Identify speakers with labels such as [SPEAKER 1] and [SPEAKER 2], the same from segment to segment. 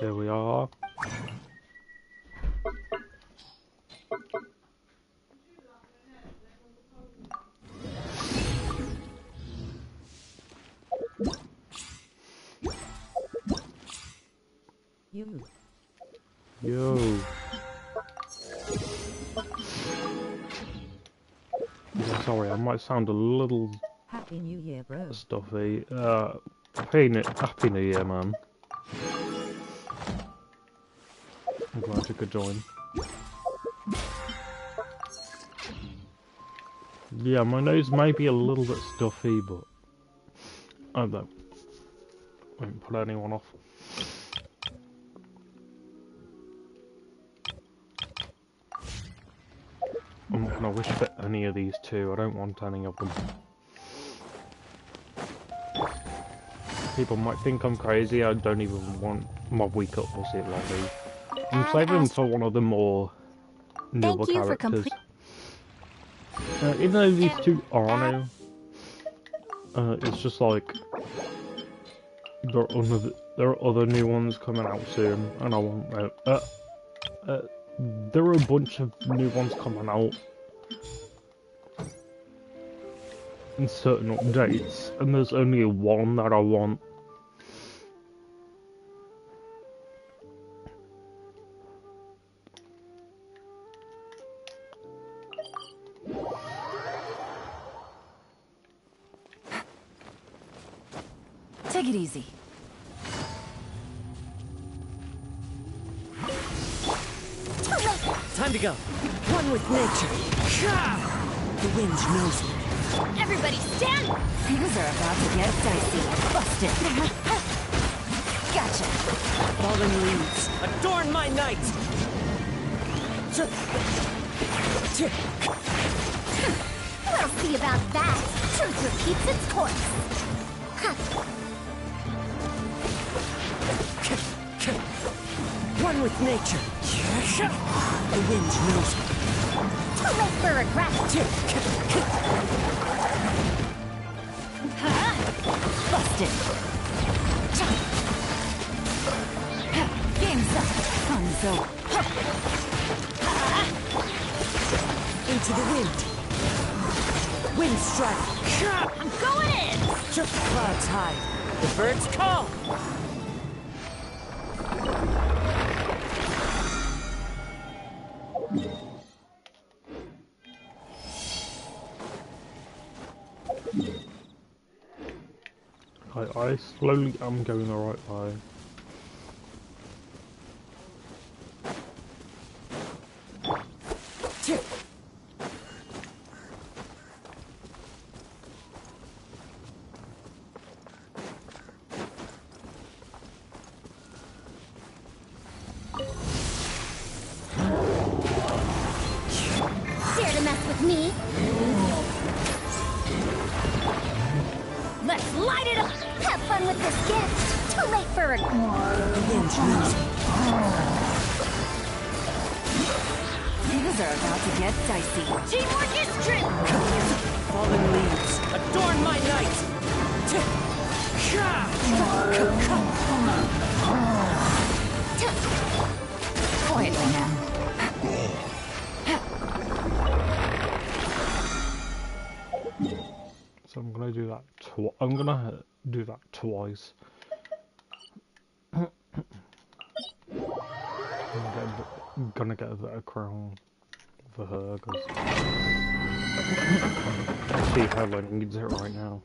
[SPEAKER 1] Here we are. Yo. Yeah, sorry, I might sound a little
[SPEAKER 2] Happy New Year, bro.
[SPEAKER 1] Stuffy. Happy New Year, man. I'm glad you could join. Yeah, my nose may be a little bit stuffy, but I don't know. Won't put anyone off. I'm not gonna wish for any of these two. I don't want any of them. People might think I'm crazy. I don't even want my week up or shit like these. I'm saving them for one of the more noble characters. Even though these two are new, it's just like there are other new ones coming out soon, and I want there are a bunch of new ones coming out in certain updates, and there's only one that I want.
[SPEAKER 3] Take it easy.
[SPEAKER 4] Time to go. One with nature. The wind knows me.
[SPEAKER 3] Everybody stand! Things are about to get dicey. Busted. Gotcha.
[SPEAKER 4] Fallen leaves, adorn my night.
[SPEAKER 3] We'll see about that. Truth repeats its course.
[SPEAKER 4] One with nature. The wind knows me.
[SPEAKER 3] Too late for regret. Busted. Game's up. Fun's over.
[SPEAKER 4] Into the wind. Wind strike.
[SPEAKER 3] I'm going in.
[SPEAKER 4] Clouds high. The birds call.
[SPEAKER 1] I slowly am going the right way.
[SPEAKER 3] Dare to mess with me? Let's light it up! Have fun with this gift! Too late for a...
[SPEAKER 4] The wind knows me.
[SPEAKER 3] Things are about to get dicey. Teamwork is true!
[SPEAKER 4] Fallen leaves, adorn my night.
[SPEAKER 3] Quietly now.
[SPEAKER 1] So I'm gonna do that. I'm gonna do that twice. I'm gonna get a better crown for her because she hella needs it right now.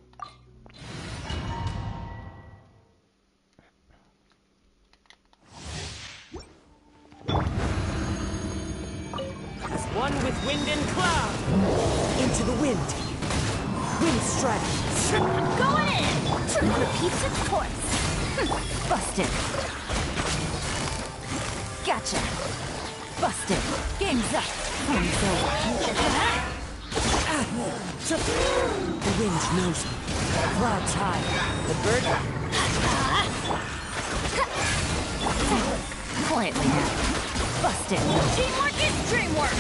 [SPEAKER 4] One with wind and cloud. Into the wind. Wind strike.
[SPEAKER 3] I'm going in! Truth repeats its course. Busted. Gotcha. Busted. Game's up. Fun's over.
[SPEAKER 4] The wind knows me. Clouds high. The bird.
[SPEAKER 3] Quietly now. Busted. Teamwork is dreamwork.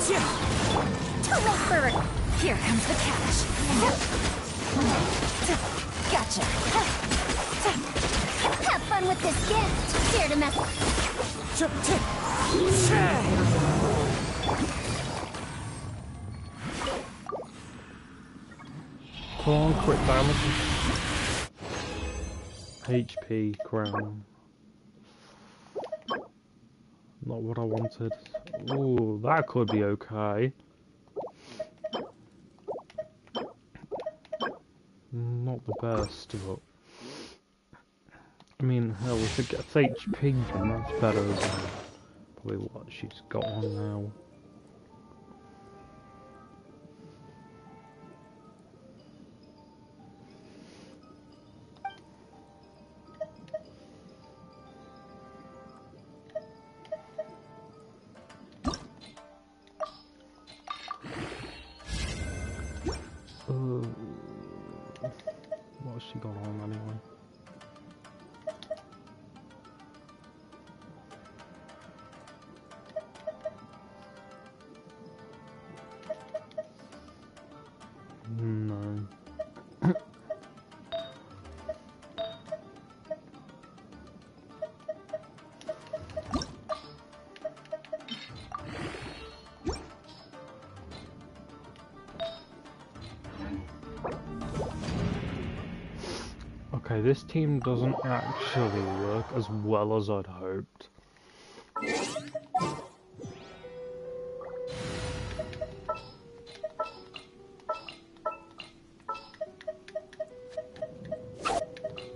[SPEAKER 3] Too late for it. Here comes the catch. Gotcha. Have fun with this gift. Dare to mess.
[SPEAKER 1] Come on, crit damage. HP crown. Not what I wanted. Ooh, that could be okay. Not the best, but I mean, hell, if it gets HP, then that's better than probably what she's got on now. What's she got on anyway? No. Okay, this team doesn't actually work as well as I'd hoped.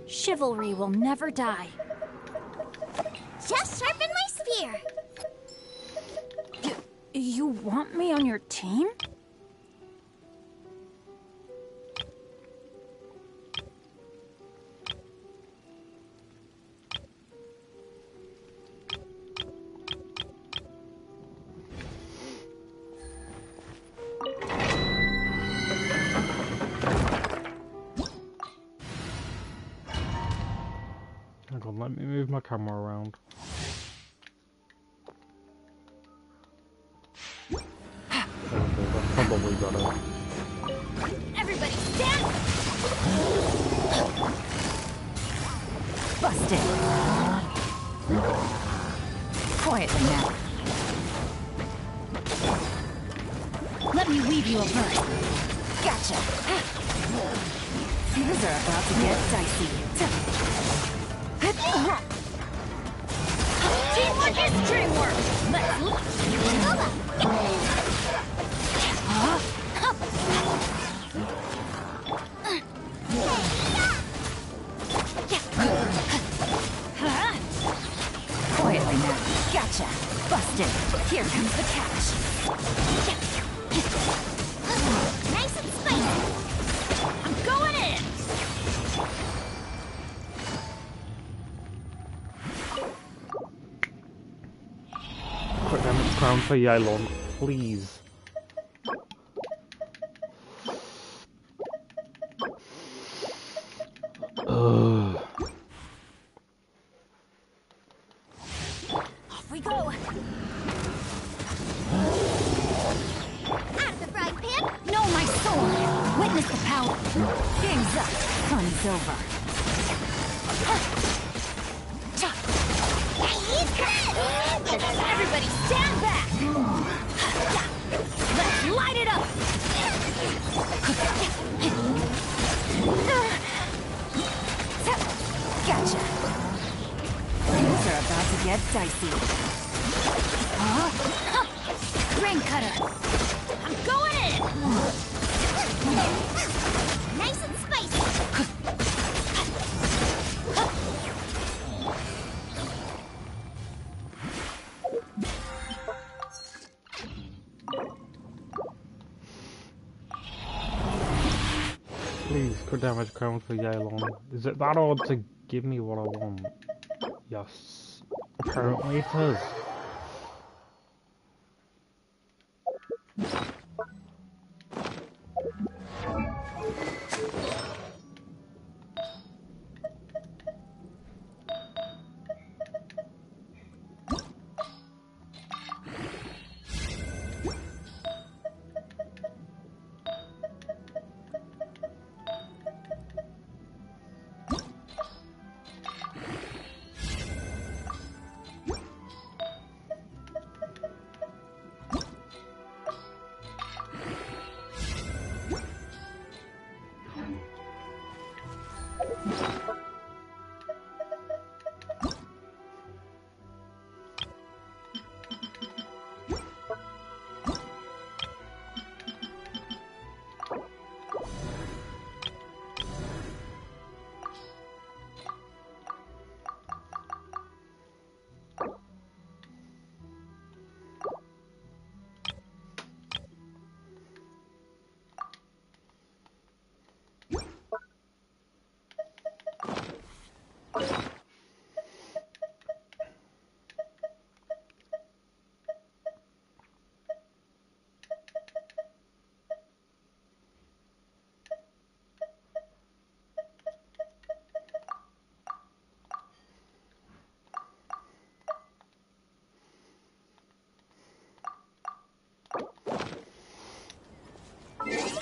[SPEAKER 3] Chivalry will never die. Just sharpen my spear. You want me on your team?
[SPEAKER 1] Hang on, let me move my camera around. Okay, that's probably better.
[SPEAKER 3] Everybody stand!
[SPEAKER 4] Busted. Quietly now.
[SPEAKER 3] Let me weave you a verse.
[SPEAKER 4] Gotcha. Things are about to get dicey.
[SPEAKER 3] Teamwork is dreamwork! Let's look!
[SPEAKER 4] Quietly now. Gotcha. Busted. Here comes the catch.
[SPEAKER 3] Nice and spicy! I'm going in!
[SPEAKER 1] Quick damage crown for Yylon, please.
[SPEAKER 3] Off we go! Out of the frying pan!
[SPEAKER 4] No, my sword! Witness the power! Game's up! Fun's over!
[SPEAKER 3] Everybody stand back! Let's light it up!
[SPEAKER 4] Gotcha! Things are about to get dicey.
[SPEAKER 3] Ring cutter! I'm going in! Nice and spicy!
[SPEAKER 1] Please, quick damage crown for Yylon. Is it that hard to give me what I want? Yes. Apparently it is.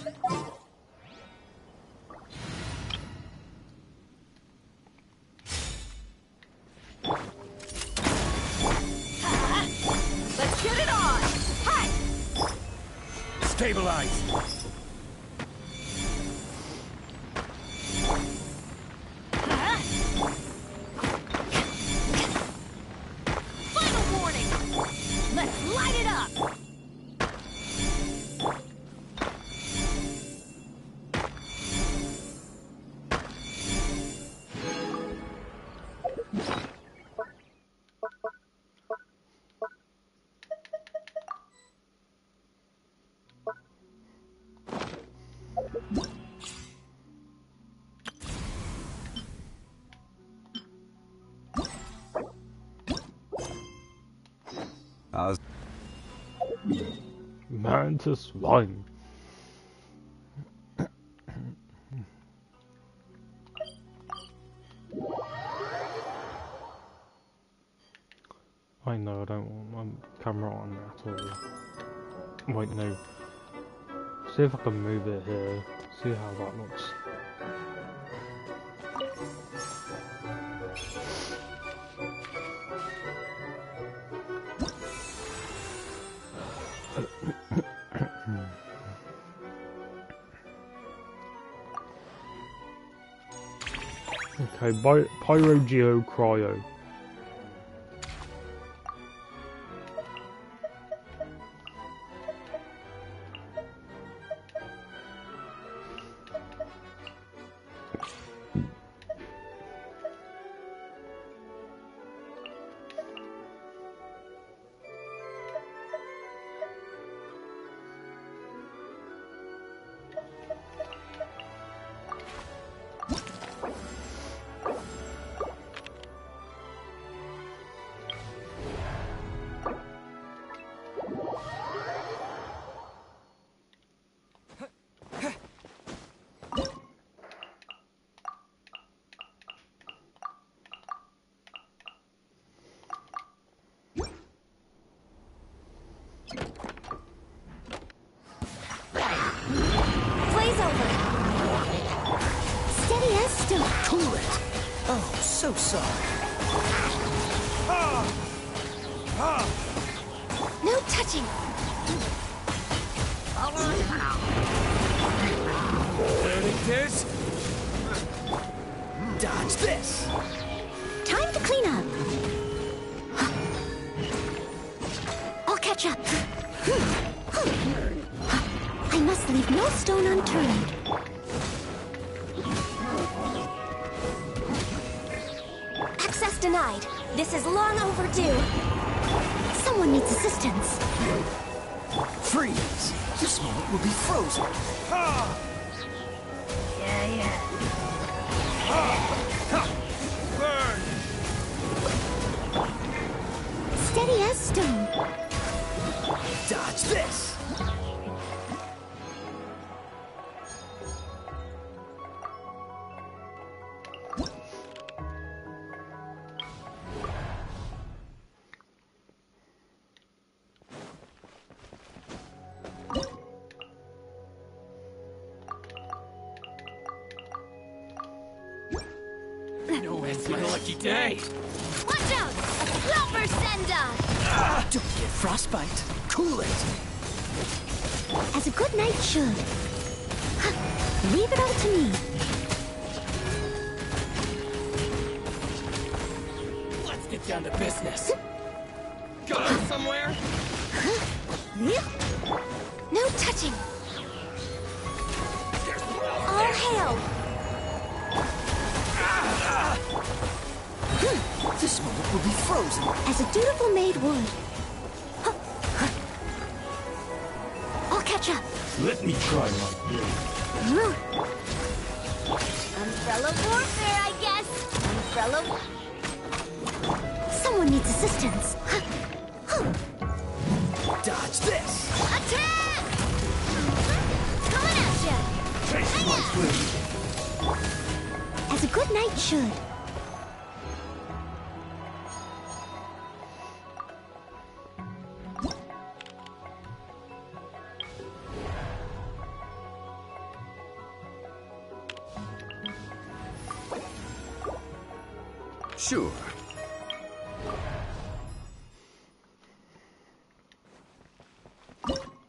[SPEAKER 3] Let's get it on! Hi!
[SPEAKER 2] Stabilize!
[SPEAKER 3] Final warning! Let's light it up!
[SPEAKER 1] Mantis One. I know I don't want my camera on at all. Wait, no. See if I can move it here. See how that looks. Okay, Pyro Geo Cryo.
[SPEAKER 3] Play's over! Steady as stone!
[SPEAKER 4] Cool it! Oh, so sorry.
[SPEAKER 3] No touching!
[SPEAKER 2] This?
[SPEAKER 4] Dodge this!
[SPEAKER 3] Time to clean up! I'll catch up! I must leave no stone unturned. Access denied. This is long overdue. Someone needs assistance.
[SPEAKER 4] Freeze! This moment will be frozen.
[SPEAKER 2] Burn!
[SPEAKER 3] Steady as stone.
[SPEAKER 4] Dodge this!
[SPEAKER 2] No, it's my lucky day!
[SPEAKER 3] Watch out! A flopper sender!
[SPEAKER 4] Don't get frostbite. Cool it!
[SPEAKER 3] As a good knight should. Leave it all to me.
[SPEAKER 2] Let's get down to business! Go somewhere?
[SPEAKER 3] No touching. All hail!
[SPEAKER 4] This moment will be frozen.
[SPEAKER 3] As a dutiful maid would. I'll catch up.
[SPEAKER 2] Let me try my best.
[SPEAKER 3] Umbrella warfare, I guess. Umbrella. Someone needs assistance.
[SPEAKER 4] Dodge this!
[SPEAKER 3] Attack! Coming at ya!
[SPEAKER 2] Take my swing!
[SPEAKER 3] As a good knight should.
[SPEAKER 5] Sure.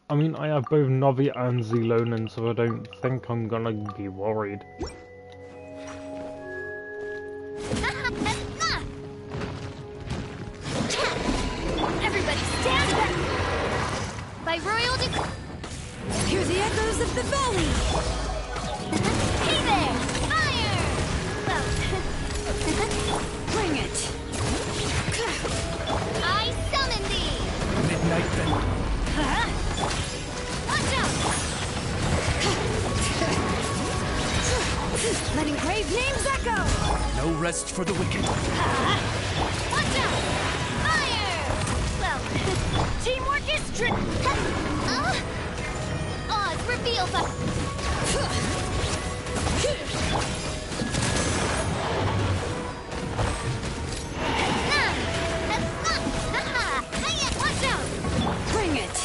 [SPEAKER 1] I mean, I have both Novi and Zelonin, so I don't think I'm gonna be worried.
[SPEAKER 3] Everybody stand back! By royal decree...
[SPEAKER 4] Hear the echoes of the valley!
[SPEAKER 3] Hey there! Fire! Well...
[SPEAKER 4] Bring it!
[SPEAKER 3] I summon thee!
[SPEAKER 2] Midnight Bend.
[SPEAKER 3] Watch out!
[SPEAKER 4] Letting grave names echo!
[SPEAKER 2] No rest for the wicked.
[SPEAKER 3] Watch out! Fire! Well...
[SPEAKER 4] Teamwork is
[SPEAKER 3] Oz, reveal the... Watch out!
[SPEAKER 4] Bring it!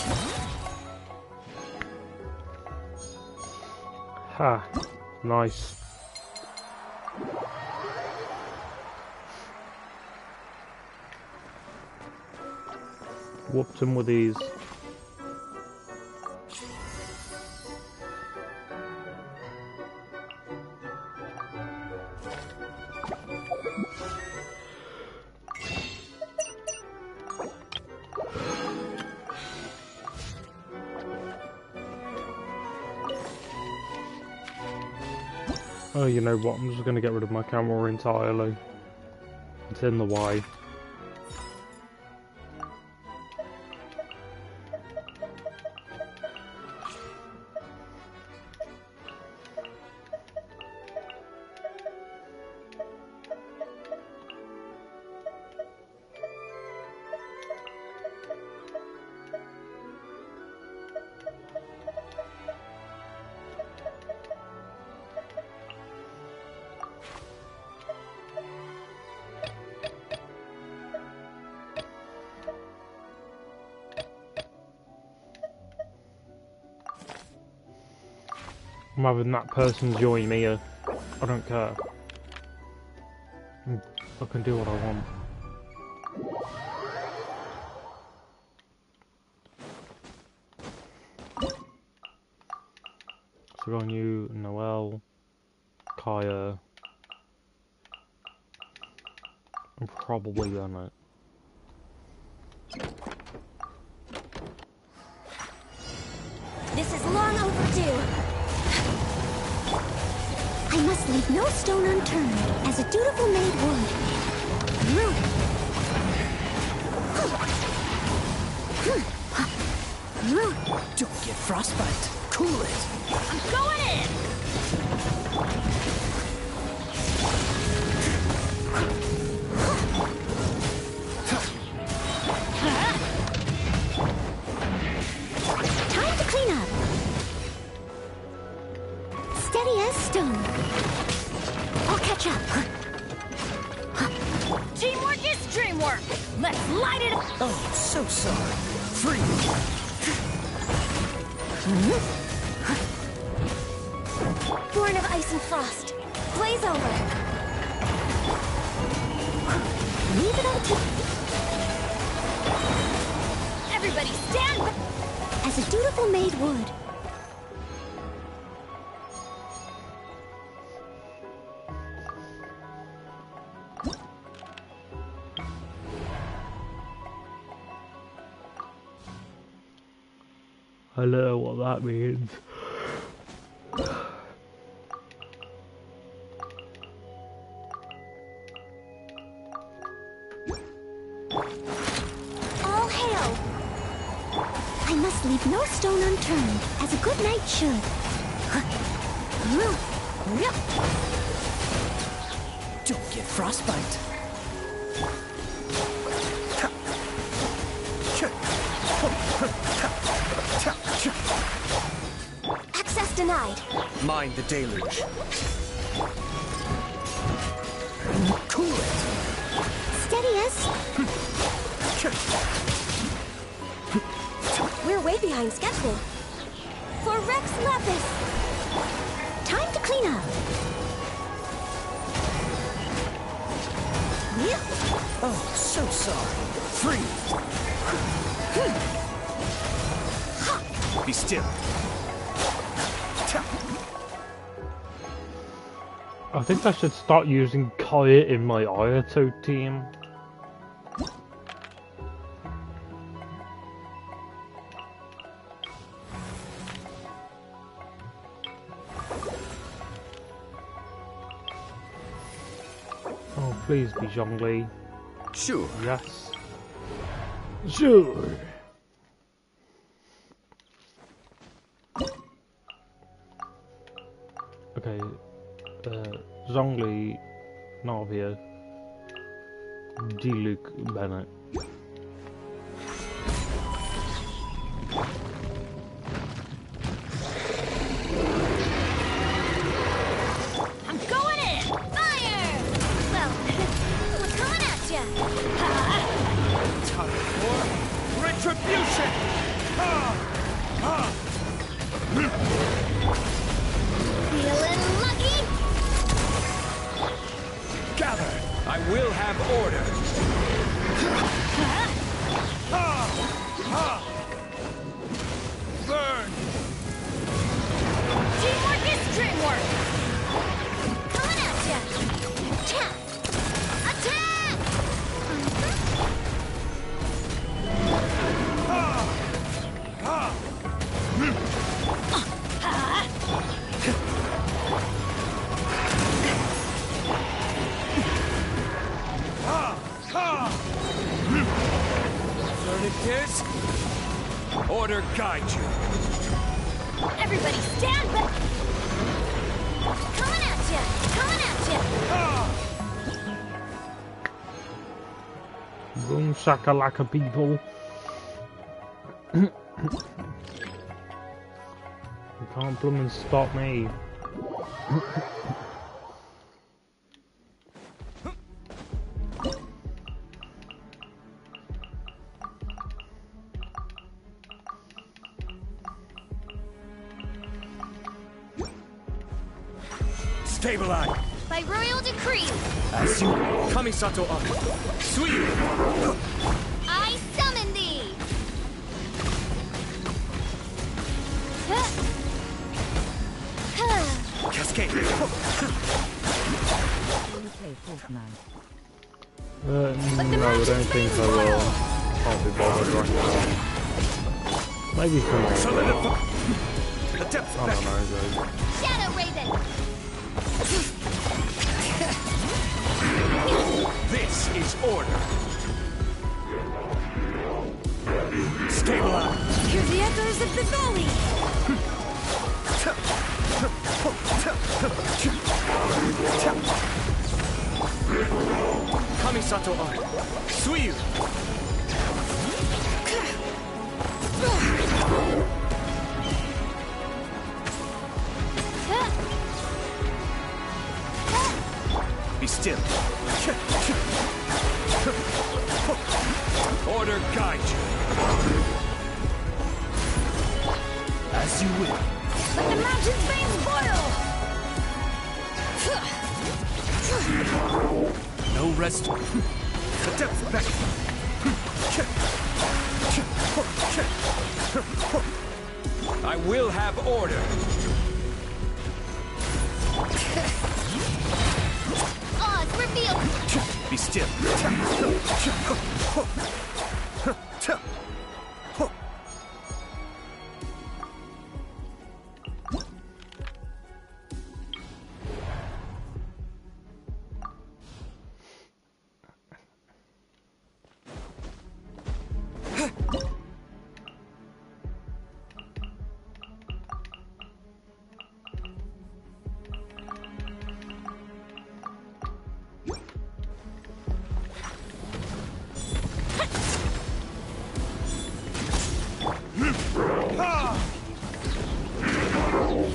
[SPEAKER 1] Ha, nice. Whooped him with these. Oh, you know what? I'm just going to get rid of my camera entirely. It's in the way. I'm having that person join me. I don't care. I can do what I want. So on you, Noelle, Kaya. I'm probably gonna.
[SPEAKER 3] This is long overdue. I must leave no stone unturned, as a dutiful maid would.
[SPEAKER 2] Don't get frostbite. Cool it.
[SPEAKER 3] I'm going in! Time to clean up. Steady as stone. I'll catch up.
[SPEAKER 4] Teamwork is dreamwork! Let's light it up!
[SPEAKER 2] Oh, so sorry. Free.
[SPEAKER 3] Born of ice and frost. Blaze over. Leave it all to... Everybody stand back. As a dutiful maid would.
[SPEAKER 1] I don't know what that means.
[SPEAKER 3] All hail! I must leave no stone unturned, as a good knight should.
[SPEAKER 2] Don't get frostbite.
[SPEAKER 3] Access denied.
[SPEAKER 5] Mind the deluge.
[SPEAKER 2] Cool it.
[SPEAKER 3] Steady as... We're way behind schedule. For Rex Lapis. Time to clean up.
[SPEAKER 4] Oh, so sorry. Freeze! Be still.
[SPEAKER 1] I think I should start using Kaya in my Ayato team. Oh, please be Zhongli.
[SPEAKER 4] Sure.
[SPEAKER 1] Yes. Sure. Okay. Zhongli, Navia, D-Luke, Bennett.
[SPEAKER 3] I'm going in! Fire! Well, we're coming at ya!
[SPEAKER 4] Time for retribution!
[SPEAKER 3] Feeling lucky?
[SPEAKER 4] Gather! I will have order! Burn!
[SPEAKER 3] Teamwork is dreamwork! Coming at ya! Cha! Attack!
[SPEAKER 4] Verdict order guide you.
[SPEAKER 3] Everybody stand back! Coming at ya! Coming at ya!
[SPEAKER 1] Boom shakalaka people. You can't blooming stop me.
[SPEAKER 4] Stabilize.
[SPEAKER 3] By royal decree,
[SPEAKER 4] As you Kamisato up. Sweet.
[SPEAKER 3] I summon thee!
[SPEAKER 4] Cascade.
[SPEAKER 1] No, I don't think I will. Can't be bothered right now. Maybe tomorrow.
[SPEAKER 4] Solidify. The depths
[SPEAKER 1] I don't know, though.
[SPEAKER 3] Shadow Raven!
[SPEAKER 4] This is order. Stabilize.
[SPEAKER 3] Hear the echoes of the valley!
[SPEAKER 4] Kamisato up. Suiyu. Be still. Order guide you. As you will.
[SPEAKER 3] Let the mountain's veins boil!
[SPEAKER 4] No rest. The depths back. I will have order.
[SPEAKER 3] Oz, reveal!
[SPEAKER 4] Be still.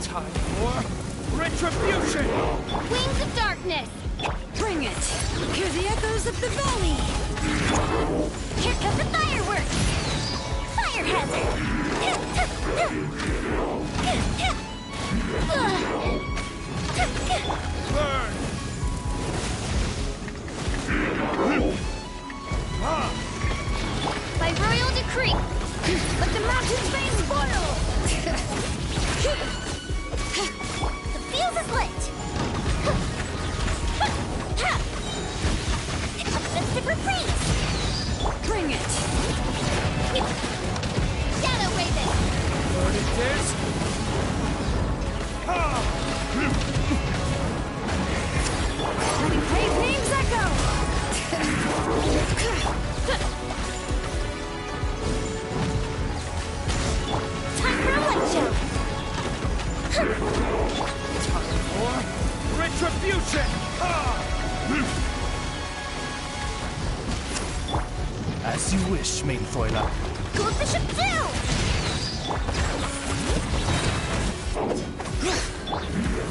[SPEAKER 4] Time for retribution!
[SPEAKER 3] Wings of darkness! Bring it! Hear the echoes of the valley! Here come the fireworks! Fire hazard!
[SPEAKER 4] Burn!
[SPEAKER 2] Retribution! As you wish, main foiler.
[SPEAKER 3] Good bishop too!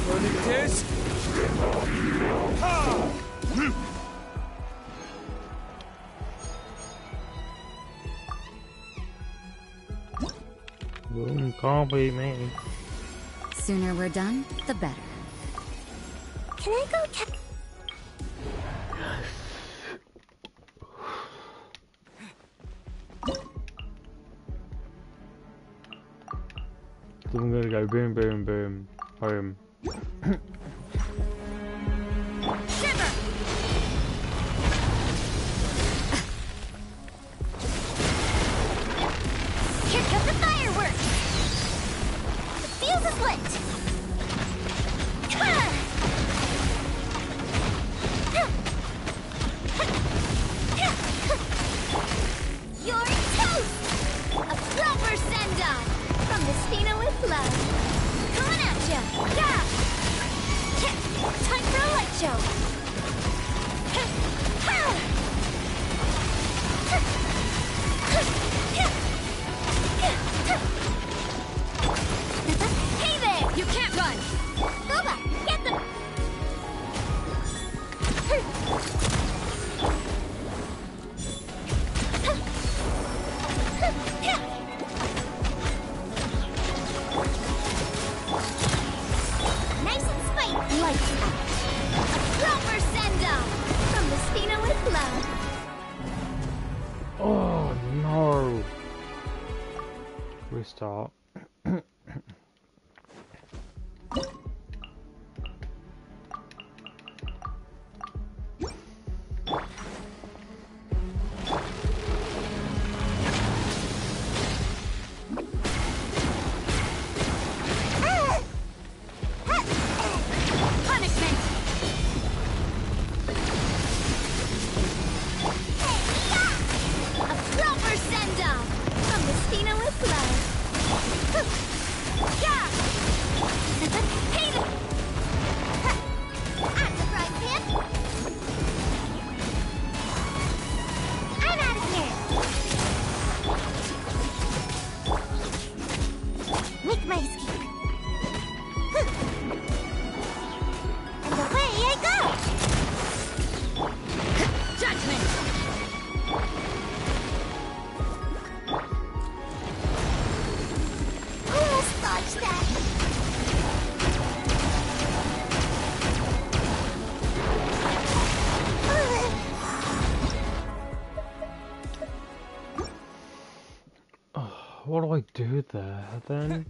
[SPEAKER 2] Burning it is.
[SPEAKER 1] Boom, can't beat me.
[SPEAKER 3] Sooner we're done, the better. Can I go
[SPEAKER 1] So I'm gonna go boom, boom, boom, home.
[SPEAKER 3] Shiver! Here come the fireworks! The fuse is lit! You're toast! A proper send-off from the Spina with love. Coming at ya! Yeah! Time for a light show! Hey there! You can't run! Boba, get them! Nice and spiky! Lights out! A proper send-off from the Spina with love.
[SPEAKER 1] Oh no! Restart.
[SPEAKER 3] Punishment! A proper send-off from the Spina with love. Yeah! Hey there! I'm the frying pan. I'm out of here. Make my escape. And away I go! Judgment! Almost dodged that!
[SPEAKER 1] What do I do there then?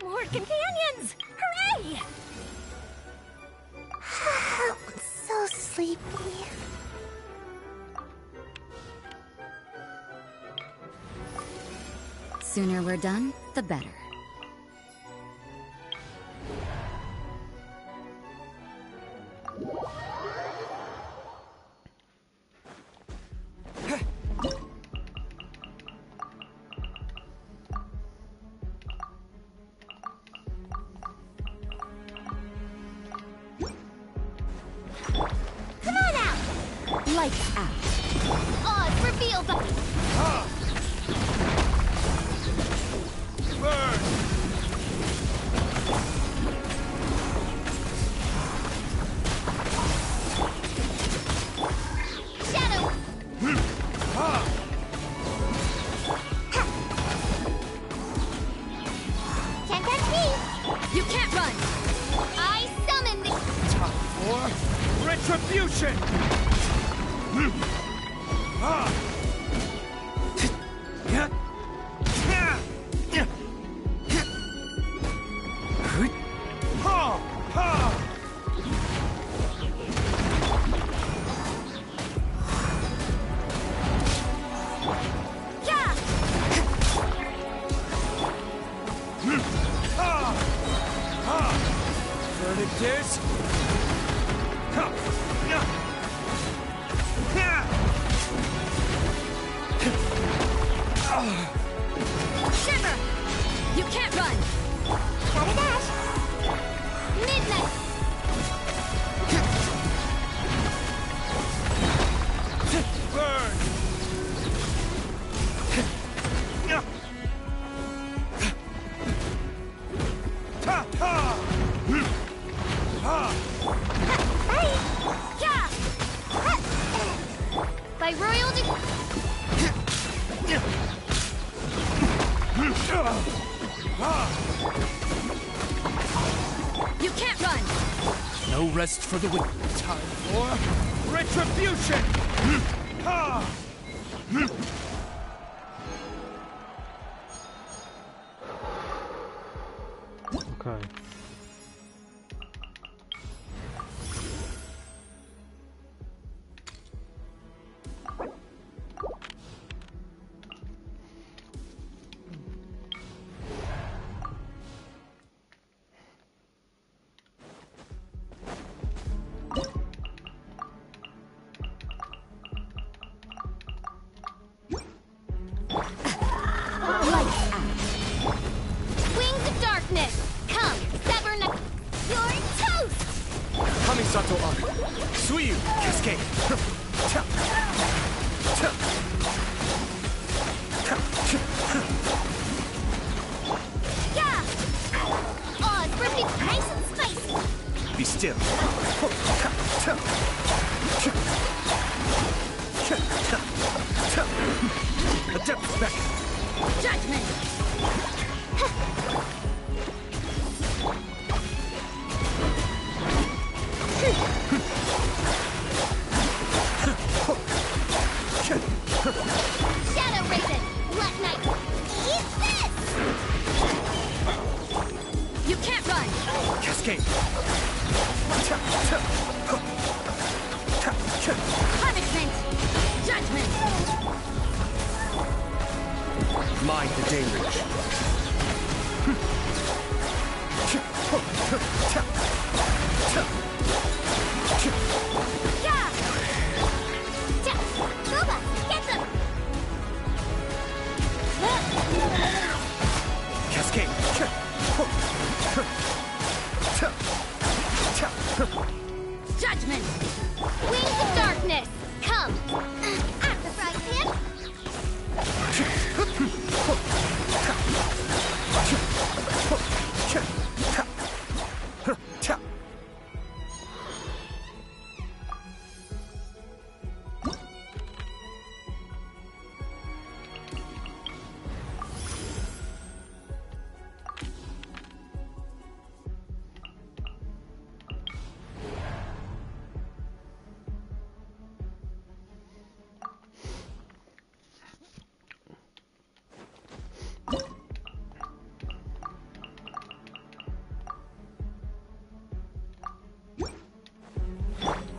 [SPEAKER 3] More companions! Hooray! So sleepy. Sooner we're done, the better. Come on out! Lights out. Oz reveal the...
[SPEAKER 2] Burn!
[SPEAKER 3] Shadow! Can't catch me! You can't run! I summon the...
[SPEAKER 2] Time for retribution!
[SPEAKER 3] Shiver! You can't run! Gotta dash! Midnight!
[SPEAKER 2] Burn!
[SPEAKER 3] By royal You can't run!
[SPEAKER 2] No rest for the wicked. Time for retribution!
[SPEAKER 1] Okay.
[SPEAKER 3] Wings of darkness! Come, sever You're toast!
[SPEAKER 2] Kamisato Arc. Suiyu Cascade.
[SPEAKER 3] Yeah! Oh, it's ripping nice and spicy!
[SPEAKER 2] Be still. Adept back.
[SPEAKER 3] Judgment! Shadow Raven! Black Knight! Eat this! You can't run!
[SPEAKER 2] Cascade.
[SPEAKER 3] Punishment! Judgment!
[SPEAKER 2] Mind the damage.
[SPEAKER 3] Yeah! Boba! Get them!
[SPEAKER 2] Cascade.
[SPEAKER 3] Judgment! Wings of darkness! Come! At the frying pan!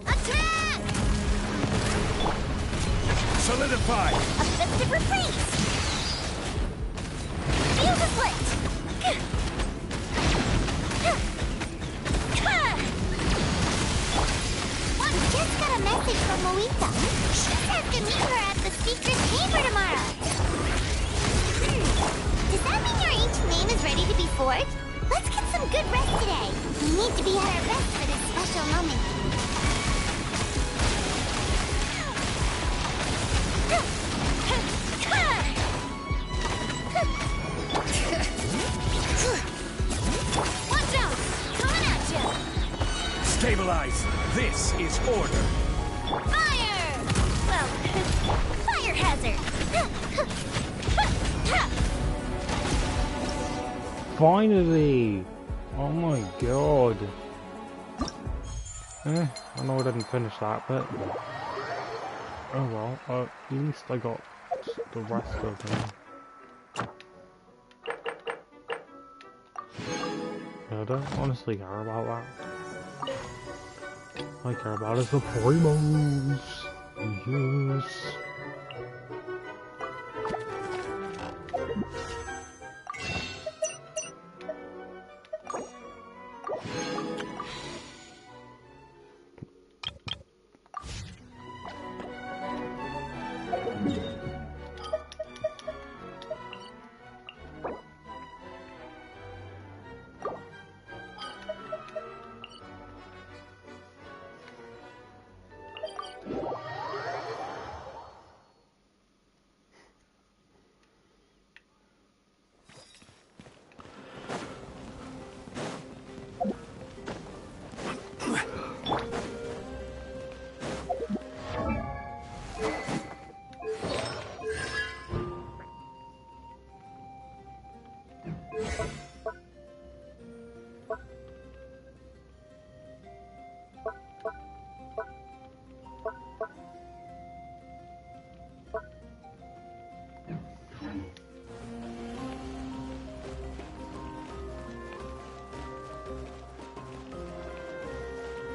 [SPEAKER 3] Attack!
[SPEAKER 2] Solidify.
[SPEAKER 3] Offensive retreat! Fuse a split! Just got a message from Moita. She says to meet her at the speaker's chamber tomorrow. Does that mean your ancient name is ready to be forged? Let's get some good rest today. We need to be at our best for this special moment. Watch out! Coming at you!
[SPEAKER 2] Stabilize. This is order.
[SPEAKER 3] Fire! Well, fire hazard.
[SPEAKER 1] Finally! Oh my god. I know I didn't finish that bit, but... Oh well, at least I got the rest of them. I don't honestly care about that. I care about is the primos. Yes.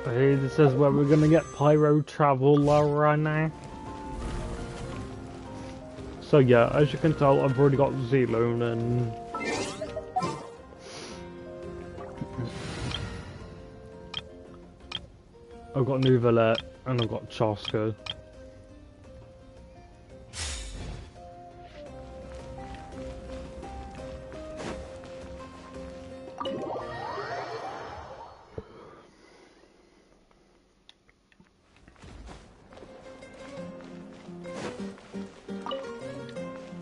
[SPEAKER 1] Hey, this is where we're gonna get Pyro Traveler right now. So yeah, as you can tell, I've already got Zelone and I've got Nouvelette and I've got Chasko.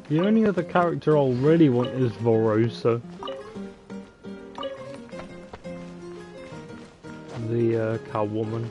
[SPEAKER 1] The only other character I really want is Vorosa. The cow woman.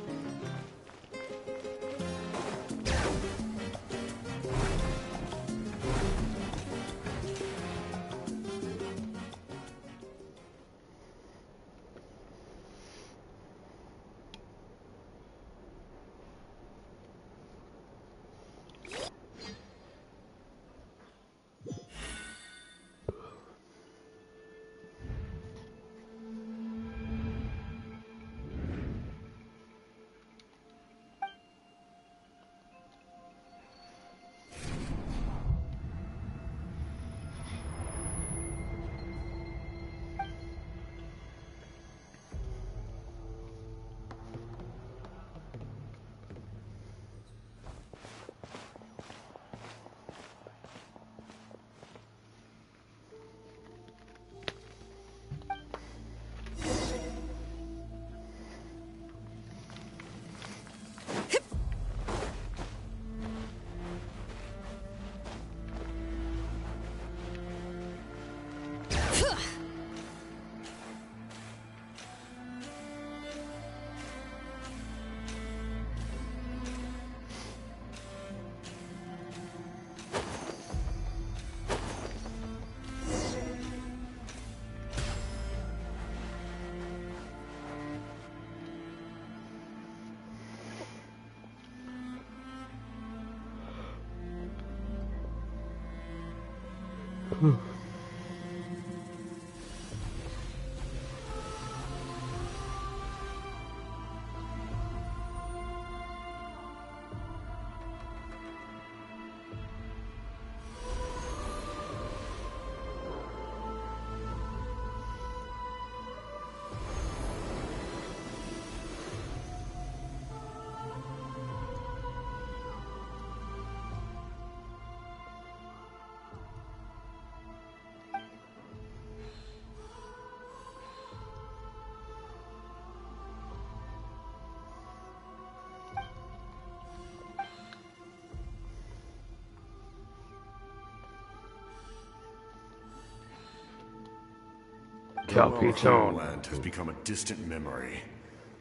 [SPEAKER 5] Our homeland has become a distant memory.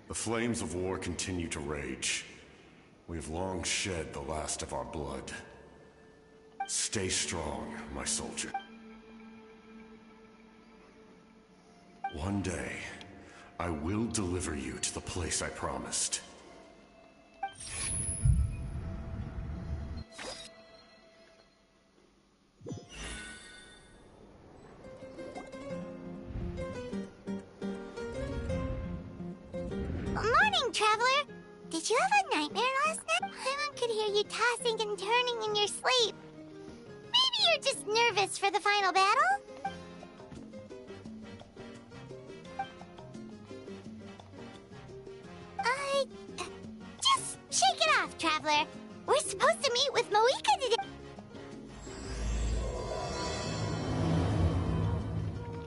[SPEAKER 5] The flames of war continue to rage. We have long shed the last of our blood. Stay strong, my soldier. One day, I will deliver you to the place I promised.
[SPEAKER 3] Morning, Traveler! Did you have a nightmare last night? Paimon could hear you tossing and turning in your sleep. Maybe you're just nervous for the final battle? Just shake it off, Traveler. We're supposed to meet with Moika today.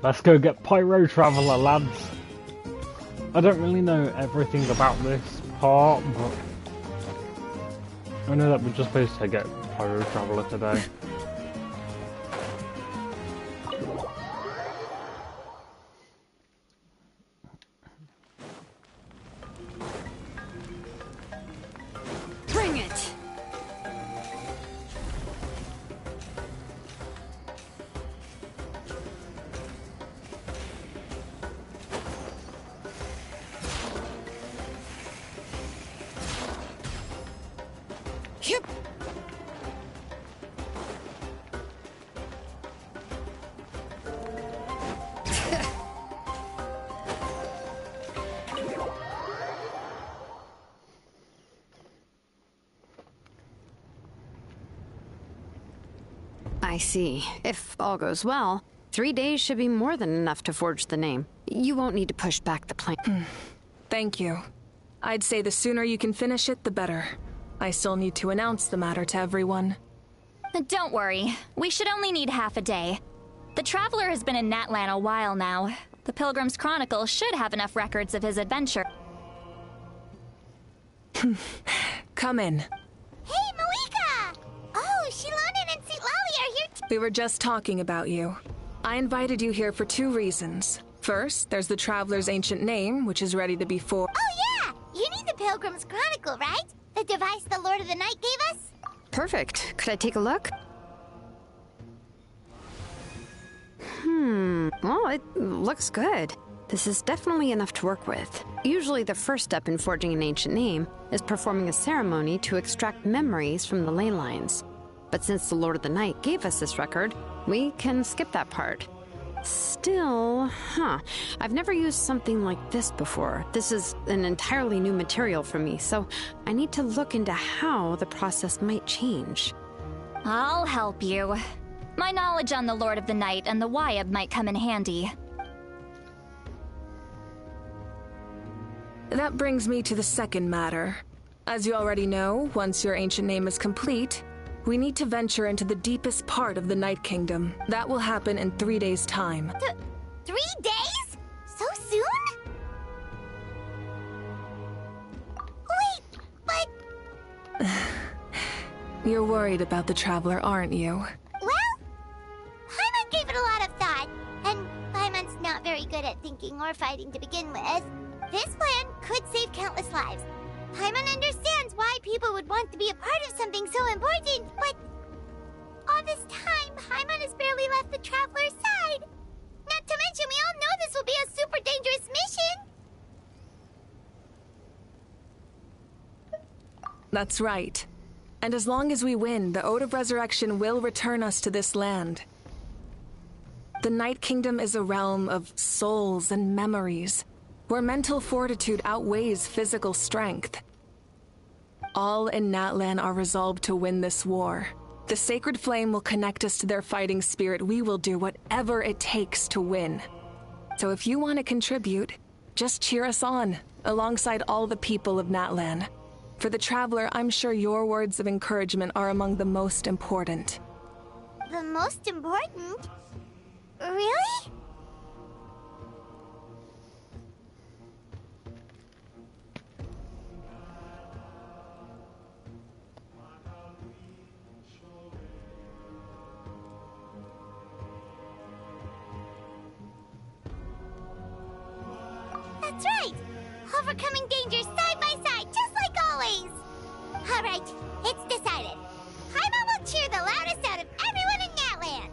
[SPEAKER 1] Let's go get Pyro Traveler, lads. I don't really know everything about this part, but I know that we're just supposed to get Pyro Traveler today.
[SPEAKER 4] Bring it! Yep.
[SPEAKER 6] I see. If all goes well, 3 days should be more than enough to forge the name. You won't need to push back the plan.
[SPEAKER 7] Thank you. I'd say the sooner you can finish it, the better. I still need to announce the matter to everyone.
[SPEAKER 3] Don't worry. We should only need half a day. The Traveler has been in Natlan a while now. The Pilgrim's Chronicle should have enough records of his adventure.
[SPEAKER 7] Come in.
[SPEAKER 3] Hey, Malika! Oh, Shilonen and St. Lally are here too.
[SPEAKER 7] We were just talking about you. I invited you here for 2 reasons. First, there's the Traveler's ancient name, which is ready to be forged.
[SPEAKER 3] Oh yeah! You need the Pilgrim's Chronicle, right? The device the Lord of the Night gave us?
[SPEAKER 6] Perfect. Could I take a look? Well, it looks good. This is definitely enough to work with. Usually the first step in forging an ancient name is performing a ceremony to extract memories from the ley lines. But since the Lord of the Night gave us this record, we can skip that part. Still, I've never used something like this before. This is an entirely new material for me, so I need to look into how the process might change.
[SPEAKER 3] I'll help you. My knowledge on the Lord of the Night and the Wyab might come in handy.
[SPEAKER 7] That brings me to the second matter. As you already know, once your ancient name is complete, we need to venture into the deepest part of the Night Kingdom. That will happen in 3 days' time.
[SPEAKER 3] 3 days? So soon? Wait, but...
[SPEAKER 7] You're worried about the Traveler, aren't you?
[SPEAKER 3] Well, Paimon gave it a lot of thought, and Paimon's not very good at thinking or fighting to begin with. This plan could save countless lives. Paimon understands why people would want to be a part of something so important, but all this time, Paimon has barely left the Traveler's side. Not to mention, we all know this will be a super dangerous mission.
[SPEAKER 7] That's right. And as long as we win, the Ode of Resurrection will return us to this land. The Night Kingdom is a realm of souls and memories, where mental fortitude outweighs physical strength. All in Natlan are resolved to win this war. The Sacred Flame will connect us to their fighting spirit. We will do whatever it takes to win. So if you want to contribute, just cheer us on, alongside all the people of Natlan. For the Traveler, I'm sure your words of encouragement are among the most important.
[SPEAKER 3] The most important? Really? That's right! Overcoming danger side by side, just like always! Alright, it's decided. Paimon will cheer the loudest out of everyone in Natlan!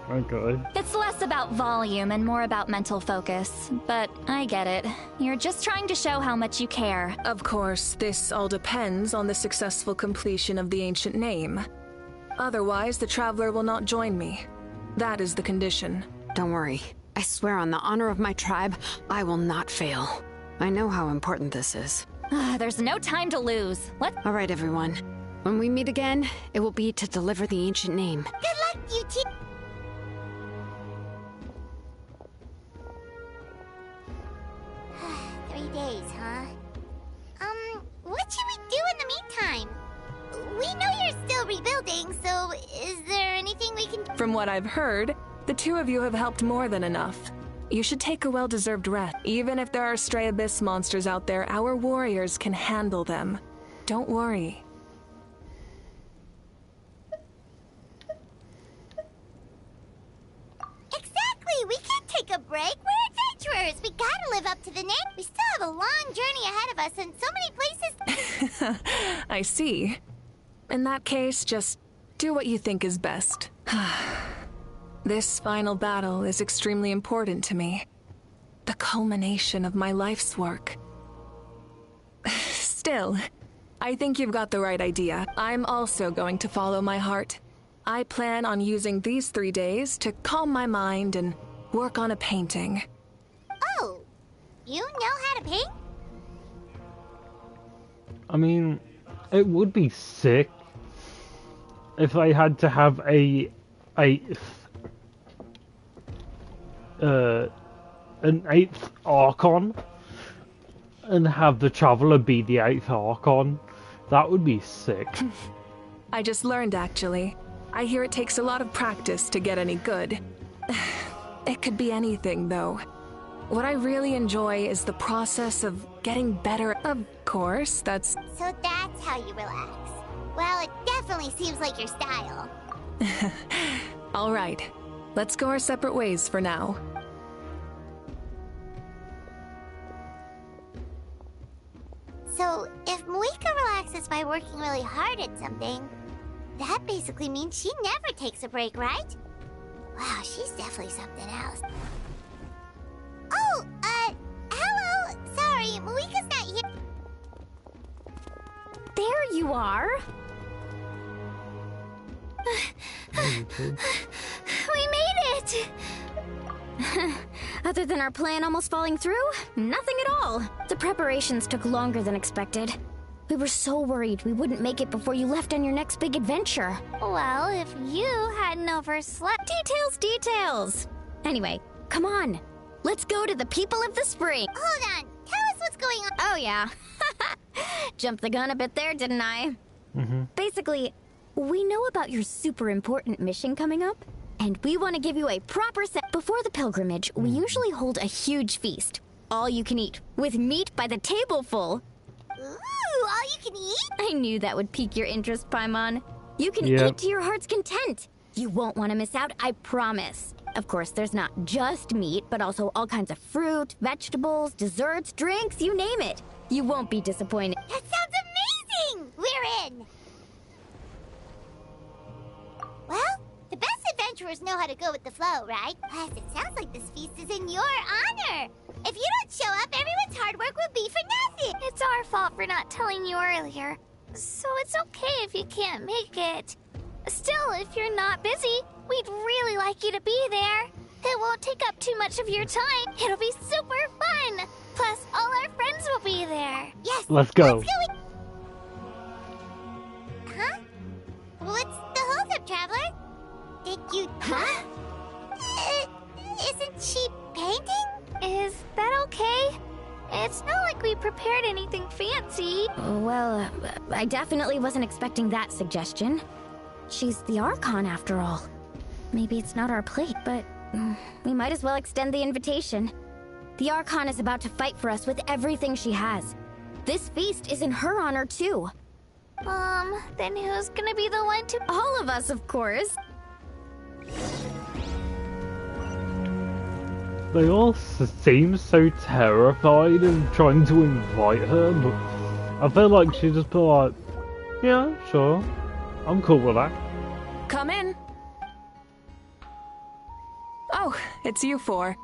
[SPEAKER 1] Okay.
[SPEAKER 3] It's less about volume and more about mental focus, but I get it. You're just trying to show how much you care.
[SPEAKER 7] Of course, this all depends on the successful completion of the ancient name. Otherwise, the Traveler will not join me. That is the condition.
[SPEAKER 6] Don't worry. I swear on the honor of my tribe, I will not fail. I know how important this is.
[SPEAKER 3] There's no time to lose.
[SPEAKER 6] All right, everyone. When we meet again, it will be to deliver the ancient name.
[SPEAKER 3] Good luck, you two! Days, huh? What should we do in the meantime? We know you're still rebuilding, so is there anything we can...
[SPEAKER 7] From what I've heard, the 2 of you have helped more than enough. You should take a well-deserved rest. Even if there are stray abyss monsters out there, our warriors can handle them. Don't worry.
[SPEAKER 3] Exactly! We can't take a break. We're adventurers. We gotta live up to the name. We still have a long journey ahead of us and so many places...
[SPEAKER 7] I see. In that case, just do what you think is best. This final battle is extremely important to me. The culmination of my life's work. Still, I think you've got the right idea. I'm also going to follow my heart. I plan on using these 3 days to calm my mind and work on a painting.
[SPEAKER 3] Oh, you know how to paint?
[SPEAKER 1] I mean, it would be sick if they had to have an eighth Archon and have the Traveler be the eighth Archon, that would be sick.
[SPEAKER 7] I just learned, actually. I hear it takes a lot of practice to get any good. It could be anything, though. What I really enjoy is the process of getting better. Of course, that's...
[SPEAKER 3] So that's how you relax. Well, it definitely seems like your style.
[SPEAKER 7] All right. Let's go our separate ways for now.
[SPEAKER 3] So, if Moika relaxes by working really hard at something, that basically means she never takes a break, right? Wow, she's definitely something else. Oh, hello! Sorry, Moika's not here.
[SPEAKER 6] There you are!
[SPEAKER 3] We made it!
[SPEAKER 6] Other than our plan almost falling through, nothing at all. The preparations took longer than expected. We were so worried we wouldn't make it before you left on your next big adventure.
[SPEAKER 3] Well, if you hadn't overslept...
[SPEAKER 6] Details! Anyway, come on. Let's go to the people of the spring.
[SPEAKER 3] Hold on, tell us what's going on.
[SPEAKER 6] Oh, yeah. Jumped the gun a bit there, didn't I? Basically, we know about your super important mission coming up, and we want to give you a proper set. Before the pilgrimage, we usually hold a huge feast. All you can eat, with meat by the tableful.
[SPEAKER 3] Ooh, all you can eat?
[SPEAKER 6] I knew that would pique your interest, Paimon. You can eat to your heart's content. You won't want to miss out, I promise. Of course, there's not just meat, but also all kinds of fruit, vegetables, desserts, drinks, you name it. You won't be disappointed.
[SPEAKER 3] That sounds amazing! We're in! Well, the best adventurers know how to go with the flow, right? Plus, it sounds like this feast is in your honor. If you don't show up, everyone's hard work will be for nothing. It's our fault for not telling you earlier. So it's okay if you can't make it. Still, if you're not busy, we'd really like you to be there. It won't take up too much of your time. It'll be super fun. Plus, all our friends will be there. Yes,
[SPEAKER 1] Let's go.
[SPEAKER 3] Huh? What's the holdup, Traveler? Did you... Huh? Isn't she painting? Is that okay? It's not like we prepared anything fancy.
[SPEAKER 6] Well, I definitely wasn't expecting that suggestion. She's the Archon, after all. Maybe it's not our plate, but we might as well extend the invitation. The Archon is about to fight for us with everything she has. This feast is in her honor, too.
[SPEAKER 3] Then who's gonna be the one to...
[SPEAKER 6] All of us, of course.
[SPEAKER 1] They all seem so terrified of trying to invite her, but I feel like she just put like, yeah, sure, I'm cool with that.
[SPEAKER 7] Come in. Oh, it's you four.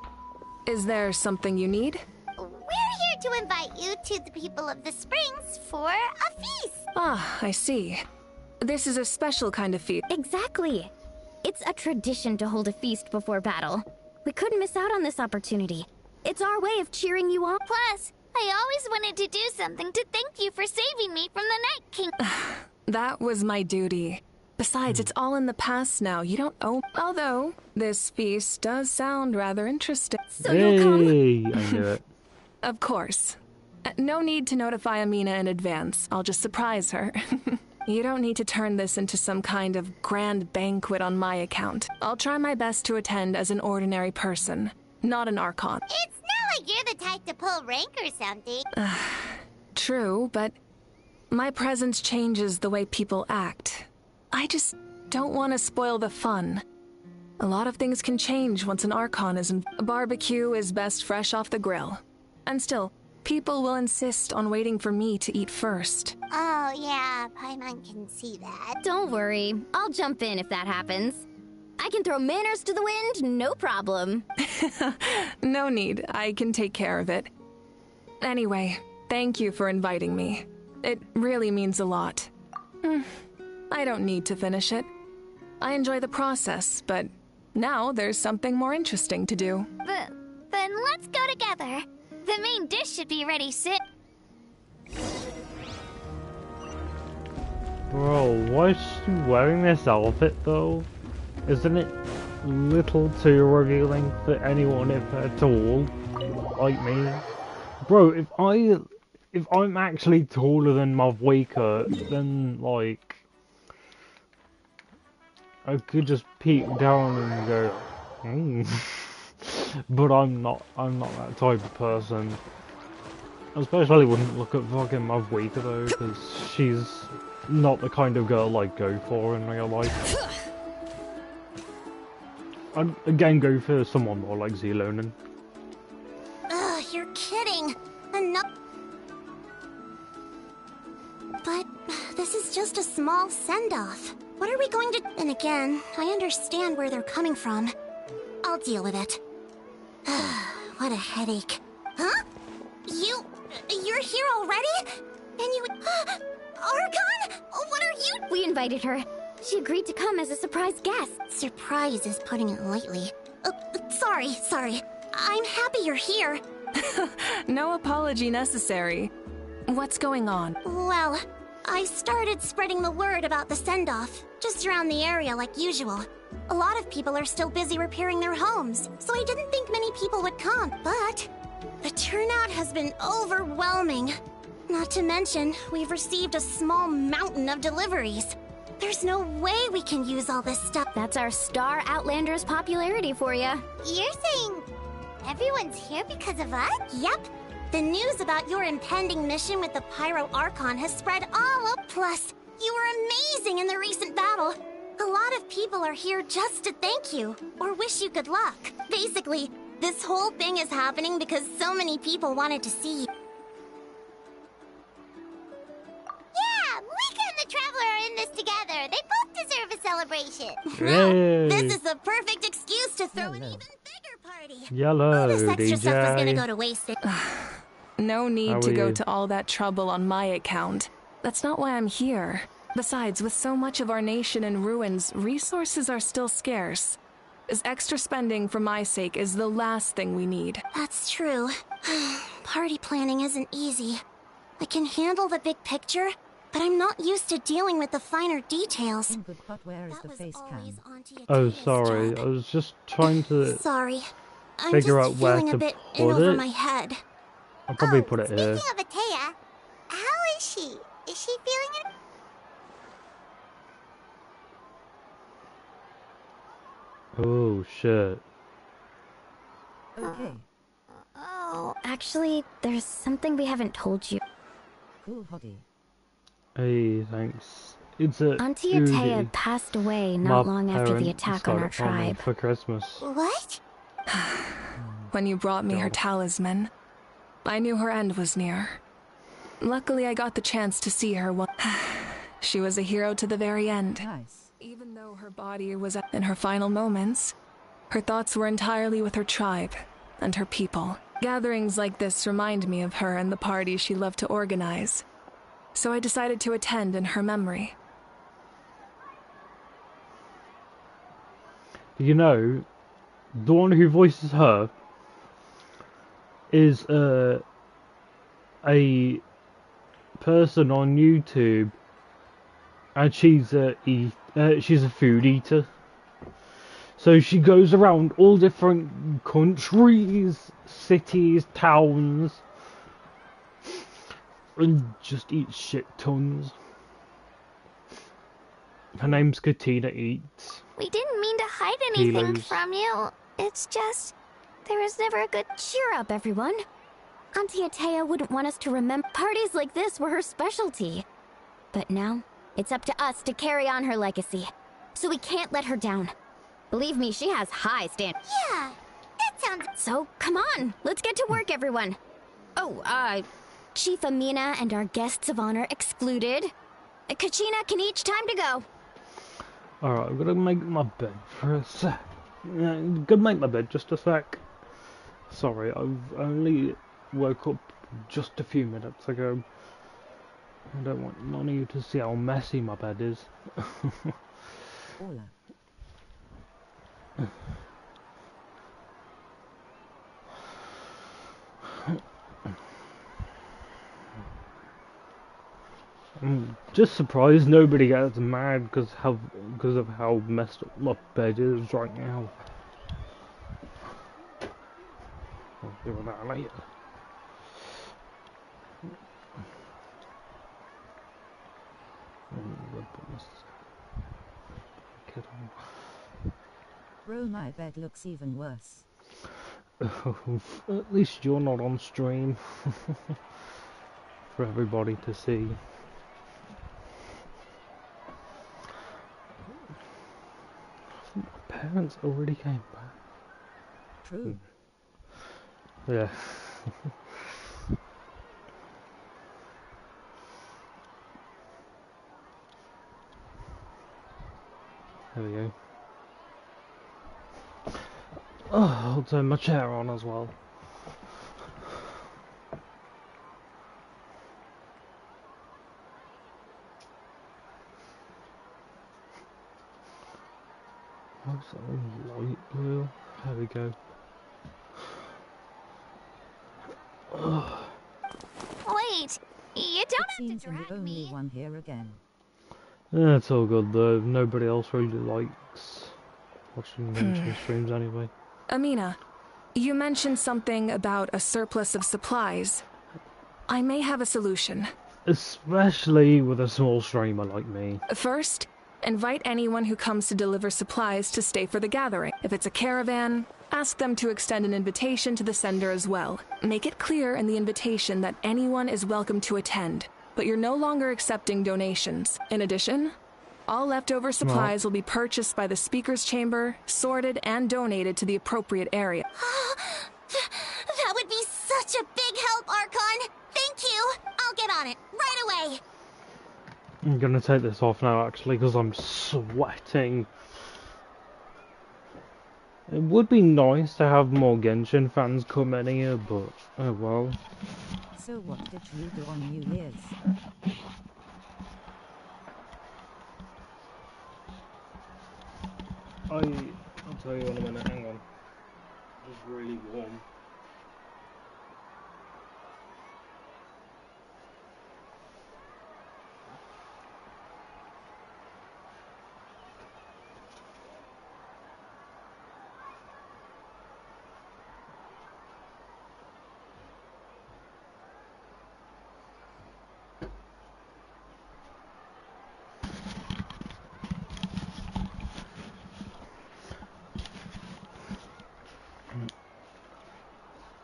[SPEAKER 7] Is there something you need?
[SPEAKER 3] We're here to invite you to the people of the Springs for a feast.
[SPEAKER 7] Ah, I see. This is a special kind of feast.
[SPEAKER 6] Exactly. It's a tradition to hold a feast before battle. We couldn't miss out on this opportunity. It's our way of cheering you on.
[SPEAKER 3] Plus, I always wanted to do something to thank you for saving me from the Night King.
[SPEAKER 7] That was my duty. Besides, it's all in the past now. You don't owe... Although, this feast does sound rather interesting.
[SPEAKER 6] So you'll come?
[SPEAKER 1] Hey, I knew it.
[SPEAKER 7] Of course. No need to notify Amina in advance. I'll just surprise her. You don't need to turn this into some kind of grand banquet on my account. I'll try my best to attend as an ordinary person, not an Archon.
[SPEAKER 3] It's not like you're the type to pull rank or something.
[SPEAKER 7] True, but my presence changes the way people act. I just don't want to spoil the fun. A lot of things can change once an Archon is in. A barbecue is best fresh off the grill. And still, people will insist on waiting for me to eat first.
[SPEAKER 3] Oh, yeah, Paimon can see that.
[SPEAKER 6] Don't worry. I'll jump in if that happens. I can throw manners to the wind, no problem.
[SPEAKER 7] No need. I can take care of it. Anyway, thank you for inviting me. It really means a lot. I don't need to finish it. I enjoy the process, but now there's something more interesting to do.
[SPEAKER 3] Then let's go together. The main dish should be ready soon.
[SPEAKER 1] Bro, why is she wearing this outfit though? Isn't it little too revealing for anyone if at all? Like me? Bro, if I'm actually taller than Mavwika, then like I could just peek down and go, but I'm not that type of person. I especially wouldn't look at fucking Mavwika though, because she's not the kind of girl I'd go for in real life. I'd again go for someone more like Zelonin.
[SPEAKER 3] Ugh, you're kidding. Enough. But this is just a small send-off. What are we going to... And again, I understand where they're coming from. I'll deal with it. What a headache. Huh? You're here already? And you... Archon? What are you...
[SPEAKER 8] We invited her. She agreed to come as a surprise guest.
[SPEAKER 3] Surprise is putting it lightly. Sorry. I'm happy you're here.
[SPEAKER 7] No apology necessary. What's going on?
[SPEAKER 3] Well, I started spreading the word about the send-off, just around the area like usual. A lot of people are still busy repairing their homes, so I didn't think many people would come, but the turnout has been overwhelming. Not to mention, we've received a small mountain of deliveries. There's no way we can use all this stuff.
[SPEAKER 8] That's our Star Outlander's popularity for you.
[SPEAKER 3] You're saying everyone's here because of us? Yep. The news about your impending mission with the Pyro Archon has spread all up. Plus, you were amazing in the recent battle. A lot of people are here just to thank you, or wish you good luck. Basically, this whole thing is happening because so many people wanted to see you. Yeah, Mika and the Traveler are in this together. They both deserve a celebration. Well, this is the perfect excuse to throw an even bigger party.
[SPEAKER 1] Yellow,
[SPEAKER 3] All this extra
[SPEAKER 1] DJ.
[SPEAKER 3] stuff was gonna go to waste.
[SPEAKER 7] No need
[SPEAKER 1] How
[SPEAKER 7] to
[SPEAKER 1] are
[SPEAKER 7] go
[SPEAKER 1] you?
[SPEAKER 7] to all that trouble on my account. That's not why I'm here. Besides, with so much of our nation in ruins, resources are still scarce. This extra spending for my sake is the last thing we need.
[SPEAKER 3] That's true. Party planning isn't easy. I can handle the big picture, but I'm not used to dealing with the finer details.
[SPEAKER 4] But where is
[SPEAKER 3] That
[SPEAKER 4] the
[SPEAKER 3] was
[SPEAKER 4] face
[SPEAKER 3] always
[SPEAKER 4] cam?
[SPEAKER 3] Auntie
[SPEAKER 1] Oh,
[SPEAKER 3] Atea's
[SPEAKER 1] sorry. I
[SPEAKER 3] job.
[SPEAKER 1] was just trying to
[SPEAKER 3] Sorry. I'm
[SPEAKER 1] figure
[SPEAKER 3] just
[SPEAKER 1] out where
[SPEAKER 3] feeling
[SPEAKER 1] to
[SPEAKER 3] a bit in
[SPEAKER 1] put
[SPEAKER 3] over
[SPEAKER 1] it.
[SPEAKER 3] my head.
[SPEAKER 1] I'll probably put it here.
[SPEAKER 3] Speaking of Atea, how is she? Is she feeling it?
[SPEAKER 1] Oh, shit.
[SPEAKER 4] Okay,
[SPEAKER 8] Oh, actually, there's something we haven't told you.
[SPEAKER 4] cool hottie.
[SPEAKER 1] Hey, thanks. It's a
[SPEAKER 8] Auntie
[SPEAKER 1] Udi.
[SPEAKER 8] Atea passed away
[SPEAKER 1] My
[SPEAKER 8] not long after the
[SPEAKER 1] parents
[SPEAKER 8] attack on
[SPEAKER 1] got
[SPEAKER 8] our
[SPEAKER 1] it for me
[SPEAKER 8] tribe.
[SPEAKER 1] for Christmas.
[SPEAKER 3] What?
[SPEAKER 7] When you brought me her
[SPEAKER 1] God.
[SPEAKER 7] talisman, I knew her end was near. Luckily, I got the chance to see her once. She was a hero to the very end.
[SPEAKER 4] Nice.
[SPEAKER 7] Even though her body was in her final moments, her thoughts were entirely with her tribe and her people. Gatherings like this remind me of her and the parties she loved to organize. So I decided to attend in her memory.
[SPEAKER 1] You know, the one who voices her is a person on YouTube, and she's a food eater. So she goes around all different countries, cities, towns, and just eats shit tons. Her name's Katina Eats.
[SPEAKER 3] We didn't mean to hide anything
[SPEAKER 1] Kilos.
[SPEAKER 3] from you. It's just, there was never a good...
[SPEAKER 8] Cheer up, everyone. Auntie Atea wouldn't want us to remember parties like this were her specialty. But now, it's up to us to carry on her legacy. So we can't let her down. Believe me, she has high standards.
[SPEAKER 3] Yeah, that sounds...
[SPEAKER 8] So, come on, let's get to work, everyone. Oh, Chief Amina and our guests of honor excluded. Kachina can each time to go.
[SPEAKER 1] Alright, I'm gonna make my bed for a sec. Gonna make my bed just a sec. Sorry, I've only woke up just a few minutes ago. I don't want none of you to see how messy my bed is.
[SPEAKER 4] Hola.
[SPEAKER 1] I'm just surprised nobody gets mad because of how messed up my bed is right now. I'll deal with that later.
[SPEAKER 9] Bro, my bed looks even worse.
[SPEAKER 1] At least you're not on stream for everybody to see. My parents already came back.
[SPEAKER 9] True.
[SPEAKER 1] Yeah. There we go. Oh, I'll turn my chair on as well. What's that one? Light blue. There we go.
[SPEAKER 8] Wait, you don't have
[SPEAKER 9] Seems
[SPEAKER 8] to
[SPEAKER 9] I'm the
[SPEAKER 8] drag
[SPEAKER 9] only
[SPEAKER 8] me.
[SPEAKER 9] one here again.
[SPEAKER 1] Yeah, it's all good though. Nobody else really likes watching Genshin streams anyway.
[SPEAKER 7] Amina, you mentioned something about a surplus of supplies. I may have a solution.
[SPEAKER 1] Especially with a small streamer like me.
[SPEAKER 7] First, invite anyone who comes to deliver supplies to stay for the gathering. If it's a caravan, ask them to extend an invitation to the sender as well. Make it clear in the invitation that anyone is welcome to attend, but you're no longer accepting donations. In addition, all leftover supplies will be purchased by the speaker's chamber, sorted and donated to the appropriate area.
[SPEAKER 8] That would be such a big help, Archon. Thank you. I'll get on it right away.
[SPEAKER 1] I'm gonna take this off now actually because I'm sweating. It would be nice to have more Genshin fans come in here, but oh well.
[SPEAKER 9] So what did you do on New Year's?
[SPEAKER 1] I'll tell you in a minute, hang on. It's really warm.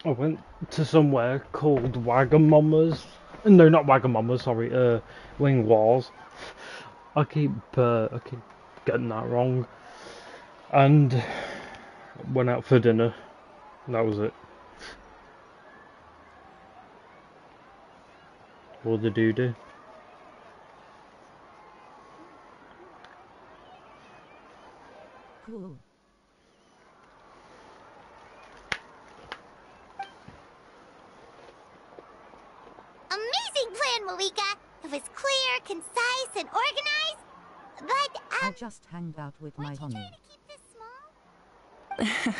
[SPEAKER 1] I went to somewhere called Wagamama's. No, not Wagamama's, sorry, Wing Wars. I keep getting that wrong. And went out for dinner. That was it. Or the doo-doo.
[SPEAKER 9] Cool.
[SPEAKER 8] Amazing plan, Malika. It was clear, concise, and organized. But,
[SPEAKER 9] I just hanged out with my
[SPEAKER 8] weren't you
[SPEAKER 9] homie.
[SPEAKER 8] trying to keep this small?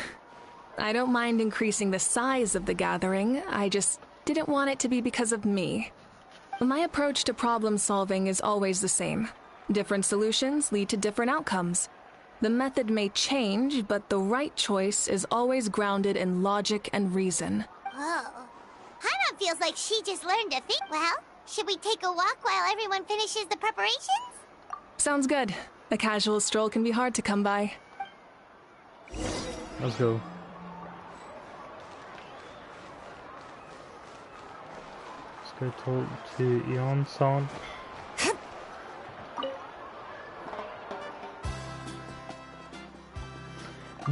[SPEAKER 7] I don't mind increasing the size of the gathering, I just didn't want it to be because of me. My approach to problem solving is always the same. Different solutions lead to different outcomes. The method may change, but the right choice is always grounded in logic and reason.
[SPEAKER 8] Whoa. Hana feels like she just learned to think. Well, should we take a walk while everyone finishes the preparations?
[SPEAKER 7] Sounds good. A casual stroll can be hard to come by.
[SPEAKER 1] Let's go. Let's go talk to Ion-san.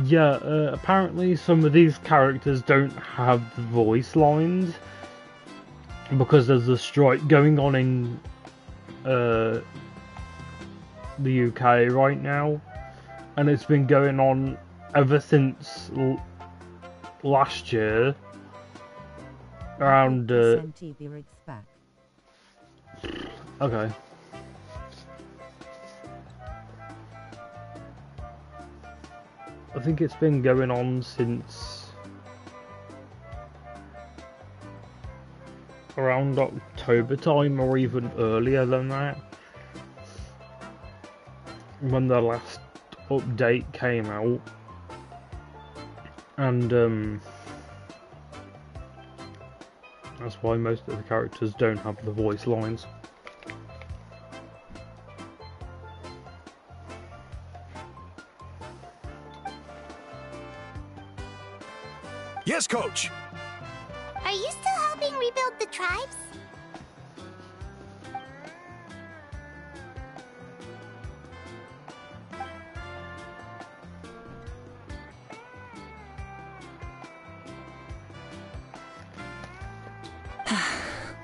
[SPEAKER 1] Yeah, apparently some of these characters don't have voice lines because there's a strike going on in the UK right now, and it's been going on ever since last year around
[SPEAKER 9] TV rigs back.
[SPEAKER 1] okay. I think it's been going on since around October time or even earlier than that, when the last update came out, and that's why most of the characters don't have the voice lines.
[SPEAKER 10] Yes, Coach!
[SPEAKER 8] Are you still helping rebuild the tribes?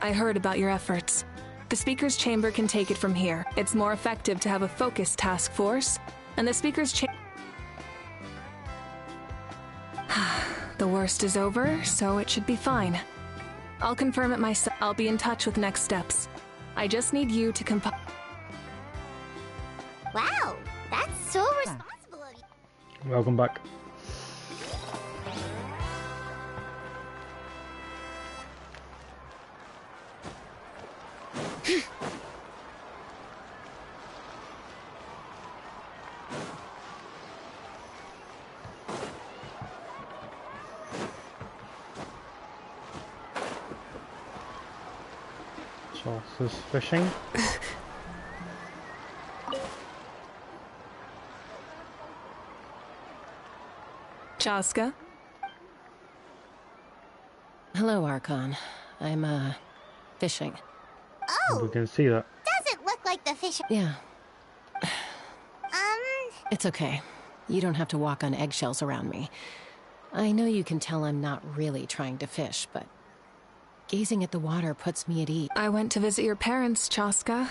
[SPEAKER 7] I heard about your efforts. The Speaker's Chamber can take it from here. It's more effective to have a focused task force, and the Speaker's Chamber... The worst is over, so it should be fine. I'll confirm it myself. I'll be in touch with next steps. I just need you to compile...
[SPEAKER 8] Wow, that's so responsible of you.
[SPEAKER 1] Welcome back. Charles is fishing.
[SPEAKER 7] Chaska?
[SPEAKER 11] Hello, Archon. I'm, fishing.
[SPEAKER 8] Oh!
[SPEAKER 1] We can see that.
[SPEAKER 8] Doesn't look like the fish.
[SPEAKER 11] Yeah. It's okay. You don't have to walk on eggshells around me. I know you can tell I'm not really trying to fish, but gazing at the water puts me at ease.
[SPEAKER 7] I went to visit your parents, Chaska.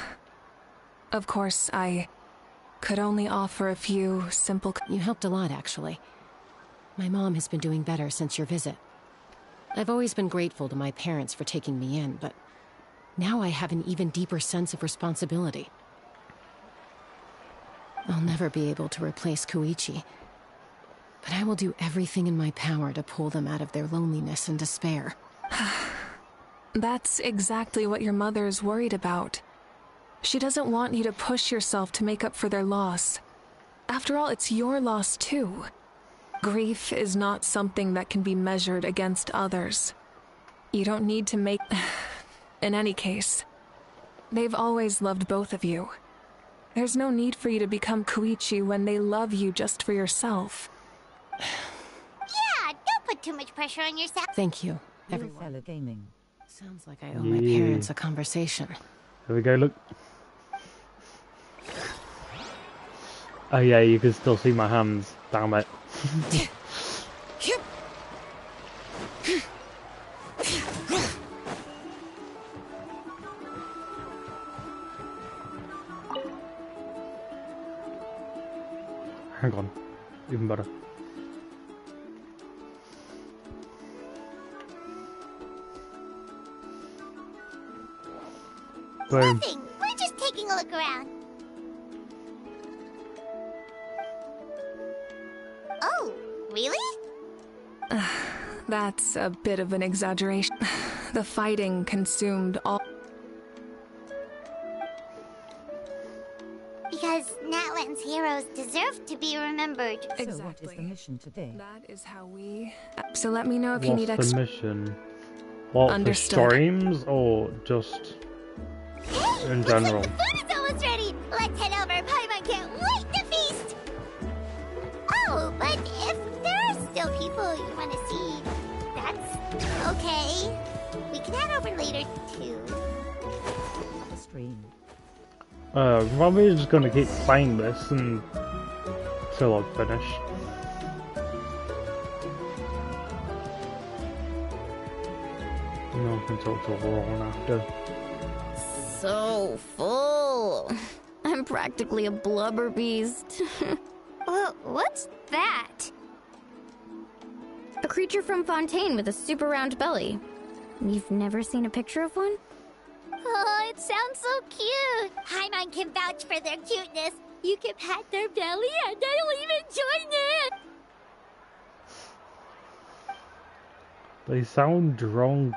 [SPEAKER 7] Of course, I could only offer a few simple...
[SPEAKER 11] You helped a lot, actually. My mom has been doing better since your visit. I've always been grateful to my parents for taking me in, but now I have an even deeper sense of responsibility. I'll never be able to replace Koichi, but I will do everything in my power to pull them out of their loneliness and despair.
[SPEAKER 7] That's exactly what your mother's worried about. She doesn't want you to push yourself to make up for their loss. After all, it's your loss too. Grief is not something that can be measured against others. You don't need to make... In any case, they've always loved both of you. There's no need for you to become Koichi when they love you just for yourself.
[SPEAKER 8] Yeah, don't put too much pressure on yourself.
[SPEAKER 11] Thank you, everyone.
[SPEAKER 9] Gaming.
[SPEAKER 11] Sounds like I owe my parents a conversation.
[SPEAKER 1] Here we go, look. Oh yeah, you can still see my hands. Damn it. Hang on. Even better. Boom.
[SPEAKER 8] Nothing. We're just taking a look around. Oh, really?
[SPEAKER 7] That's a bit of an exaggeration. The fighting consumed all...
[SPEAKER 8] Because Natlan's heroes deserve to be remembered.
[SPEAKER 7] Exactly.
[SPEAKER 9] So what is the mission today?
[SPEAKER 7] That is how we... So let me know if you
[SPEAKER 1] What's
[SPEAKER 7] need
[SPEAKER 1] the
[SPEAKER 7] extra...
[SPEAKER 1] mission? What,
[SPEAKER 7] Understood.
[SPEAKER 1] for streams or just
[SPEAKER 8] Hey,
[SPEAKER 1] in
[SPEAKER 8] looks
[SPEAKER 1] general?
[SPEAKER 8] like the food is almost ready. Let's head over. Paimon can't wait to feast. Oh, but if there are still people you want to see, that's okay. We can head over later too.
[SPEAKER 9] The stream.
[SPEAKER 1] Probably just gonna keep playing this until I finish. No, I can talk to Ron after.
[SPEAKER 6] So full. I'm practically a blubber beast.
[SPEAKER 8] What's that?
[SPEAKER 6] A creature from Fontaine with a super round belly. You've never seen a picture of one?
[SPEAKER 8] Oh, it sounds so cute. Paimon can vouch for their cuteness. You can pat their belly and they'll even join in.
[SPEAKER 1] They sound drunk.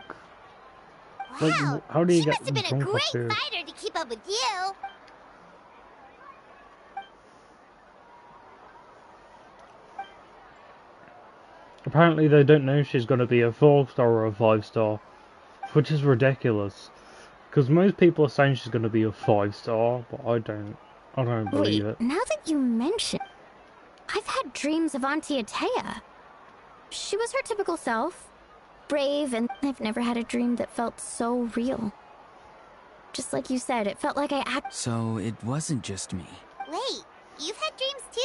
[SPEAKER 8] Wow,
[SPEAKER 1] how do you
[SPEAKER 8] she
[SPEAKER 1] get
[SPEAKER 8] must have been a
[SPEAKER 1] drunk
[SPEAKER 8] great
[SPEAKER 1] off here?
[SPEAKER 8] fighter to keep up with you.
[SPEAKER 1] Apparently they don't know she's going to be a 4-star or a 5-star, which is ridiculous. Because most people are saying she's going to be a 5-star, but I don't believe
[SPEAKER 8] Wait,
[SPEAKER 1] it.
[SPEAKER 8] now that you mention, I've had dreams of Auntie Atea. She was her typical self, brave, and I've never had a dream that felt so real. Just like you said, it felt like
[SPEAKER 2] So it wasn't just me.
[SPEAKER 8] Wait, you've had dreams too?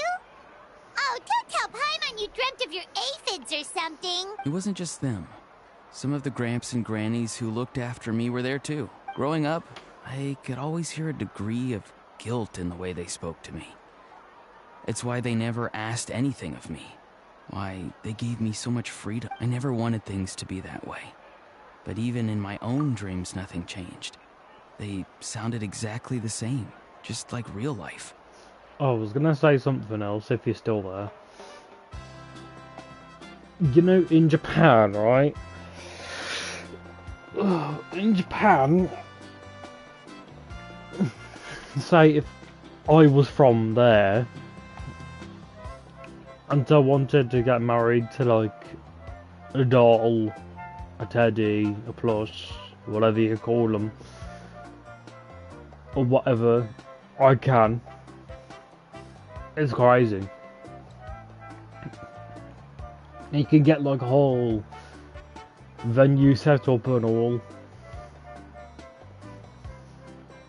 [SPEAKER 8] Oh, don't tell Paimon you dreamt of your aphids or something.
[SPEAKER 2] It wasn't just them. Some of the Gramps and Grannies who looked after me were there too. Growing up, I could always hear a degree of guilt in the way they spoke to me. It's why they never asked anything of me. Why they gave me so much freedom. I never wanted things to be that way. But even in my own dreams, nothing changed. They sounded exactly the same, just like real life.
[SPEAKER 1] Oh, I was going to say something else if you're still there. You know, in Japan, right? In Japan, say if I was from there and I wanted to get married to like a doll, a teddy, a plush, whatever you call them, or whatever, I can. It's crazy. You can get like a whole venue set up and all.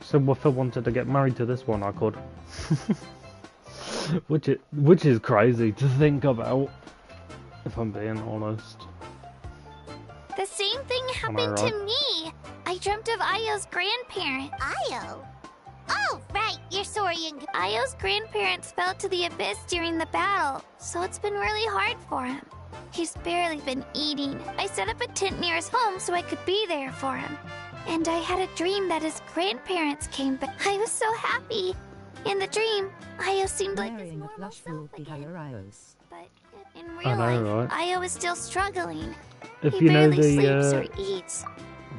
[SPEAKER 1] So if I wanted to get married to this one, I could. which is crazy to think about, if I'm being honest.
[SPEAKER 8] The same thing happened to me. I dreamt of Ayo's grandparent. Ayo? Oh, right, you're Saurian. Ayo's grandparents fell to the abyss during the battle, so it's been really hard for him. He's barely been eating. I set up a tent near his home so I could be there for him. And I had a dream that his grandparents came back. I was so happy. In the dream, Ayo seemed like his normal self again. But in real life, Ayo is still struggling. He barely sleeps or eats.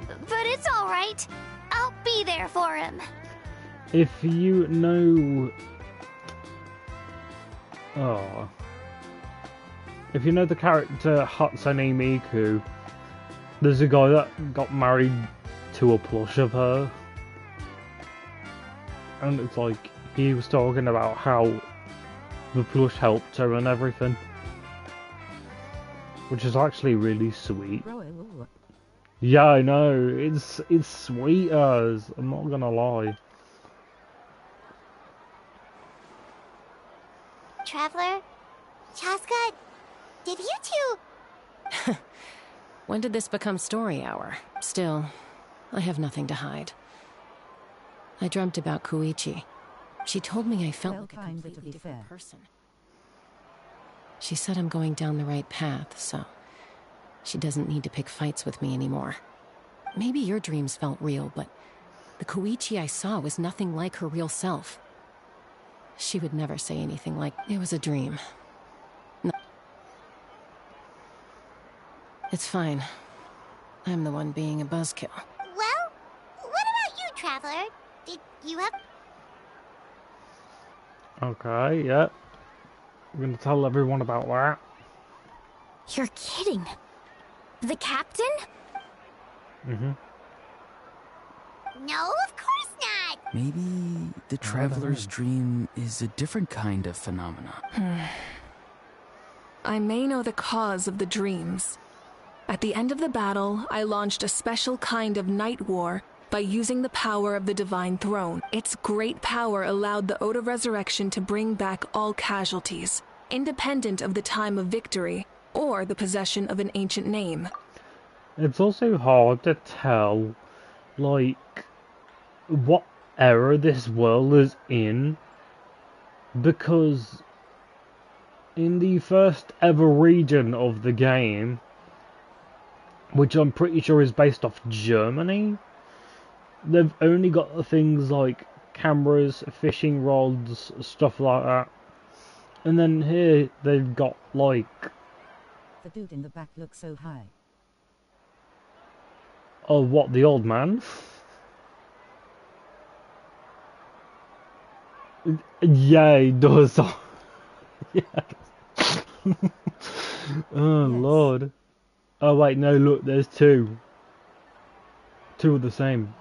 [SPEAKER 8] But it's alright. I'll be there for him.
[SPEAKER 1] If you know... Oh... If you know the character Hatsune Miku, there's a guy that got married to a plush of her. And it's like, he was talking about how the plush helped her and everything. Which is actually really sweet. Yeah, I know, it's sweet as, I'm not gonna lie.
[SPEAKER 8] Traveler? Chaska? Did you two...
[SPEAKER 11] When did this become story hour? Still, I have nothing to hide. I dreamt about Koichi. She told me I felt like a completely different person. She said I'm going down the right path, so she doesn't need to pick fights with me anymore. Maybe your dreams felt real, but the Koichi I saw was nothing like her real self. She would never say anything like, it was a dream. No. It's fine. I'm the one being a buzzkill.
[SPEAKER 8] Well, what about you, Traveler? Did you have...
[SPEAKER 1] Okay, yeah. I'm gonna tell everyone about that.
[SPEAKER 8] You're kidding. The captain?
[SPEAKER 2] Mm-hmm.
[SPEAKER 8] No, of course not!
[SPEAKER 2] Maybe the Traveler's dream is a different kind of phenomenon.
[SPEAKER 7] I may know the cause of the dreams. At the end of the battle, I launched a special kind of night war by using the power of the Divine Throne. Its great power allowed the Ode of Resurrection to bring back all casualties, independent of the time of victory or the possession of an ancient name.
[SPEAKER 1] It's also hard to tell, like, what era this world is in, because in the first ever region of the game, which I'm pretty sure is based off Germany, they've only got the things like cameras, fishing rods, stuff like that. And then here they've got like...
[SPEAKER 9] The dude in the back looks so high.
[SPEAKER 1] Oh, what, the old man? Yeah, he does. Yeah. Oh, yes. Lord. Oh, wait, no, look, there's two. Two of the same.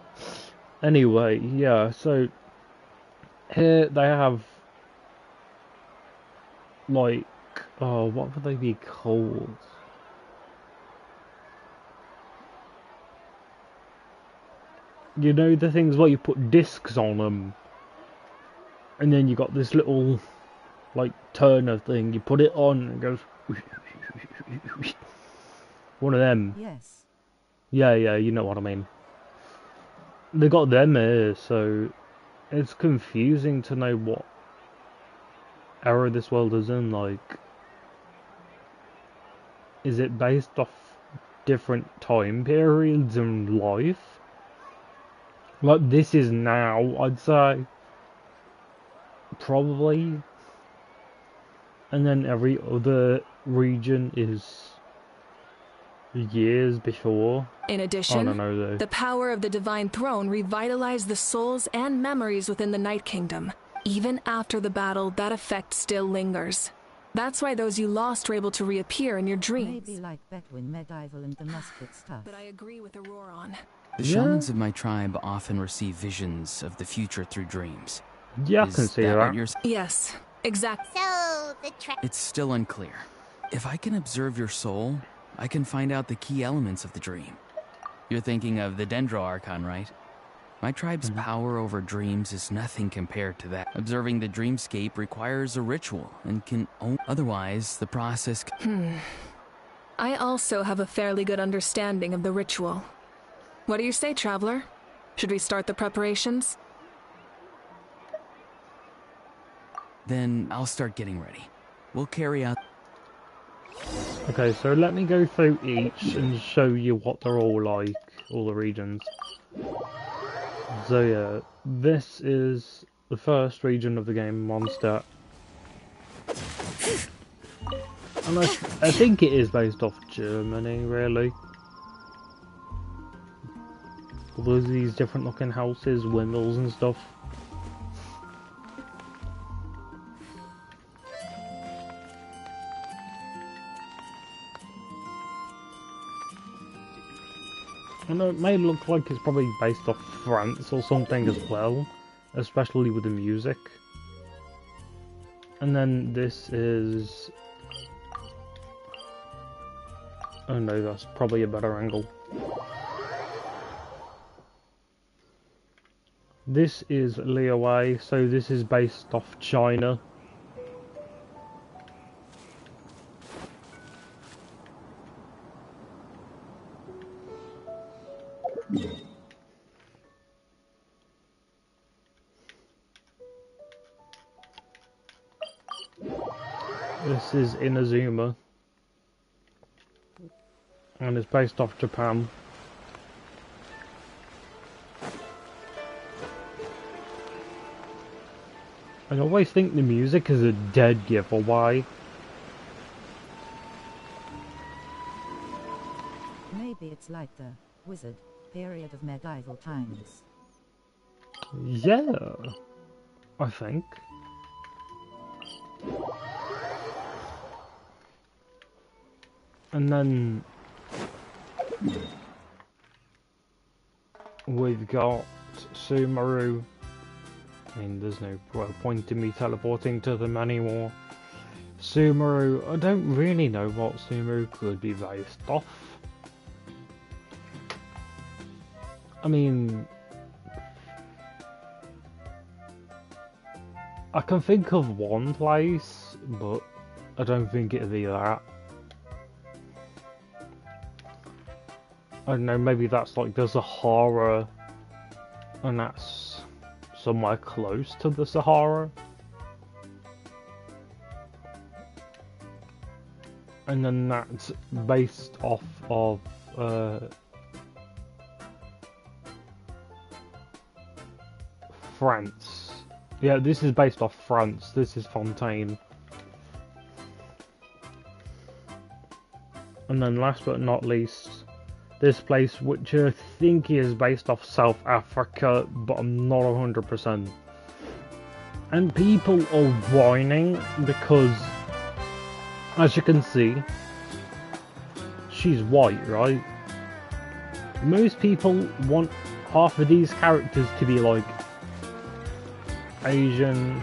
[SPEAKER 1] Anyway, yeah, so here they have, like, oh, what would they be called? You know the things where you put discs on them, and then you got this little, like, turner thing. You put it on, and it goes. One of them.
[SPEAKER 9] Yes.
[SPEAKER 1] Yeah, you know what I mean. They got them here, so it's confusing to know what era this world is in. Like, is it based off different time periods in life? Like, this is now, I'd say. Probably. And then every other region is years before.
[SPEAKER 7] In addition,
[SPEAKER 1] I don't know, though.
[SPEAKER 7] the power of the Divine Throne revitalized the souls and memories within the Night Kingdom. Even after the battle, that effect still lingers. That's why those you lost were able to reappear in your dreams.
[SPEAKER 9] Maybe like Betwin medieval and the musket stuff.
[SPEAKER 7] But I agree with Auroron.
[SPEAKER 2] The shamans of my tribe often receive visions of the future through dreams.
[SPEAKER 1] Yeah, I can see that.
[SPEAKER 7] Yes, exactly.
[SPEAKER 8] So,
[SPEAKER 2] It's still unclear. If I can observe your soul, I can find out the key elements of the dream. You're thinking of the Dendro Archon, right? My tribe's power over dreams is nothing compared to that. Observing the dreamscape requires a ritual and can otherwise the process.
[SPEAKER 7] I also have a fairly good understanding of the ritual. What do you say, Traveler? Should we start the preparations?
[SPEAKER 2] Then I'll start getting ready. We'll carry out.
[SPEAKER 1] Okay, so let me go through each and show you what they're all like, all the regions. So yeah, this is the first region of the game, Mondstadt. And I think it is based off Germany, really. All these different looking houses, windmills and stuff. And it may look like it's probably based off France or something as well, especially with the music. And then this is... oh no, that's probably a better angle. This is Liyue, so this is based off China. This is Inazuma, and it's based off Japan. I always think the music is a dead giveaway.
[SPEAKER 9] Maybe it's like the wizard period of medieval times.
[SPEAKER 1] Yeah, I think. And then we've got Sumeru. I mean, there's no point in me teleporting to them anymore. Sumeru, I don't really know what Sumeru could be based off. I mean, I can think of one place, but I don't think it'd be that. I don't know, maybe that's like the Sahara, and that's somewhere close to the Sahara. And then that's based off of France. Yeah, this is based off France. This is Fontaine. And then last but not least, this place, which I think is based off South Africa, but I'm not 100%. And people are whining because, as you can see, she's white, right? Most people want half of these characters to be like Asian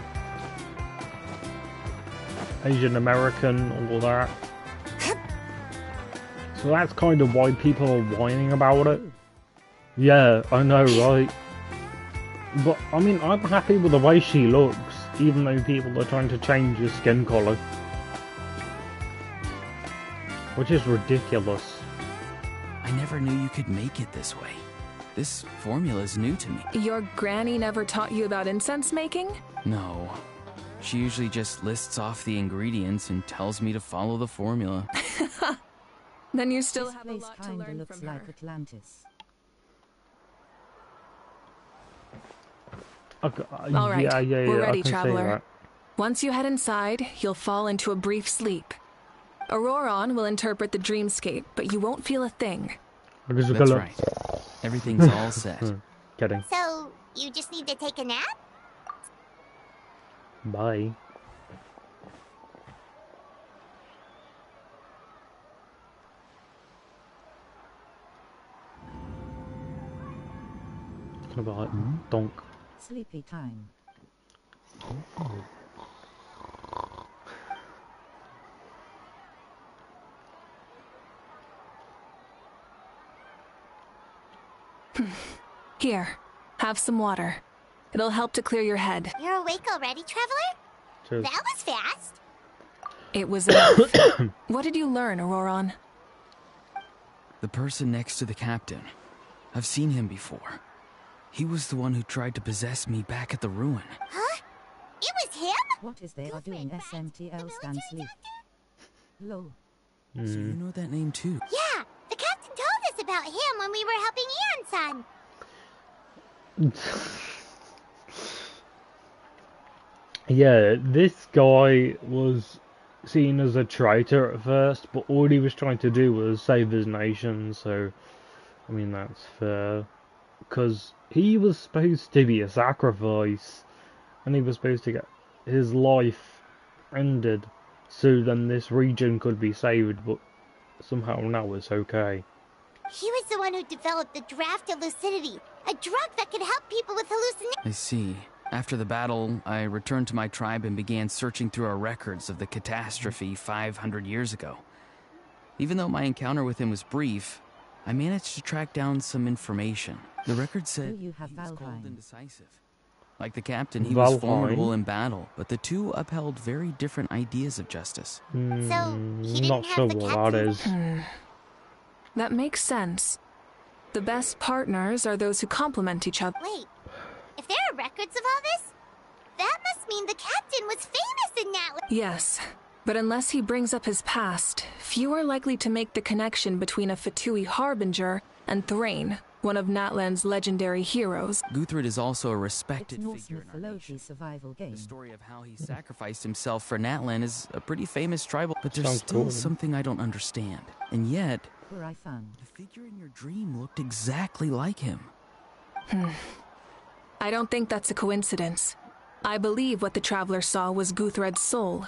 [SPEAKER 1] American, all that. So that's kind of why people are whining about it. Yeah, I know, right? But, I mean, I'm happy with the way she looks, even though people are trying to change her skin colour. Which is ridiculous.
[SPEAKER 2] I never knew you could make it this way. This formula is new to me.
[SPEAKER 7] Your granny never taught you about incense making?
[SPEAKER 2] No. She usually just lists off the ingredients and tells me to follow the formula.
[SPEAKER 7] Then you still
[SPEAKER 9] This
[SPEAKER 7] have a
[SPEAKER 9] place
[SPEAKER 7] lot to
[SPEAKER 9] kinda
[SPEAKER 7] learn
[SPEAKER 9] looks
[SPEAKER 7] from
[SPEAKER 9] like
[SPEAKER 7] her.
[SPEAKER 9] Atlantis.
[SPEAKER 1] Okay,
[SPEAKER 7] All right,
[SPEAKER 1] yeah,
[SPEAKER 7] we're
[SPEAKER 1] I
[SPEAKER 7] ready,
[SPEAKER 1] can see
[SPEAKER 7] traveler.
[SPEAKER 1] that.
[SPEAKER 7] Once you head inside, you'll fall into a brief sleep. Auroron will interpret the dreamscape, but you won't feel a thing.
[SPEAKER 2] That's right. Everything's all set.
[SPEAKER 1] Kidding.
[SPEAKER 8] So, you just need to take a nap?
[SPEAKER 1] Bye. About donk.
[SPEAKER 9] Sleepy time.
[SPEAKER 7] Here, have some water. It'll help to clear your head.
[SPEAKER 8] You're awake already, traveler?
[SPEAKER 1] Cheers.
[SPEAKER 8] That was fast.
[SPEAKER 7] It was enough. What did you learn, Auroron?
[SPEAKER 2] The person next to the captain. I've seen him before. He was the one who tried to possess me back at the ruin.
[SPEAKER 8] Huh? It was him?
[SPEAKER 9] What is they are doing SMTL stand sleep? Lol.
[SPEAKER 2] So you know that name too?
[SPEAKER 8] Yeah, the captain told us about him when we were helping Ian-san.
[SPEAKER 1] Yeah, this guy was seen as a traitor at first, but all he was trying to do was save his nation, so, I mean, that's fair. Because he was supposed to be a sacrifice, and he was supposed to get his life ended, so then this region could be saved, but somehow now it's okay.
[SPEAKER 8] He was the one who developed the draft of lucidity, a drug that could help people with hallucinations.
[SPEAKER 2] I see. After the battle, I returned to my tribe and began searching through our records of the catastrophe 500 years ago. Even though my encounter with him was brief, I managed to track down some information. The record said he was cold and decisive. Like the captain, he was formidable in battle, but the two upheld very different ideas of justice.
[SPEAKER 8] So, he didn't
[SPEAKER 1] Not
[SPEAKER 8] have
[SPEAKER 1] sure
[SPEAKER 8] the
[SPEAKER 1] what that is.
[SPEAKER 7] That makes sense. The best partners are those who complement each other.
[SPEAKER 8] Wait, if there are records of all this, that must mean the captain was famous in Natlan.
[SPEAKER 7] Yes, but unless he brings up his past, few are likely to make the connection between a Fatui harbinger and Thrain, one of Natlan's legendary heroes.
[SPEAKER 2] Guthred is also a respected
[SPEAKER 9] Norse
[SPEAKER 2] figure in our
[SPEAKER 9] mythology
[SPEAKER 2] nation.
[SPEAKER 9] survival game.
[SPEAKER 2] The story of how he sacrificed himself for Natlan is a pretty famous tribal, but there's
[SPEAKER 1] Sounds
[SPEAKER 2] still
[SPEAKER 1] cool.
[SPEAKER 2] something I don't understand. And yet,
[SPEAKER 9] Where I found.
[SPEAKER 2] the figure in your dream looked exactly like him.
[SPEAKER 7] I don't think that's a coincidence. I believe what the traveler saw was Guthred's soul.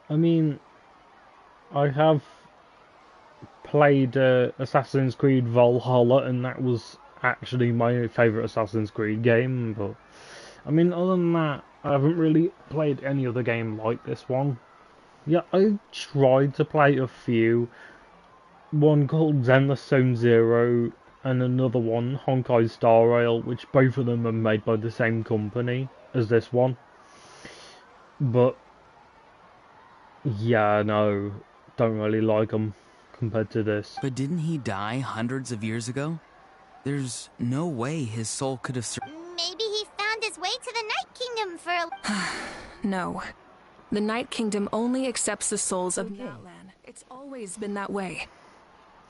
[SPEAKER 1] I mean, I have played Assassin's Creed Valhalla, and that was actually my favourite Assassin's Creed game, but I mean, other than that, I haven't really played any other game like this one. Yeah, I tried to play a few. One called Zenless Zone Zero, and another one, Honkai Star Rail, which both of them are made by the same company as this one. But yeah, no, don't really like them compared to this.
[SPEAKER 2] But didn't he die hundreds of years ago? There's no way his soul could have
[SPEAKER 8] Maybe he found his way to the Night Kingdom for a...
[SPEAKER 7] No. The Night Kingdom only accepts the souls of Natlan. It's always been that way.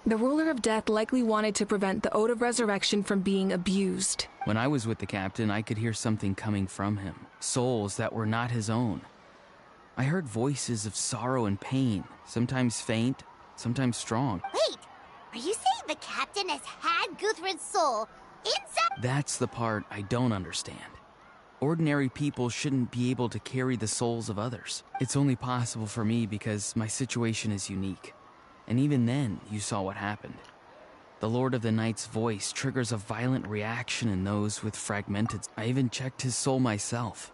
[SPEAKER 7] The ruler of death likely wanted to prevent the Ode of Resurrection from being abused.
[SPEAKER 2] When I was with the captain, I could hear something coming from him. Souls that were not his own. I heard voices of sorrow and pain, sometimes faint, sometimes strong.
[SPEAKER 8] Wait, are you saying the captain has had Guthred's soul inside.
[SPEAKER 2] That's the part I don't understand. Ordinary people shouldn't be able to carry the souls of others. It's only possible for me because my situation is unique. And even then, you saw what happened. The Lord of the Night's voice triggers a violent reaction in those with fragmented. I even checked his soul myself.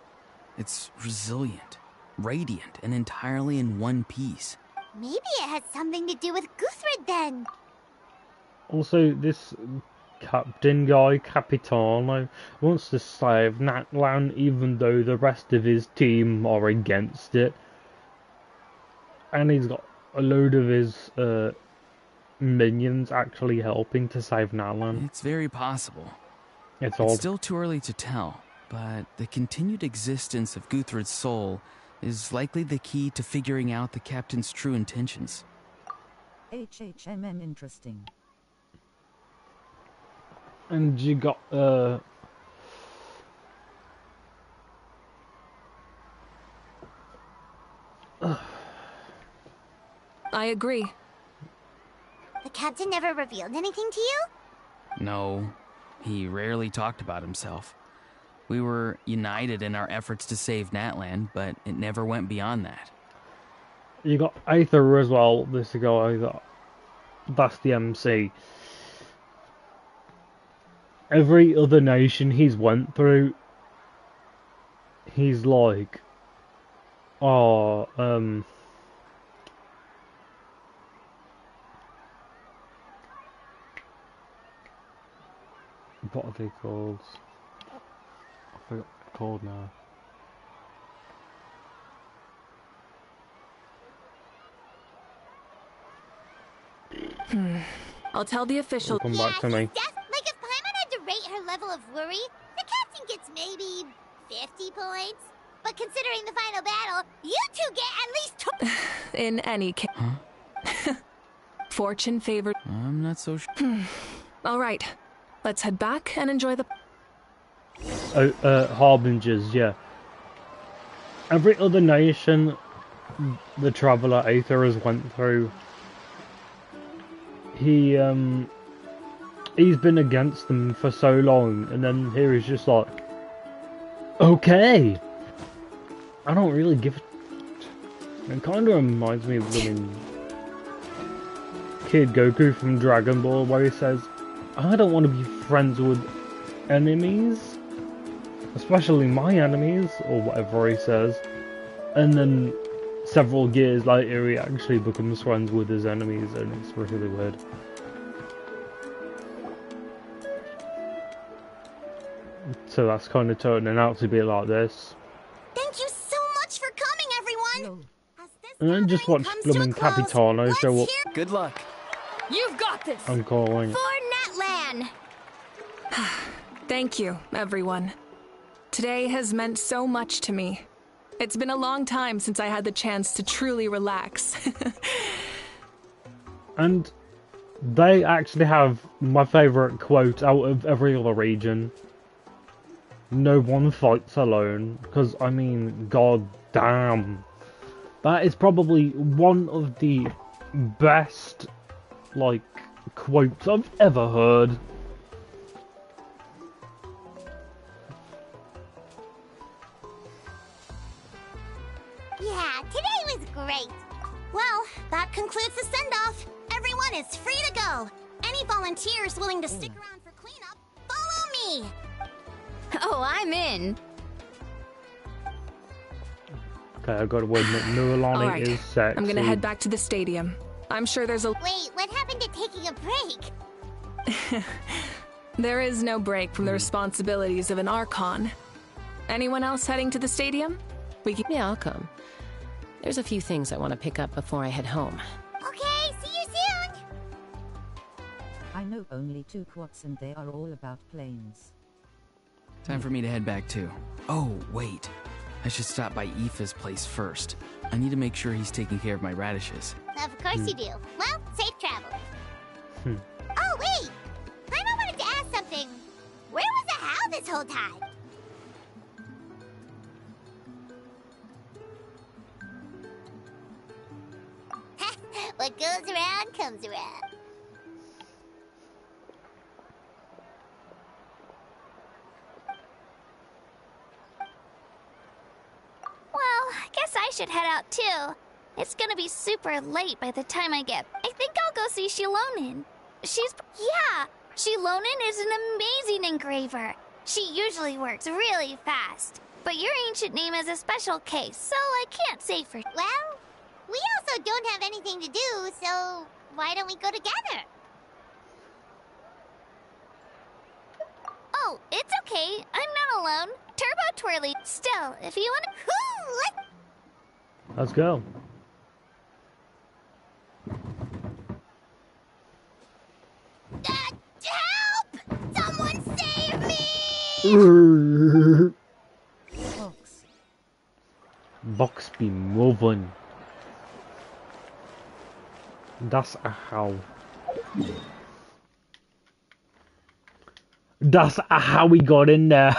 [SPEAKER 2] It's resilient, radiant, and entirely in one piece.
[SPEAKER 8] Maybe it has something to do with Guthred then.
[SPEAKER 1] Also, this captain guy, Capitano, wants to save Natlan even though the rest of his team are against it. And he's got a load of his minions actually helping to save Natlan.
[SPEAKER 2] It's very possible.
[SPEAKER 1] It's
[SPEAKER 2] still too early to tell, but the continued existence of Guthred's soul is likely the key to figuring out the captain's true intentions.
[SPEAKER 9] HHMM interesting.
[SPEAKER 1] And you got
[SPEAKER 7] I agree.
[SPEAKER 8] The captain never revealed anything to you?
[SPEAKER 2] No, he rarely talked about himself. We were united in our efforts to save Natlan, but it never went beyond that.
[SPEAKER 1] You got Aether as well, this guy, that's the MC. Every other nation he's went through, he's like, what are they called? I forgot what they're called now.
[SPEAKER 7] I'll tell the official.
[SPEAKER 1] Come back to me.
[SPEAKER 8] Like if Paimon had to rate her level of worry, the captain gets maybe 50 points. But considering the final battle, you two get at least
[SPEAKER 7] In any case.
[SPEAKER 2] Huh?
[SPEAKER 7] Fortune favored.
[SPEAKER 2] I'm not so sure.
[SPEAKER 7] All right. Let's head back and enjoy the...
[SPEAKER 1] Harbingers, yeah. Every other nation the Traveler Aether has went through, he's been against them for so long, and then here he's just like, okay, I don't really give a... It kind of reminds me of Kid Goku from Dragon Ball, where he says, I don't want to be friends with enemies, especially my enemies, or whatever he says. And then several years later he actually becomes friends with his enemies, and it's really weird. So that's kind of turning out to be like this.
[SPEAKER 8] Thank you so much for coming, everyone!
[SPEAKER 1] And then just watch blooming Capitano show up.
[SPEAKER 2] Good luck.
[SPEAKER 7] You've got this!
[SPEAKER 1] I'm calling.
[SPEAKER 8] For Natlan!
[SPEAKER 7] Thank you, everyone. Today has meant so much to me. It's been a long time since I had the chance to truly relax.
[SPEAKER 1] And they actually have my favourite quote out of every other region. No one fights alone. Because, I mean, god damn. That is probably one of the best, like, quotes I've ever heard.
[SPEAKER 8] Yeah, today was great. Well, that concludes the send-off. Everyone is free to go. Any volunteers willing to stick around for cleanup, follow me.
[SPEAKER 6] Oh, I'm in.
[SPEAKER 1] Okay, I gotta admit, Nuralani
[SPEAKER 7] right.
[SPEAKER 1] is sexy.
[SPEAKER 7] I'm gonna head back to the stadium. I'm sure there's a...
[SPEAKER 8] Wait, what happened to taking a break?
[SPEAKER 7] There is no break from the responsibilities of an Archon. Anyone else heading to the stadium?
[SPEAKER 11] Yeah, I'll come. There's a few things I want to pick up before I head home.
[SPEAKER 8] Okay, see you soon!
[SPEAKER 9] I know only 2 quotes and they are all about planes.
[SPEAKER 2] Time for me to head back too. Oh, wait. I should stop by Aoife's place first. I need to make sure he's taking care of my radishes.
[SPEAKER 8] Of course you do. Well, safe travels. Oh, wait! I wanted to ask something. Where was the How this whole time? What goes around comes around.
[SPEAKER 3] should head out too. It's gonna be super late by the time I think I'll go see Shilonen. Shilonen is an amazing engraver. She usually works really fast. But your ancient name is a special case, so I can't say for...
[SPEAKER 8] Well, we also don't have anything to do, so why don't we go together?
[SPEAKER 3] Oh, it's okay. I'm not alone. Turbo Twirly. Still, if you want to...
[SPEAKER 1] Let's go.
[SPEAKER 8] Help! Someone save me!
[SPEAKER 1] Box be moving. That's a how. That's how we got in there.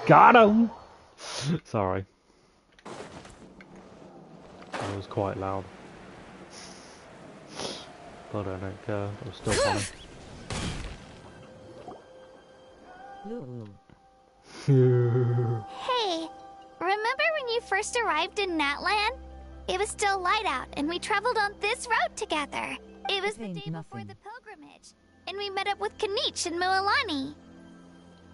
[SPEAKER 1] Got him. Sorry. That was quite loud. But I don't care. It was still funny.
[SPEAKER 3] Hey, remember when you first arrived in Natland? It was still light out, and we traveled on this road together. It was the day before the pilgrimage, and we met up with Kanich and Mualani.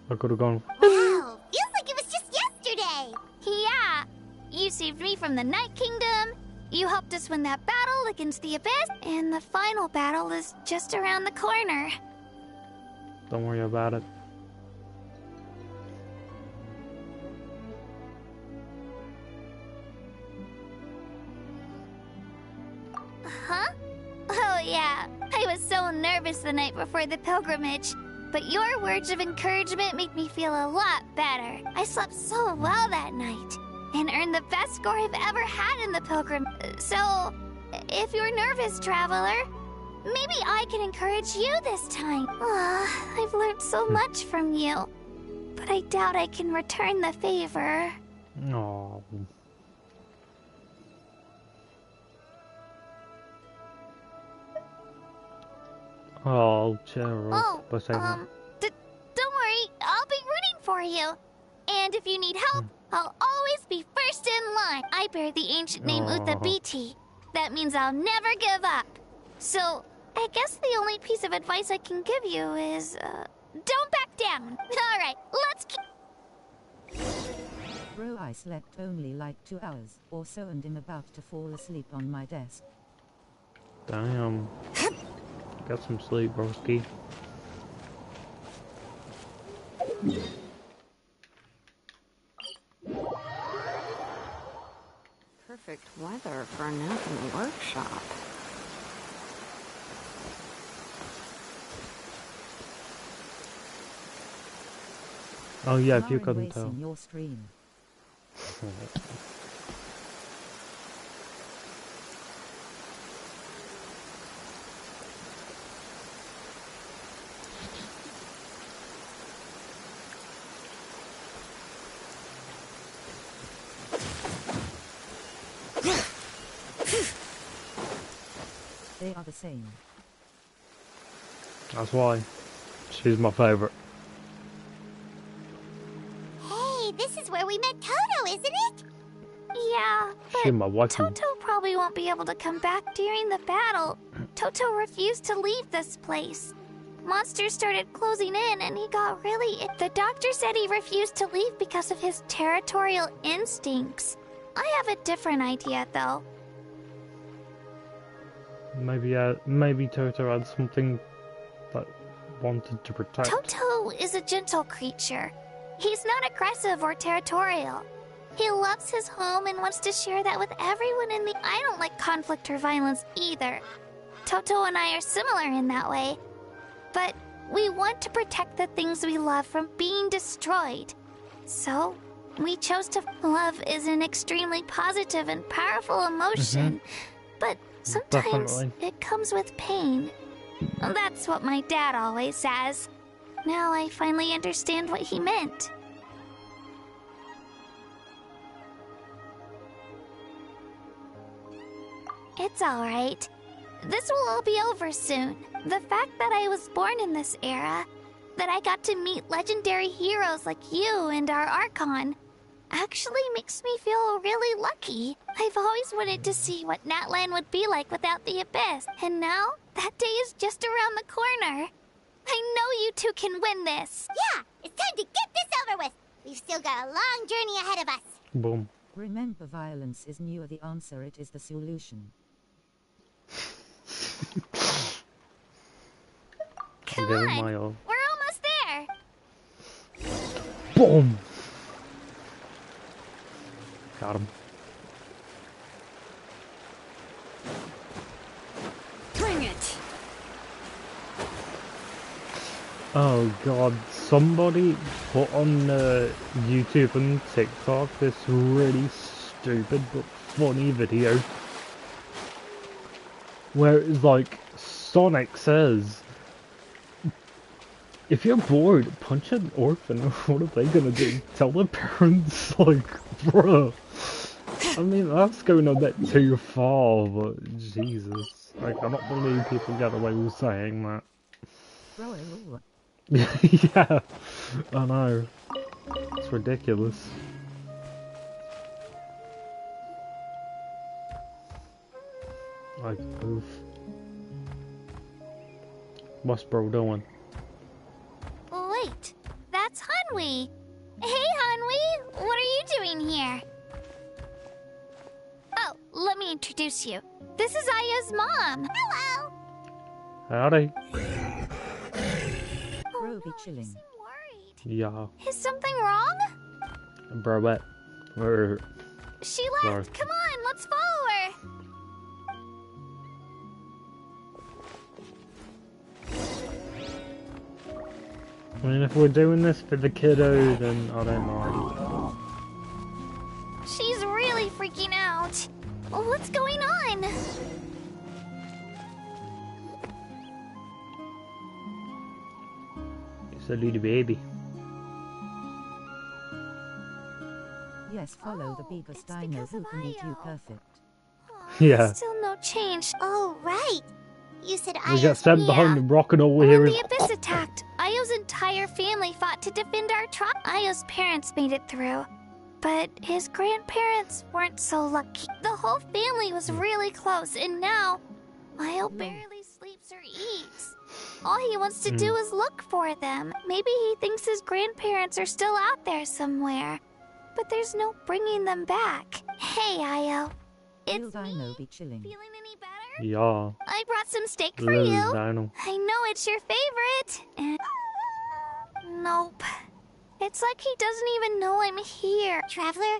[SPEAKER 1] I could have gone.
[SPEAKER 8] Wow, feels like it was just yesterday.
[SPEAKER 3] Yeah, you saved me from the Night Kingdom. You helped us win that battle against the Abyss, and the final battle is just around the corner.
[SPEAKER 1] Don't worry about it.
[SPEAKER 3] Huh? Oh yeah, I was so nervous the night before the pilgrimage. But your words of encouragement made me feel a lot better. I slept so well that night, and earned the best score I've ever had in the pilgrim. So, if you're nervous, traveler, maybe I can encourage you this time. I've learned so much from you, but I doubt I can return the favor.
[SPEAKER 1] No. Oh, cheer up. Don't
[SPEAKER 3] worry, I'll be rooting for you. And if you need help, I'll always be first in line. I bear the ancient name Utabiti. That means I'll never give up. So, I guess the only piece of advice I can give you is, don't back down. Alright, let's keep...
[SPEAKER 9] Bro, I slept only like 2 hours or so and am about to fall asleep on my desk.
[SPEAKER 1] Damn. Got some sleep, broski.
[SPEAKER 6] Perfect weather for a nap in the workshop.
[SPEAKER 1] Oh yeah, if you couldn't tell.
[SPEAKER 9] Your stream. They are the same.
[SPEAKER 1] That's why. She's my favorite.
[SPEAKER 8] Hey, this is where we met Toto, isn't it?
[SPEAKER 3] Yeah,
[SPEAKER 1] She's my wife.
[SPEAKER 3] Toto probably won't be able to come back during the battle. Toto refused to leave this place. Monsters started closing in and he got really... The doctor said he refused to leave because of his territorial instincts. I have a different idea, though.
[SPEAKER 1] Maybe Toto had something that wanted to protect.
[SPEAKER 3] Toto is a gentle creature. He's not aggressive or territorial. He loves his home and wants to share that with everyone in the... I don't like conflict or violence either. Toto and I are similar in that way. But we want to protect the things we love from being destroyed. So, we chose to... Love is an extremely positive and powerful emotion. But sometimes it comes with pain. That's what my dad always says. Now I finally understand what he meant. It's alright. This will all be over soon. The fact that I was born in this era, that I got to meet legendary heroes like you and our Archon, actually makes me feel really lucky. I've always wanted to see what Natlan would be like without the Abyss, and now that day is just around the corner. I know you two can win this.
[SPEAKER 8] Yeah, it's time to get this over with. We've still got a long journey ahead of us.
[SPEAKER 1] Boom.
[SPEAKER 9] Remember, violence is never the answer, it is the solution.
[SPEAKER 3] Come on, we're almost there.
[SPEAKER 1] Boom. Got him.
[SPEAKER 6] Bring it.
[SPEAKER 1] Oh god, somebody put on YouTube and TikTok this really stupid but funny video where it's like, Sonic says, if you're bored, punch an orphan. What are they gonna do? Tell their parents? Like, bruh. I mean, that's going a bit too far, but Jesus. I cannot believe people get away with saying that. Yeah, I know. It's ridiculous. Like, oof. What's bro doing?
[SPEAKER 3] Wait, that's Hanwi. Hey, Hanwi, what are you doing here? Oh, let me introduce you. This is Aya's mom. Hello.
[SPEAKER 1] Howdy.
[SPEAKER 9] Bro, be chilling.
[SPEAKER 1] Yeah.
[SPEAKER 3] Is something wrong?
[SPEAKER 1] Bro, what?
[SPEAKER 3] She left. Sorry. Come on, let's follow her.
[SPEAKER 1] I mean, if we're doing this for the kiddo, then I don't mind.
[SPEAKER 3] She's really freaking out. What's going on?
[SPEAKER 1] It's a little baby.
[SPEAKER 9] Yes, follow the biggest dino who can eat you perfect.
[SPEAKER 1] Yeah.
[SPEAKER 3] Still no change.
[SPEAKER 8] Oh, right. You said Io.
[SPEAKER 1] We got sent behind the rock and all we hear
[SPEAKER 3] When
[SPEAKER 1] is...
[SPEAKER 3] the Abyss attacked, Io's entire family fought to defend our tribe. Io's parents made it through, but his grandparents weren't so lucky. The whole family was really close, and now Io barely sleeps or eats. All he wants to do is look for them. Maybe he thinks his grandparents are still out there somewhere, but there's no bringing them back. Hey, Io. It's me.
[SPEAKER 9] Be chilling.
[SPEAKER 3] Feeling any better?
[SPEAKER 1] Yeah.
[SPEAKER 3] I brought some steak for you.
[SPEAKER 1] Dino.
[SPEAKER 3] I know it's your favorite. Nope. It's like he doesn't even know I'm here.
[SPEAKER 8] Traveler,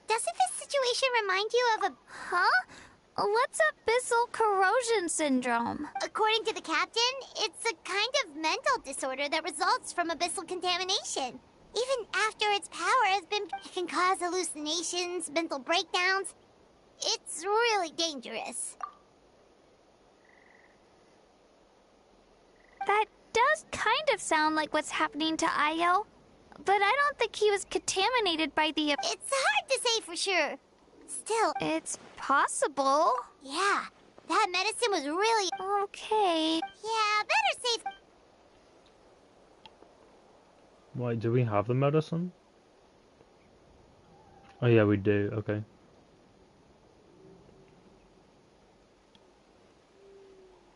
[SPEAKER 8] doesn't this situation remind you of a...
[SPEAKER 3] Huh? What's abyssal corrosion syndrome?
[SPEAKER 8] According to the captain, it's a kind of mental disorder that results from abyssal contamination. Even after its power has been... It can cause hallucinations, mental breakdowns. It's really dangerous.
[SPEAKER 3] That does kind of sound like what's happening to Io, but I don't think he was contaminated by the...
[SPEAKER 8] It's hard to say for sure. Still...
[SPEAKER 3] It's possible.
[SPEAKER 8] Yeah, that medicine was really...
[SPEAKER 3] Okay.
[SPEAKER 8] Yeah, better safe...
[SPEAKER 1] Wait, do we have the medicine? Oh yeah, we do, okay.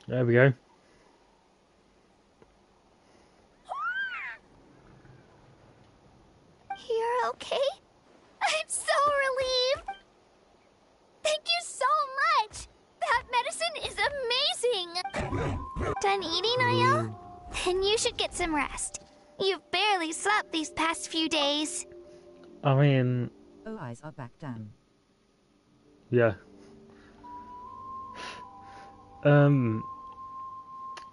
[SPEAKER 1] There we go.
[SPEAKER 3] You're okay? I'm so relieved! Thank you so much! That medicine is amazing! Done eating, Io? Then you should get some rest. You've barely slept these past few days.
[SPEAKER 1] I mean...
[SPEAKER 9] Oh, eyes are back down.
[SPEAKER 1] Yeah.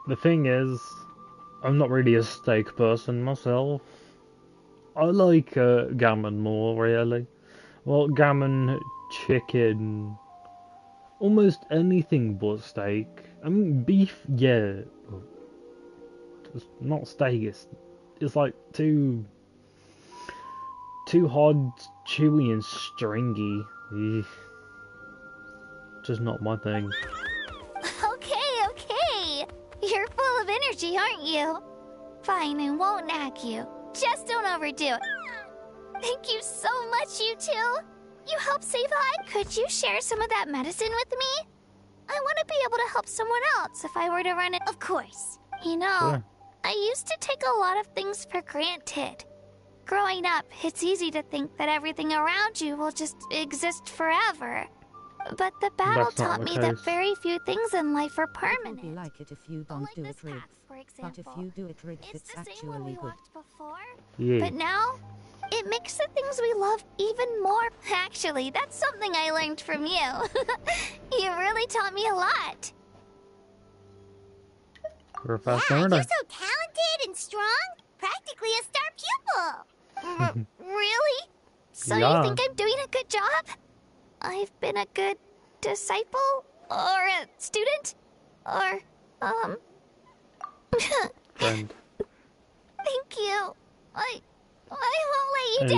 [SPEAKER 1] The thing is, I'm not really a steak person myself. I like gammon more, really. Well, gammon, chicken, almost anything but steak. I mean, beef, yeah. It's not steak, it's like too hard, chewy and stringy. Eugh. Just not my thing.
[SPEAKER 3] Okay. You're full of energy, aren't you? Fine, I won't nag you. Just don't overdo it. Thank you so much, you two. You helped save lives. Could you share some of that medicine with me? I want to be able to help someone else if I were to run it. Of course. You know,
[SPEAKER 1] Sure.
[SPEAKER 3] I used to take a lot of things for granted. Growing up, it's easy to think that everything around you will just exist forever. But the battle
[SPEAKER 1] That's not
[SPEAKER 3] taught
[SPEAKER 1] the
[SPEAKER 3] me that
[SPEAKER 1] case.
[SPEAKER 3] very few things in life are
[SPEAKER 9] It would
[SPEAKER 3] permanent.
[SPEAKER 9] be like it if you don't
[SPEAKER 3] Like
[SPEAKER 9] do
[SPEAKER 3] this
[SPEAKER 9] it rig.
[SPEAKER 3] path, for
[SPEAKER 9] But if
[SPEAKER 3] example.
[SPEAKER 9] you do it rig,
[SPEAKER 3] It's
[SPEAKER 9] it's
[SPEAKER 3] the same one we
[SPEAKER 9] actually good.
[SPEAKER 3] walked before.
[SPEAKER 1] Yeah.
[SPEAKER 3] But now, it makes the things we love even more. Actually, that's something I learned from you. You really taught me a lot.
[SPEAKER 1] You're a fast
[SPEAKER 8] Yeah,
[SPEAKER 1] learner.
[SPEAKER 8] you're so talented and strong. Practically a star pupil.
[SPEAKER 3] Really? So
[SPEAKER 1] Yeah.
[SPEAKER 3] you think I'm doing a good job? I've been a good disciple? Or a student? Or,
[SPEAKER 1] Friend.
[SPEAKER 3] Thank you. I won't let you
[SPEAKER 1] At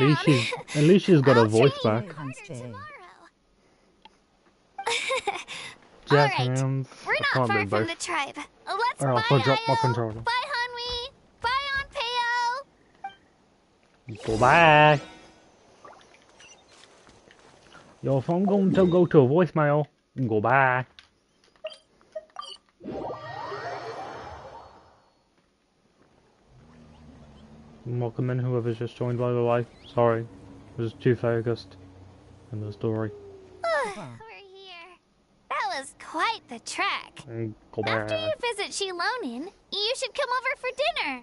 [SPEAKER 3] down.
[SPEAKER 1] least she's got her
[SPEAKER 3] I'll
[SPEAKER 1] voice
[SPEAKER 3] train
[SPEAKER 1] back.
[SPEAKER 3] harder tomorrow.
[SPEAKER 1] Jazz
[SPEAKER 3] Alright,
[SPEAKER 1] hands.
[SPEAKER 3] we're
[SPEAKER 1] I
[SPEAKER 3] not
[SPEAKER 1] can't
[SPEAKER 3] far
[SPEAKER 1] do
[SPEAKER 3] from
[SPEAKER 1] both.
[SPEAKER 3] the tribe. Let's
[SPEAKER 1] Or
[SPEAKER 3] bye,
[SPEAKER 1] else I'll drop my
[SPEAKER 3] Io.
[SPEAKER 1] controller.
[SPEAKER 3] Bye, Hanwi. Bye, Anpeo.
[SPEAKER 1] Goodbye. Yo, if I'm going to go to a voicemail, goodbye. Welcome in, whoever's just joined, by the way. Sorry, I was too focused in the story.
[SPEAKER 3] We're here. That was quite the trek. After
[SPEAKER 1] Goodbye.
[SPEAKER 3] you visit Shilonin, you should come over for dinner.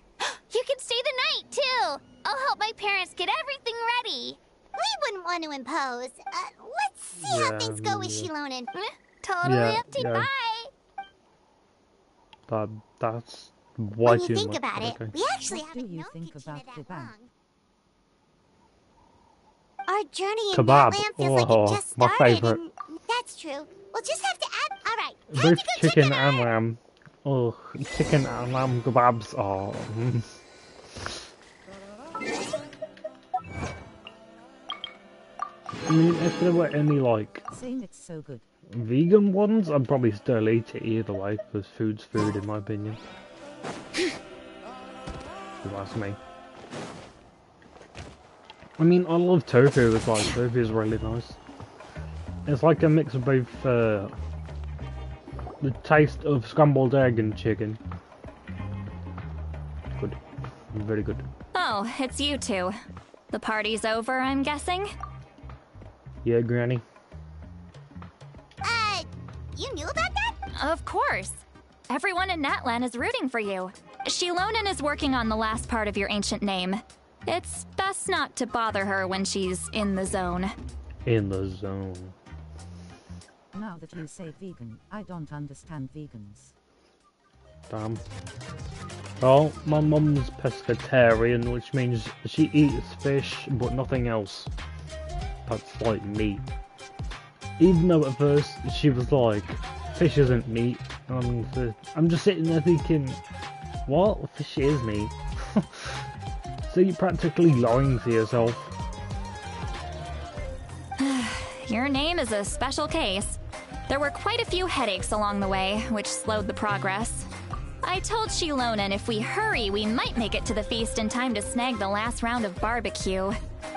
[SPEAKER 3] You can stay the night, too. I'll help my parents get everything ready.
[SPEAKER 8] We wouldn't want to impose. Let's see how things go with Shilonin.
[SPEAKER 3] Totally
[SPEAKER 1] Yeah,
[SPEAKER 3] up to you.
[SPEAKER 1] yeah.
[SPEAKER 3] Bye.
[SPEAKER 1] That's way
[SPEAKER 8] When you
[SPEAKER 1] too
[SPEAKER 8] think
[SPEAKER 1] much.
[SPEAKER 8] about it,
[SPEAKER 1] Okay.
[SPEAKER 8] we actually
[SPEAKER 9] What do
[SPEAKER 8] haven't
[SPEAKER 9] you
[SPEAKER 8] known
[SPEAKER 9] think
[SPEAKER 8] Katina
[SPEAKER 9] about
[SPEAKER 8] that
[SPEAKER 9] kebab?
[SPEAKER 8] long. Our journey in
[SPEAKER 1] Kebab.
[SPEAKER 8] Natland feels like
[SPEAKER 1] Oh,
[SPEAKER 8] it just
[SPEAKER 1] my
[SPEAKER 8] started,
[SPEAKER 1] favourite.
[SPEAKER 8] and that's true. We'll just have to add. All right, time
[SPEAKER 1] Both
[SPEAKER 8] to go check
[SPEAKER 1] chicken
[SPEAKER 8] it
[SPEAKER 1] and
[SPEAKER 8] out.
[SPEAKER 1] lamb. Oh, chicken and lamb kebabs. Oh. I mean, if there were any like
[SPEAKER 9] Saying it's so good.
[SPEAKER 1] vegan ones, I'd probably still eat it either way, because food's food in my opinion. If you ask me. I mean, I love tofu as well. Tofu is really nice. It's like a mix of both the taste of scrambled egg and chicken. Good. Very good.
[SPEAKER 12] Oh, it's you two. The party's over, I'm guessing?
[SPEAKER 1] Yeah, Granny.
[SPEAKER 8] You knew about that?
[SPEAKER 12] Of course. Everyone in Natlan is rooting for you. Shilonin is working on the last part of your ancient name. It's best not to bother her when she's in the zone.
[SPEAKER 1] In the zone.
[SPEAKER 9] Now that you say vegan, I don't understand vegans.
[SPEAKER 1] Damn. Well, my mum's pescatarian, which means she eats fish, but nothing else. That's like meat. Even though at first she was like, fish isn't meat. And I'm just sitting there thinking, what? Fish is meat. So you're practically lying to yourself.
[SPEAKER 12] Your name is a special case. There were quite a few headaches along the way, which slowed the progress. I told Shilonin if we hurry, we might make it to the feast in time to snag the last round of barbecue.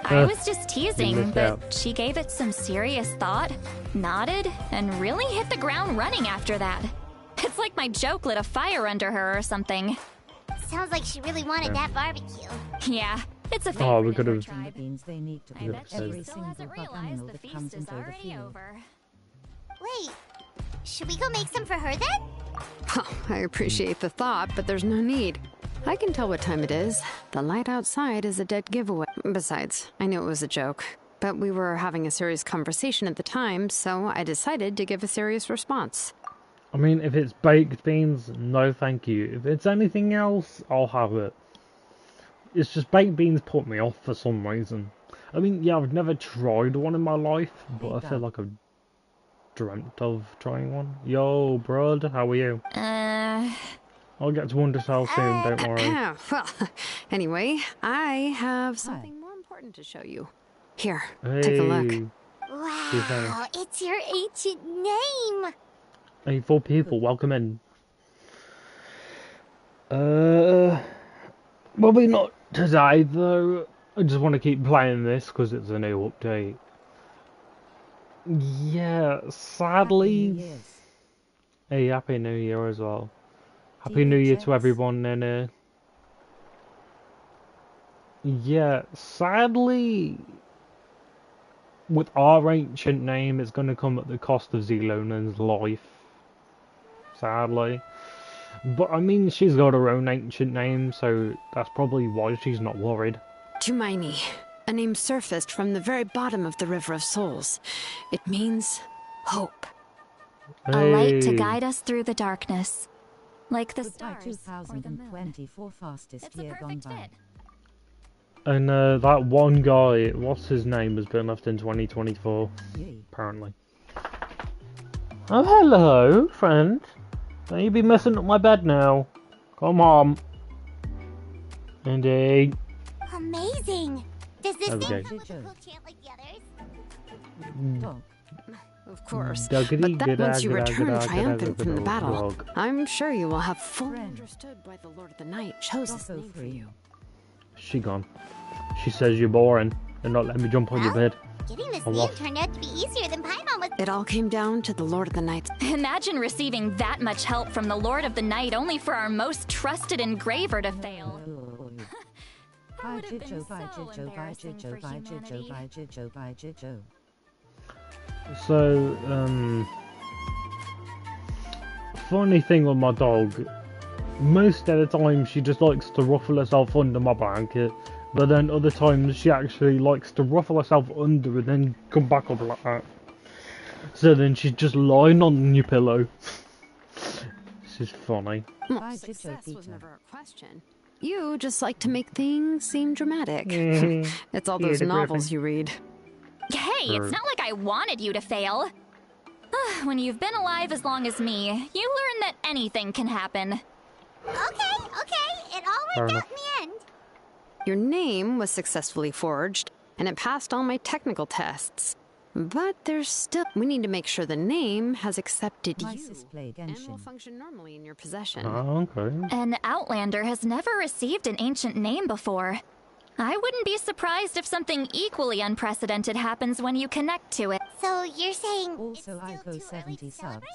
[SPEAKER 12] I was just teasing, but she gave it some serious thought, nodded, and really hit the ground running after that. It's like my joke lit a fire under her or something.
[SPEAKER 8] Sounds like she really wanted that barbecue.
[SPEAKER 12] Yeah, it's a favorite.
[SPEAKER 1] Oh, we could have.
[SPEAKER 9] That means they need to
[SPEAKER 12] I
[SPEAKER 9] kill
[SPEAKER 12] bet she
[SPEAKER 9] every
[SPEAKER 12] still
[SPEAKER 9] single
[SPEAKER 12] hasn't
[SPEAKER 9] bug
[SPEAKER 12] realized
[SPEAKER 9] animal
[SPEAKER 12] the
[SPEAKER 9] that
[SPEAKER 12] feast
[SPEAKER 9] comes
[SPEAKER 12] is
[SPEAKER 9] into the
[SPEAKER 12] already
[SPEAKER 9] field.
[SPEAKER 12] over.
[SPEAKER 8] Wait, should we go make some for her then?
[SPEAKER 6] Oh, I appreciate the thought, but there's no need. I can tell what time it is. The light outside is a dead giveaway. Besides, I knew it was a joke, but we were having a serious conversation at the time, so I decided to give a serious response.
[SPEAKER 1] I mean, if it's baked beans, no thank you. If it's anything else, I'll have it. It's just baked beans put me off for some reason. I mean, yeah, I've never tried one in my life, but I feel like I've dreamt of trying one. Yo, brud, how are you? I'll get to Undertale soon, don't worry.
[SPEAKER 6] Well, anyway, I have something more important to show you. Here, take a look.
[SPEAKER 8] Wow, it's your ancient name.
[SPEAKER 1] Hey, 4 people, welcome in. Probably not today, though. I just want to keep playing this because it's a new update. Yeah, sadly. Hey, Happy New Year as well. Happy New Year to everyone, and yeah, sadly, with our ancient name, it's going to come at the cost of Zelonan's life. Sadly. But I mean, she's got her own ancient name, so that's probably why she's not worried.
[SPEAKER 6] Tumaini, a name surfaced from the very bottom of the River of Souls. It means hope.
[SPEAKER 12] A light to guide us through the darkness. Like the stars
[SPEAKER 9] 2024 fastest year gone by.
[SPEAKER 1] And that one guy, what's his name, has been left in 2024, apparently. Oh, hello, friend. Don't you be messing up my bed now. Come on. Indeed.
[SPEAKER 8] Amazing. Does this
[SPEAKER 1] Okay.
[SPEAKER 8] come with a cool chant like the others?
[SPEAKER 6] Of course,
[SPEAKER 1] Duggity,
[SPEAKER 6] but that once you
[SPEAKER 1] gada,
[SPEAKER 6] return
[SPEAKER 1] gada,
[SPEAKER 6] triumphant
[SPEAKER 1] gada,
[SPEAKER 6] from the
[SPEAKER 1] gada,
[SPEAKER 6] battle,
[SPEAKER 1] dog.
[SPEAKER 6] I'm sure you will have fully understood why the Lord of the Night chose this name for you.
[SPEAKER 1] She gone. She says you're boring and not let me jump on your bed.
[SPEAKER 8] Getting this
[SPEAKER 1] I'm
[SPEAKER 8] name
[SPEAKER 1] off.
[SPEAKER 8] turned out to be easier than Paimon was.
[SPEAKER 6] It all came down to the Lord of the Night.
[SPEAKER 12] Imagine receiving that much help from the Lord of the Night only for our most trusted engraver to fail. That would have been so embarrassing for humanity.
[SPEAKER 1] So, funny thing with my dog, most of the time she just likes to ruffle herself under my blanket, but then other times she actually likes to ruffle herself under and then come back up like that. So then she's just lying on your pillow. This is funny.
[SPEAKER 6] Well, success was never a question. You just like to make things seem dramatic. It's all those novels you read.
[SPEAKER 12] Hey, it's not like I wanted you to fail. When you've been alive as long as me, you learn that anything can happen.
[SPEAKER 8] Okay. It all worked out in the end.
[SPEAKER 6] Your name was successfully forged, and it passed all my technical tests. But there's still... We need to make sure the name has accepted you, and will function normally in your possession.
[SPEAKER 1] Oh, okay.
[SPEAKER 12] An Outlander has never received an ancient name before. I wouldn't be surprised if something equally unprecedented happens when you connect to it.
[SPEAKER 8] So you're saying
[SPEAKER 9] Also, I go 70 subs.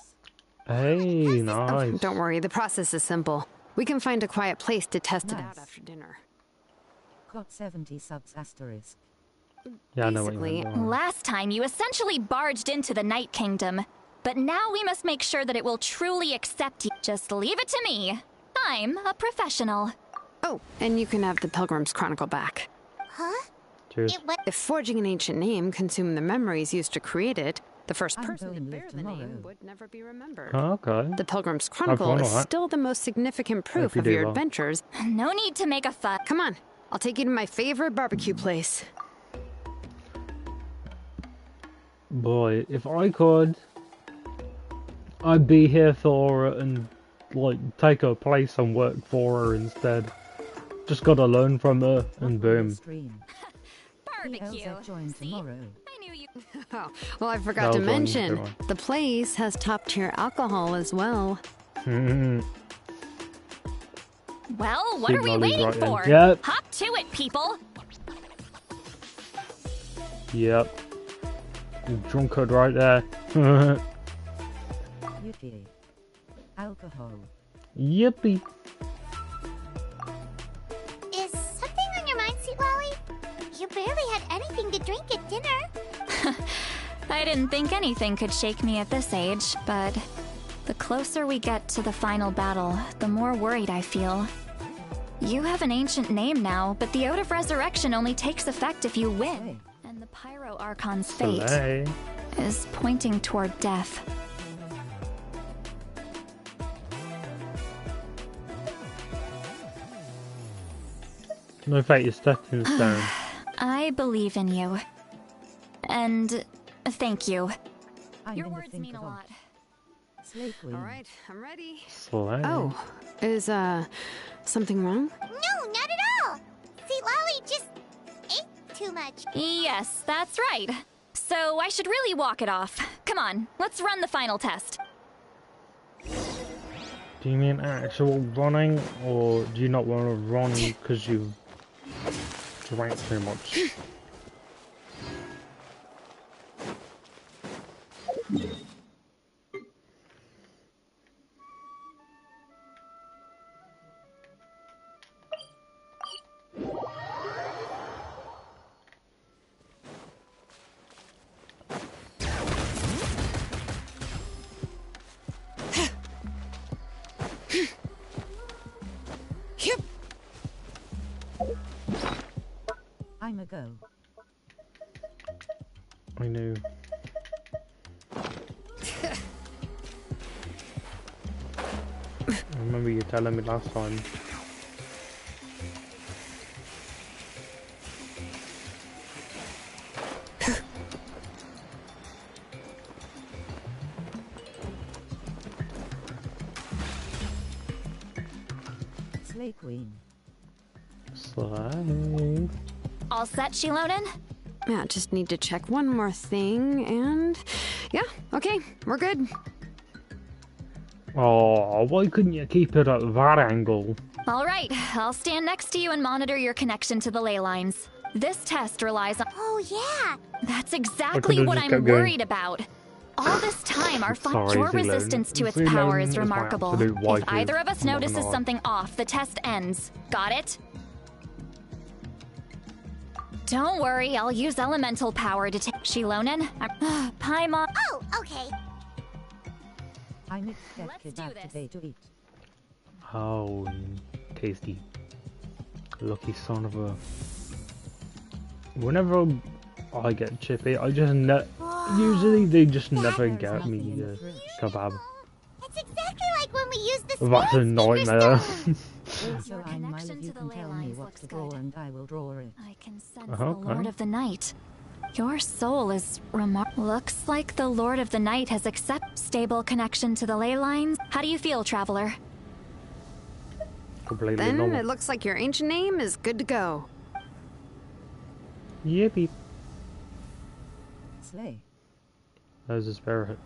[SPEAKER 1] Hey, nice.
[SPEAKER 6] Oh, don't worry, the process is simple. We can find a quiet place to test it out after dinner.
[SPEAKER 9] Got 70 subs asterisk.
[SPEAKER 1] Yeah, I know what you mean.
[SPEAKER 12] Last time you essentially barged into the Night Kingdom, but now we must make sure that it will truly accept you. Just leave it to me. I'm a professional.
[SPEAKER 6] Oh, and you can have the Pilgrim's Chronicle back.
[SPEAKER 8] Huh?
[SPEAKER 1] Cheers.
[SPEAKER 6] If forging an ancient name consumed the memories used to create it, the first person to bear the name would never be remembered.
[SPEAKER 1] Oh, okay.
[SPEAKER 6] The Pilgrim's Chronicle is still the most significant proof of your adventures.
[SPEAKER 12] No need to make a fuss.
[SPEAKER 6] Come on, I'll take you to my favorite barbecue place.
[SPEAKER 1] Boy, if I could, I'd be here for her and, like, take her place and work for her instead. Just gotta learn from her, and boom.
[SPEAKER 12] Barbecue.
[SPEAKER 9] Join tomorrow.
[SPEAKER 12] I knew you.
[SPEAKER 6] Oh, well, I forgot to mention, the place has top-tier alcohol as well.
[SPEAKER 12] Well, what are we waiting for?
[SPEAKER 1] Yep.
[SPEAKER 12] Hop to it, people.
[SPEAKER 1] Yep. Drunkard right there.
[SPEAKER 9] Yuppie. Alcohol.
[SPEAKER 1] Yippee.
[SPEAKER 8] Is something on your mind, Sweet Lolly? You barely had anything to drink at dinner.
[SPEAKER 12] I didn't think anything could shake me at this age, but the closer we get to the final battle, the more worried I feel. You have an ancient name now, but the Oath of Resurrection only takes effect if you win. And the Pyro Archon's fate is pointing toward death.
[SPEAKER 1] No fate is set in stone.
[SPEAKER 12] I believe in you. And thank you. Your words mean a lot.
[SPEAKER 6] All right, I'm ready.
[SPEAKER 1] Slay.
[SPEAKER 6] Oh, is, something wrong?
[SPEAKER 8] No, not at all. Sweet Lolly just ate too much.
[SPEAKER 12] Yes, that's right. So I should really walk it off. Come on, let's run the final test.
[SPEAKER 1] Do you mean actual running, or do you not want to run because you drank too much.
[SPEAKER 9] I'm a go.
[SPEAKER 1] I knew. I remember you telling me last time.
[SPEAKER 9] Slay Queen.
[SPEAKER 1] Slay.
[SPEAKER 12] All set, Shilonen?
[SPEAKER 6] Yeah, just need to check one more thing, and yeah, okay, we're good.
[SPEAKER 1] Oh, why couldn't you keep it at that angle?
[SPEAKER 12] All right, I'll stand next to you and monitor your connection to the ley lines. This test relies on...
[SPEAKER 8] Oh, yeah.
[SPEAKER 12] That's exactly what I'm worried about. All this time, your resistance to its power is remarkable. If either of us notices something off, the test ends. Got it? Don't worry, I'll use elemental power to take Shilonen. Paimon.
[SPEAKER 8] Oh, okay.
[SPEAKER 9] I'm expected today to eat.
[SPEAKER 1] Oh, tasty. Lucky son of a... Whenever I get chippy, I just usually they just never get me kebab.
[SPEAKER 8] It's exactly like when we used the
[SPEAKER 1] That's a nightmare.
[SPEAKER 9] Also, I'm Milo, you can tell me what to draw and I will draw it.
[SPEAKER 12] I can sense the Lord of the Night. Your soul is Looks like the Lord of the Night has accepted stable connection to the ley lines. How do you feel, Traveler?
[SPEAKER 1] Completely
[SPEAKER 6] then
[SPEAKER 1] normal.
[SPEAKER 6] It looks like your ancient name is good to go.
[SPEAKER 1] Yippee.
[SPEAKER 9] Slay.
[SPEAKER 1] There's a spirit.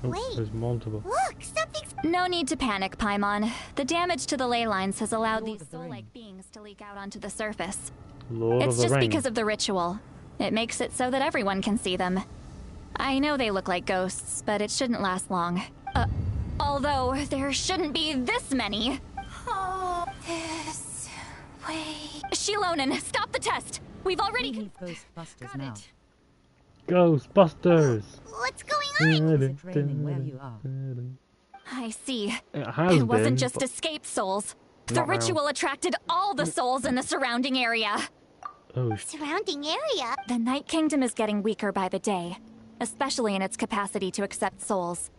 [SPEAKER 1] Oh,
[SPEAKER 8] wait,
[SPEAKER 1] there's multiple.
[SPEAKER 8] Look, something's...
[SPEAKER 12] No need to panic, Paimon. The damage to the ley lines has allowed these soul-like beings to leak out onto the surface. It's just because of the ritual. It makes it so that everyone can see them. I know they look like ghosts, but it shouldn't last long. Although, there shouldn't be this many.
[SPEAKER 8] Oh, this way...
[SPEAKER 12] Shilonen, stop the test! We've already...
[SPEAKER 9] Ghostbusters now.
[SPEAKER 1] Ghostbusters!
[SPEAKER 8] What's going on?
[SPEAKER 9] Is it raining where you are?
[SPEAKER 12] I see.
[SPEAKER 1] It
[SPEAKER 12] wasn't just escaped souls. The ritual attracted all the souls in the surrounding area.
[SPEAKER 1] Oh.
[SPEAKER 8] Surrounding area?
[SPEAKER 12] The Night Kingdom is getting weaker by the day, especially in its capacity to accept souls.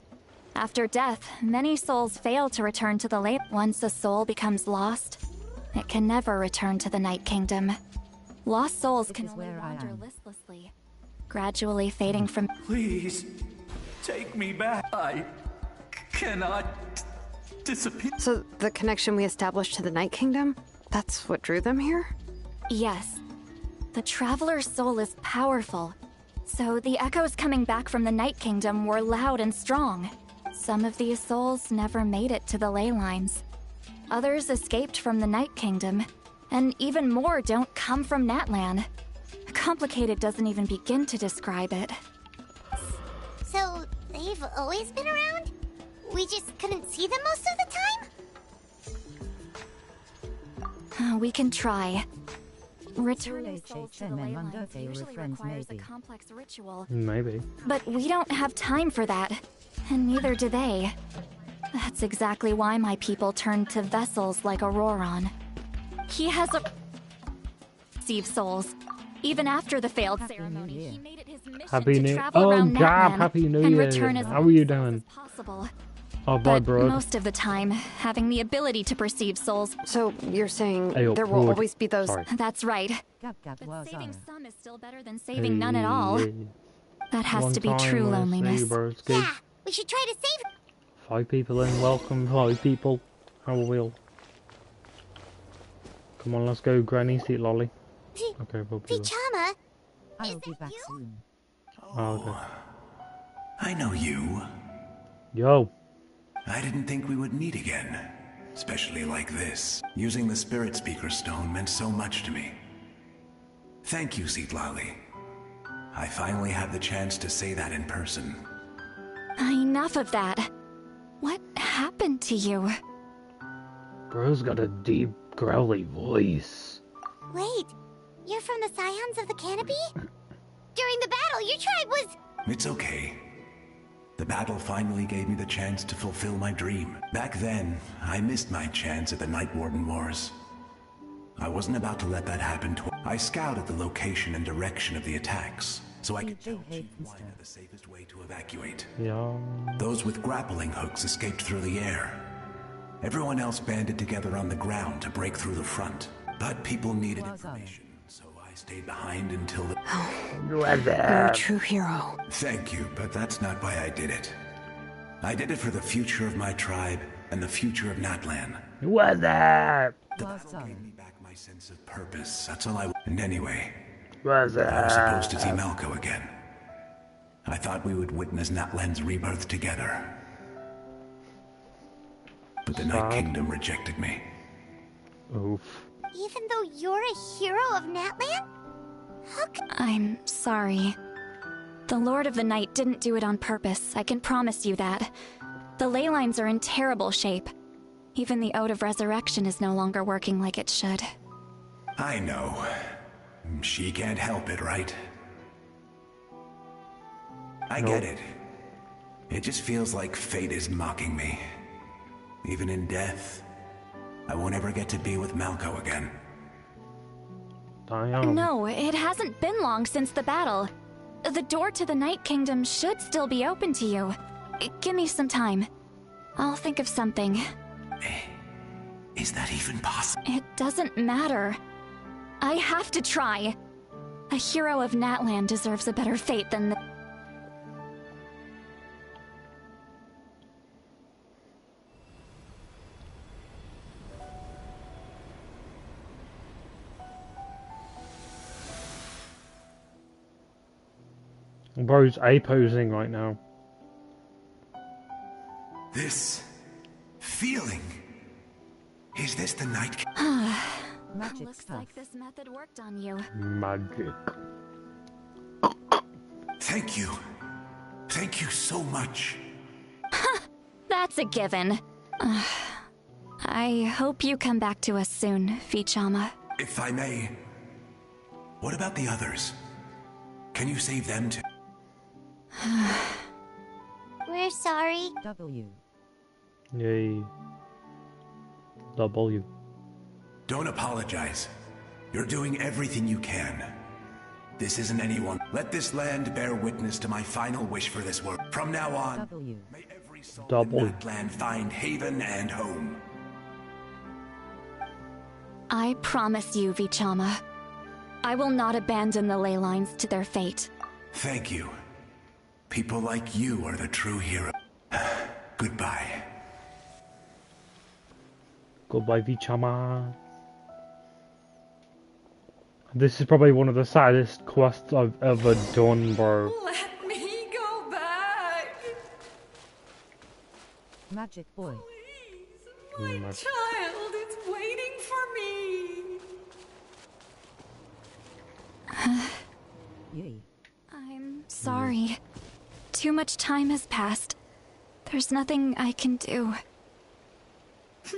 [SPEAKER 12] After death, many souls fail to return to the ley. Once a soul becomes lost, it can never return to the Night Kingdom. Lost souls can only wander listlessly, gradually fading from...
[SPEAKER 13] Please, take me back. I cannot disappear.
[SPEAKER 6] So, the connection we established to the Night Kingdom? That's what drew them here?
[SPEAKER 12] Yes. The Traveler's soul is powerful, so the echoes coming back from the Night Kingdom were loud and strong. Some of these souls never made it to the ley lines. Others escaped from the Night Kingdom, and even more don't come from Natlan. Complicated doesn't even begin to describe it.
[SPEAKER 8] So, they've always been around? We just couldn't see them most of the time?
[SPEAKER 12] We can try. Returning souls to the ley lines usually requires a complex ritual.
[SPEAKER 1] Maybe.
[SPEAKER 12] But we don't have time for that, and neither do they. That's exactly why my people turned to vessels like Auroron. He has receive souls. Even after the failed ceremony, he made it his mission to travel around Natlan
[SPEAKER 1] Happy New
[SPEAKER 12] and
[SPEAKER 1] Year.
[SPEAKER 12] return as
[SPEAKER 1] How are you doing?
[SPEAKER 12] possible.
[SPEAKER 1] Oh, bye, bro.
[SPEAKER 12] Most of the time, having the ability to perceive souls.
[SPEAKER 6] So, you're saying
[SPEAKER 1] Ayo,
[SPEAKER 6] there will
[SPEAKER 1] Lord.
[SPEAKER 6] always be those...
[SPEAKER 1] Sorry.
[SPEAKER 12] That's right. But saving some is still better than saving none at all. That has to be true loneliness.
[SPEAKER 8] Yeah, we should try to save...
[SPEAKER 1] 5 people in, welcome 5 people. How will? Come on, let's go, Granny, see Lolly. Okay, we'll be
[SPEAKER 8] Chama,
[SPEAKER 9] I'll be back soon.
[SPEAKER 1] Oh, okay.
[SPEAKER 13] I know you.
[SPEAKER 1] Yo.
[SPEAKER 13] I didn't think we would meet again.
[SPEAKER 10] especially like this. Using the Spirit Speaker Stone meant so much to me. Thank you, Zitlali. I finally have the chance to say that in person.
[SPEAKER 12] Enough of that. What happened to you?
[SPEAKER 1] Bro's got a deep, growly voice.
[SPEAKER 8] Wait, you're from the Scions of the Canopy? During the battle, your tribe was...
[SPEAKER 10] It's okay. The battle finally gave me the chance to fulfill my dream. Back then, I missed my chance at the Night Warden Wars. I wasn't about to let that happen to... I scouted the location and direction of the attacks, so I could tell Chief Weiner the safest way to evacuate.
[SPEAKER 1] Yeah.
[SPEAKER 10] Those with grappling hooks escaped through the air. Everyone else banded together on the ground to break through the front. But people needed information, so I stayed behind until the...
[SPEAKER 6] You're a true hero.
[SPEAKER 10] Thank you, but that's not why I did it. I did it for the future of my tribe and the future of Natlan.
[SPEAKER 1] What's that?
[SPEAKER 10] The battle gave me back my sense of purpose. That's all I... And anyway,
[SPEAKER 1] What's that?
[SPEAKER 10] I was supposed to see Malco again. I thought we would witness Natlan's rebirth together. But the Night Kingdom rejected me.
[SPEAKER 1] Oof.
[SPEAKER 8] Even though you're a hero of Natlan?
[SPEAKER 12] I'm sorry. The Lord of the Night didn't do it on purpose, I can promise you that. The ley lines are in terrible shape. Even the Ode of Resurrection is no longer working like it should.
[SPEAKER 10] I know. She can't help it, right? I get it. It just feels like fate is mocking me. Even in death, I won't ever get to be with Malco again.
[SPEAKER 12] No, it hasn't been long since the battle. The door to the Night Kingdom should still be open to you. Give me some time. I'll think of something.
[SPEAKER 10] Is that even possible?
[SPEAKER 12] It doesn't matter. I have to try. A hero of Natlan deserves a better fate than the...
[SPEAKER 1] Bro's A-posing right now.
[SPEAKER 10] This feeling. Is this the Night?
[SPEAKER 12] Magic Looks like this method worked on you.
[SPEAKER 1] Magic.
[SPEAKER 10] Thank you. Thank you so much.
[SPEAKER 12] That's a given. I hope you come back to us soon, Vichama.
[SPEAKER 10] If I may, what about the others? Can you save them too?
[SPEAKER 8] We're sorry.
[SPEAKER 9] W.
[SPEAKER 1] Yay. W.
[SPEAKER 10] Don't apologize. You're doing everything you can. This isn't anyone. Let this land bear witness to my final wish for this world. From now on,
[SPEAKER 9] W.
[SPEAKER 10] may every soul in that land find haven and home.
[SPEAKER 12] I promise you, Vichama. I will not abandon the ley lines to their fate.
[SPEAKER 10] Thank you. People like you are the true hero. Goodbye.
[SPEAKER 1] Goodbye, Vichama. This is probably one of the saddest quests I've ever done, bro.
[SPEAKER 4] Let me go back.
[SPEAKER 9] Magic boy.
[SPEAKER 4] Please, my child is waiting for me.
[SPEAKER 9] Yay.
[SPEAKER 12] I'm sorry. Too much time has passed. There's nothing I can do.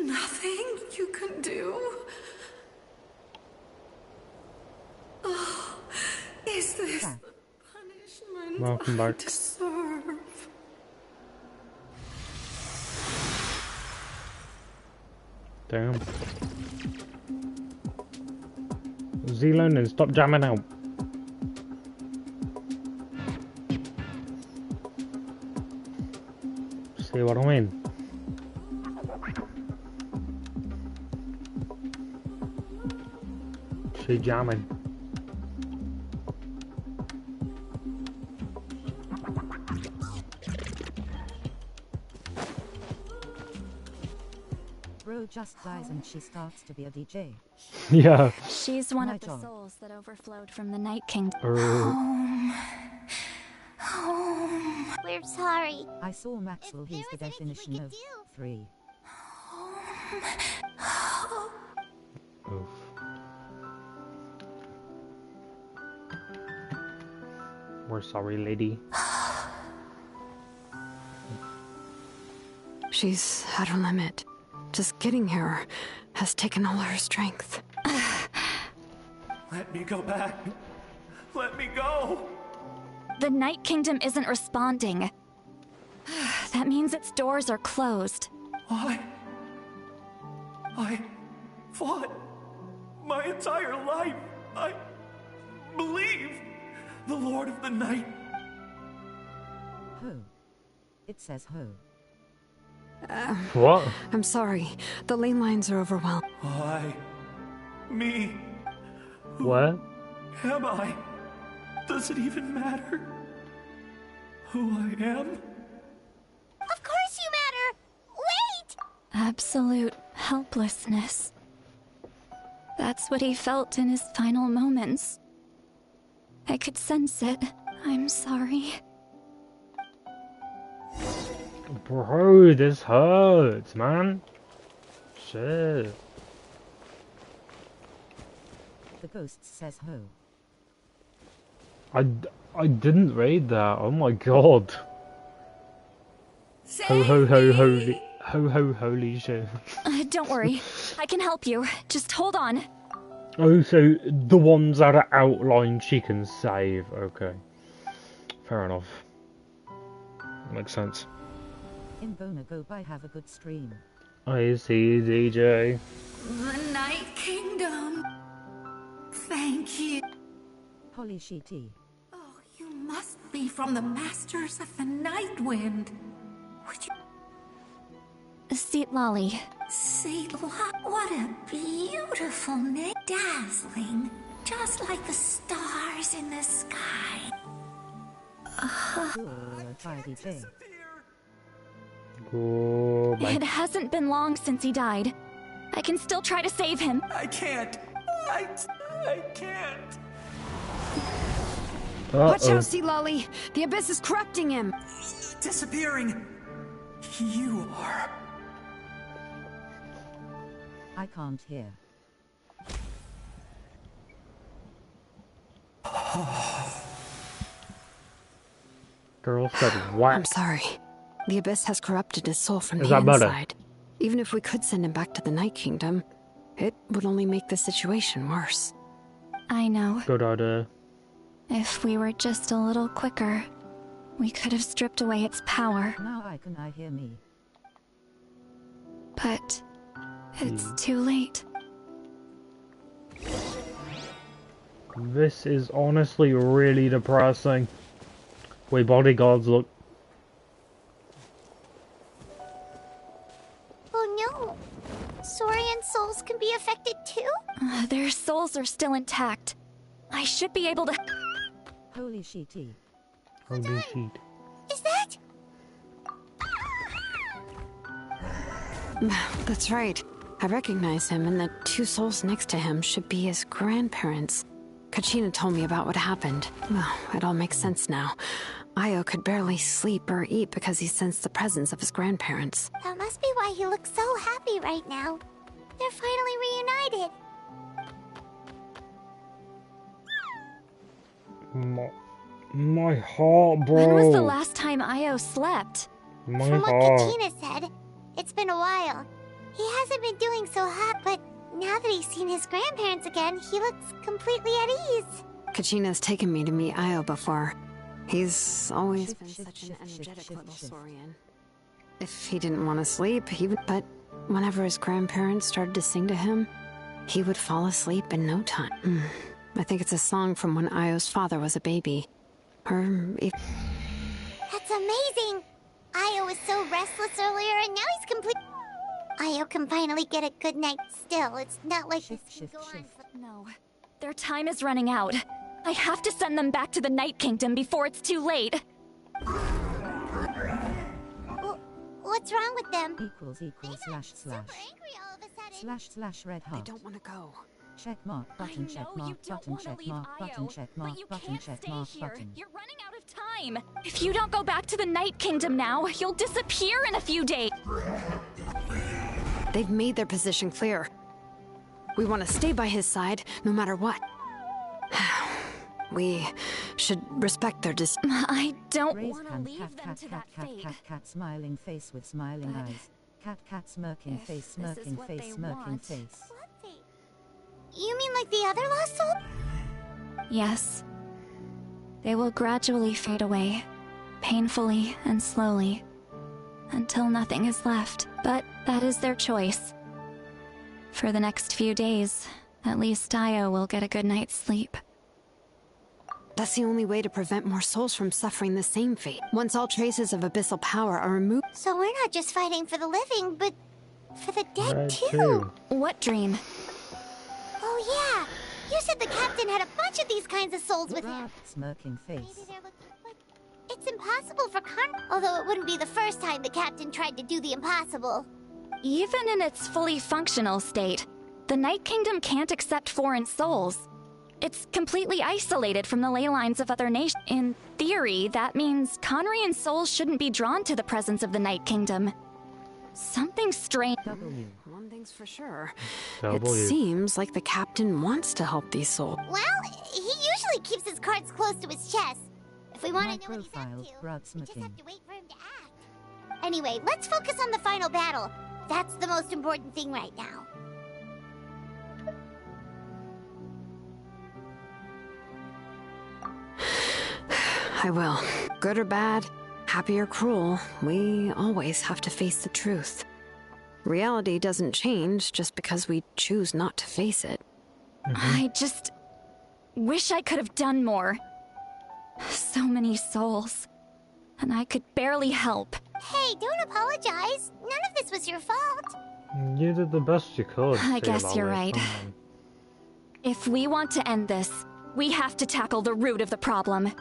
[SPEAKER 4] Nothing you can do? Oh, is this the punishment
[SPEAKER 1] Welcome back.
[SPEAKER 4] I deserve?
[SPEAKER 1] Damn. Z-London, stop jamming out. See what I mean? She jamming.
[SPEAKER 9] Bro just dies and she starts to be a DJ.
[SPEAKER 1] Yeah.
[SPEAKER 12] She's one of the souls that overflowed from the Night Kingdom. Home.
[SPEAKER 8] We're sorry.
[SPEAKER 9] I saw Maxwell. He's the definition of 3.
[SPEAKER 1] Oof. We're sorry, lady.
[SPEAKER 6] She's at her limit. Just getting here has taken all her strength.
[SPEAKER 13] Let me go back. Let me go.
[SPEAKER 12] The Night Kingdom isn't responding. That means its doors are closed.
[SPEAKER 13] I fought my entire life. I believe the Lord of the Night.
[SPEAKER 9] Ho. It says ho.
[SPEAKER 1] What?
[SPEAKER 6] I'm sorry. The lane lines are overwhelmed.
[SPEAKER 13] Me.
[SPEAKER 1] What?
[SPEAKER 13] Am I? Does it even matter who I am?
[SPEAKER 8] Of course you matter! Wait!
[SPEAKER 12] Absolute helplessness. That's what he felt in his final moments. I could sense it. I'm sorry.
[SPEAKER 1] Bro, this hurts, man. Shit.
[SPEAKER 9] The ghost says ho.
[SPEAKER 1] I didn't read that. Oh my god. Ho ho ho holy ho ho holy shit.
[SPEAKER 12] Don't worry. I can help you. Just hold on.
[SPEAKER 1] Oh, so the ones that are outlined she can save. Okay. Fair enough. Makes sense.
[SPEAKER 9] I'm gonna go by have a good stream.
[SPEAKER 1] I see, DJ.
[SPEAKER 14] The Night Kingdom. Thank you.
[SPEAKER 9] Holy shitty.
[SPEAKER 14] Oh, you must be from the Masters of the Night Wind. Would you...
[SPEAKER 12] Seat Lolly.
[SPEAKER 14] What a beautiful name. Dazzling. Just like the stars in the sky.
[SPEAKER 12] It hasn't been long since he died. I can still try to save him.
[SPEAKER 13] I can't. I can't.
[SPEAKER 6] Watch out, Sea Lolly! The abyss is corrupting him!
[SPEAKER 13] Disappearing. You are.
[SPEAKER 9] I can't hear.
[SPEAKER 1] Girl said what?
[SPEAKER 6] I'm sorry. The abyss has corrupted his soul from
[SPEAKER 1] Is
[SPEAKER 6] the
[SPEAKER 1] that better?
[SPEAKER 6] inside. Even if we could send him back to the Night Kingdom, it would only make the situation worse.
[SPEAKER 12] I know.
[SPEAKER 1] Good idea.
[SPEAKER 12] If we were just a little quicker, we could have stripped away its power.
[SPEAKER 9] Now I hear me.
[SPEAKER 12] But it's too late.
[SPEAKER 1] This is honestly really depressing. Wait, bodyguards, look.
[SPEAKER 8] Oh no! Saurian souls can be affected too?
[SPEAKER 12] Their souls are still intact. I should be able to...
[SPEAKER 9] Holy shitty.
[SPEAKER 1] Holy shit.
[SPEAKER 8] Is that...
[SPEAKER 6] That's right. I recognize him, and the two souls next to him should be his grandparents. Kachina told me about what happened. Well, it all makes sense now. Io could barely sleep or eat because he sensed the presence of his grandparents.
[SPEAKER 8] That must be why he looks so happy right now. They're finally reunited.
[SPEAKER 1] My heart, bro.
[SPEAKER 12] When was the last time Io slept?
[SPEAKER 1] My
[SPEAKER 8] From what
[SPEAKER 1] heart.
[SPEAKER 8] Katina said, it's been a while. He hasn't been doing so hot, but now that he's seen his grandparents again, he looks completely at ease.
[SPEAKER 6] Kachina's taken me to meet Io before. He's always been such an energetic little Saurian. If he didn't want to sleep, but whenever his grandparents started to sing to him, he would fall asleep in no time. I think it's a song from when Io's father was a baby.
[SPEAKER 8] That's amazing! Io was so restless earlier, and now he's complete. Io can finally get a good night still. It's not like this can go on for...
[SPEAKER 12] No. Their time is running out. I have to send them back to the Night Kingdom before it's too late.
[SPEAKER 8] What's wrong with them?
[SPEAKER 9] / red heart.
[SPEAKER 6] I don't want to go.
[SPEAKER 9] Check mark button, check mark button, check mark button, check mark button, check mark button.
[SPEAKER 12] You're running out of time. If you don't go back to the Night Kingdom now, you'll disappear in a few days.
[SPEAKER 6] They've made their position clear. We want to stay by his side, no matter what. We should respect their decision.
[SPEAKER 12] I don't
[SPEAKER 9] Raise
[SPEAKER 12] want to
[SPEAKER 9] hand,
[SPEAKER 12] leave
[SPEAKER 9] cat,
[SPEAKER 12] them
[SPEAKER 9] cat,
[SPEAKER 12] to
[SPEAKER 9] cat,
[SPEAKER 12] that
[SPEAKER 9] cat,
[SPEAKER 12] fate.
[SPEAKER 9] cat, cat, smiling face with smiling
[SPEAKER 12] But
[SPEAKER 9] eyes. Cat, cat, smirking
[SPEAKER 12] if
[SPEAKER 9] face,
[SPEAKER 12] this is
[SPEAKER 9] smirking
[SPEAKER 12] what
[SPEAKER 9] face,
[SPEAKER 12] they
[SPEAKER 9] smirking
[SPEAKER 12] want.
[SPEAKER 9] face.
[SPEAKER 8] You mean like the other lost soul?
[SPEAKER 12] Yes. They will gradually fade away, painfully and slowly, until nothing is left. But that is their choice. For the next few days, at least Io will get a good night's sleep.
[SPEAKER 6] That's the only way to prevent more souls from suffering the same fate. Once all traces of abyssal power are removed...
[SPEAKER 8] So we're not just fighting for the living, but for the dead
[SPEAKER 1] Red
[SPEAKER 8] too.
[SPEAKER 12] What dream?
[SPEAKER 8] Oh yeah, you said the captain had a bunch of these kinds of souls with him.
[SPEAKER 9] Smirking face.
[SPEAKER 8] It's impossible for although it wouldn't be the first time the captain tried to do the impossible.
[SPEAKER 12] Even in its fully functional state, the Night Kingdom can't accept foreign souls. It's completely isolated from the ley lines of other nations. In theory, that means Conrian souls shouldn't be drawn to the presence of the Night Kingdom. Something strange.
[SPEAKER 6] One thing's for sure.
[SPEAKER 1] W.
[SPEAKER 6] It seems like the captain wants to help these souls.
[SPEAKER 8] Well, he usually keeps his cards close to his chest. If we want to know what he's up to, we just have to wait for him to act. Anyway, let's focus on the final battle. That's the most important thing right now.
[SPEAKER 6] I will. Good or bad, happy or cruel, we always have to face the truth. Reality doesn't change just because we choose not to face it.
[SPEAKER 12] I just wish I could have done more. So many souls. And I could barely help.
[SPEAKER 8] Hey, don't apologize. None of this was your fault.
[SPEAKER 1] You did the best you could.
[SPEAKER 12] I guess
[SPEAKER 1] Lolly.
[SPEAKER 12] you're right.
[SPEAKER 1] Come on.
[SPEAKER 12] If we want to end this, we have to tackle the root of the problem.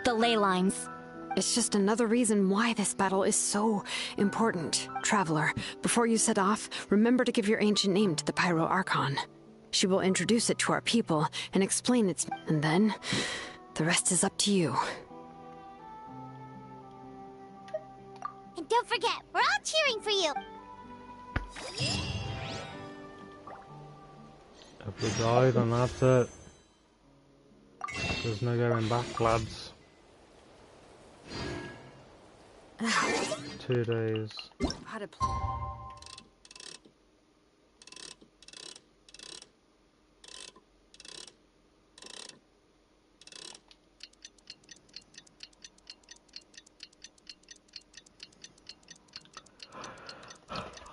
[SPEAKER 12] The ley lines.
[SPEAKER 6] It's just another reason why this battle is so important. Traveler, before you set off, remember to give your ancient name to the Pyro Archon. She will introduce it to our people and explain its... And then, the rest is up to you.
[SPEAKER 8] And don't forget, we're all cheering for you.
[SPEAKER 1] If we die, then that's it. There's no going back, lads. 2 days.
[SPEAKER 6] How to play.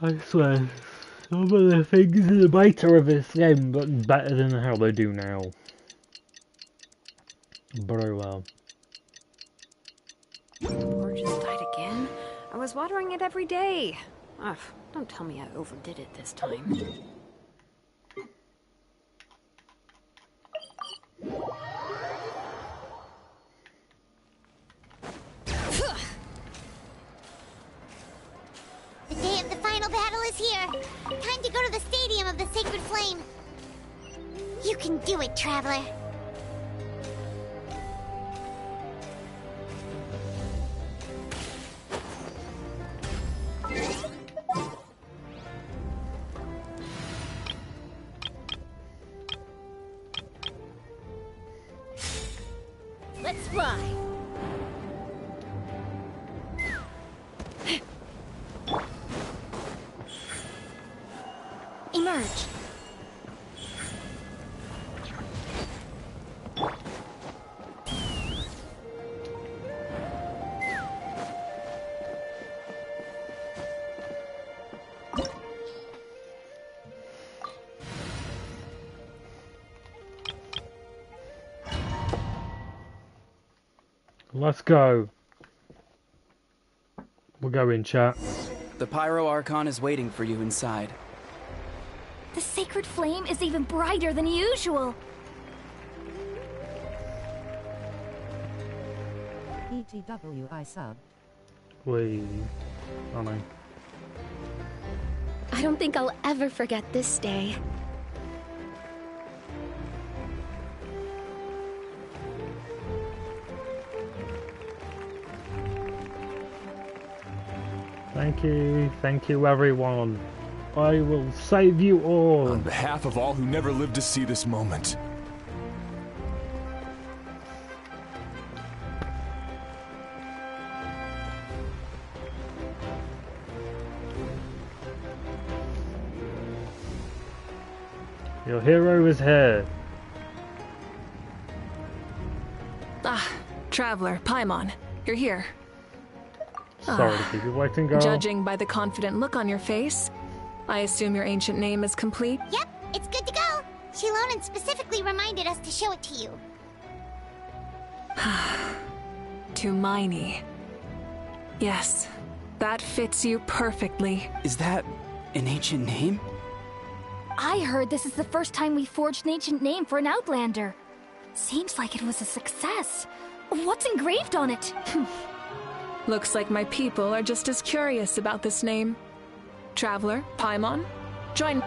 [SPEAKER 1] I swear, some of the things in the beta of this game look better than how they do now. Very well.
[SPEAKER 6] The porch has died again? I was watering it every day. Ugh, don't tell me I overdid it this time.
[SPEAKER 8] The day of the final battle is here. Time to go to the Stadium of the Sacred Flame. You can do it, Traveler.
[SPEAKER 3] Let's fly.
[SPEAKER 12] Emerge.
[SPEAKER 1] Let's go. We'll go in, chat.
[SPEAKER 2] The Pyro Archon is waiting for you inside.
[SPEAKER 12] The sacred flame is even brighter than usual.
[SPEAKER 9] ETWI sub.
[SPEAKER 1] We... I know.
[SPEAKER 3] I don't think I'll ever forget this day.
[SPEAKER 1] Thank you everyone. I will save you all.
[SPEAKER 15] On behalf of all who never lived to see this moment.
[SPEAKER 1] Your hero is here.
[SPEAKER 7] Ah, Traveler, Paimon, you're here.
[SPEAKER 1] Sorry to keep you waiting, girl.
[SPEAKER 7] Judging by the confident look on your face, I assume your ancient name is complete?
[SPEAKER 8] Yep, it's good to go. Shilonen specifically reminded us to show it to you.
[SPEAKER 7] Tumaini. Yes, that fits you perfectly.
[SPEAKER 2] Is that an ancient name?
[SPEAKER 12] I heard this is the first time we forged an ancient name for an Outlander. Seems like it was a success. What's engraved on it?
[SPEAKER 7] Looks like my people are just as curious about this name. Traveler, Paimon, join.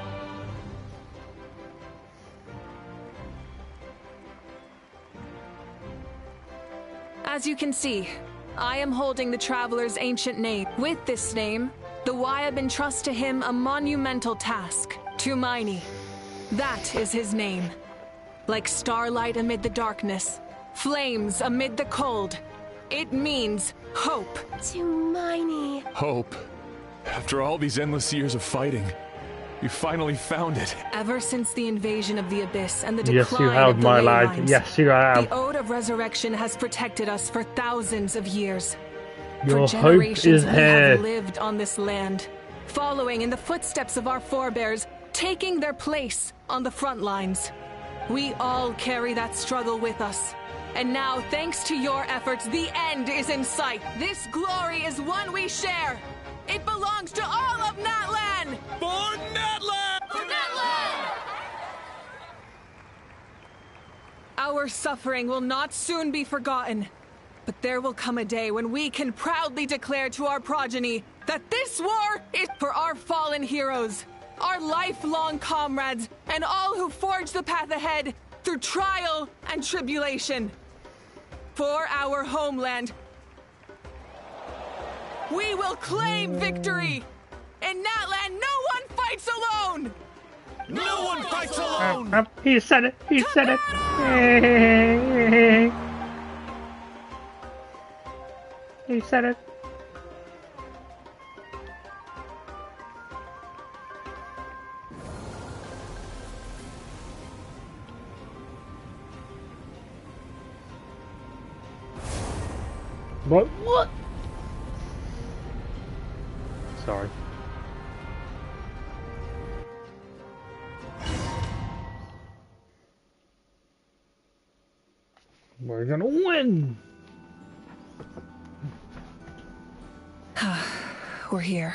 [SPEAKER 7] As you can see, I am holding the Traveler's ancient name. With this name, the Wyab entrust to him a monumental task, Tumaini. That is his name. Like starlight amid the darkness, flames amid the cold. It means hope.
[SPEAKER 4] Tumaini.
[SPEAKER 15] Hope. After all these endless years of fighting, you finally found it.
[SPEAKER 7] Ever since the invasion of the Abyss and the decline
[SPEAKER 1] Yes, you have,
[SPEAKER 7] of the
[SPEAKER 1] my
[SPEAKER 7] ley
[SPEAKER 1] lad.
[SPEAKER 7] lines,
[SPEAKER 1] Yes, you have.
[SPEAKER 7] the Ode of Resurrection has protected us for thousands of years.
[SPEAKER 1] Your
[SPEAKER 7] For
[SPEAKER 1] hope
[SPEAKER 7] generations,
[SPEAKER 1] is
[SPEAKER 7] we
[SPEAKER 1] here.
[SPEAKER 7] have lived on this land, following in the footsteps of our forebears, taking their place on the front lines. We all carry that struggle with us. And now, thanks to your efforts, the end is in sight. This glory is one we share. It belongs to all of Natlan!
[SPEAKER 15] For Natlan!
[SPEAKER 7] For Natlan! Our suffering will not soon be forgotten. But there will come a day when we can proudly declare to our progeny that this war is for our fallen heroes, our lifelong comrades, and all who forge the path ahead through trial and tribulation. For our homeland, we will claim victory! In Natlan, no one fights alone!
[SPEAKER 15] No one fights alone!
[SPEAKER 1] He said it! He said it! He said it! What? Sorry. We're gonna win!
[SPEAKER 7] We're here.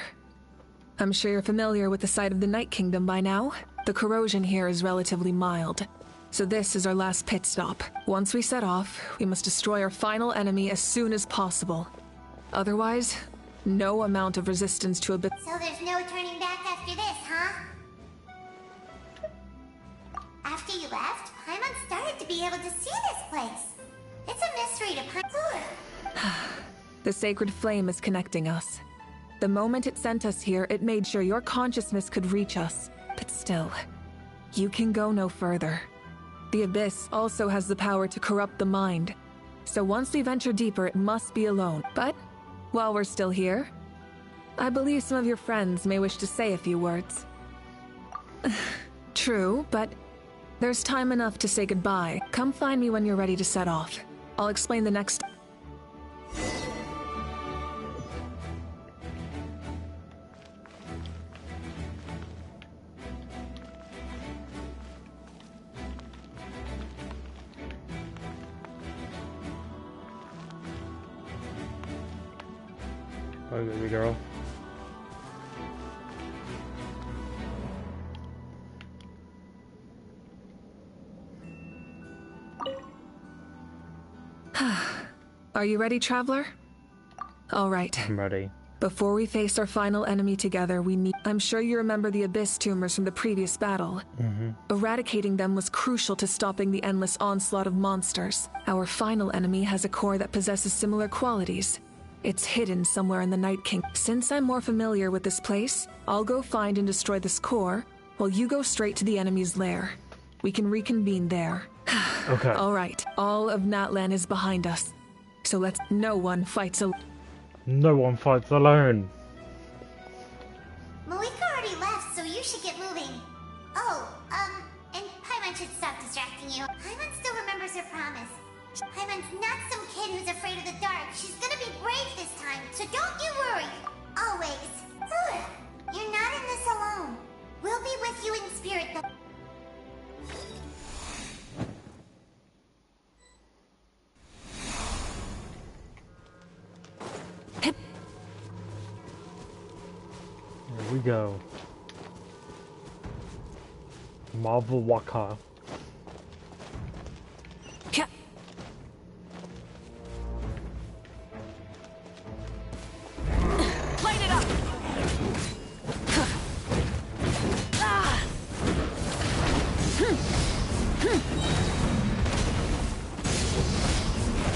[SPEAKER 7] I'm sure you're familiar with the site of the Night Kingdom by now. The corrosion here is relatively mild, so this is our last pit stop. Once we set off, we must destroy our final enemy as soon as possible. Otherwise, no amount of resistance to a bit.
[SPEAKER 8] So there's no turning back after this, huh? After you left, Paimon started to be able to see this place. It's a mystery to Paimon.
[SPEAKER 7] The sacred flame is connecting us. The moment it sent us here, it made sure your consciousness could reach us. But still, you can go no further. The Abyss also has the power to corrupt the mind. So once we venture deeper, it must be alone. But while we're still here, I believe some of your friends may wish to say a few words. True, but there's time enough to say goodbye. Come find me when you're ready to set off. I'll explain the next.
[SPEAKER 1] Oh, baby girl.
[SPEAKER 7] Are you ready, Traveler? All right.
[SPEAKER 1] I'm ready.
[SPEAKER 7] Before we face our final enemy together, we need... I'm sure you remember the Abyss tumors from the previous battle. Eradicating them was crucial to stopping the endless onslaught of monsters. Our final enemy has a core that possesses similar qualities. It's hidden somewhere in the Night King. Since I'm more familiar with this place, I'll go find and destroy this core, while you go straight to the enemy's lair. We can reconvene there.
[SPEAKER 1] Okay.
[SPEAKER 7] All right. All of Natlan is behind us. So let's... No one fights alone.
[SPEAKER 1] No one fights alone.
[SPEAKER 3] Malika already left, so you should get moving. Oh, and Paimon should stop distracting you. Paimon still remembers her promise. Paimon's not some kid who's afraid of the dark. She's gonna be brave this time, so don't you worry. Always. You're not in this alone. We'll be with you in spirit, though.
[SPEAKER 1] Here we go. Marvel Waka.
[SPEAKER 7] Light it up!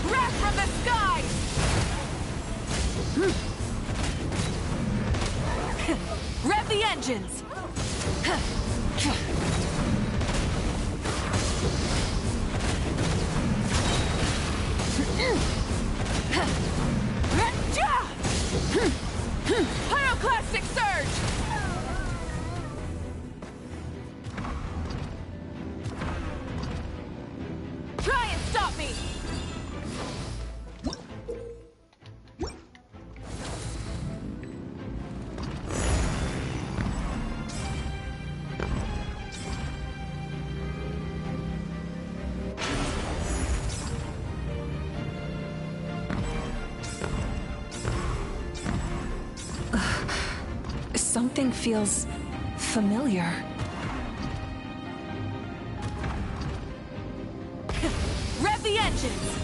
[SPEAKER 7] Wrath from the sky! Rev the engines! Pyroclastic surge! Try and stop me! Something feels familiar. Rev the engines!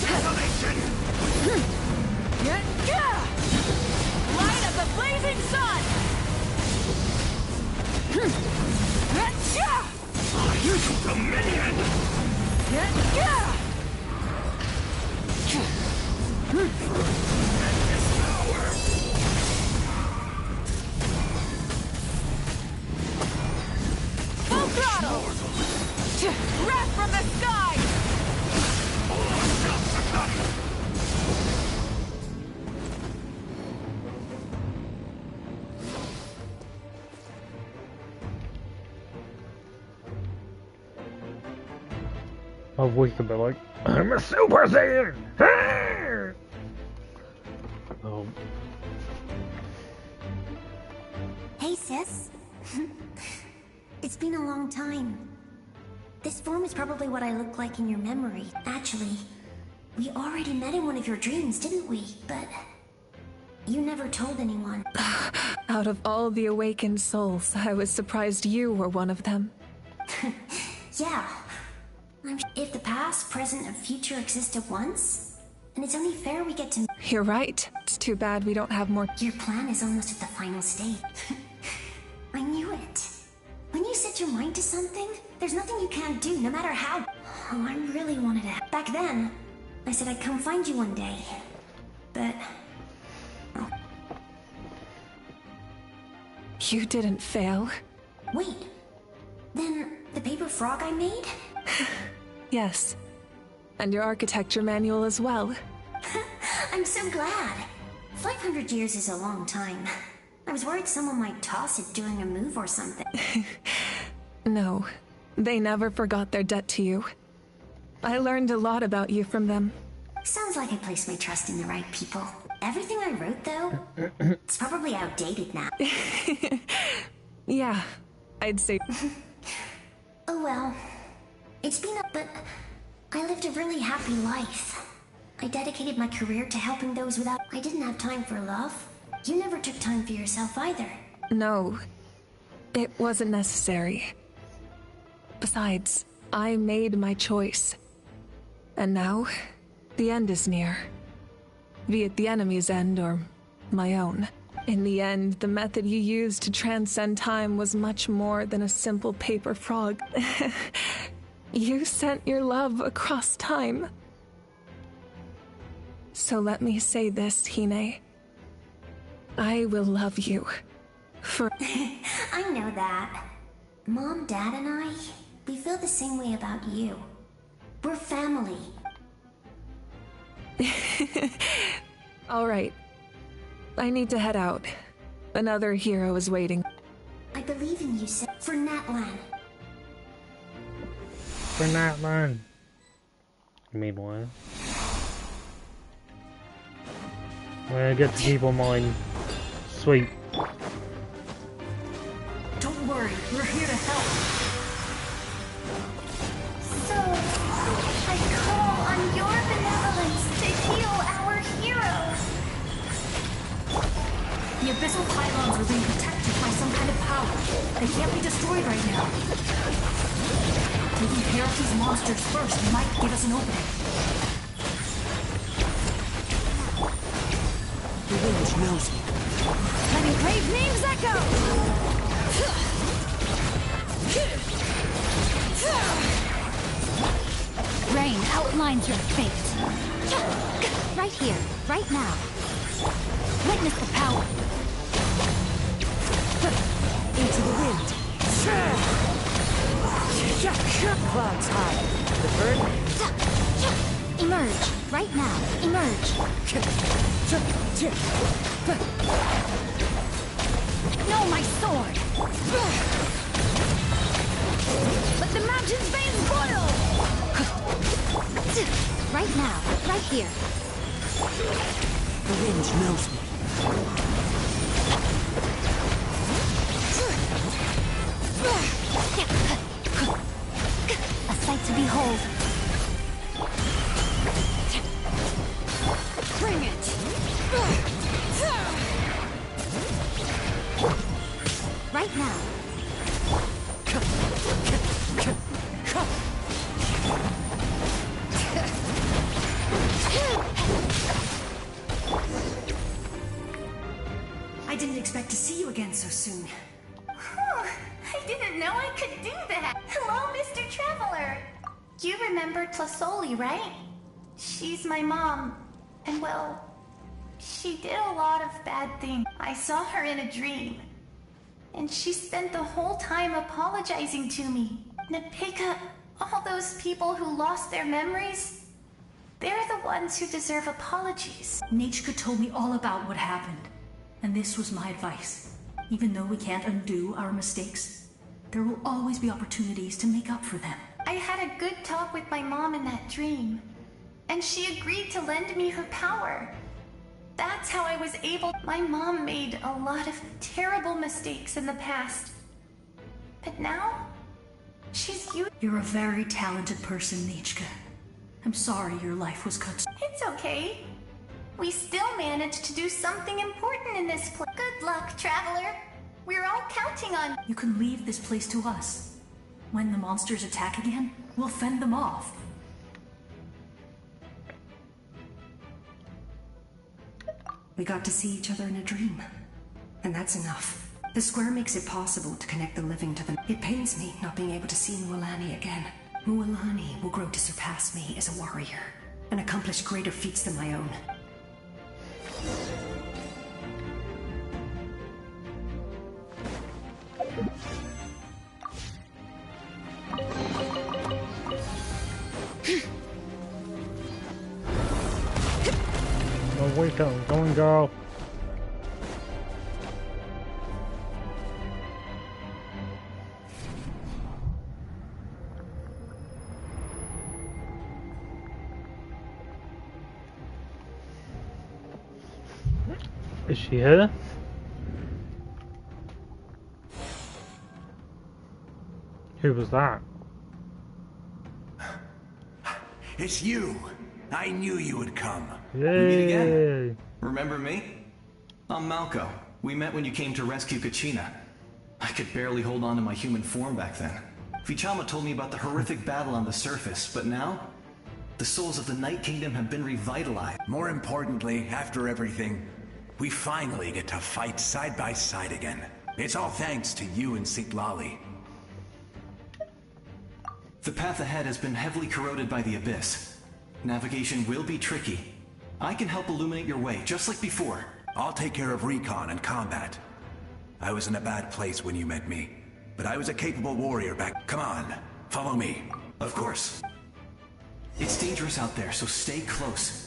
[SPEAKER 7] Detonation! Light of the blazing sun!
[SPEAKER 5] Dominion!
[SPEAKER 7] Full throttle! Wrath from the sky!
[SPEAKER 1] My voice could be like, I'm a Super Saiyan! Oh.
[SPEAKER 14] Hey, sis. It's been a long time. This form is probably what I look like in your memory. Actually, we already met in one of your dreams, didn't we? But you never told anyone.
[SPEAKER 7] Out of all the awakened souls, I was surprised you were one of them.
[SPEAKER 14] Yeah. If the past, present, and future exist at once, then it's only fair we get to...
[SPEAKER 7] You're right. It's too bad we don't have more...
[SPEAKER 14] Your plan is almost at the final state. I knew it. When you set your mind to something, there's nothing you can't do, no matter how... Oh, I really wanted to... Back then, I said I'd come find you one day. But... Oh.
[SPEAKER 7] You didn't fail.
[SPEAKER 14] Wait. Then, the paper frog I made?
[SPEAKER 7] Yes. And your architecture manual as well.
[SPEAKER 14] I'm so glad. 500 years is a long time. I was worried someone might toss it during a move or something.
[SPEAKER 7] No, they never forgot their debt to you. I learned a lot about you from them.
[SPEAKER 14] Sounds like I placed my trust in the right people. Everything I wrote, though, it's probably outdated now.
[SPEAKER 7] Yeah, I'd say...
[SPEAKER 14] Oh well. It's been but I lived a really happy life. I dedicated my career to helping those without... I didn't have time for love. You never took time for yourself either.
[SPEAKER 7] No, it wasn't necessary. Besides, I made my choice. And now, the end is near. Be it the enemy's end or my own. In the end, the method you used to transcend time was much more than a simple paper frog. You sent your love across time. So let me say this, Hine. I will love you. For
[SPEAKER 14] I know that. Mom, Dad, and I, we feel the same way about you. We're family.
[SPEAKER 7] Alright. I need to head out. Another hero is waiting.
[SPEAKER 14] I believe in you, for Natlan.
[SPEAKER 1] For Natlan. Meanwhile, I get to keep on mine. Sweet.
[SPEAKER 14] Don't worry, we're here to help. So, I call on your benevolence to heal our heroes. The abyssal pylons are being protected by some kind of power. They can't be destroyed right now. Taking care of these monsters first might give us an opening.
[SPEAKER 4] The wind knows me.
[SPEAKER 3] Letting brave names echo! Rain outlines your fate. Right here, right now. Witness the power.
[SPEAKER 4] Into the wind. Clouds high. The bird.
[SPEAKER 3] Emerge, right now. Emerge. No, my sword! Let the mountain's veins boil! Right now, right here.
[SPEAKER 4] The wind knows me.
[SPEAKER 3] A sight to behold. Bring it! Right now.
[SPEAKER 14] I didn't expect to see you again so soon. I didn't know I could do that. Hello, Mr. Traveler. You remember Tlasoli, right? She's my mom. And well, she did a lot of bad things. I saw her in a dream. And she spent the whole time apologizing to me. Napika, all those people who lost their memories, they're the ones who deserve apologies.
[SPEAKER 16] Nachka told me all about what happened. And this was my advice. Even though we can't undo our mistakes, there will always be opportunities to make up for them.
[SPEAKER 14] I had a good talk with my mom in that dream. And she agreed to lend me her power. That's how I was able. My mom made a lot of terrible mistakes in the past. But now, she's you.
[SPEAKER 16] You're a very talented person, Nachka. I'm sorry your life was cut.
[SPEAKER 14] It's okay. We still managed to do something important in this place. Good luck, Traveler. We're all counting on.
[SPEAKER 16] You can leave this place to us. When the monsters attack again, we'll fend them off.
[SPEAKER 17] We got to see each other in a dream. And that's enough. The square makes it possible to connect the living to the... It pains me not being able to see Mualani again. Mualani will grow to surpass me as a warrior and accomplish greater feats than my own.
[SPEAKER 1] Oh, wake up, go and go. Is she here? Who was that?
[SPEAKER 10] It's you! I knew you would come.
[SPEAKER 1] Yay!
[SPEAKER 18] We meet again. Remember me? I'm Malco. We met when you came to rescue Kachina. I could barely hold on to my human form back then. Vichama told me about the horrific battle on the surface, but now, the souls of the Night Kingdom have been revitalized.
[SPEAKER 10] More importantly, after everything, we finally get to fight side by side again. It's all thanks to you and Sitlali.
[SPEAKER 18] The path ahead has been heavily corroded by the Abyss. Navigation will be tricky, I can help illuminate your way, just like before.
[SPEAKER 10] I'll take care of recon and combat. I was in a bad place when you met me, but I was a capable warrior back. Come on, follow me.
[SPEAKER 18] Of course. It's dangerous out there, so stay close.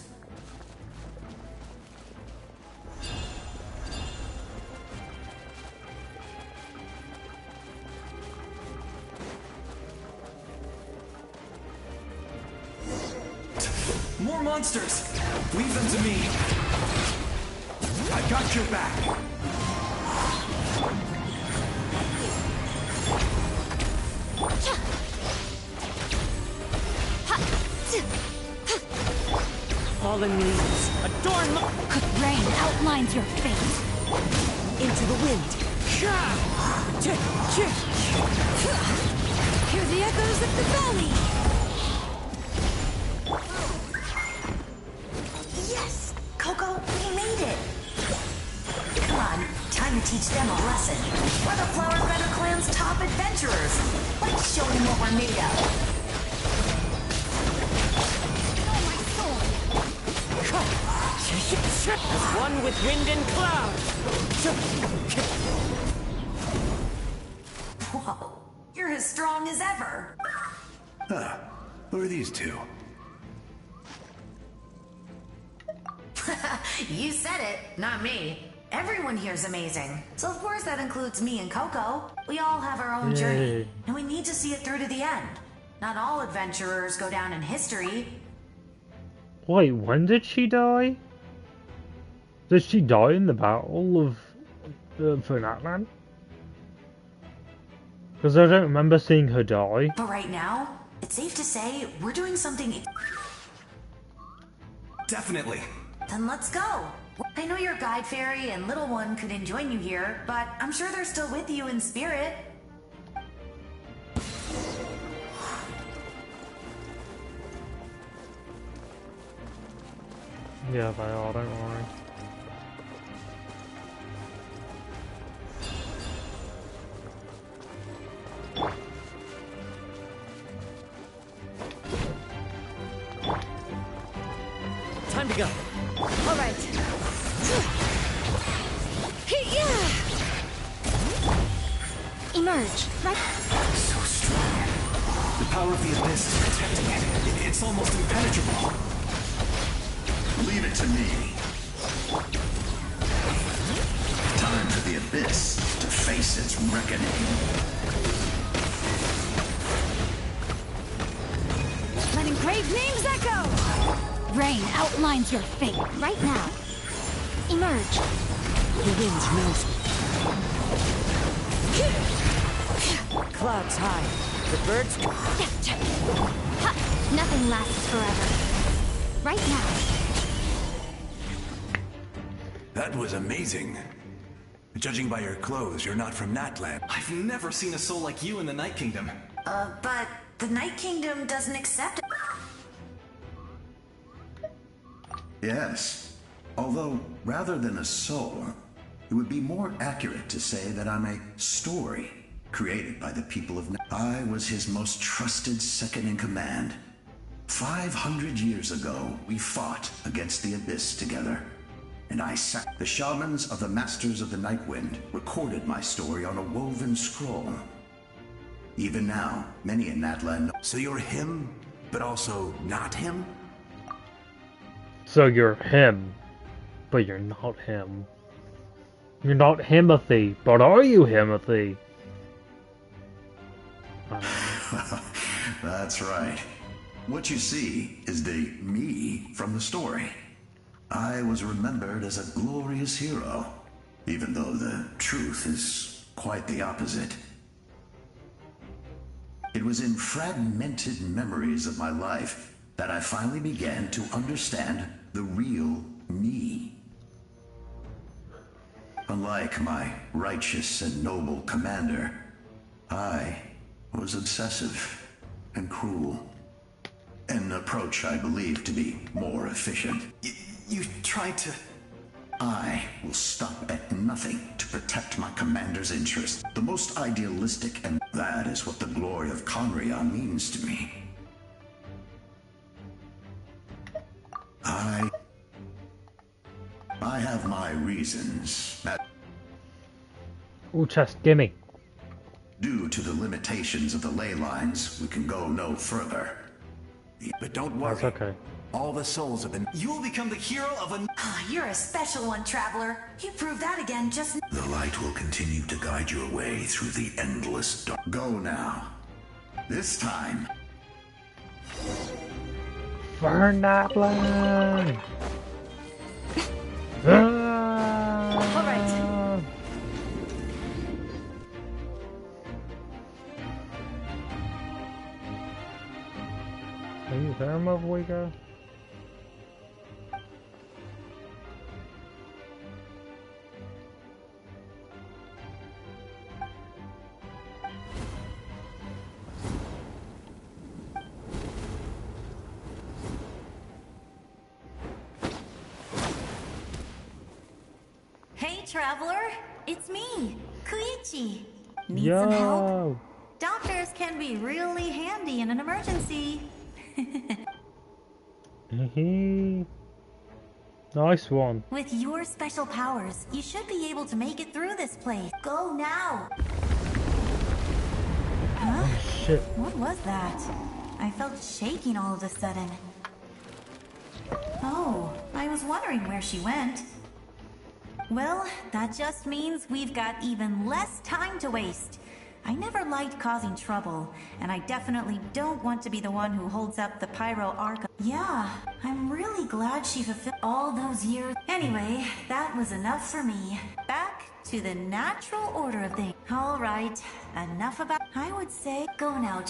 [SPEAKER 18] More monsters! Leave them to me!
[SPEAKER 10] I got your back!
[SPEAKER 4] Fallen leaves, adorn the...
[SPEAKER 3] Rain outlines your fate.
[SPEAKER 4] Into the wind.
[SPEAKER 3] Hear the echoes of the valley.
[SPEAKER 14] Yes! Coco, we made it! Come on, time to teach them a lesson. We're the Flower Feather Clan's top adventurers. Let's show them what we're made of.
[SPEAKER 4] As one with wind and cloud.
[SPEAKER 14] Whoa, you're as strong as ever.
[SPEAKER 10] Huh, who are these two?
[SPEAKER 14] You said it, not me. Everyone here's amazing. So of course that includes me and Coco. We all have our own journey, and we need to see it through to the end. Not all adventurers go down in history.
[SPEAKER 1] Wait, when did she die? Did she die in the battle of for Natlan? Because I don't remember seeing her die.
[SPEAKER 14] But right now, it's safe to say we're doing something.
[SPEAKER 18] Definitely.
[SPEAKER 14] Then let's go. I know your guide fairy and little one couldn't join you here, but I'm sure they're still with you in spirit.
[SPEAKER 1] Yeah, they are, don't worry.
[SPEAKER 4] Time to go.
[SPEAKER 3] All right. Emerge, right?
[SPEAKER 18] So strong. The power of the abyss is protecting it. It's almost impenetrable.
[SPEAKER 19] Leave it to me. Time for the abyss to face its reckoning.
[SPEAKER 3] Let engraved names echo! Rain outlines your fate right now. Emerge.
[SPEAKER 4] The wind knows me. Clouds high. The birds...
[SPEAKER 3] Ha! Nothing lasts forever. Right now.
[SPEAKER 10] That was amazing. Judging by your clothes, you're not from Natlan.
[SPEAKER 18] I've never seen a soul like you in the Night Kingdom.
[SPEAKER 14] But the Night Kingdom doesn't accept it.
[SPEAKER 19] Yes. Although, rather than a soul, it would be more accurate to say that I'm a story created by the people of I was his most trusted second-in-command. 500 years ago, we fought against the Abyss together. And the shamans of the Masters of the Night Wind recorded my story on a woven scroll. Even now, many in Natlan know.
[SPEAKER 10] So you're him, but also not him?
[SPEAKER 1] So you're him, but you're not him. You're not Himothy, but are you Himothy?
[SPEAKER 19] That's right. What you see is the me from the story. I was remembered as a glorious hero, even though the truth is quite the opposite. It was in fragmented memories of my life that I finally began to understand the real me. Unlike my righteous and noble commander, I was obsessive and cruel. An approach I believe to be more efficient.
[SPEAKER 18] You tried to...
[SPEAKER 19] I will stop at nothing to protect my commander's interests. The most idealistic, and that is what the glory of Conria means to me. I have my reasons.
[SPEAKER 1] All chest, gimme.
[SPEAKER 19] Due to the limitations of the ley lines, we can go no further. But don't worry.
[SPEAKER 1] That's okay.
[SPEAKER 10] All the souls have been...
[SPEAKER 18] You will become the hero of a...
[SPEAKER 4] You're a special one, Traveler. You proved that again just...
[SPEAKER 19] The light will continue to guide your way through the endless dark. Go now. This time.
[SPEAKER 1] Burn that blind!
[SPEAKER 4] All right.
[SPEAKER 1] Are you there, motherfucker?
[SPEAKER 20] Hey, Traveler! It's me, Koichi. Need
[SPEAKER 1] Yo.
[SPEAKER 20] some help? Doctors can be really handy in an emergency.
[SPEAKER 1] Nice one.
[SPEAKER 20] With your special powers, you should be able to make it through this place. Go now! Huh?
[SPEAKER 1] Oh, shit.
[SPEAKER 20] What was that? I felt shaking all of a sudden. Oh, I was wondering where she went. Well, that just means we've got even less time to waste. I never liked causing trouble, and I definitely don't want to be the one who holds up the Pyro Arc. Yeah, I'm really glad she fulfilled all those years. Anyway, that was enough for me. Back to the natural order of things. All right, enough about... I would say go now.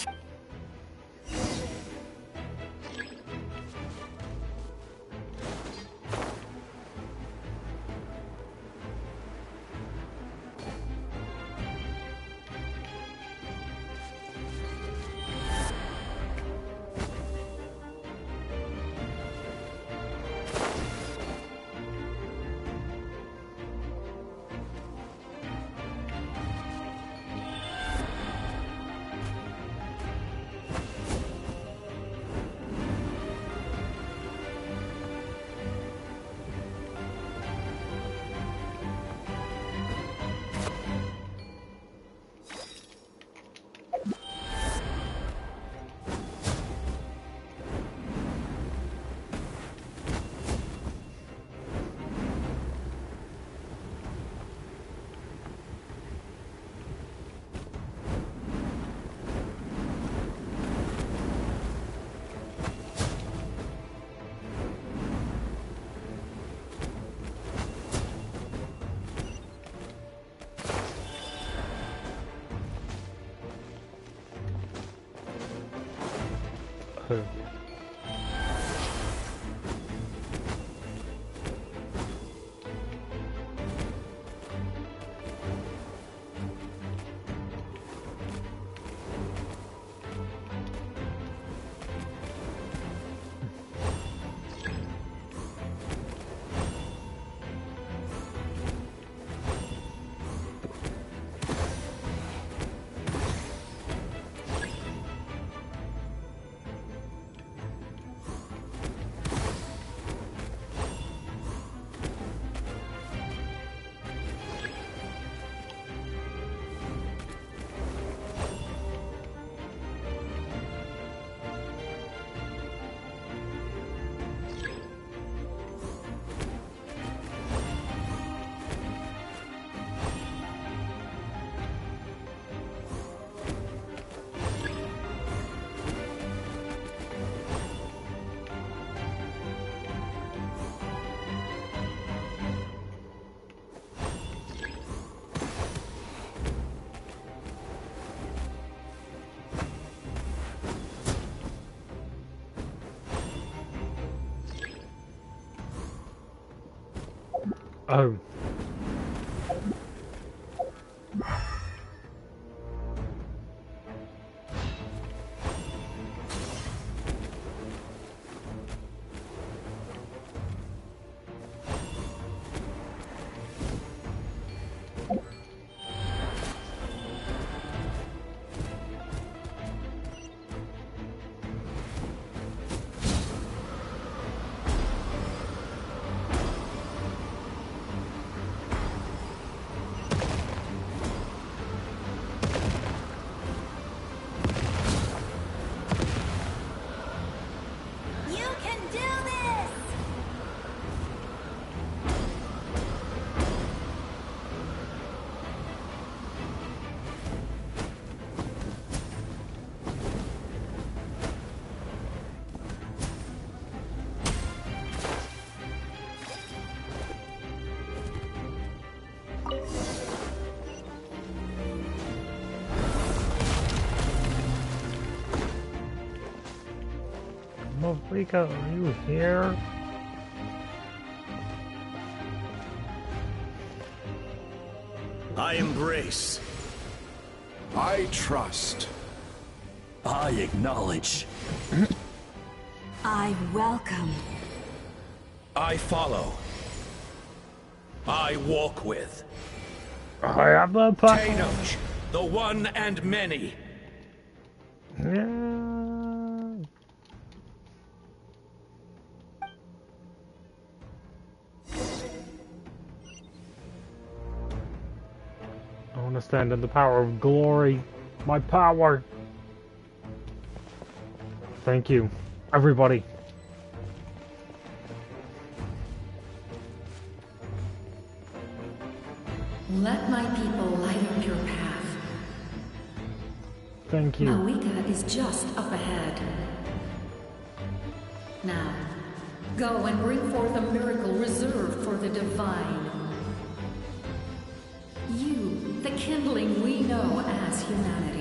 [SPEAKER 1] Oh. Rico, are you here?
[SPEAKER 21] I embrace.
[SPEAKER 22] I trust.
[SPEAKER 21] I acknowledge.
[SPEAKER 16] I welcome.
[SPEAKER 21] I follow. I walk with.
[SPEAKER 1] I have the power.
[SPEAKER 21] Tenoch, the one and many.
[SPEAKER 1] Yeah. I want to stand in the power of glory. My power. Thank you, everybody.
[SPEAKER 23] Let my people light up your path.
[SPEAKER 1] Thank you.
[SPEAKER 23] Mawika is just up ahead. Now, go and bring forth a miracle reserved for the divine. You, the kindling we know as humanity.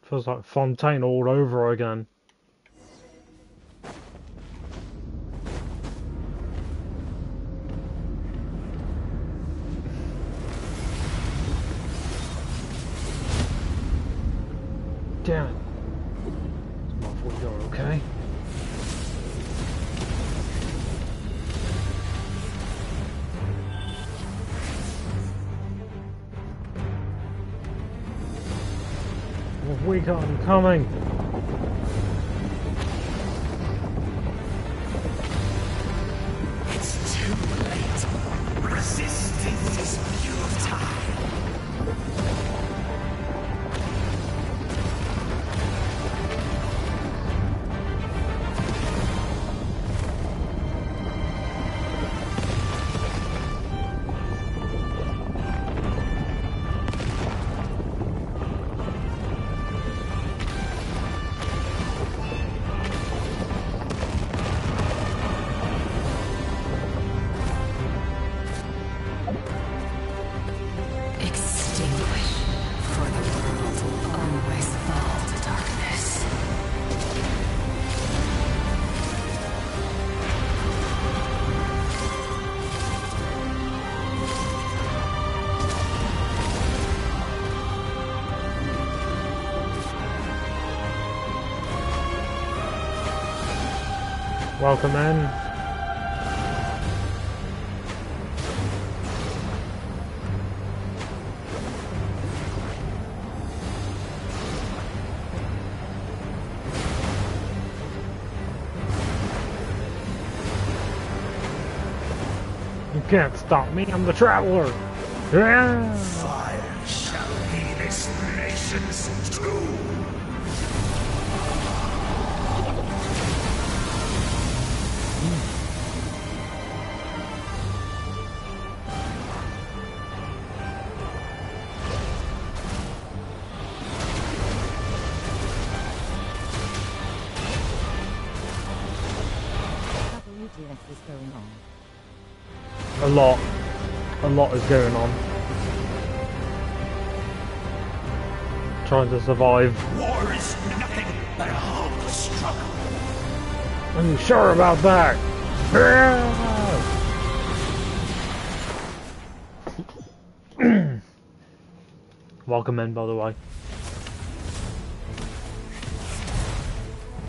[SPEAKER 1] Feels like Fontaine all over again. Damn it. It's my fault, you're okay. We got him coming.
[SPEAKER 21] It's too late. Resistance is futile.
[SPEAKER 1] Welcome in. You can't stop me, I'm the traveler. Yeah.
[SPEAKER 21] Fire shall be this nation's tomb.
[SPEAKER 9] Is going on.
[SPEAKER 1] A lot is going on. Trying to survive.
[SPEAKER 21] War is nothing but a hopeless struggle.
[SPEAKER 1] Are you sure about that? Welcome in, by the way.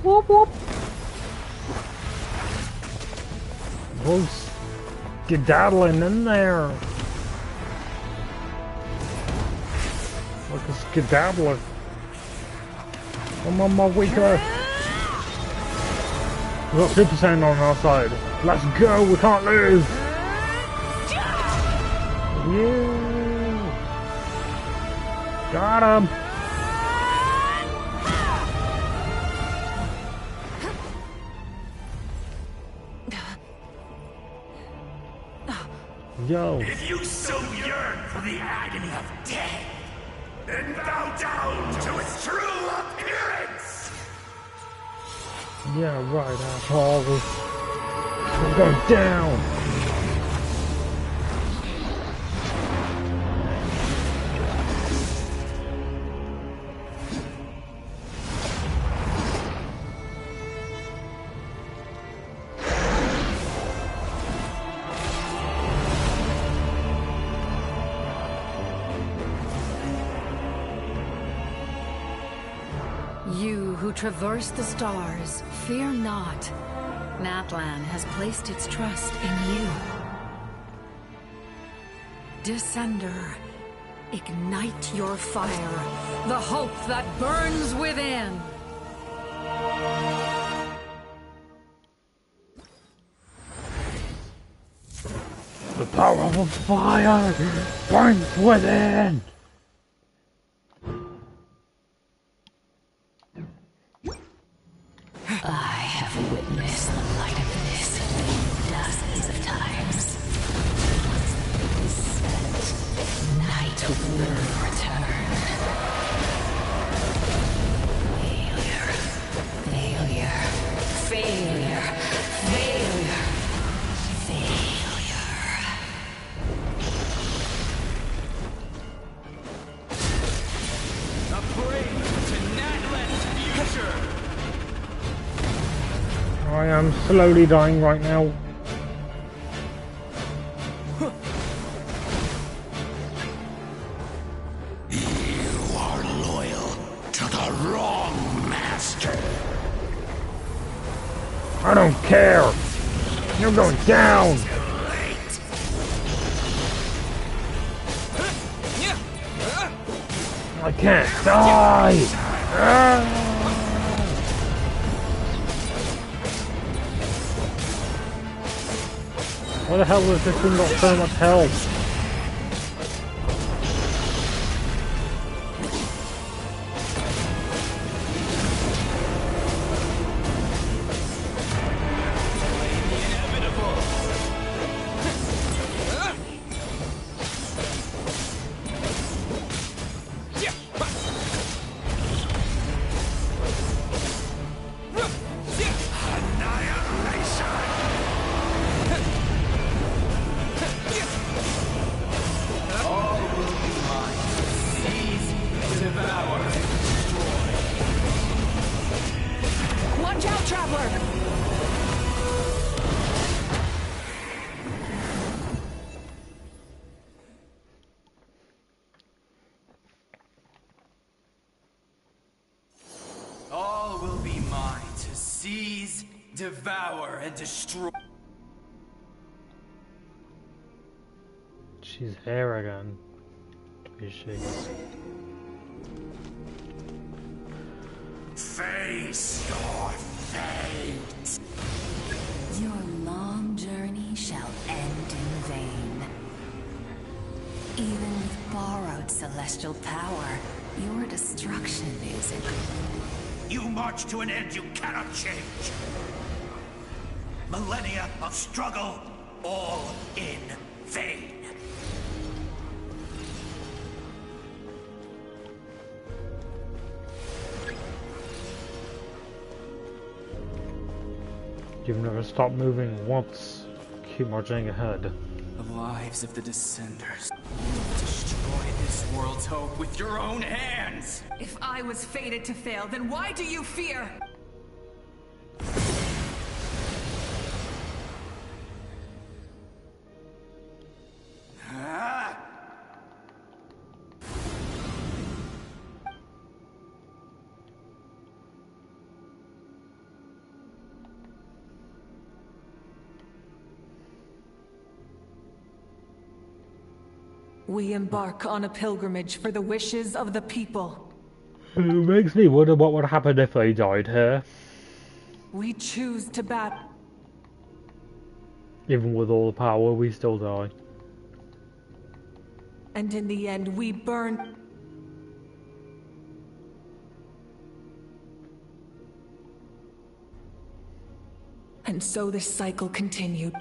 [SPEAKER 1] Whoop whoop. Who's skedaddling in there? Like a skedaddler. I'm on my weaker. We've got Super Saiyan on our side. Let's go, we can't lose. Yeah. Got him. Yo.
[SPEAKER 21] If you so yearn for the agony of death, then bow down to its true appearance!
[SPEAKER 1] Yeah, right, asshole. I'm going down!
[SPEAKER 23] You who traverse the stars, fear not. Natlan has placed its trust in you. Descender, ignite your fire, the hope that burns within.
[SPEAKER 1] The power of fire burns within!
[SPEAKER 23] I have witnessed the light of this dozens of times. Once night will return. Failure. Failure. Failure. Failure. Failure.
[SPEAKER 2] A parade to Natlan's future!
[SPEAKER 1] I am slowly dying right now.
[SPEAKER 21] You are loyal to the wrong master.
[SPEAKER 1] I don't care! You're going down! I can't die! Ah! Why the hell has this thing got so much health?
[SPEAKER 7] Watch out, Traveler!
[SPEAKER 2] All will be mine to seize, devour, and destroy.
[SPEAKER 1] She's here again. Is she?
[SPEAKER 21] Face your fate!
[SPEAKER 23] Your long journey shall end in vain. Even with borrowed celestial power, your destruction is
[SPEAKER 21] You march to an end you cannot change. Millennia of struggle, all in vain.
[SPEAKER 1] You've never stopped moving once. Keep marching ahead.
[SPEAKER 2] The lives of the Descenders. Destroy this world's hope with your own hands!
[SPEAKER 7] If I was fated to fail, then why do you fear? We embark on a pilgrimage for the wishes of the people.
[SPEAKER 1] It makes me wonder what would happen if they died here.
[SPEAKER 7] We choose to battle.
[SPEAKER 1] Even with all the power, we still die.
[SPEAKER 7] And in the end, we burn. And so this cycle continued.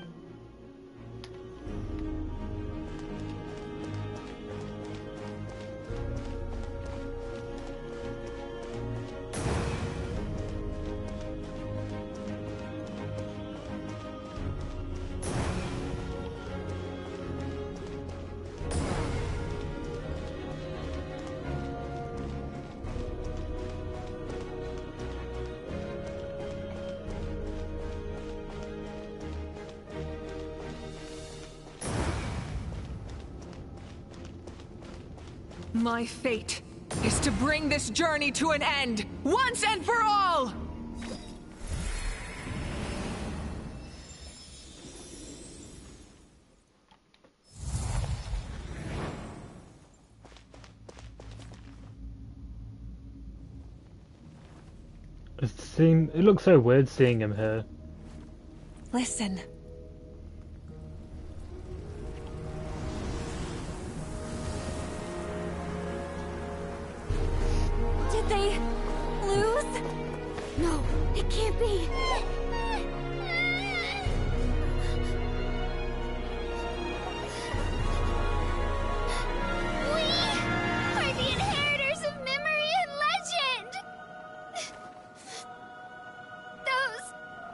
[SPEAKER 7] My fate is to bring this journey to an end, once and for all!
[SPEAKER 1] It looks so weird seeing him here.
[SPEAKER 7] Listen.
[SPEAKER 8] Did they lose? No, it can't be.
[SPEAKER 3] We are the inheritors of memory and legend! Those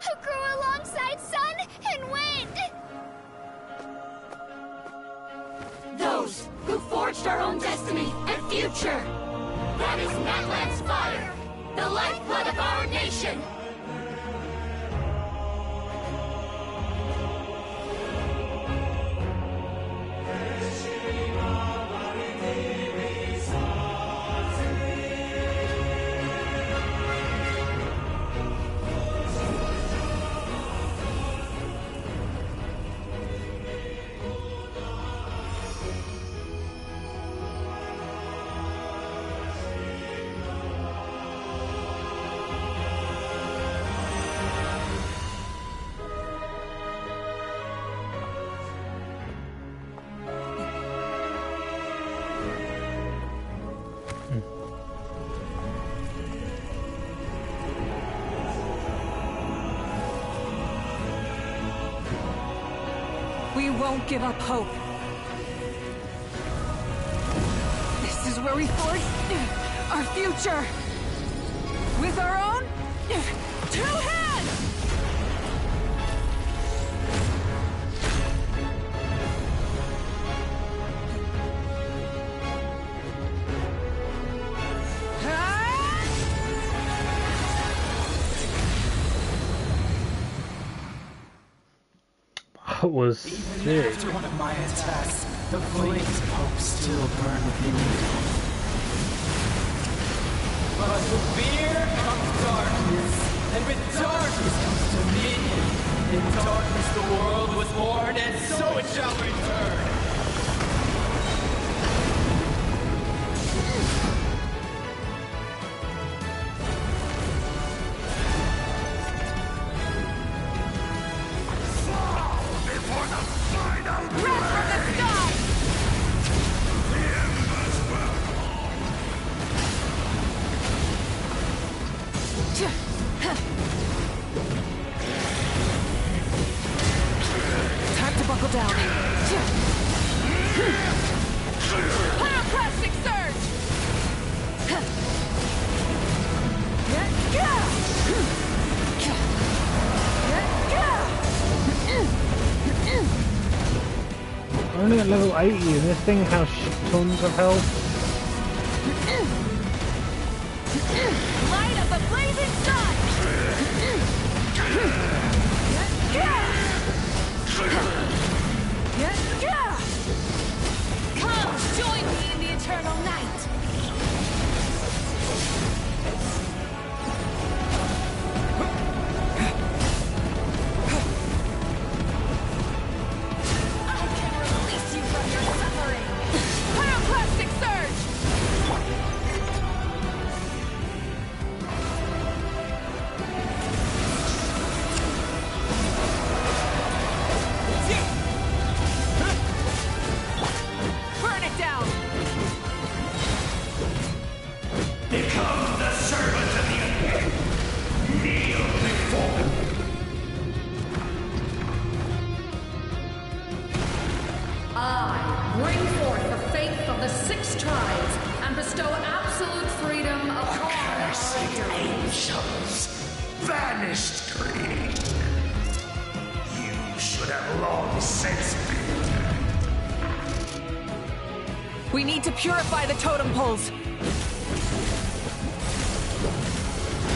[SPEAKER 3] who grew alongside sun and wind!
[SPEAKER 6] Those who forged our own destiny and future! That is Natlan's fire, the lifeblood of our nation!
[SPEAKER 7] We won't give up hope. This is where we forge our future. With our own 2 hands!
[SPEAKER 1] That was
[SPEAKER 11] Even
[SPEAKER 1] sick.
[SPEAKER 11] after one of my attacks, the flames of hope still burn within me. But with fear comes darkness, and with darkness comes dominion. In darkness the world was born, and so it shall return.
[SPEAKER 7] Time to buckle down. Pyroclastic surge!
[SPEAKER 1] Only at level 80 and this thing has tons of health.
[SPEAKER 6] Light of the blazing sun! Come, join me in the eternal night! I can release you from your suffering!
[SPEAKER 7] Pyroclastic surge! Burn it down!
[SPEAKER 21] Become the servant of the undead. Kneel before them.
[SPEAKER 23] I bring forth the faith of the 6 tribes and bestow absolute freedom upon
[SPEAKER 21] Accursed angels, vanished greed. You should have long since been.
[SPEAKER 7] We need to purify the totem poles.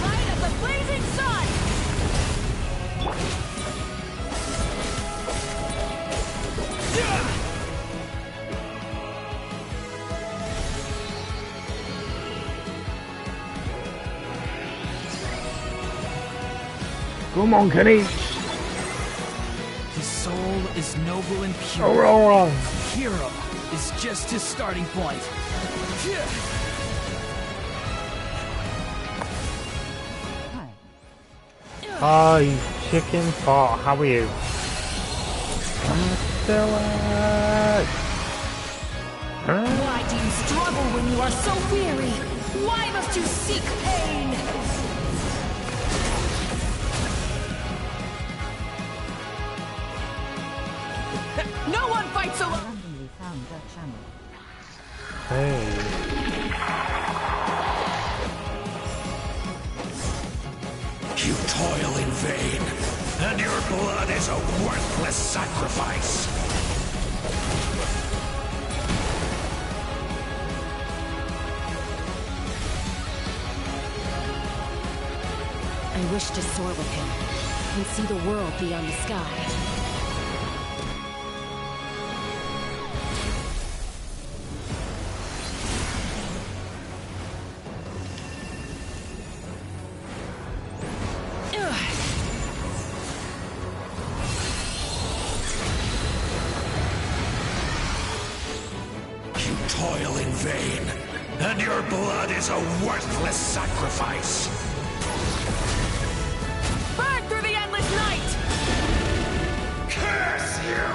[SPEAKER 6] Light of the blazing sun!
[SPEAKER 1] Come on, Kenny.
[SPEAKER 2] His soul is noble and pure.
[SPEAKER 1] Aurora.
[SPEAKER 2] Hero is just his starting point.
[SPEAKER 1] Hi, chicken pot. How are you?
[SPEAKER 6] Why do you struggle when you are so weary? Why must you seek pain?
[SPEAKER 4] No one fights alone!
[SPEAKER 9] Randomly found that channel.
[SPEAKER 1] Hey.
[SPEAKER 21] You toil in vain, and your blood is a worthless sacrifice.
[SPEAKER 12] I wish to soar with him and see the world beyond the sky.
[SPEAKER 21] You toil in vain, and your blood is a worthless sacrifice.
[SPEAKER 4] Burn through the endless night!
[SPEAKER 21] Curse you!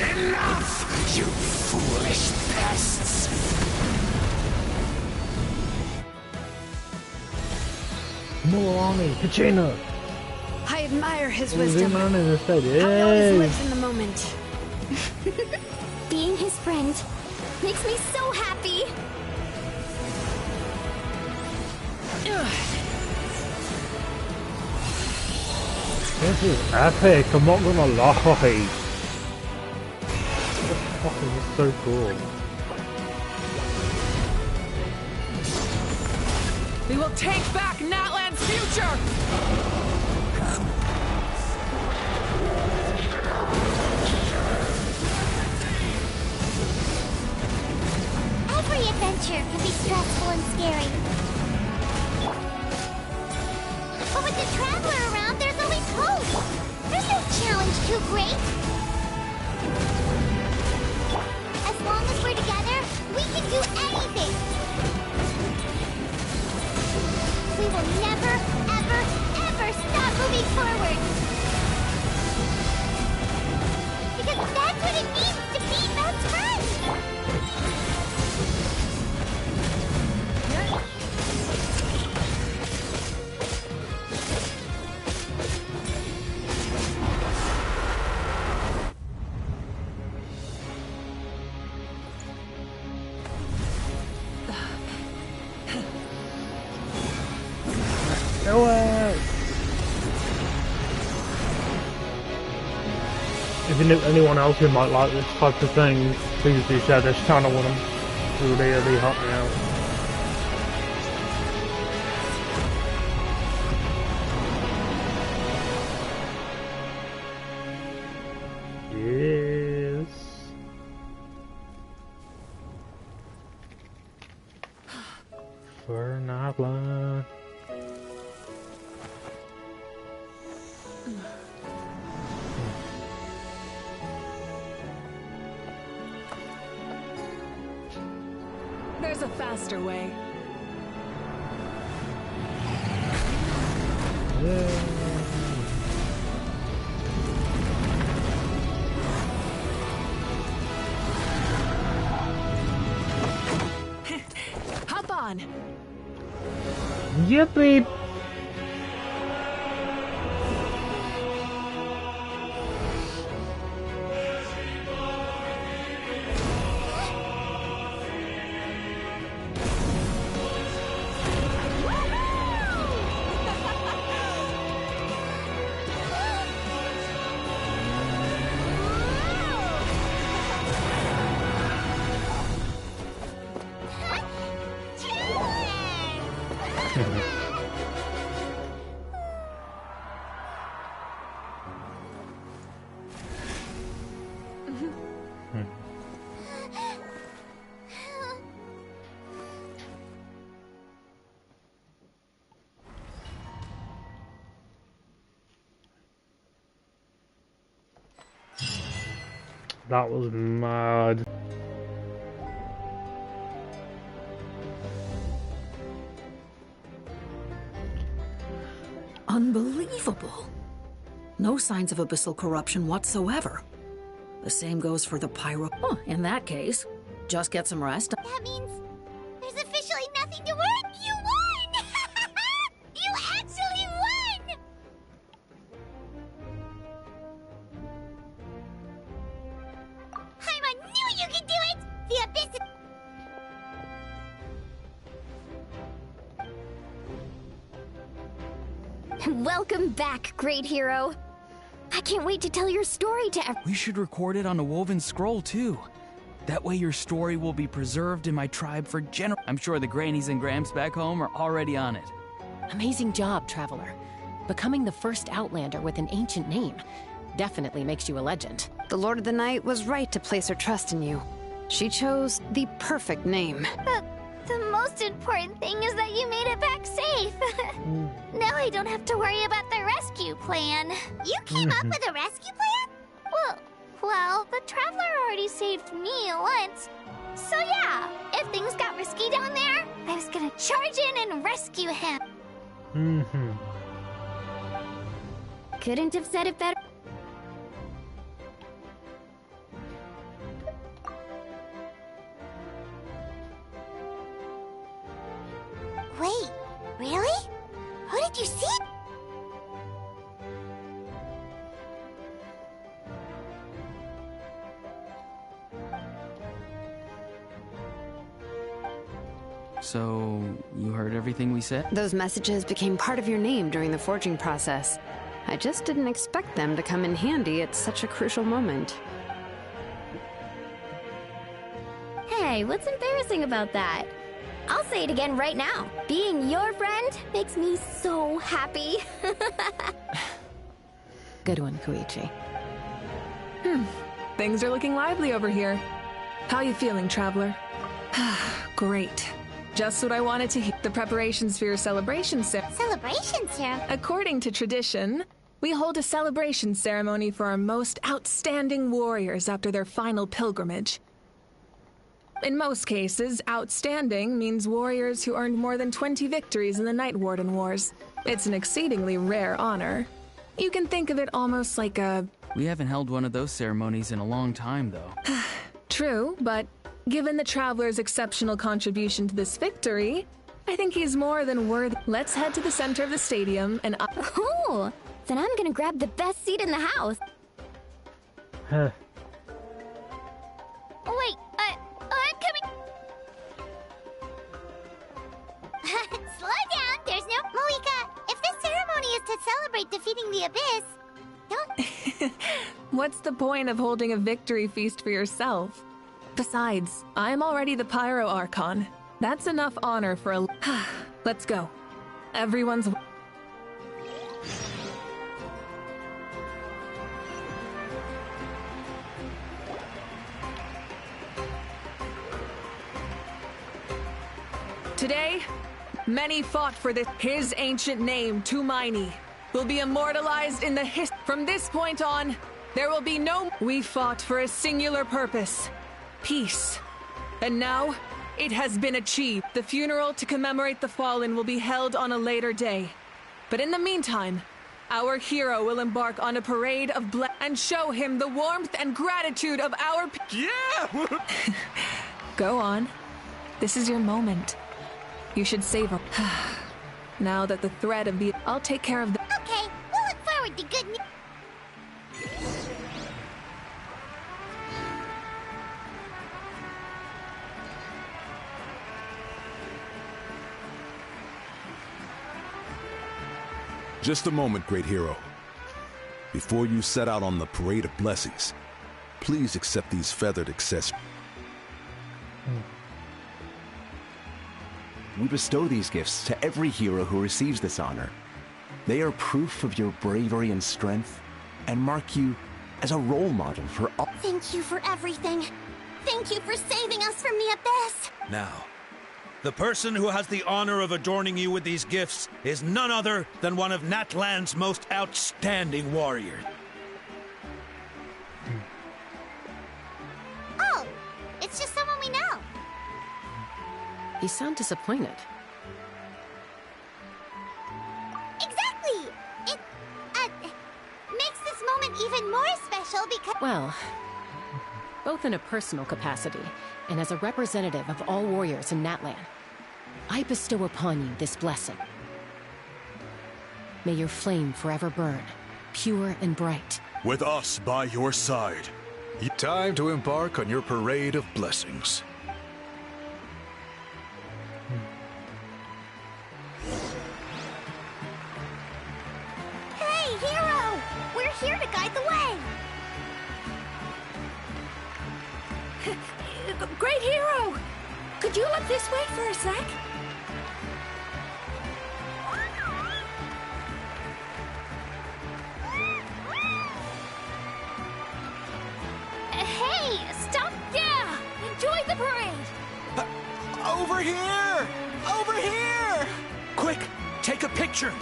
[SPEAKER 21] Enough, you foolish pests!
[SPEAKER 1] Milani, Kachina.
[SPEAKER 12] I admire his
[SPEAKER 1] wisdom.
[SPEAKER 12] wisdom.
[SPEAKER 1] In his head.
[SPEAKER 12] How he always lives in the moment.
[SPEAKER 8] Being his friend makes me so happy.
[SPEAKER 1] This is epic, I'm not gonna lie. This fucking is so cool.
[SPEAKER 4] We will take back Natlan's future!
[SPEAKER 3] Every adventure can be stressful and scary. But with the Traveler around, there's always hope. There's no challenge too great. As long as we're together, we can do anything. We will never, ever, ever stop moving forward. Because that's what it means to be best friends.
[SPEAKER 1] Do it! If you know anyone else who might like this type of thing, please do share this channel with them. It would really help me out. Yes. For an outline.
[SPEAKER 7] There's a faster way. Hop on.
[SPEAKER 1] Yippee! That was mad.
[SPEAKER 12] Unbelievable. No signs of abyssal corruption whatsoever. The same goes for the pyro. Oh, in that case, just get some rest.
[SPEAKER 3] That means there's officially nothing to worry. You won! You actually won! I knew you could do it! The abyss...
[SPEAKER 8] Welcome back, great hero. I can't wait to tell your story to everyone.
[SPEAKER 2] We should record it on a woven scroll, too. That way your story will be preserved in my tribe for I'm sure the grannies and gramps back home are already on it.
[SPEAKER 12] Amazing job, Traveler. Becoming the first Outlander with an ancient name definitely makes you a legend.
[SPEAKER 5] The Lord of the Night was right to place her trust in you. She chose the perfect name.
[SPEAKER 3] The most important thing is that you made it back safe. Now I don't have to worry about the rescue plan. You came up with a rescue plan? Well, the Traveler already saved me once. So yeah, if things got risky down there, I was gonna charge in and rescue him.
[SPEAKER 8] Couldn't have said it better.
[SPEAKER 3] Wait, really? Who did you see?
[SPEAKER 2] So, you heard everything we said?
[SPEAKER 5] Those messages became part of your name during the forging process. I just didn't expect them to come in handy at such a crucial moment.
[SPEAKER 8] Hey, what's embarrassing about that? I'll say it again right now. Being your friend makes me so happy.
[SPEAKER 12] Good one, Koichi.
[SPEAKER 7] Things are looking lively over here. How you feeling, Traveler? Great. Just what I wanted to hear. The preparations for your celebration
[SPEAKER 3] Celebration ceremony?
[SPEAKER 7] According to tradition, we hold a celebration ceremony for our most outstanding warriors after their final pilgrimage. In most cases, outstanding means warriors who earned more than 20 victories in the Night Warden Wars. It's an exceedingly rare honor. You can think of it almost like a...
[SPEAKER 2] We haven't held one of those ceremonies in a long time, though.
[SPEAKER 7] True, but given the Traveler's exceptional contribution to this victory, I think he's more than worthy. Let's head to the center of the stadium and...
[SPEAKER 8] Ooh, then I'm gonna grab the best seat in the house.
[SPEAKER 3] Wait, I'm coming. Slow down, there's no... Moika, if this ceremony is to celebrate defeating the Abyss, don't...
[SPEAKER 7] What's the point of holding a victory feast for yourself? Besides, I'm already the Pyro Archon. That's enough honor for a... Let's go. Everyone's... Today, many fought for this. His ancient name, Tumaini, will be immortalized in the From this point on, there will be no... We fought for a singular purpose. Peace. And now, it has been achieved. The funeral to commemorate the fallen will be held on a later day. But in the meantime, our hero will embark on a parade of and show him the warmth and gratitude of our...
[SPEAKER 21] Yeah!
[SPEAKER 7] Go on. This is your moment. You should savor. Now that the threat of the... I'll take care of the...
[SPEAKER 3] Okay, we'll look forward to good news.
[SPEAKER 22] Just a moment, great hero. Before you set out on the parade of blessings, please accept these feathered accessories.
[SPEAKER 13] We bestow these gifts to every hero who receives this honor. They are proof of your bravery and strength, and mark you as a role model for all.
[SPEAKER 3] Thank you for everything. Thank you for saving us from the Abyss.
[SPEAKER 15] Now, the person who has the honor of adorning you with these gifts is none other than one of Natlan's most outstanding warriors.
[SPEAKER 5] You sound disappointed.
[SPEAKER 8] Exactly! It, makes this moment even more special because...
[SPEAKER 10] Well, both in a personal capacity and as a representative of all warriors in Natlan, I bestow upon you this blessing. May your flame forever burn, pure and bright.
[SPEAKER 22] With us by your side.
[SPEAKER 14] Time to embark on your parade of blessings.
[SPEAKER 8] Hey, hero! We're here to guide the way!
[SPEAKER 4] Great hero! Could you look this way for a sec?
[SPEAKER 8] Hey, stop! Yeah! Enjoy the parade!
[SPEAKER 15] Over here! Over here! Quick, take a picture.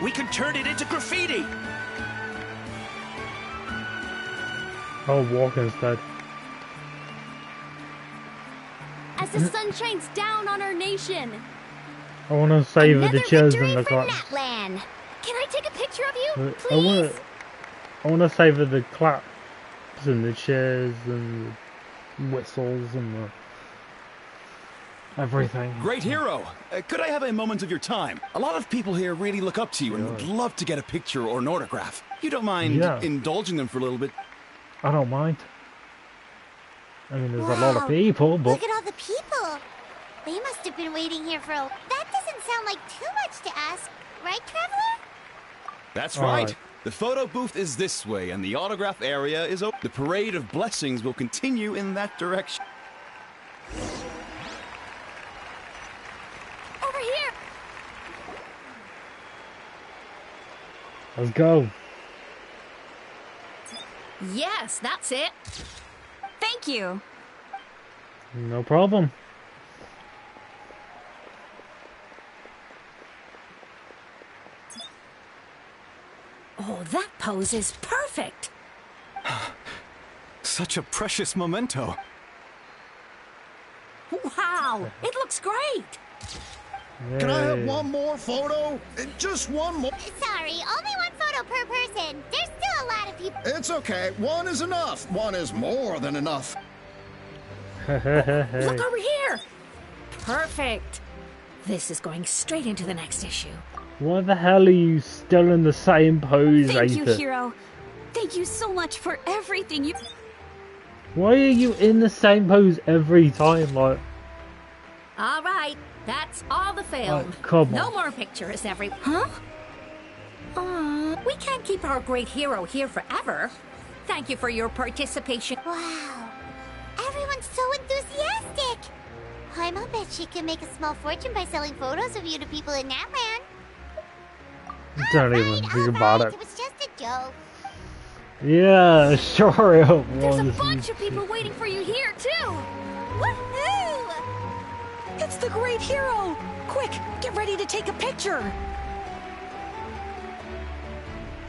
[SPEAKER 15] We can turn it into graffiti.
[SPEAKER 1] Oh, walk instead.
[SPEAKER 8] As the sun shines down on our nation.
[SPEAKER 1] I want to savor the chairs and the claps.
[SPEAKER 8] Natlan. Can I take a picture of you, please?
[SPEAKER 1] I want to savor the claps and the chairs and the whistles and the everything.
[SPEAKER 22] Great hero! Could I have a moment of your time? A lot of people here really look up to you and would love to get a picture or an autograph. You don't mind indulging them for a little bit?
[SPEAKER 1] I don't mind. I mean, there's a lot of people, but...
[SPEAKER 8] Look at all the people! They must have been waiting here for a... That doesn't sound like too much to ask, right, Traveler?
[SPEAKER 22] That's right. The photo booth is this way, and the autograph area is open. The parade of blessings will continue in that direction.
[SPEAKER 8] Over here!
[SPEAKER 1] Let's go.
[SPEAKER 4] Yes, that's it. Thank you.
[SPEAKER 1] No problem.
[SPEAKER 4] Oh, that pose is perfect.
[SPEAKER 22] Such a precious memento.
[SPEAKER 4] Wow, it looks great.
[SPEAKER 1] Yay.
[SPEAKER 17] Can I have one more photo? Just one more.
[SPEAKER 8] Sorry, only one photo per person. There's still a lot of people.
[SPEAKER 17] It's okay. One is enough. One is more than enough.
[SPEAKER 4] Look over here. Perfect. This is going straight into the next issue.
[SPEAKER 1] Why the hell are you still in the same pose,
[SPEAKER 24] Thank you,
[SPEAKER 1] Aether?
[SPEAKER 24] hero. Thank you so much for everything you...
[SPEAKER 1] Why are you in the same pose every time, like...
[SPEAKER 4] All right, that's all the film.
[SPEAKER 1] Like, come
[SPEAKER 4] no
[SPEAKER 1] on.
[SPEAKER 4] more pictures, Huh? We can't keep our great hero here forever. Thank you for your participation.
[SPEAKER 8] Wow. Everyone's so enthusiastic. I'll bet she can make a small fortune by selling photos of you to people in Natlan.
[SPEAKER 1] Don't even think about it.
[SPEAKER 8] It was just a joke.
[SPEAKER 1] Yeah, sure it was.
[SPEAKER 24] There's a bunch of people waiting for you here, too.
[SPEAKER 4] Woohoo! It's the great hero. Quick, get ready to take a picture.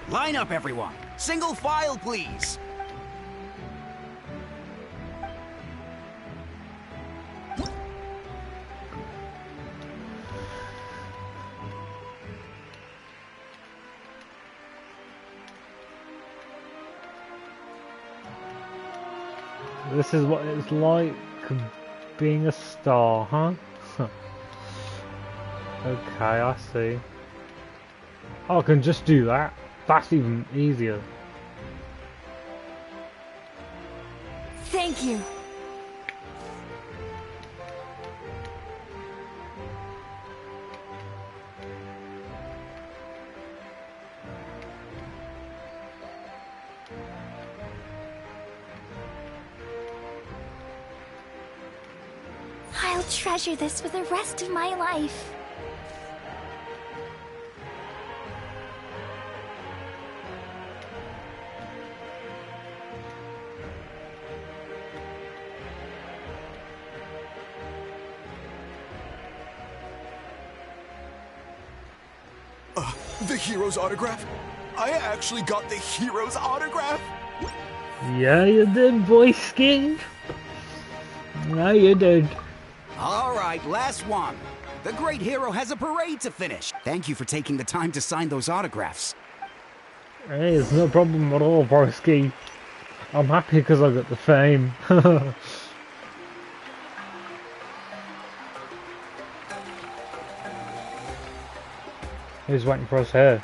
[SPEAKER 25] Line up, everyone. Single file, please.
[SPEAKER 1] This is what it's like being a star, huh? Okay, I see. Oh, I can just do that. That's even easier.
[SPEAKER 24] Thank you.
[SPEAKER 8] I'll treasure this for the rest of my life.
[SPEAKER 22] The hero's autograph? I actually got the hero's autograph?
[SPEAKER 1] Yeah, you did, boy skin. Yeah, you did.
[SPEAKER 25] All right, last one. The great hero has a parade to finish. Thank you for taking the time to sign those autographs.
[SPEAKER 1] Hey, it's no problem at all, Broski. I'm happy because I got the fame. Who's waiting for us here?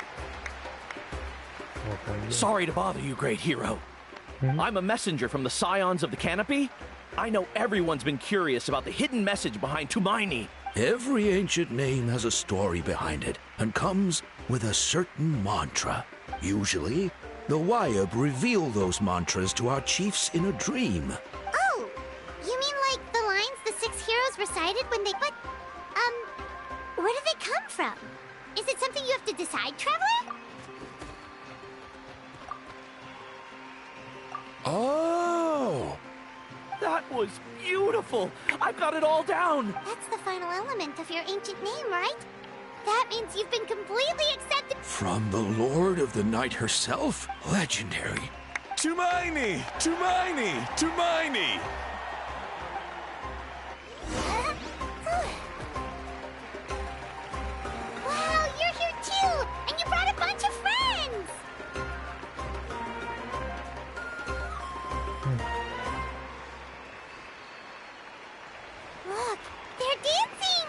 [SPEAKER 11] Sorry to bother you, great hero. I'm a messenger from the Scions of the Canopy. I know everyone's been curious about the hidden message behind Tumaini.
[SPEAKER 21] Every ancient name has a story behind it and comes with a certain mantra. Usually, the Wayab reveal those mantras to our chiefs in a dream.
[SPEAKER 8] Oh, you mean like the lines the 6 heroes recited when they... But, where do they come from? Is it something you have to decide, Traveler?
[SPEAKER 21] Oh!
[SPEAKER 11] That was beautiful! I've got it all down!
[SPEAKER 8] That's the final element of your ancient name, right? That means you've been completely accepted.
[SPEAKER 21] From the Lord of the Night herself? Legendary. Tumaini! Tumaini! Tumaini!
[SPEAKER 8] Wow, you're here too! And you brought a bunch of friends! Look, they're dancing!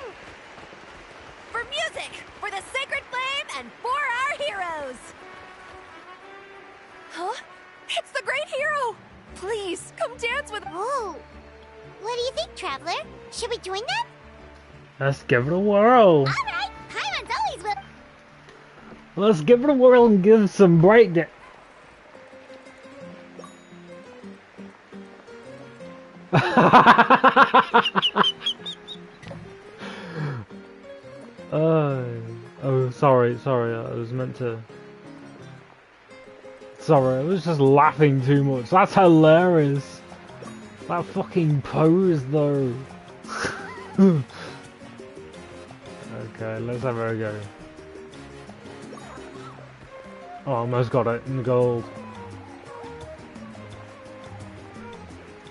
[SPEAKER 3] For music, for the sacred flame, and for our heroes! Huh? It's the great hero! Please, come dance with...
[SPEAKER 8] Whoa! What do you think, Traveler? Should we join them?
[SPEAKER 1] Let's give it a whirl.
[SPEAKER 8] Alright, Paimon's always will...
[SPEAKER 1] Let's give it a whirl and give some breakdown. Oh, sorry, I was meant to... Sorry, I was just laughing too much. That's hilarious. That fucking pose, though. Okay, let's have a go. Oh, almost got it in the gold.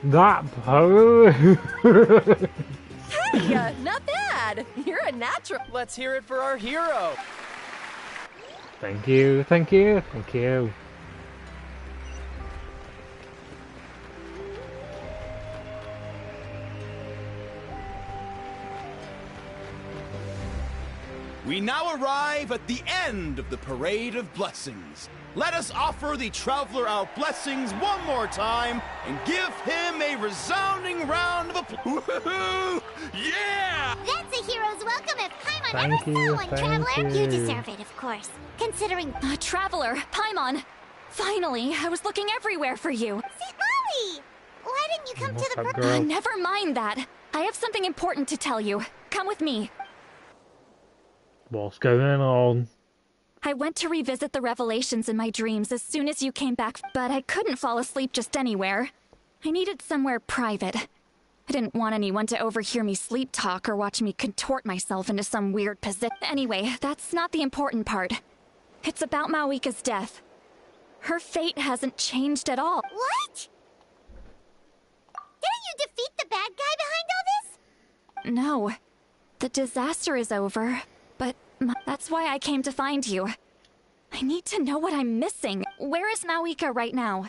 [SPEAKER 1] That pose!
[SPEAKER 3] Hey, not bad! You're a natural.
[SPEAKER 11] Let's hear it for our hero!
[SPEAKER 1] Thank you, thank you, thank you.
[SPEAKER 16] We now arrive at the end of the Parade of Blessings. Let us offer the Traveler our blessings one more time and give him a resounding round of applause. Yeah!
[SPEAKER 8] That's a hero's welcome if Paimon
[SPEAKER 1] Thank
[SPEAKER 8] ever
[SPEAKER 1] you,
[SPEAKER 8] saw one, Traveler.
[SPEAKER 1] thank
[SPEAKER 8] You
[SPEAKER 1] you.
[SPEAKER 8] deserve it, of course. Considering...
[SPEAKER 24] Traveler, Paimon! Finally, I was looking everywhere for you.
[SPEAKER 8] St. Molly! Why didn't you come to the...
[SPEAKER 1] What's up, girl?
[SPEAKER 24] Never mind that. I have something important to tell you. Come with me.
[SPEAKER 1] What's going on?
[SPEAKER 24] I went to revisit the revelations in my dreams as soon as you came back, but I couldn't fall asleep just anywhere. I needed somewhere private. I didn't want anyone to overhear me sleep talk or watch me contort myself into some weird position. Anyway, that's not the important part. It's about Mawika's death. Her fate hasn't changed at all.
[SPEAKER 8] What? Didn't you defeat the bad guy behind all this?
[SPEAKER 24] No. The disaster is over, but that's why I came to find you. I need to know what I'm missing. Where is Mawika right now?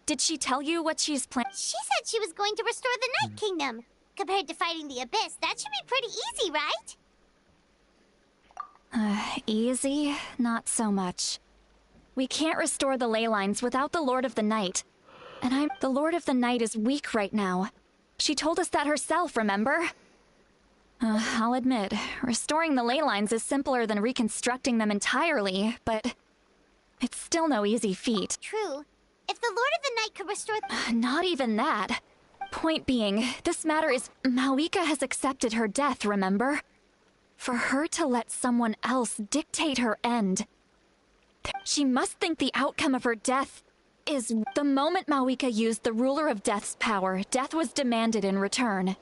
[SPEAKER 24] Did she tell you what she's planning?
[SPEAKER 8] She said she was going to restore the Night Kingdom. Compared to fighting the Abyss, that should be pretty easy, right?
[SPEAKER 24] Easy? Not so much. We can't restore the ley lines without the Lord of the Night. And the Lord of the Night is weak right now. She told us that herself, remember? I'll admit, restoring the ley lines is simpler than reconstructing them entirely, but it's still no easy feat.
[SPEAKER 8] True. If the Lord of the Night could restore...
[SPEAKER 24] Not even that. Point being, this matter is... Mawika has accepted her death, remember? For her to let someone else dictate her end. She must think the outcome of her death is... The moment Mawika used the Ruler of Death's power, death was demanded in return.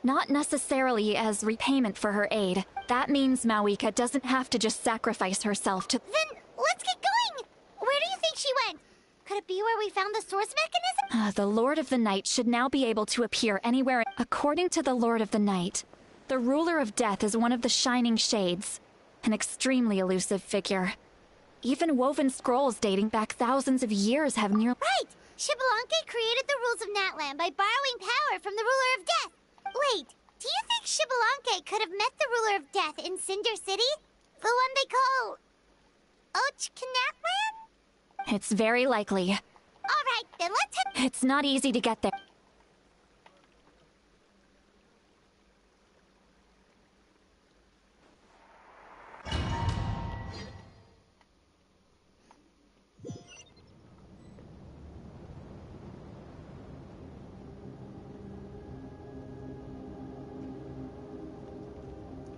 [SPEAKER 24] Not necessarily as repayment for her aid. That means Mawika doesn't have to just sacrifice herself to...
[SPEAKER 8] Then, let's get going! Where do you think she went? Could it be where we found the source mechanism?
[SPEAKER 24] The Lord of the Night should now be able to appear anywhere. According to the Lord of the Night, the ruler of death is one of the Shining Shades, an extremely elusive figure. Even woven scrolls dating back thousands of years have near—
[SPEAKER 8] Right! Xbalanque created the rules of Natlan by borrowing power from the ruler of death. Wait, do you think Xbalanque could have met the ruler of death in Cinder City? The one they call... Natlan?
[SPEAKER 24] It's very likely.
[SPEAKER 8] Alright, then let's head—
[SPEAKER 24] It's not easy to get there.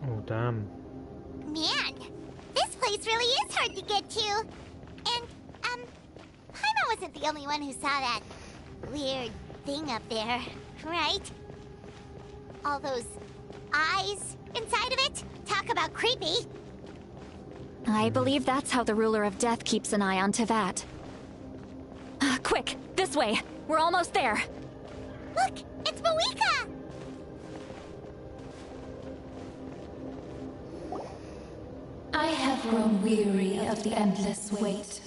[SPEAKER 1] Oh, damn.
[SPEAKER 8] Man, this place really is hard to get to. And, Paimon wasn't the only one who saw that weird thing up there, right? All those eyes inside of it? Talk about creepy.
[SPEAKER 24] I believe that's how the ruler of death keeps an eye on Tevat. Quick, this way. We're almost there.
[SPEAKER 8] Look, it's Mawika!
[SPEAKER 6] I have grown weary of the endless wait.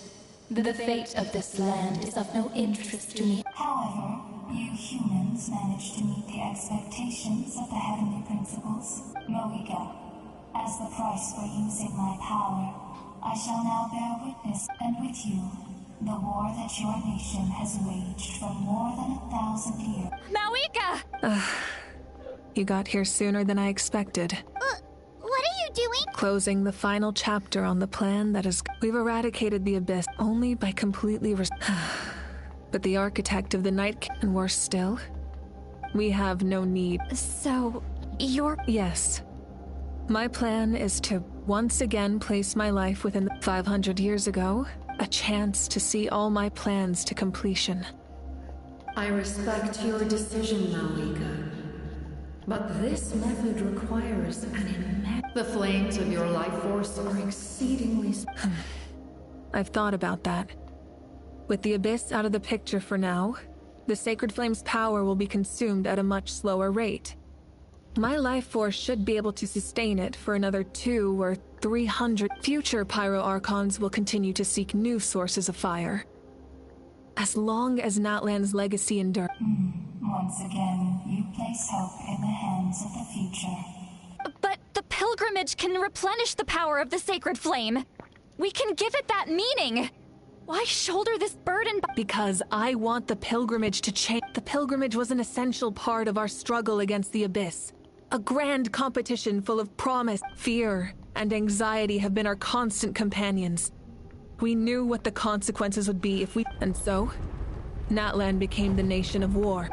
[SPEAKER 6] The fate of this land is of no interest to me.
[SPEAKER 18] However, you humans managed to meet the expectations of the heavenly principles. Mawika, as the price for using my power, I shall now bear witness, and with you, the war that your nation has waged for more than 1,000 years.
[SPEAKER 24] Mawika!
[SPEAKER 7] You got here sooner than I expected.
[SPEAKER 8] What are you doing?
[SPEAKER 7] Closing the final chapter on the plan that is... We've eradicated the Abyss only by completely... But the architect of the Night... And worse still, we have no need...
[SPEAKER 24] So, you're...
[SPEAKER 7] Yes. My plan is to once again place my life within 500 years ago, a chance to see all my plans to completion.
[SPEAKER 6] I respect your decision, Mawika. But this method requires an immense... The flames of your life force are exceedingly...
[SPEAKER 7] I've thought about that. With the Abyss out of the picture for now, the Sacred Flame's power will be consumed at a much slower rate. My life force should be able to sustain it for another 200 or 300. Future Pyro Archons will continue to seek new sources of fire. As long as Natlan's legacy endures.
[SPEAKER 18] Once again, you place hope in the hands of the future.
[SPEAKER 24] But the pilgrimage can replenish the power of the Sacred Flame. We can give it that meaning. Why shoulder this burden?
[SPEAKER 7] Because I want the pilgrimage to change. The pilgrimage was an essential part of our struggle against the Abyss. A grand competition full of promise, fear, and anxiety have been our constant companions. We knew what the consequences would be if we... And so, Natlan became the nation of war.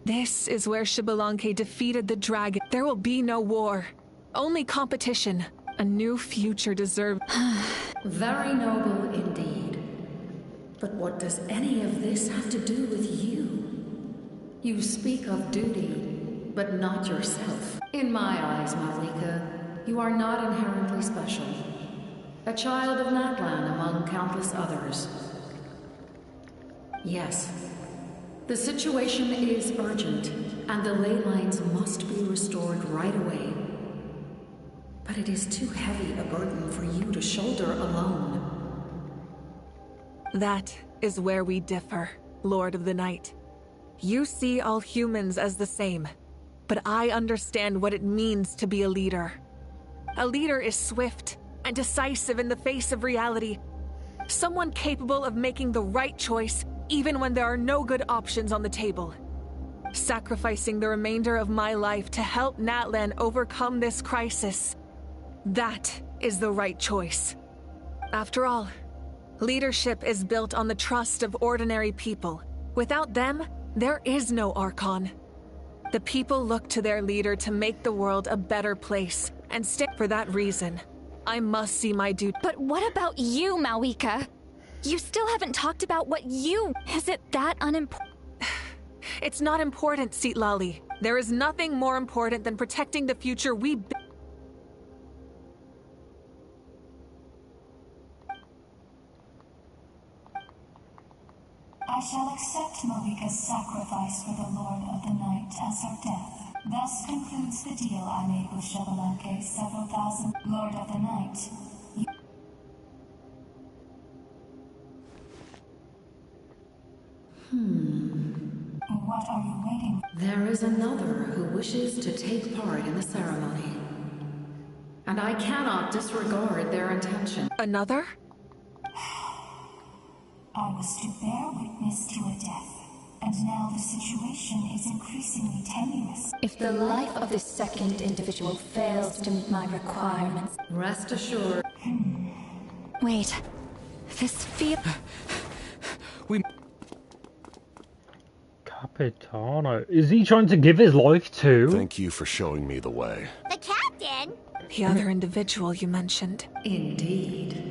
[SPEAKER 7] This is where Xbalanque defeated the dragon. There will be no war. Only competition. A new future deserved.
[SPEAKER 6] Very noble indeed. But what does any of this have to do with you? You speak of duty, but not yourself. In my eyes, Mawika, you are not inherently special. A child of Natlan among countless others. Yes, the situation is urgent, and the ley lines must be restored right away. But it is too heavy a burden for you to shoulder alone.
[SPEAKER 7] That is where we differ, Lord of the Night. You see all humans as the same, but I understand what it means to be a leader. A leader is swift and decisive in the face of reality. Someone capable of making the right choice even when there are no good options on the table. Sacrificing the remainder of my life to help Natlan overcome this crisis. That is the right choice. After all, leadership is built on the trust of ordinary people. Without them, there is no Archon. The people look to their leader to make the world a better place, and for that reason, I must see my duty.
[SPEAKER 24] But what about you, Mawika? You still haven't talked about what you... Is it that unimportant?
[SPEAKER 7] It's not important, Citlali. There is nothing more important than protecting the future we...
[SPEAKER 18] I I shall accept Marika's sacrifice for the Lord of the Night as her death. Thus concludes the deal I made with Xbalanque several thousand. Lord of the Night. What are you waiting for?
[SPEAKER 6] There is another who wishes to take part in the ceremony. And I cannot disregard their intention.
[SPEAKER 7] Another?
[SPEAKER 18] I was to bear witness to a death, and now the situation is increasingly tenuous.
[SPEAKER 3] If the life of this second individual fails to meet my requirements,
[SPEAKER 6] rest assured.
[SPEAKER 24] Wait, this feel.
[SPEAKER 2] We.
[SPEAKER 1] Capitano. Is he trying to give his life too?
[SPEAKER 22] Thank you for showing me the way.
[SPEAKER 3] the captain?
[SPEAKER 7] The other individual you mentioned.
[SPEAKER 6] Indeed.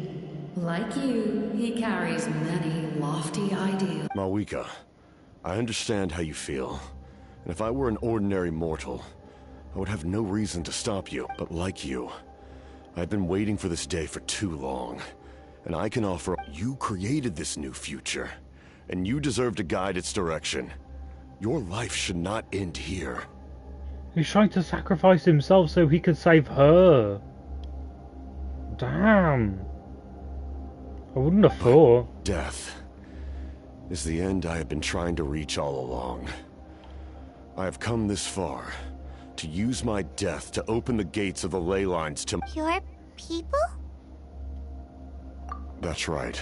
[SPEAKER 6] Like you, he carries many lofty ideals.
[SPEAKER 22] Mawika, I understand how you feel. And if I were an ordinary mortal, I would have no reason to stop you. But like you, I've been waiting for this day for too long. And I can offer... You created this new future, and you deserve to guide its direction. Your life should not end here.
[SPEAKER 1] He's trying to sacrifice himself so he could save her. Damn. I wouldn't have thought.
[SPEAKER 22] Death is the end I have been trying to reach all along. I have come this far to use my death to open the gates of the ley lines to...
[SPEAKER 3] Your people?
[SPEAKER 22] That's right.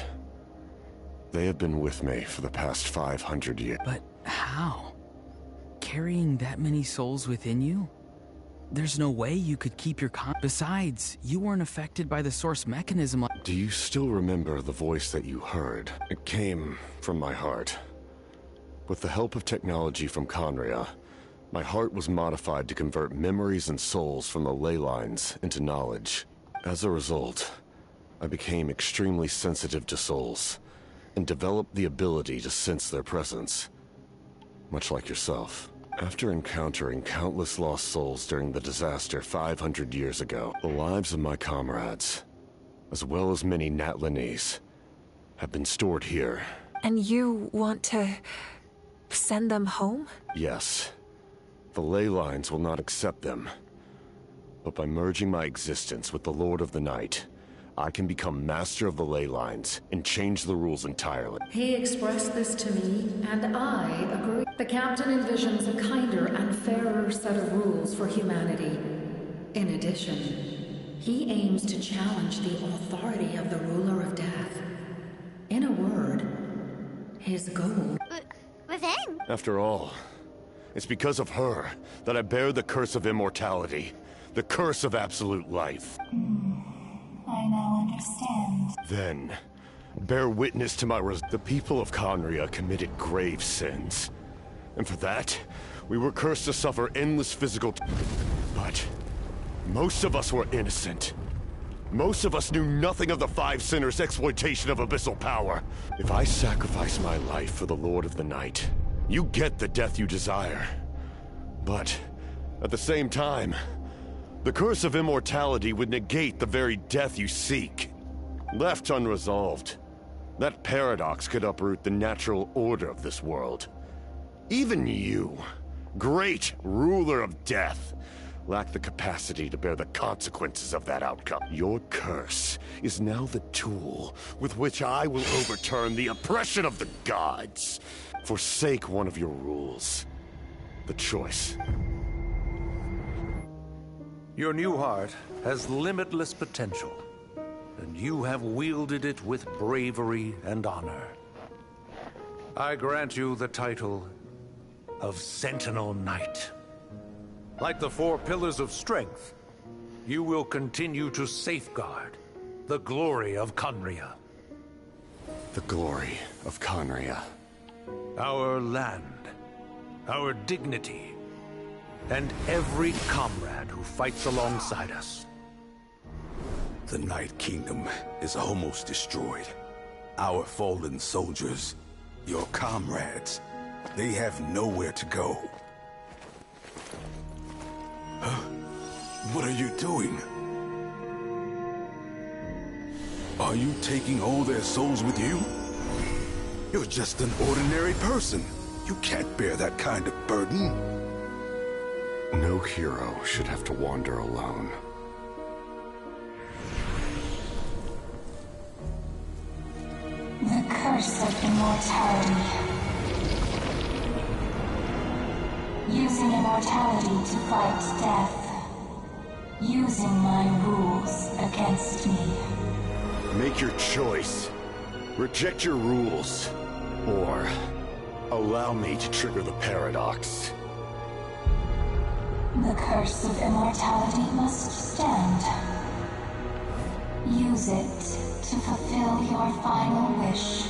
[SPEAKER 22] They have been with me for the past 500 years.
[SPEAKER 2] But how? Carrying that many souls within you? There's no way you could keep your Besides, you weren't affected by the source mechanism.
[SPEAKER 22] Do you still remember the voice that you heard? It came from my heart. With the help of technology from Khaenri'ah, my heart was modified to convert memories and souls from the ley lines into knowledge. As a result, I became extremely sensitive to souls, and developed the ability to sense their presence. Much like yourself. After encountering countless lost souls during the disaster 500 years ago, the lives of my comrades, as well as many Natlanese, have been stored here.
[SPEAKER 7] And you want to send them home?
[SPEAKER 22] Yes. The ley lines will not accept them. But by merging my existence with the Lord of the Night, I can become master of the ley lines and change the rules entirely.
[SPEAKER 6] He expressed this to me, and I agree. The captain envisions a kinder and fairer set of rules for humanity. In addition, he aims to challenge the authority of the ruler of death. In a word, his goal...
[SPEAKER 3] With him?
[SPEAKER 22] After all, it's because of her that I bear the curse of immortality, the curse of absolute life.
[SPEAKER 18] I now understand.
[SPEAKER 22] Then, bear witness to my the people of Khaenri'ah committed grave sins. And for that, we were cursed to suffer endless physical... But most of us were innocent. Most of us knew nothing of the Five Sinners' exploitation of abyssal power. If I sacrifice my life for the Lord of the Night, you get the death you desire. But, at the same time, the curse of immortality would negate the very death you seek. Left unresolved, that paradox could uproot the natural order of this world. Even you, great ruler of death, lack the capacity to bear the consequences of that outcome. Your curse is now the tool with which I will overturn the oppression of the gods. Forsake one of your rules. The choice.
[SPEAKER 14] Your new heart has limitless potential, and you have wielded it with bravery and honor. I grant you the title of Sentinel Knight. Like the four pillars of strength, you will continue to safeguard the glory of Khaenri'ah.
[SPEAKER 22] The glory of Khaenri'ah.
[SPEAKER 14] Our land, our dignity, and every comrade who fights alongside us.
[SPEAKER 9] The Night Kingdom is almost destroyed. Our fallen soldiers, your comrades, they have nowhere to go. Huh? What are you doing? Are you taking all their souls with you? You're just an ordinary person. You can't bear that kind of burden.
[SPEAKER 22] No hero should have to wander alone.
[SPEAKER 18] The curse of immortality. Using immortality to fight death. Using my rules against me.
[SPEAKER 22] Make your choice. Reject your rules. Or allow me to trigger the paradox.
[SPEAKER 18] The curse of immortality must stand. Use it to fulfill your final wish.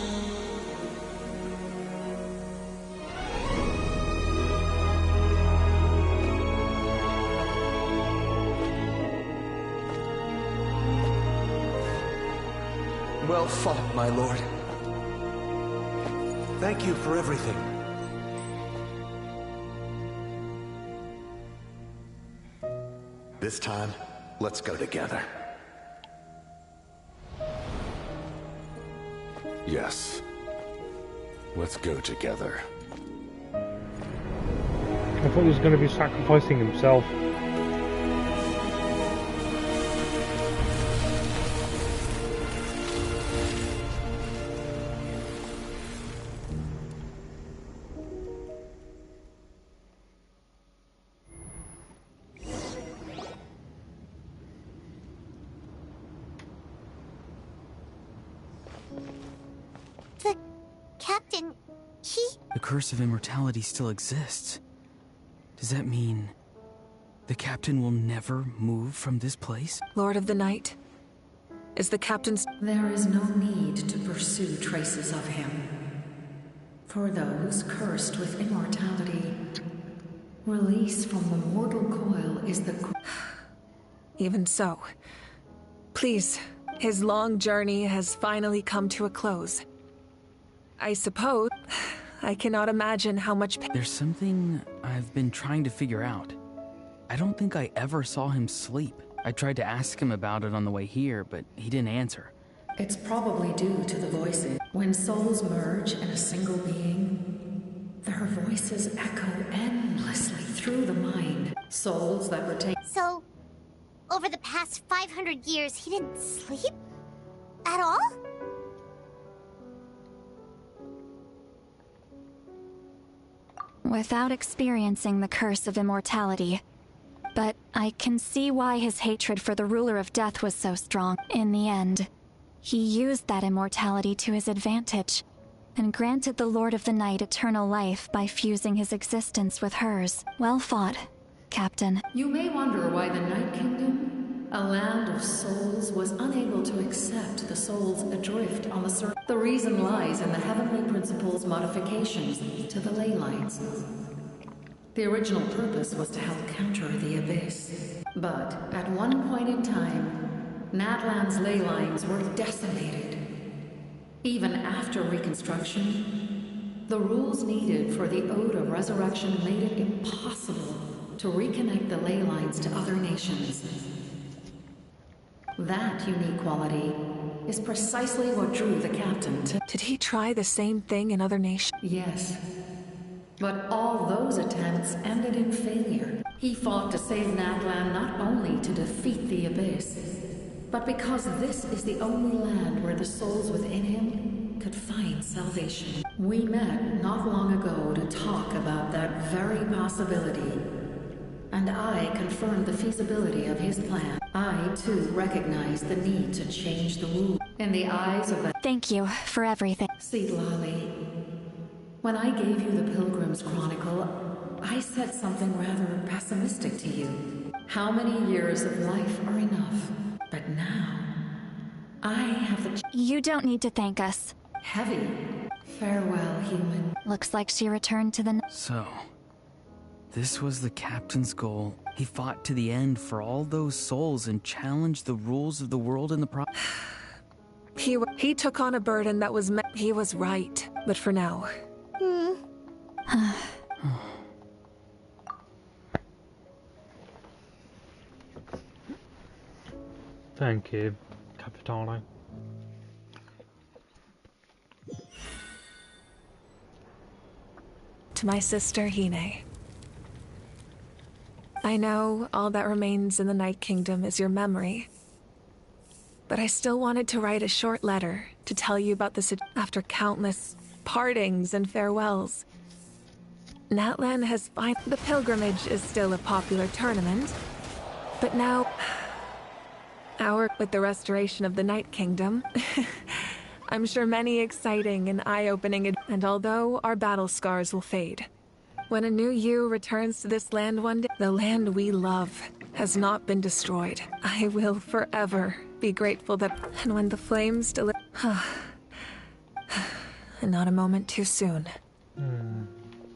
[SPEAKER 14] Well fought, my lord. Thank you for everything.
[SPEAKER 22] This time, let's go together. Yes. Let's go together.
[SPEAKER 1] I thought he was going to be sacrificing himself.
[SPEAKER 2] The curse of immortality still exists. Does that mean the captain will never move from this place?
[SPEAKER 7] Lord of the Night, is the captain's...
[SPEAKER 6] There is no need to pursue traces of him. For those cursed with immortality, release from the mortal coil is the...
[SPEAKER 7] Even so. Please, his long journey has finally come to a close. I suppose I cannot imagine how much pain.
[SPEAKER 2] There's something I've been trying to figure out. I don't think I ever saw him sleep. I tried to ask him about it on the way here, but he didn't answer.
[SPEAKER 6] It's probably due to the voices. When souls merge in a single being, their voices echo endlessly through the mind. Souls that retain...
[SPEAKER 8] So, over the past 500 years, he didn't sleep? At all?
[SPEAKER 24] Without experiencing the curse of immortality. But I can see why his hatred for the ruler of death was so strong. In the end, he used that immortality to his advantage, and granted the Lord of the Night eternal life by fusing his existence with hers. Well fought, Captain.
[SPEAKER 6] You may wonder why the Night Kingdom, a land of souls, was unable to accept the souls adrift on the surface. The reason lies in the Heavenly Principle's modifications to the ley lines. The original purpose was to help counter the Abyss. But at one point in time, Natlan's ley lines were decimated. Even after reconstruction, the rules needed for the Ode of Resurrection made it impossible to reconnect the ley lines to other nations. That unique quality is precisely what drew the captain to...
[SPEAKER 7] Did he try the same thing in other nations?
[SPEAKER 6] Yes. But all those attempts ended in failure. He fought to save Natlan not only to defeat the Abyss, but because this is the only land where the souls within him could find salvation. We met not long ago to talk about that very possibility, and I confirmed the feasibility of his plan. I, too, recognize the need to change the rules. In the eyes of the...
[SPEAKER 24] Thank you for everything.
[SPEAKER 6] Lali, when I gave you the Pilgrim's Chronicle, I said something rather pessimistic to you. How many years of life are enough? But now, I have the...
[SPEAKER 24] You don't need to thank us.
[SPEAKER 6] Heavy. Farewell, human.
[SPEAKER 24] Looks like she returned to the...
[SPEAKER 2] So, this was the captain's goal. He fought to the end for all those souls and challenged the rules of the world in the process.
[SPEAKER 7] He took on a burden that was he was right, but for now.
[SPEAKER 1] Thank you, Capitano.
[SPEAKER 7] To my sister Hine. I know all that remains in the Night Kingdom is your memory, but I still wanted to write a short letter to tell you about this after countless partings and farewells. Natlan has the pilgrimage is still a popular tournament, but now with the restoration of the Night Kingdom, I'm sure many exciting and eye-opening and although our battle scars will fade, when a new you returns to this land one day, the land we love has not been destroyed. I will forever be grateful that, and when the flames deliver, and not a moment too soon.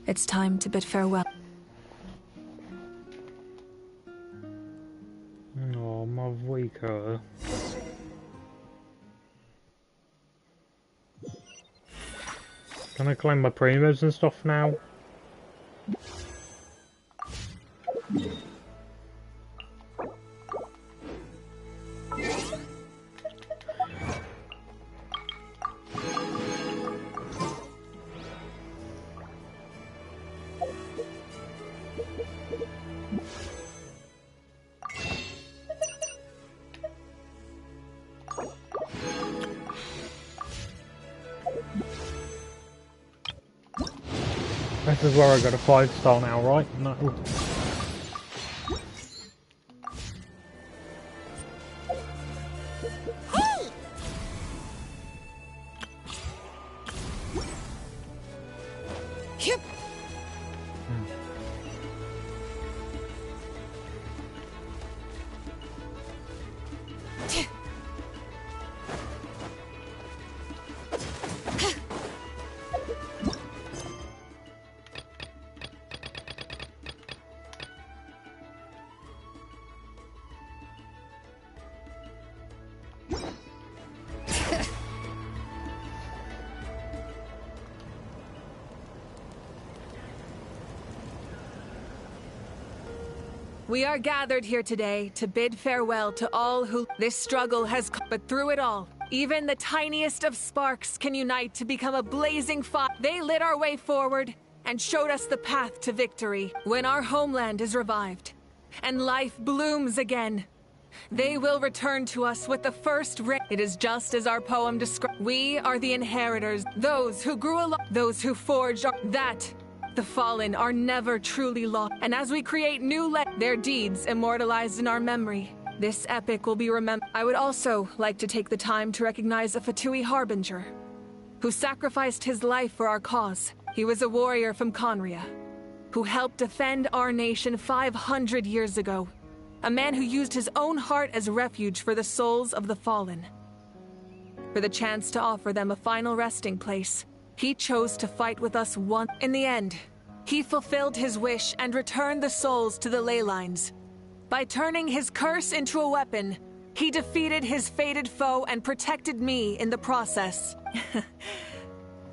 [SPEAKER 7] It's time to bid farewell.
[SPEAKER 1] Oh, my Vika. Can I claim my premiums and stuff now? This is where I got a 5-star now, right? No.
[SPEAKER 7] We are gathered here today to bid farewell to all who this struggle has but through it all, even the tiniest of sparks can unite to become a blazing fire. They lit our way forward and showed us the path to victory. When our homeland is revived and life blooms again, they will return to us with the first ring. It is just as our poem describes. We are the inheritors, those who grew along, those who forged that. The fallen are never truly lost, and as we create new their deeds immortalized in our memory, this epic will be remembered. I would also like to take the time to recognize a Fatui Harbinger, who sacrificed his life for our cause. He was a warrior from Conria, who helped defend our nation 500 years ago. A man who used his own heart as refuge for the souls of the fallen. For the chance to offer them a final resting place, he chose to fight with us once. In the end, he fulfilled his wish and returned the souls to the ley lines. By turning his curse into a weapon, he defeated his fated foe and protected me in the process.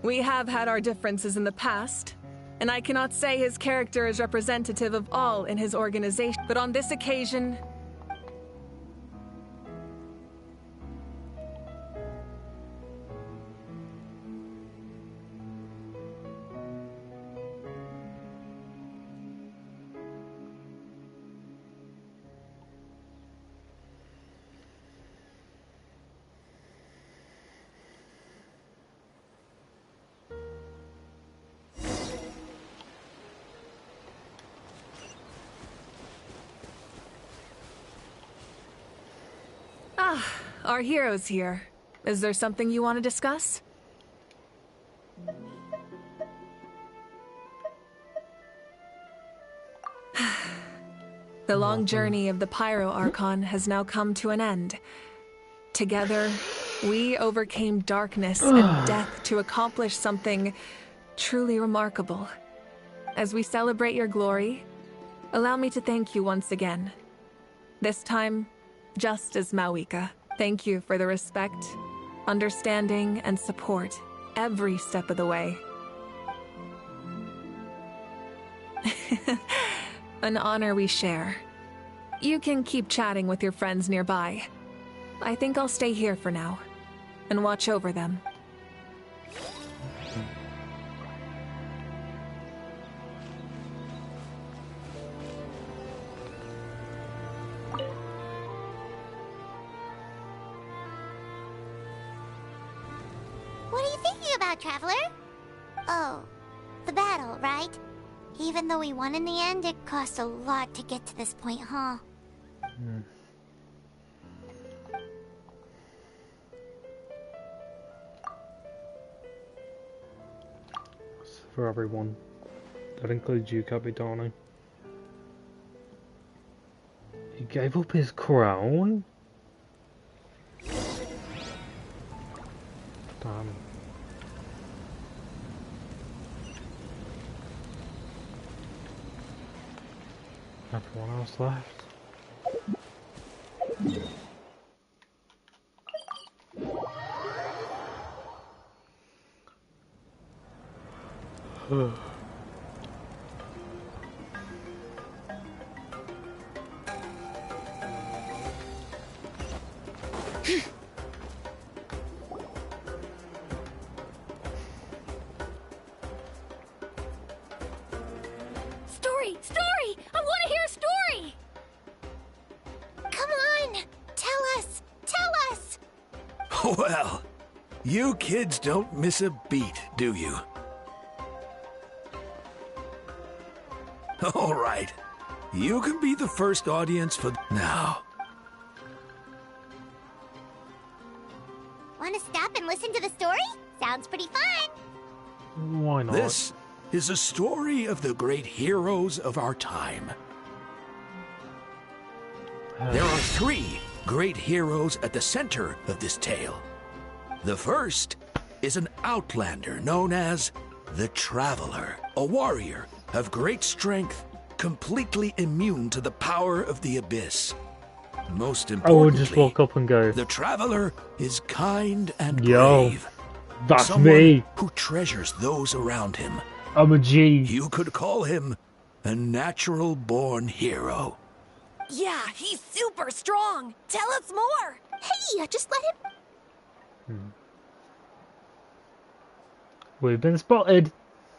[SPEAKER 7] We have had our differences in the past, and I cannot say his character is representative of all in his organization, but on this occasion, our hero's here. Is there something you want to discuss? The long journey of the Pyro Archon has now come to an end. Together, we overcame darkness and death to accomplish something truly remarkable. As we celebrate your glory, allow me to thank you once again. This time, just as Mawika. Thank you for the respect, understanding, and support every step of the way. An honor we share. You can keep chatting with your friends nearby. I think I'll stay here for now and watch over them.
[SPEAKER 8] about, Traveler? Oh, the battle, right? Even though we won in the end, it cost a lot to get to this point, huh?
[SPEAKER 1] For everyone. That includes you, Capitano. He gave up his crown? Damn. Everyone else left.
[SPEAKER 8] Story! I want to hear a story! Come on! Tell us! Tell us!
[SPEAKER 21] Well, you kids don't miss a beat, do you? All right. You can be the first audience for now.
[SPEAKER 8] Want to stop and listen to the story? Sounds pretty fun!
[SPEAKER 1] Why not?
[SPEAKER 21] This is a story of the great heroes of our time. There are 3 great heroes at the center of this tale. The first is an outlander known as the Traveler, a warrior of great strength, completely immune to the power of the abyss. Most importantly,
[SPEAKER 1] I would just walk up and go,
[SPEAKER 21] the Traveler is kind and
[SPEAKER 1] yo,
[SPEAKER 21] brave.
[SPEAKER 1] that's
[SPEAKER 21] Someone
[SPEAKER 1] me.
[SPEAKER 21] who treasures those around him.
[SPEAKER 1] I'm a G.
[SPEAKER 21] You could call him a natural-born hero.
[SPEAKER 3] Yeah, he's super strong. Tell us more.
[SPEAKER 8] Hey, just let him...
[SPEAKER 1] We've been spotted.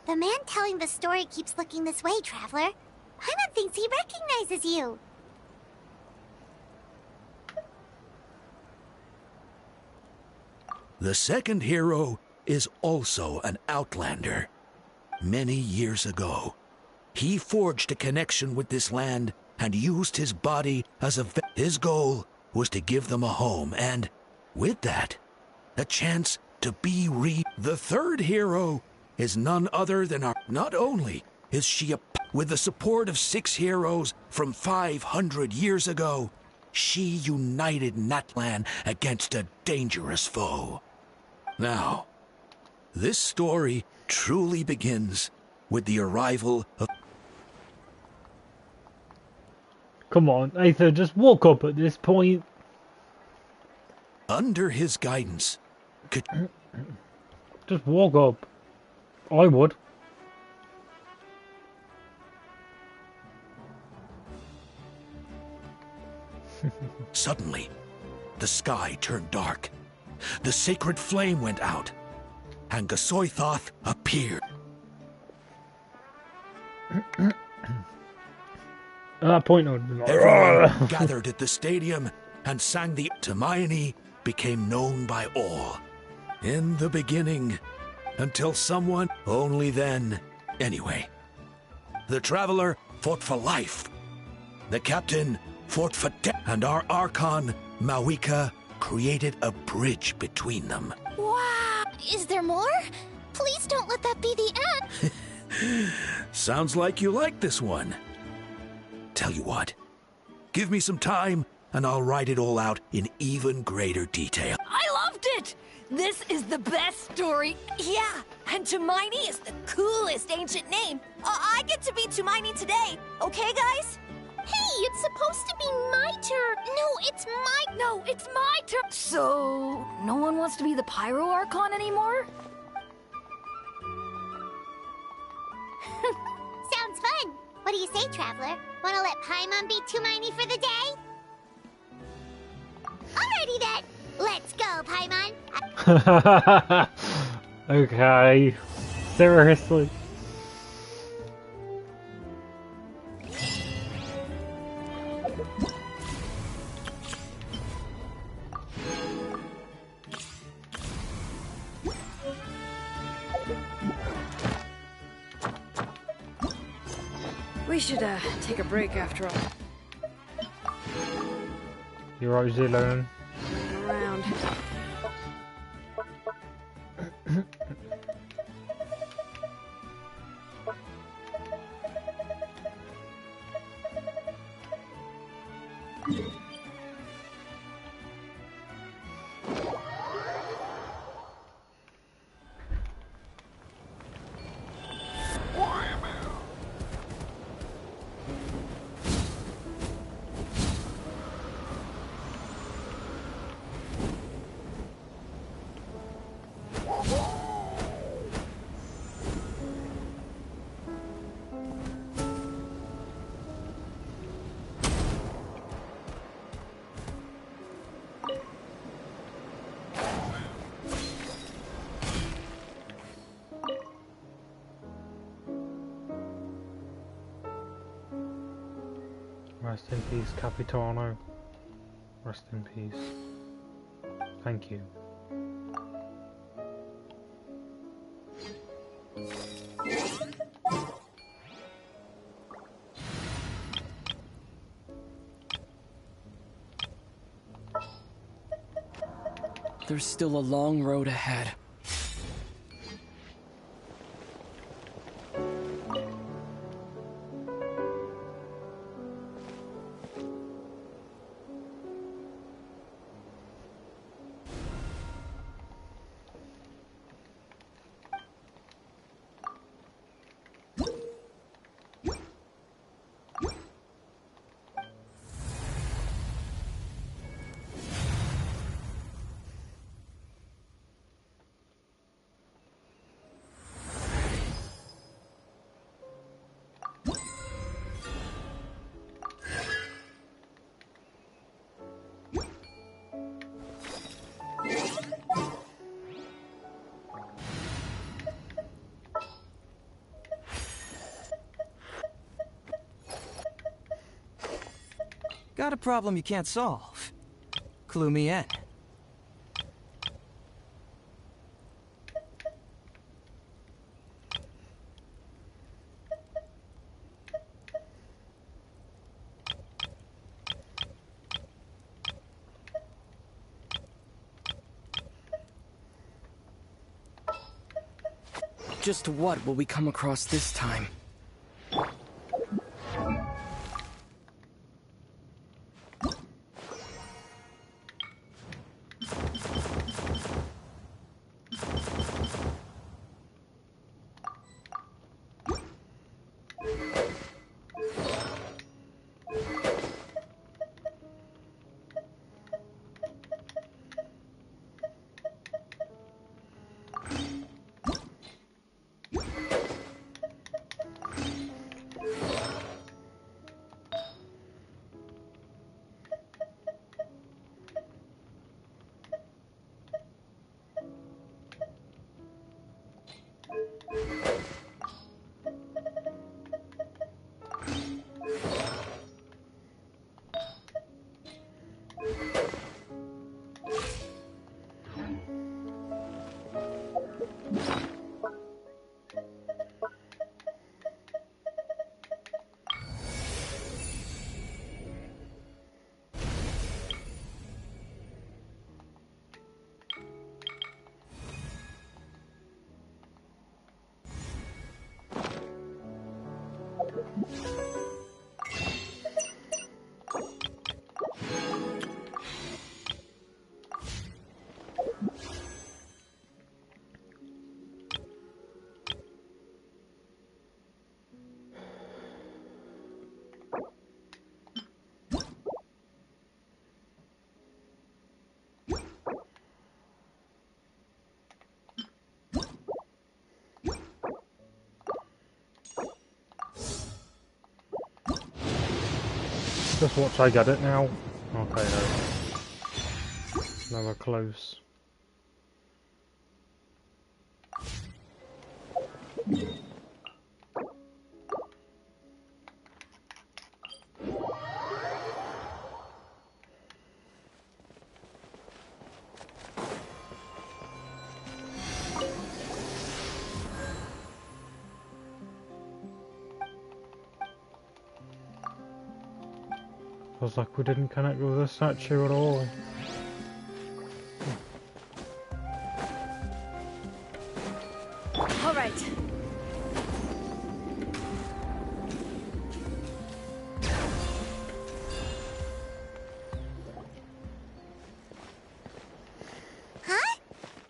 [SPEAKER 8] The man telling the story keeps looking this way, Traveler. Paimon thinks he recognizes you.
[SPEAKER 21] The second hero is also an outlander. Many years ago, he forged a connection with this land and used his body as a... His goal was to give them a home and, with that, a chance to be The third hero is none other than our... Not only is she a... With the support of 6 heroes from 500 years ago, she united Natlan against a dangerous foe. Now, this story truly begins with the arrival of...
[SPEAKER 1] Come on, Aether, just walk up at this point.
[SPEAKER 21] Under his guidance,
[SPEAKER 1] just walk up. I would.
[SPEAKER 21] Suddenly, the sky turned dark. The sacred flame went out, and Gasoithoth appeared.
[SPEAKER 1] At that point, I would be like,
[SPEAKER 21] everyone gathered at the stadium and sang the... Hermione became known by all. In the beginning, until someone... Only then. Anyway, the Traveler fought for life. The Captain fought for death. And our Archon, Mawika, created a bridge between them.
[SPEAKER 8] Wow! Is there more? Please don't let that be the end!
[SPEAKER 21] Sounds like you like this one. Tell you what, give me some time and I'll write it all out in even greater detail.
[SPEAKER 3] I loved it! This is the best story. Yeah, and Tumaini is the coolest ancient name. I get to be Tumaini today, okay, guys?
[SPEAKER 8] Hey, it's supposed to be my turn.
[SPEAKER 3] No, it's my turn. So, no one wants to be the Pyro Archon anymore?
[SPEAKER 8] Sounds fun. What do you say, Traveler? Wanna let Paimon be Tumaini for the day? Alrighty then. Let's go, Paimon.
[SPEAKER 1] Okay. Seriously.
[SPEAKER 5] We should take a break after all.
[SPEAKER 1] You're right, Zillion.
[SPEAKER 5] Around.
[SPEAKER 1] Rest in peace, Capitano. Rest in peace. Thank you.
[SPEAKER 2] There's still a long road ahead.
[SPEAKER 12] Got a problem you can't solve? Clue me in.
[SPEAKER 2] Just what will we come across this time?
[SPEAKER 1] Just watch I get it now. Okay, no. Never close. I was like, we didn't connect with the statue at all.
[SPEAKER 4] All right.
[SPEAKER 8] Huh?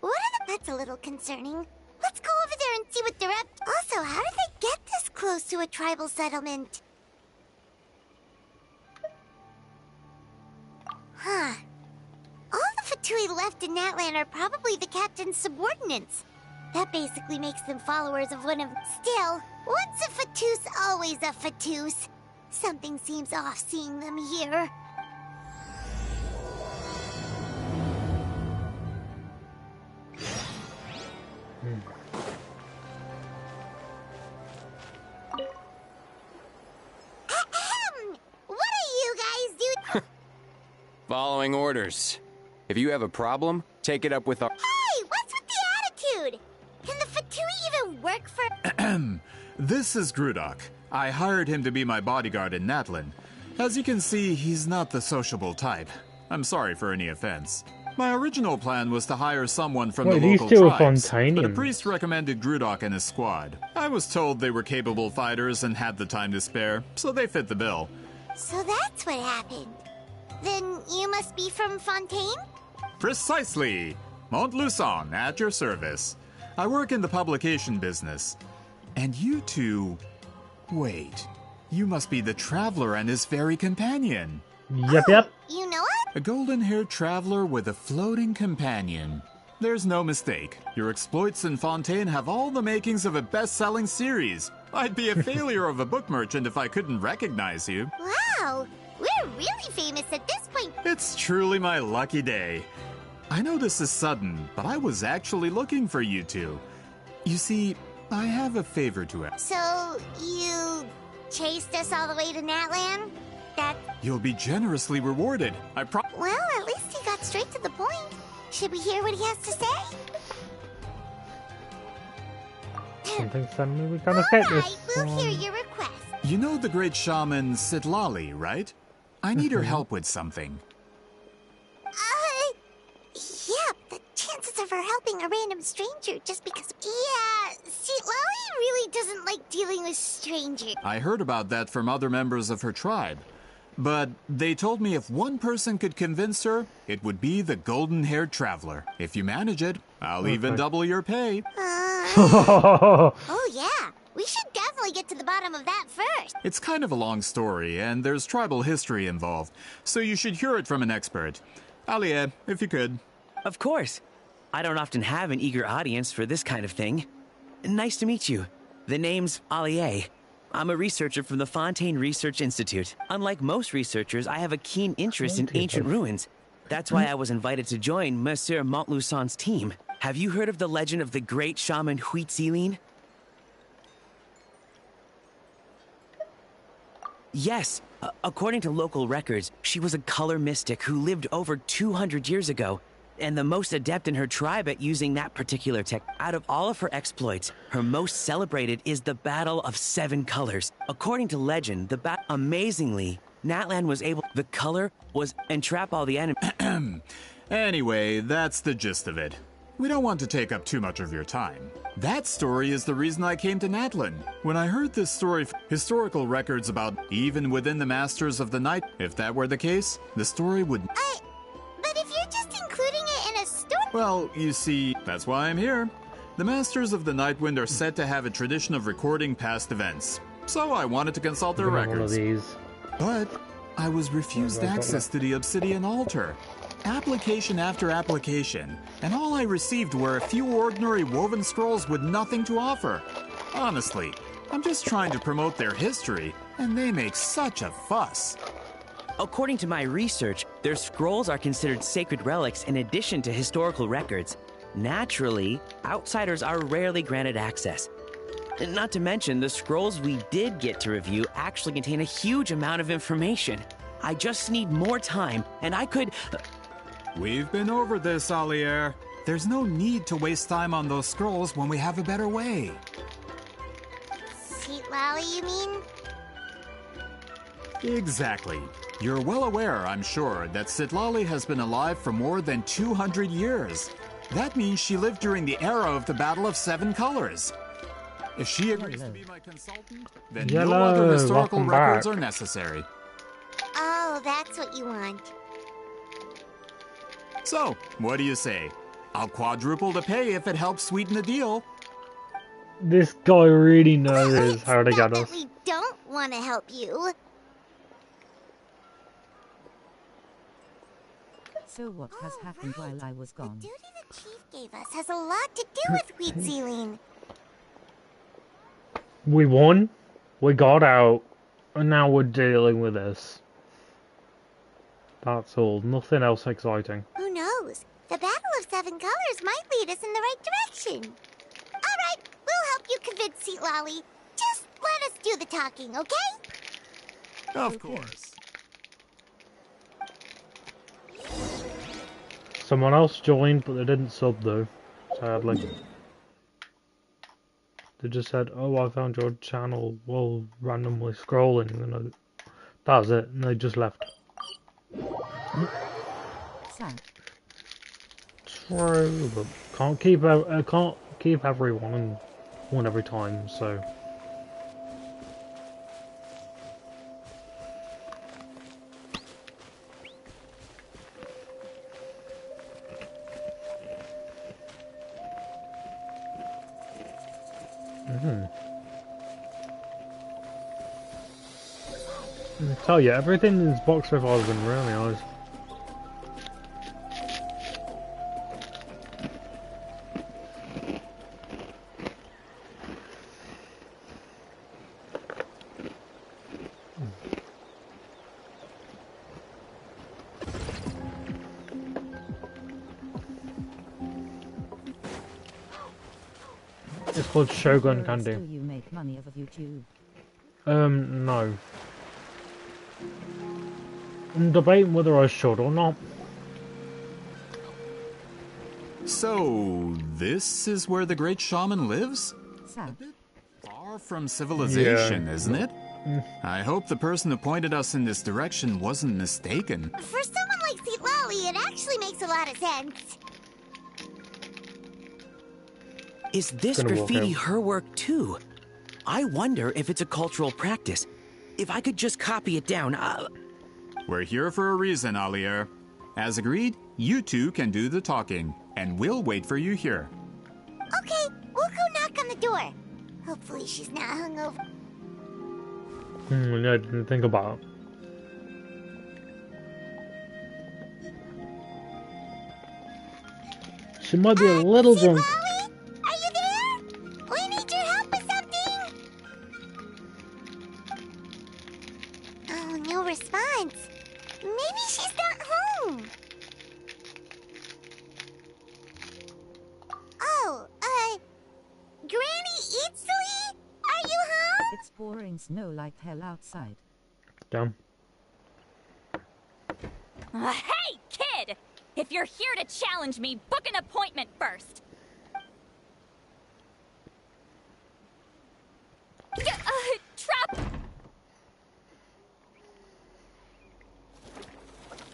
[SPEAKER 8] What are the... That's a little concerning. Let's go over there and see what they're up to. Also, how did they get this close to a tribal settlement? Huh. All the Fatui left in Natlan are probably the captain's subordinates. That basically makes them followers of one of... Still, once a Fatus, always a Fatus. Something seems off seeing them here. Ahem! What are you guys doing?
[SPEAKER 10] Following orders. If you have a problem, take it up with our...
[SPEAKER 8] Hey, what's with the attitude? Can the Fatui even work for...
[SPEAKER 13] This is Grudok. I hired him to be my bodyguard in Natlan. As you can see, he's not the sociable type. I'm sorry for any offense. My original plan was to hire someone from the local tribes, but a priest recommended Grudok and his squad. I was told they were capable fighters and had the time to spare, so they fit the bill.
[SPEAKER 8] So that's what happened. Then you must be from Fontaine?
[SPEAKER 13] Precisely! Montluçon, at your service. I work in the publication business. And you two... Wait, you must be the traveler and his fairy companion.
[SPEAKER 1] Yep.
[SPEAKER 8] You know it?
[SPEAKER 13] A golden-haired traveler with a floating companion. There's no mistake. Your exploits in Fontaine have all the makings of a best-selling series. I'd be a failure of a book merchant if I couldn't recognize you.
[SPEAKER 8] Wow, we're really famous at this point.
[SPEAKER 13] It's truly my lucky day. I know this is sudden, but I was actually looking for you two. You see, I have a favor to ask.
[SPEAKER 8] So, you chased us all the way to Natlan?
[SPEAKER 13] You'll be generously rewarded.
[SPEAKER 8] Well, at least he got straight to the point. Should we hear what he has to say?
[SPEAKER 1] Something's telling me we're gonna get this.
[SPEAKER 8] We'll hear your request.
[SPEAKER 13] You know the great shaman Sitlali, right? I need her help with something.
[SPEAKER 8] Yeah, the chances of her helping a random stranger just because... Yeah, see, Lolly really doesn't like dealing with strangers.
[SPEAKER 13] I heard about that from other members of her tribe. But they told me if one person could convince her, it would be the golden-haired traveler. If you manage it, I'll even double your pay.
[SPEAKER 8] Oh, yeah. We should definitely get to the bottom of that first.
[SPEAKER 13] It's kind of a long story, and there's tribal history involved, so you should hear it from an expert. Alie, if you could.
[SPEAKER 19] Of course. I don't often have an eager audience for this kind of thing. Nice to meet you. The name's Alie. I'm a researcher from the Fontaine Research Institute. Unlike most researchers, I have a keen interest in ancient ruins. That's why I was invited to join Monsieur Montluçon's team. Have you heard of the legend of the great shaman Huitzilin? Yes. According to local records, she was a color mystic who lived over 200 years ago, and the most adept in her tribe at using that particular tech. Out of all of her exploits, her most celebrated is the Battle of 7 Colors. According to legend, amazingly, Natlan was able... The color was entrap all the enemies.
[SPEAKER 13] Anyway, that's the gist of it. We don't want to take up too much of your time. That story is the reason I came to Natlan. When I heard this story, historical records about even within the Masters of the Night, if that were the case, the story would...
[SPEAKER 8] But if you're just including it in a story...
[SPEAKER 13] Well, you see, that's why I'm here. The Masters of the Nightwind are said to have a tradition of recording past events, so I wanted to consult their records. But I was refused access to the Obsidian Altar. Application after application, and all I received were a few ordinary woven scrolls with nothing to offer. Honestly, I'm just trying to promote their history, and they make such a fuss.
[SPEAKER 19] According to my research, their scrolls are considered sacred relics in addition to historical records. Naturally, outsiders are rarely granted access. Not to mention, the scrolls we did get to review actually contain a huge amount of information. I just need more time, and I could...
[SPEAKER 13] We've been over this, Alier. There's no need to waste time on those scrolls when we have a better way.
[SPEAKER 8] Seat Lally, you mean?
[SPEAKER 13] Exactly. You're well aware, I'm sure, that Citlali has been alive for more than 200 years. That means she lived during the era of the Battle of Seven Colors. If she agrees to be my consultant, then no other historical records are necessary.
[SPEAKER 8] Oh, that's what you want.
[SPEAKER 13] So, what do you say? I'll quadruple the pay if it helps sweeten the deal.
[SPEAKER 1] This guy really knows how to get us.
[SPEAKER 8] We don't want to help you.
[SPEAKER 15] So what has happened while I was gone?
[SPEAKER 8] The duty the chief gave us has a lot to do with wheat sealing.
[SPEAKER 1] We won, we got out, and now we're dealing with this. That's all. Nothing else exciting.
[SPEAKER 8] Who knows? The Battle of Seven Colors might lead us in the right direction. Alright, we'll help you convince Citlali. Just let us do the talking, okay?
[SPEAKER 13] Of course.
[SPEAKER 1] Someone else joined, but they didn't sub though, sadly. They just said, oh, I found your channel while randomly scrolling, and that was it, and they just left. True, but can't keep everyone in one every time, so. I tell you, everything in this box so far has been really nice. It's called Shogun Candy.
[SPEAKER 15] Do you make money off of YouTube?
[SPEAKER 1] No. I'm debating whether I should or not.
[SPEAKER 13] So, this is where the great shaman lives? A bit far from civilization, isn't it? I hope the person who pointed us in this direction wasn't mistaken.
[SPEAKER 8] For someone like Citlali, it actually makes a lot of sense.
[SPEAKER 19] Is this graffiti her work too? I wonder if it's a cultural practice. If I could just copy it down,
[SPEAKER 13] We're here for a reason, Alier. As agreed, you two can do the talking, and we'll wait for you here.
[SPEAKER 8] Okay, we'll go knock on the door. Hopefully she's not hungover.
[SPEAKER 1] I didn't think about it. She might be a little drunk.
[SPEAKER 8] Are you there? We need your help with something. Oh, no response. Maybe she's not home. Oh, Granny Eatsley? Are you home?
[SPEAKER 15] It's pouring snow like hell outside.
[SPEAKER 1] Dumb.
[SPEAKER 24] Hey, kid! If you're here to challenge me, book an appointment first. Trap!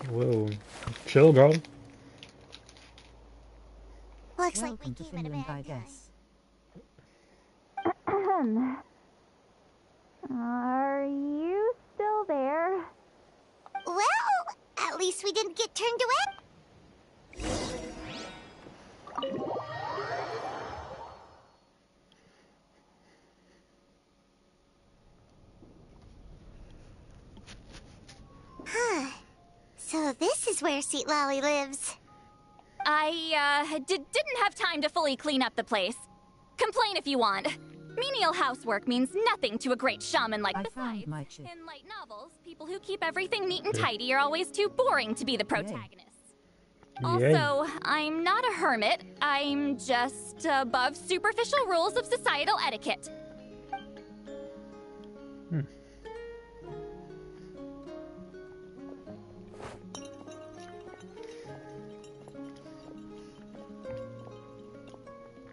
[SPEAKER 1] Whoa. Chill, bro.
[SPEAKER 8] Looks
[SPEAKER 15] Welcome
[SPEAKER 8] like we
[SPEAKER 15] to
[SPEAKER 8] came at a
[SPEAKER 15] Finland,
[SPEAKER 8] bad
[SPEAKER 15] I guess.
[SPEAKER 8] Are you still there? Well, at least we didn't get turned away. Huh. So this is where Citlali lives.
[SPEAKER 24] I, didn't have time to fully clean up the place. Complain if you want. Menial housework means nothing to a great shaman like besides. In light novels, people who keep everything neat and tidy are always too boring to be the protagonists. Also, I'm not a hermit. I'm just above superficial rules of societal etiquette.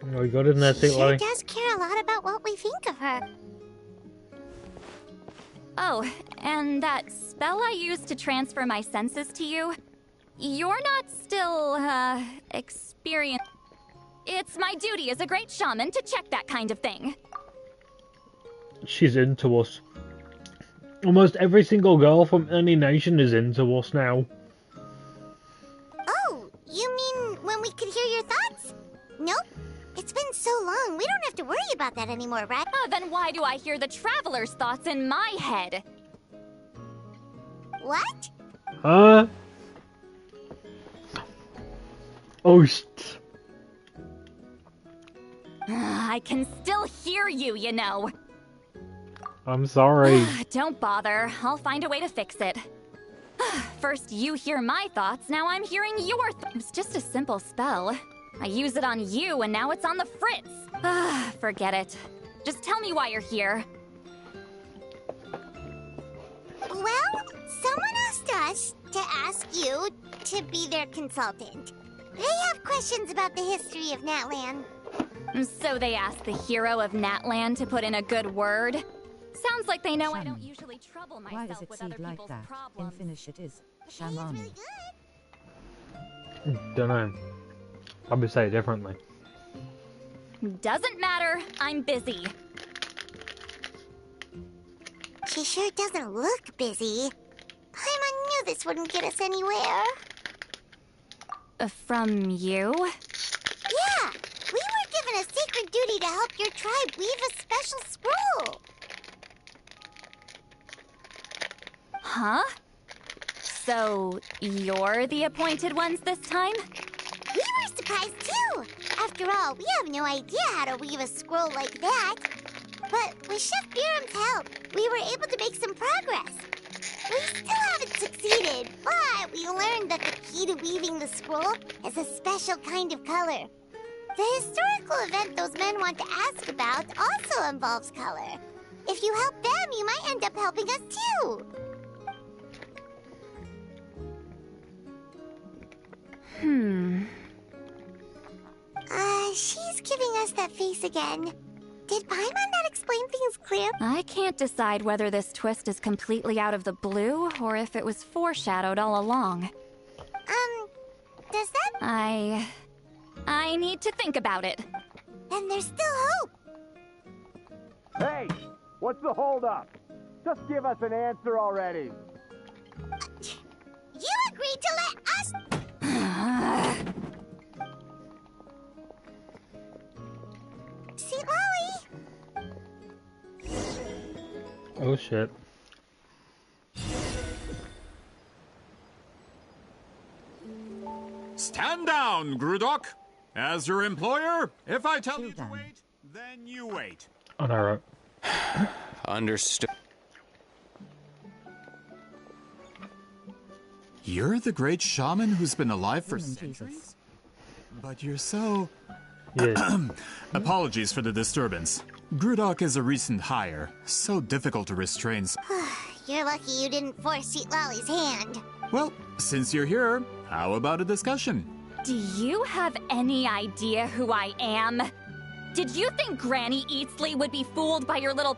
[SPEAKER 1] We got in there,
[SPEAKER 8] She sure
[SPEAKER 1] Citlali.
[SPEAKER 8] does care a lot about what we think of her.
[SPEAKER 24] Oh, And that spell I used to transfer my senses to you, you're not still, experienced. It's my duty as a great shaman to check that kind of thing.
[SPEAKER 1] She's into us. Almost every single girl from any nation is into us now.
[SPEAKER 3] Oh, you mean when we could hear your thoughts? Nope. It's been so long, we don't have to worry about that anymore, right?
[SPEAKER 24] Then why do I hear the Traveler's thoughts in my head?
[SPEAKER 3] What?
[SPEAKER 1] Huh? Oh,
[SPEAKER 24] I can still hear you, you know.
[SPEAKER 1] I'm sorry.
[SPEAKER 24] Don't bother. I'll find a way to fix it. First you hear my thoughts, now I'm hearing your It's just a simple spell. I use it on you, and now it's on the Fritz. Forget it. Just tell me why you're here.
[SPEAKER 3] Well, someone asked us to ask you to be their consultant. They have questions about the history of Natlan.
[SPEAKER 24] So they asked the hero of Natlan to put in a good word? Sounds like they know I don't usually trouble myself with other people's problems.
[SPEAKER 15] In Finnish it is shamani.
[SPEAKER 1] Dunno. Probably say it differently.
[SPEAKER 24] Doesn't matter. I'm busy.
[SPEAKER 3] She sure doesn't look busy. Paimon knew this wouldn't get us anywhere.
[SPEAKER 24] From you?
[SPEAKER 3] Yeah, we were given a sacred duty to help your tribe weave a special scroll.
[SPEAKER 24] Huh? So, you're the appointed ones this time?
[SPEAKER 3] We were surprised too. After all, we have no idea how to weave a scroll like that. But with Chef Biram's help, we were able to make some progress. We still haven't succeeded, but we learned that the key to weaving the scroll is a special kind of color. The historical event those men want to ask about also involves color. If you help them, you might end up helping us too. She's giving us that face again. Did Paimon not explain things clear?
[SPEAKER 24] I can't decide whether this twist is completely out of the blue or if it was foreshadowed all along.
[SPEAKER 3] Does that...
[SPEAKER 24] I need to think about it.
[SPEAKER 3] Then there's still hope.
[SPEAKER 11] Hey! What's the holdup? Just give us an answer already.
[SPEAKER 3] You agreed to let us... Sweet Lolly!
[SPEAKER 1] Oh shit.
[SPEAKER 13] Stand down, Grudok. As your employer, if I tell you to wait, then you wait.
[SPEAKER 1] Oh, no, right.
[SPEAKER 10] Understood.
[SPEAKER 13] You're the great shaman who's been alive for centuries? But you're so...
[SPEAKER 1] Yeah.
[SPEAKER 13] Apologies for the disturbance. Grudok is a recent hire, so difficult to restrain.
[SPEAKER 3] You're lucky you didn't force Sweet Lolly's hand.
[SPEAKER 13] Well, since you're here, how about a discussion?
[SPEAKER 24] Do you have any idea who I am? Did you think Granny Eatsley would be fooled by your little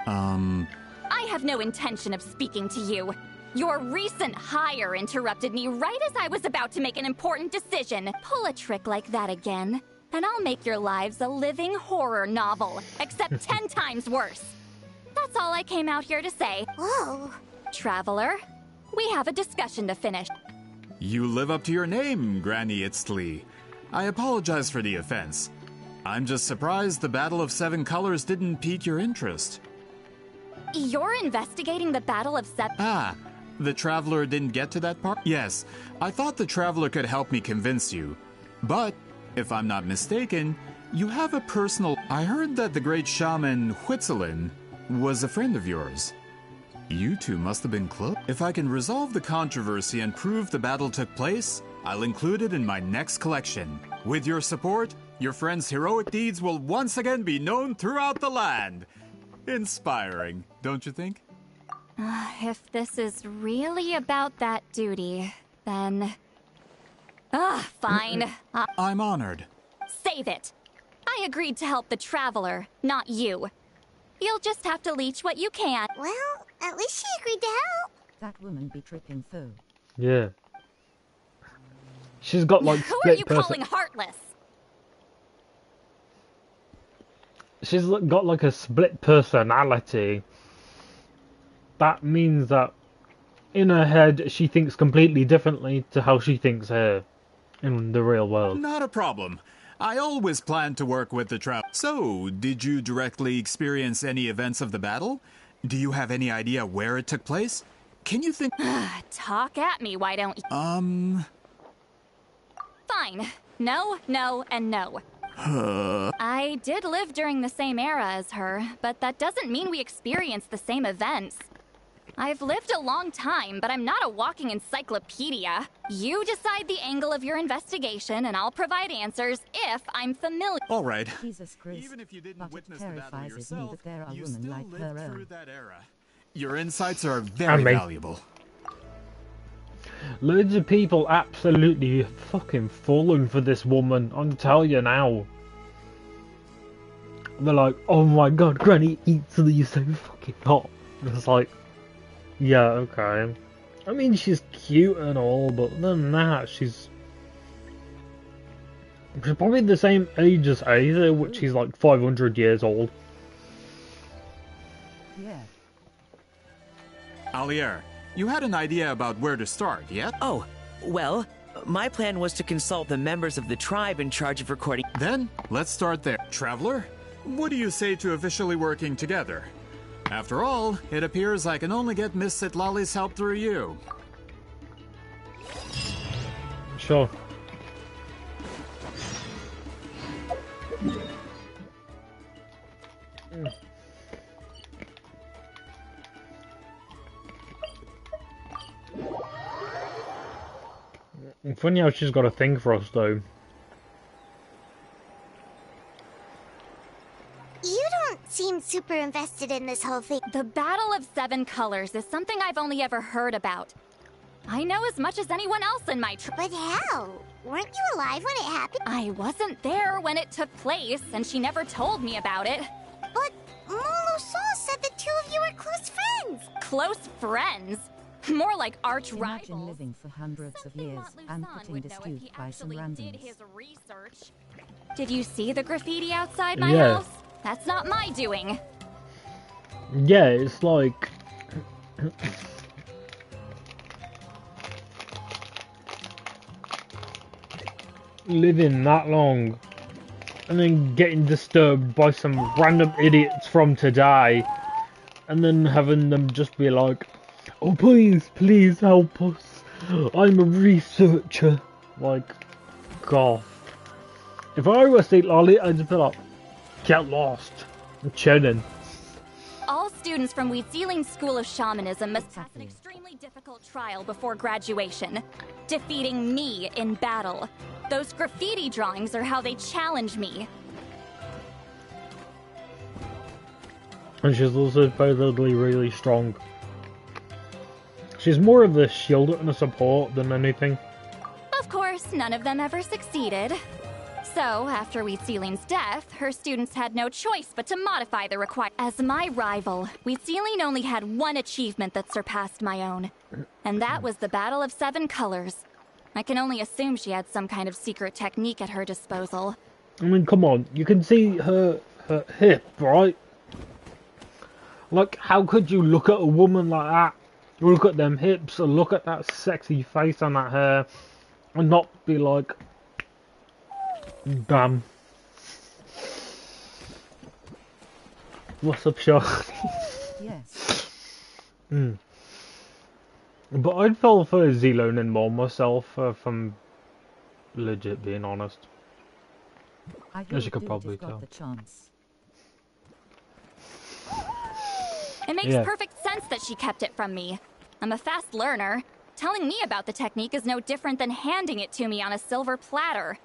[SPEAKER 24] I have no intention of speaking to you. Your recent hire interrupted me right as I was about to make an important decision. Pull a trick like that again, and I'll make your lives a living horror novel, except 10 times worse. That's all I came out here to say.
[SPEAKER 3] Whoa.
[SPEAKER 24] Traveler, we have a discussion to finish.
[SPEAKER 13] You live up to your name, Granny Itzley. I apologize for the offense. I'm just surprised the Battle of Seven Colors didn't pique your interest.
[SPEAKER 24] You're investigating the Battle of Seven...
[SPEAKER 13] Ah, the Traveler didn't get to that part? Yes, I thought the Traveler could help me convince you. But, if I'm not mistaken, you have a personal... I heard that the great shaman Huitzilin was a friend of yours. You two must have been close. If I can resolve the controversy and prove the battle took place, I'll include it in my next collection. With your support, your friend's heroic deeds will once again be known throughout the land. Inspiring, don't you think?
[SPEAKER 24] If this is really about that duty, then... fine.
[SPEAKER 13] I'm honored.
[SPEAKER 24] Save it. I agreed to help the Traveler, not you. You'll just have to leech what you can.
[SPEAKER 3] Well,
[SPEAKER 8] At least she agreed to help.
[SPEAKER 15] That woman be tripping though.
[SPEAKER 1] Yeah. She's got like
[SPEAKER 24] Who are you calling heartless?
[SPEAKER 1] She's got like a split personality. That means that in her head she thinks completely differently to how she thinks here in the real world.
[SPEAKER 13] Not a problem. I always planned to work with the trap. So, did you directly experience any events of the battle? Do you have any idea where it took place? Can you think...
[SPEAKER 24] Talk at me, why don't you? Fine. No, no, and no. I did live during the same era as her, but that doesn't mean we experienced the same events. I've lived a long time, but I'm not a walking encyclopedia. You decide the angle of your investigation, and I'll provide answers if I'm familiar.
[SPEAKER 13] All right.
[SPEAKER 15] Jesus Christ.
[SPEAKER 13] Even if you didn't
[SPEAKER 15] but
[SPEAKER 13] witness
[SPEAKER 15] it
[SPEAKER 13] the battle
[SPEAKER 15] terrifies
[SPEAKER 13] yourself,
[SPEAKER 15] me that there are
[SPEAKER 13] you
[SPEAKER 15] women
[SPEAKER 13] still
[SPEAKER 15] like
[SPEAKER 13] lived
[SPEAKER 15] her
[SPEAKER 13] through
[SPEAKER 15] own.
[SPEAKER 13] that era. Your insights are very valuable.
[SPEAKER 1] Loads of people absolutely fucking falling for this woman, I'll tell you now. They're like, oh my god, Granny eats these so fucking hot. It's like, yeah, okay. I mean, she's cute and all, but other than that, she's probably the same age as Aether, which is like 500 years old.
[SPEAKER 15] Yeah.
[SPEAKER 13] Alier, you had an idea about where to start, yeah?
[SPEAKER 19] Oh, well, my plan was to consult the members of the tribe in charge of recording.
[SPEAKER 13] Then, let's start there. Traveler, what do you say to officially working together? After all, it appears I can only get Miss Citlali's help through you.
[SPEAKER 1] Sure. Funny how she's got a thing for us, though.
[SPEAKER 8] You don't seem super invested in this whole thing.
[SPEAKER 24] The Battle of Seven Colors is something I've only ever heard about. I know as much as anyone else in my
[SPEAKER 8] But how? Weren't you alive when it happened?
[SPEAKER 24] I wasn't there when it took place, and she never told me about it.
[SPEAKER 8] But Molo Sol said the two of you were close friends.
[SPEAKER 24] Close friends? More like arch rivals.
[SPEAKER 15] Imagine living for hundreds of years and getting dispute by some randoms.
[SPEAKER 24] Did you see the graffiti outside my
[SPEAKER 1] Yeah.
[SPEAKER 24] house? That's not my doing.
[SPEAKER 1] Yeah, it's like... living that long and then getting disturbed by some random idiots from today and then having them just be like, oh please, please help us, I'm a researcher. Like, God. If I were Citlali, I'd just be like, get lost. I'm chilling.
[SPEAKER 24] All students from Weeziling's School of Shamanism must pass an extremely difficult trial before graduation, defeating me in battle. Those graffiti drawings are how they challenge me.
[SPEAKER 1] And she's also supposedly really strong. She's more of a shield and a support than anything.
[SPEAKER 24] Of course, none of them ever succeeded. So, after Weeziling's death, her students had no choice but to modify the requirements. As my rival, Weeziling only had one achievement that surpassed my own. And that was the Battle of Seven Colors. I can only assume she had some kind of secret technique at her disposal.
[SPEAKER 1] I mean, come on, you can see her hip, right? Like, how could you look at a woman like that, look at them hips, and look at that sexy face and that hair, and not be like, damn. What's up, Charlie?
[SPEAKER 15] Yes.
[SPEAKER 1] But I'd fall for Zelonin more myself, if I'm legit being honest. As you could probably tell.
[SPEAKER 15] The chance.
[SPEAKER 24] It makes perfect sense that she kept it from me. I'm a fast learner. Telling me about the technique is no different than handing it to me on a silver platter.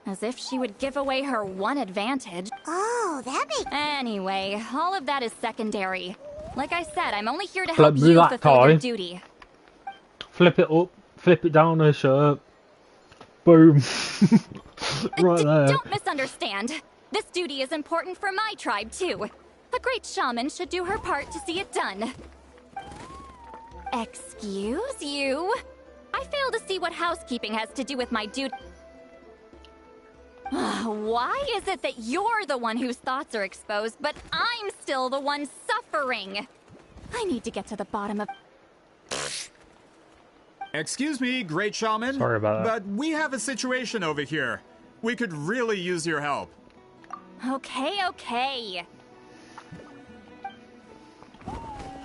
[SPEAKER 24] As if she would give away her one advantage.
[SPEAKER 8] Oh, that makes...
[SPEAKER 24] Anyway, all of that is secondary. Like I said, I'm only here to help you fulfill your duty.
[SPEAKER 1] Flip it up, flip it down her shirt. Boom. Right there.
[SPEAKER 24] Don't misunderstand. This duty is important for my tribe, too. A great shaman should do her part to see it done. Excuse you? I fail to see what housekeeping has to do with my duty. Why is it that you're the one whose thoughts are exposed, but I'm still the one suffering? I need to get to the bottom of...
[SPEAKER 13] Excuse me, great shaman.
[SPEAKER 1] Sorry about that.
[SPEAKER 13] But we have a situation over here. We could really use your help.
[SPEAKER 24] Okay.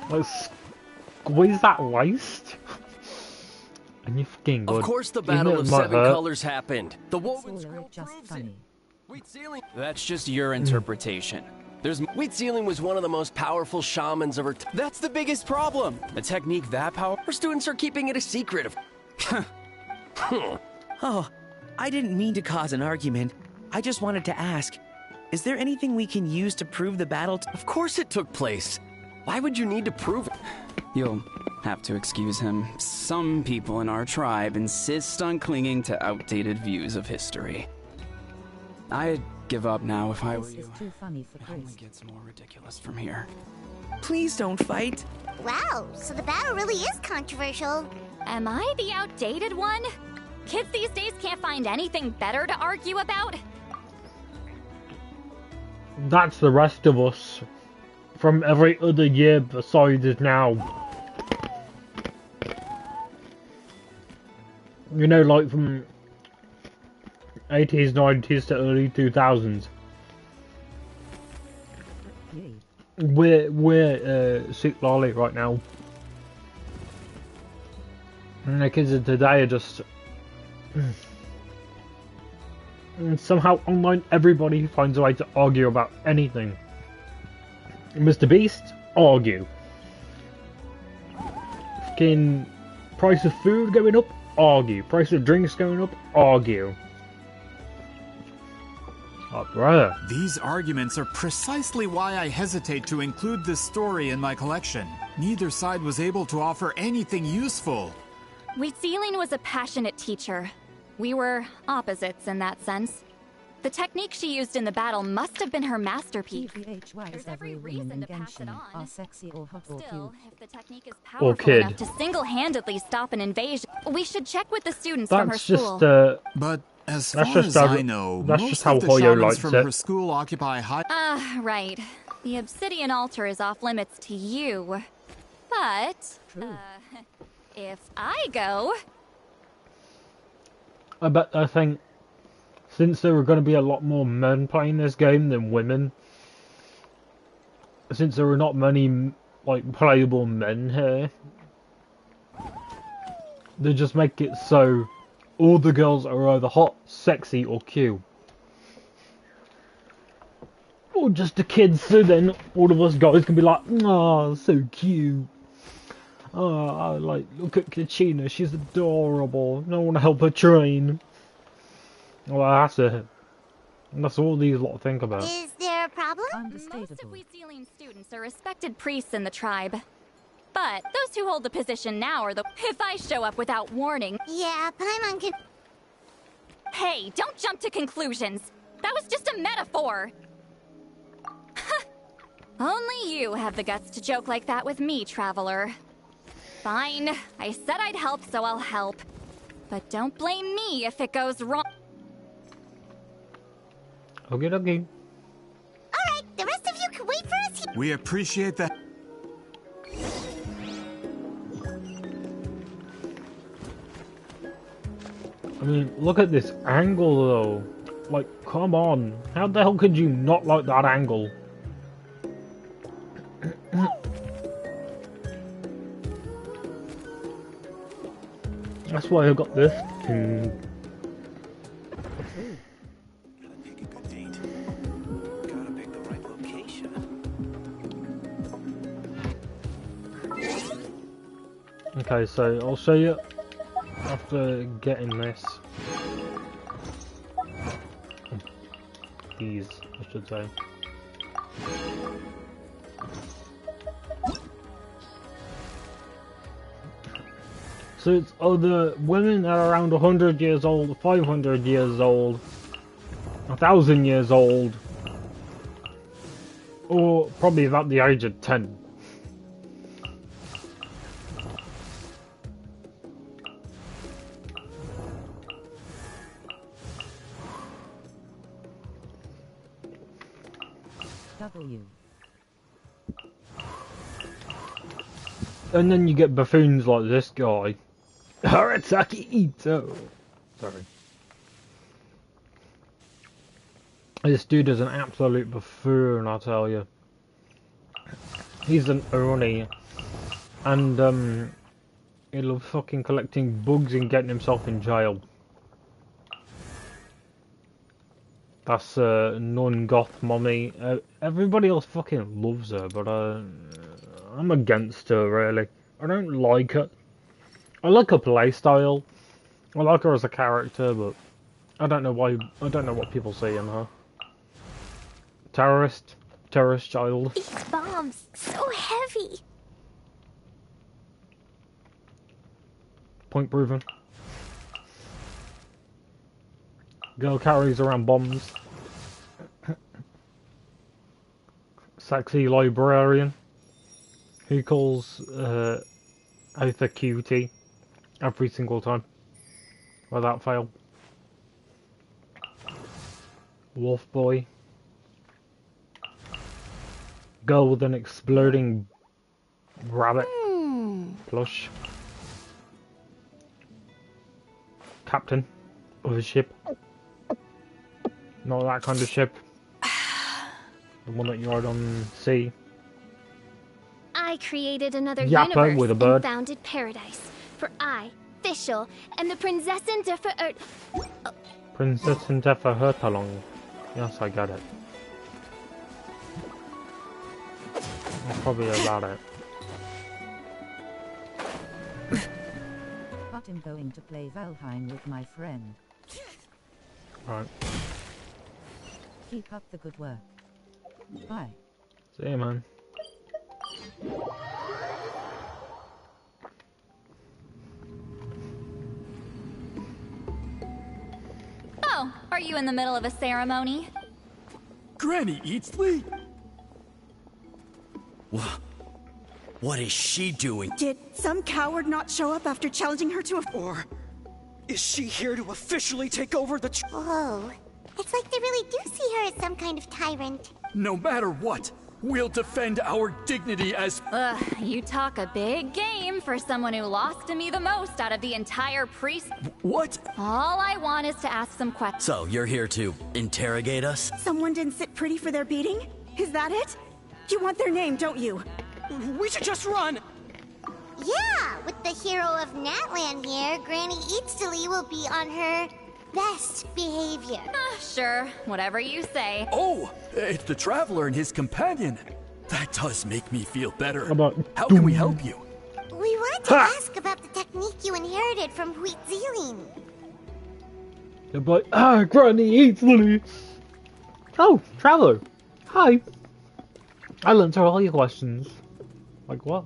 [SPEAKER 1] Let's squeeze that waist. And you're fucking good.
[SPEAKER 16] Of course the Battle of Seven Colors happened. The woven scroll proves it. Wheat Sealing... That's just your interpretation. Wheat Sealing was one of the most powerful shamans ever. That's the biggest problem. A technique that powerful. Our students are keeping it a secret.
[SPEAKER 19] Oh, I didn't mean to cause an argument. I just wanted to ask, is there anything we can use to prove the battle?
[SPEAKER 16] Of course it took place. Why would you need to prove it?
[SPEAKER 2] You'll have to excuse him. Some people in our tribe insist on clinging to outdated views of history. I'd give up now if I were you.
[SPEAKER 15] Too funny for
[SPEAKER 2] It only gets more ridiculous from here.
[SPEAKER 19] Please don't fight.
[SPEAKER 8] Wow, so the battle really is controversial.
[SPEAKER 24] Am I the outdated one? Kids these days can't find anything better to argue about?
[SPEAKER 1] That's the rest of us. From every other year besides now. You know, like from 80s, 90s to early 2000s. We're Sick Lolly right now. And the kids of today are just... And somehow online everybody finds a way to argue about anything. Mr. Beast, argue. Fucking price of food going up, argue. Price of drinks going up, argue. Oh, brother.
[SPEAKER 13] These arguments are precisely why I hesitate to include this story in my collection. Neither side was able to offer anything useful.
[SPEAKER 24] Wheat Sealing was a passionate teacher. We were opposites in that sense. The technique she used in the battle must have been her masterpiece. There's every reason to pass it on. Still, if the technique is powerful enough to single-handedly stop an invasion, we should check with the students from her school.
[SPEAKER 13] But as far as I know, most of the shamans from her school occupy high...
[SPEAKER 24] Right. The obsidian altar is off limits to you. But, if I go...
[SPEAKER 1] I think since there are going to be a lot more men playing this game than women, since there are not many like playable men here, they just make it so all the girls are either hot, sexy, or cute. Or just the kids, so then all of us guys can be like, oh, so cute. Oh, like, look at Kachina, she's adorable. I want to help her train. Well, that's all these lot think about.
[SPEAKER 8] Is there a problem?
[SPEAKER 24] Most of Wheat Sealing students are respected priests in the tribe. But those who hold the position now are the... If I show up without warning...
[SPEAKER 8] Yeah, Paimon.
[SPEAKER 24] Hey, don't jump to conclusions. That was just a metaphor. Only you have the guts to joke like that with me, traveler. Fine, I said I'd help, so I'll help. But don't blame me if it goes wrong.
[SPEAKER 1] Okay.
[SPEAKER 8] Alright, the rest of you can wait for us here.
[SPEAKER 13] We appreciate that.
[SPEAKER 1] I mean, look at this angle though. Like, come on. How the hell could you not like that angle? That's why I got this. Okay, so I'll show you after getting this. These, I should say. So it's the women are around 100 years old, 500 years old, 1,000 years old, or probably about the age of 10.
[SPEAKER 15] W.
[SPEAKER 1] And then you get buffoons like this guy. Harataki Ito. Sorry. This dude is an absolute buffoon, I tell you. He's an Oni. And, he loves fucking collecting bugs and getting himself in jail. That's, non-goth mommy. Everybody else fucking loves her, but, I'm against her, really. I don't like her. I like her playstyle. I like her as a character, but I don't know why. I don't know what people see in her. Terrorist child.
[SPEAKER 8] These bombs, so heavy.
[SPEAKER 1] Point proven. Girl carries around bombs. Sexy librarian. Who calls Oath a cutie every single time, without fail. Wolf boy. Girl with an exploding rabbit plush. Captain of a ship. Not that kind of ship. The one that you ride on sea.
[SPEAKER 8] I created another
[SPEAKER 1] Yappa
[SPEAKER 8] universe
[SPEAKER 1] with a bird.
[SPEAKER 8] and founded paradise. For I, Fischl, am the Prinzessin der Verirrt...
[SPEAKER 1] Prinzessin der Verhörtalong. Yes, I got it. That's probably about it.
[SPEAKER 15] But I'm going to play Valheim with my friend.
[SPEAKER 1] Right.
[SPEAKER 15] Keep up the good work. Bye.
[SPEAKER 1] See you, man.
[SPEAKER 24] Oh, are you in the middle of a ceremony?
[SPEAKER 9] Granny Eatsley?
[SPEAKER 17] What is she doing?
[SPEAKER 20] Did some coward not show up after challenging her to a... Or is she here to officially take over the...
[SPEAKER 3] Whoa. It's like they really do see her as some kind of tyrant.
[SPEAKER 9] No matter what, we'll defend our dignity as...
[SPEAKER 24] Ugh, you talk a big game for someone who lost to me the most out of the entire priest.
[SPEAKER 9] What?
[SPEAKER 24] All I want is to ask some questions.
[SPEAKER 17] So, you're here to interrogate us?
[SPEAKER 20] Someone didn't sit pretty for their beating? Is that it? You want their name, don't you? We should just run!
[SPEAKER 3] Yeah, with the hero of Natlan here, Granny Eatsley will be on her best behavior.
[SPEAKER 24] Sure, whatever you say.
[SPEAKER 9] Oh, it's the Traveler and his companion. That does make me feel better.
[SPEAKER 1] How
[SPEAKER 9] can we help you?
[SPEAKER 3] We want to ask about the technique you inherited from Huitziling.
[SPEAKER 1] They're like, Granny Eatsley. Oh, Traveler. Hi. I'll answer all your questions. Like what?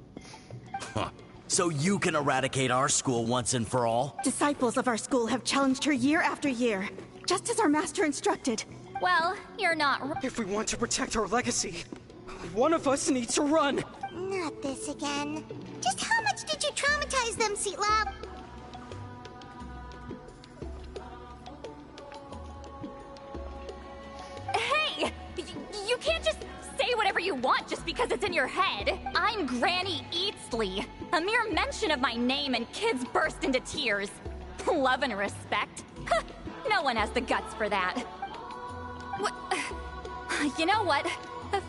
[SPEAKER 17] Huh. So you can eradicate our school once and for all?
[SPEAKER 20] Disciples of our school have challenged her year after year, just as our master instructed.
[SPEAKER 24] Well, you're not...
[SPEAKER 20] If we want to protect our legacy, one of us needs to run.
[SPEAKER 3] Not this again. Just how much did you traumatize them, Seatlab?
[SPEAKER 24] Hey! You can't just say whatever you want just because it's in your head. I'm Granny Eatsley. A mere mention of my name and kids burst into tears. Love and respect? No one has the guts for that. What? You know what?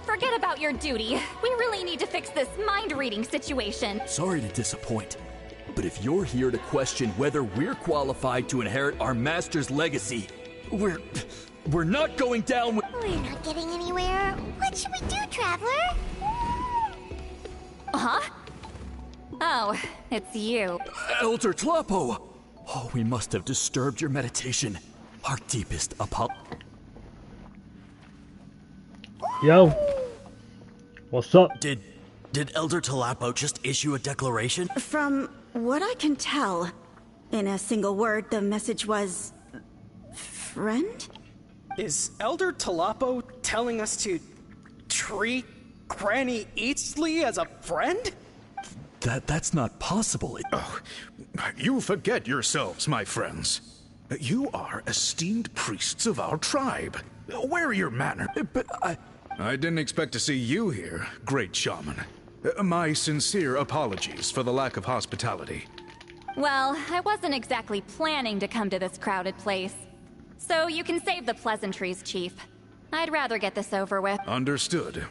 [SPEAKER 24] Forget about your duty. We really need to fix this mind-reading situation.
[SPEAKER 9] Sorry to disappoint, but if you're here to question whether we're qualified to inherit our master's legacy, we're not going down with...
[SPEAKER 3] We're not getting anywhere. What should we do, Traveler?
[SPEAKER 24] Huh? Oh, it's you.
[SPEAKER 9] Elder Tlapo! Oh, we must have disturbed your meditation. Our deepest apologies.
[SPEAKER 1] Yo. What's up?
[SPEAKER 17] Did Elder Tlapo just issue a declaration?
[SPEAKER 20] From what I can tell, in a single word, the message was... friend? Is Elder Tlapo telling us to treat Granny Eatsley as a friend?
[SPEAKER 9] That's not possible.
[SPEAKER 23] Oh, you forget yourselves, my friends. You are esteemed priests of our tribe. Where are your manners?
[SPEAKER 9] But
[SPEAKER 23] I didn't expect to see you here, great shaman. My sincere apologies for the lack of hospitality.
[SPEAKER 24] Well, I wasn't exactly planning to come to this crowded place. So you can save the pleasantries, Chief. I'd rather get this over with.
[SPEAKER 23] Understood.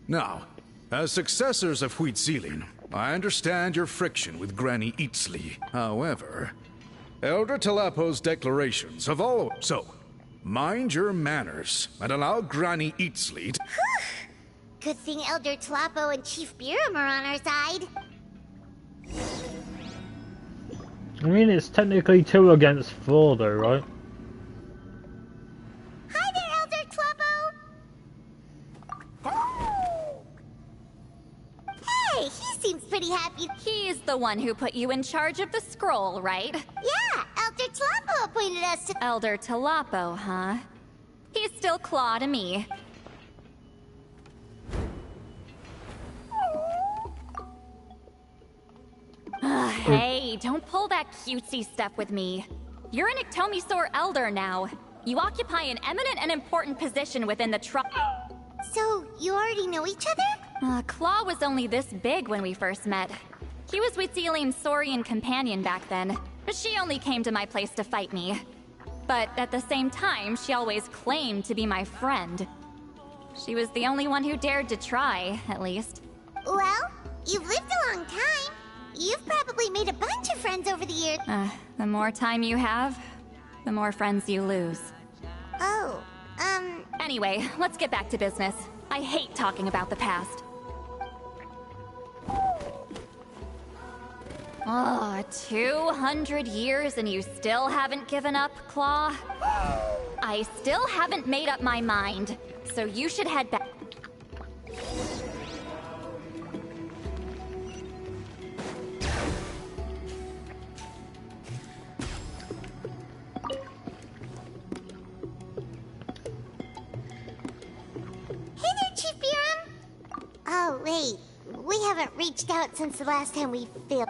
[SPEAKER 23] Now, as successors of Huitzilin, I understand your friction with Granny Eatsley. However, Elder Talapo's declarations have all... So, mind your manners and allow Granny Eatsley to...
[SPEAKER 8] Good thing Elder Talapo and Chief Biram are on our side.
[SPEAKER 1] I mean, it's technically 2 against 4 though, right?
[SPEAKER 8] Hi there, Elder Talapo! Hey, he seems pretty happy.
[SPEAKER 24] He's the one who put you in charge of the scroll, right?
[SPEAKER 8] Yeah, Elder Talapo appointed us to...
[SPEAKER 24] Elder Talapo, huh? He's still Claw to me. Hey, don't pull that cutesy stuff with me. You're an Iktomi-Sor Elder now. You occupy an eminent and important position within the
[SPEAKER 8] So, you already know each other?
[SPEAKER 24] Claw was only this big when we first met. He was Huitzilin's Saurian companion back then, but she only came to my place to fight me. But at the same time, she always claimed to be my friend. She was the only one who dared to try, at least.
[SPEAKER 8] Well, you've lived a long time. You've probably made a bunch of friends over the years.
[SPEAKER 24] The more time you have, the more friends you lose.
[SPEAKER 8] Oh,
[SPEAKER 24] Anyway, let's get back to business. I hate talking about the past. Oh, 200 years and you still haven't given up, Claw? I still haven't made up my mind, so you should head back.
[SPEAKER 8] Oh, wait. We haven't reached out since the last time we filmed.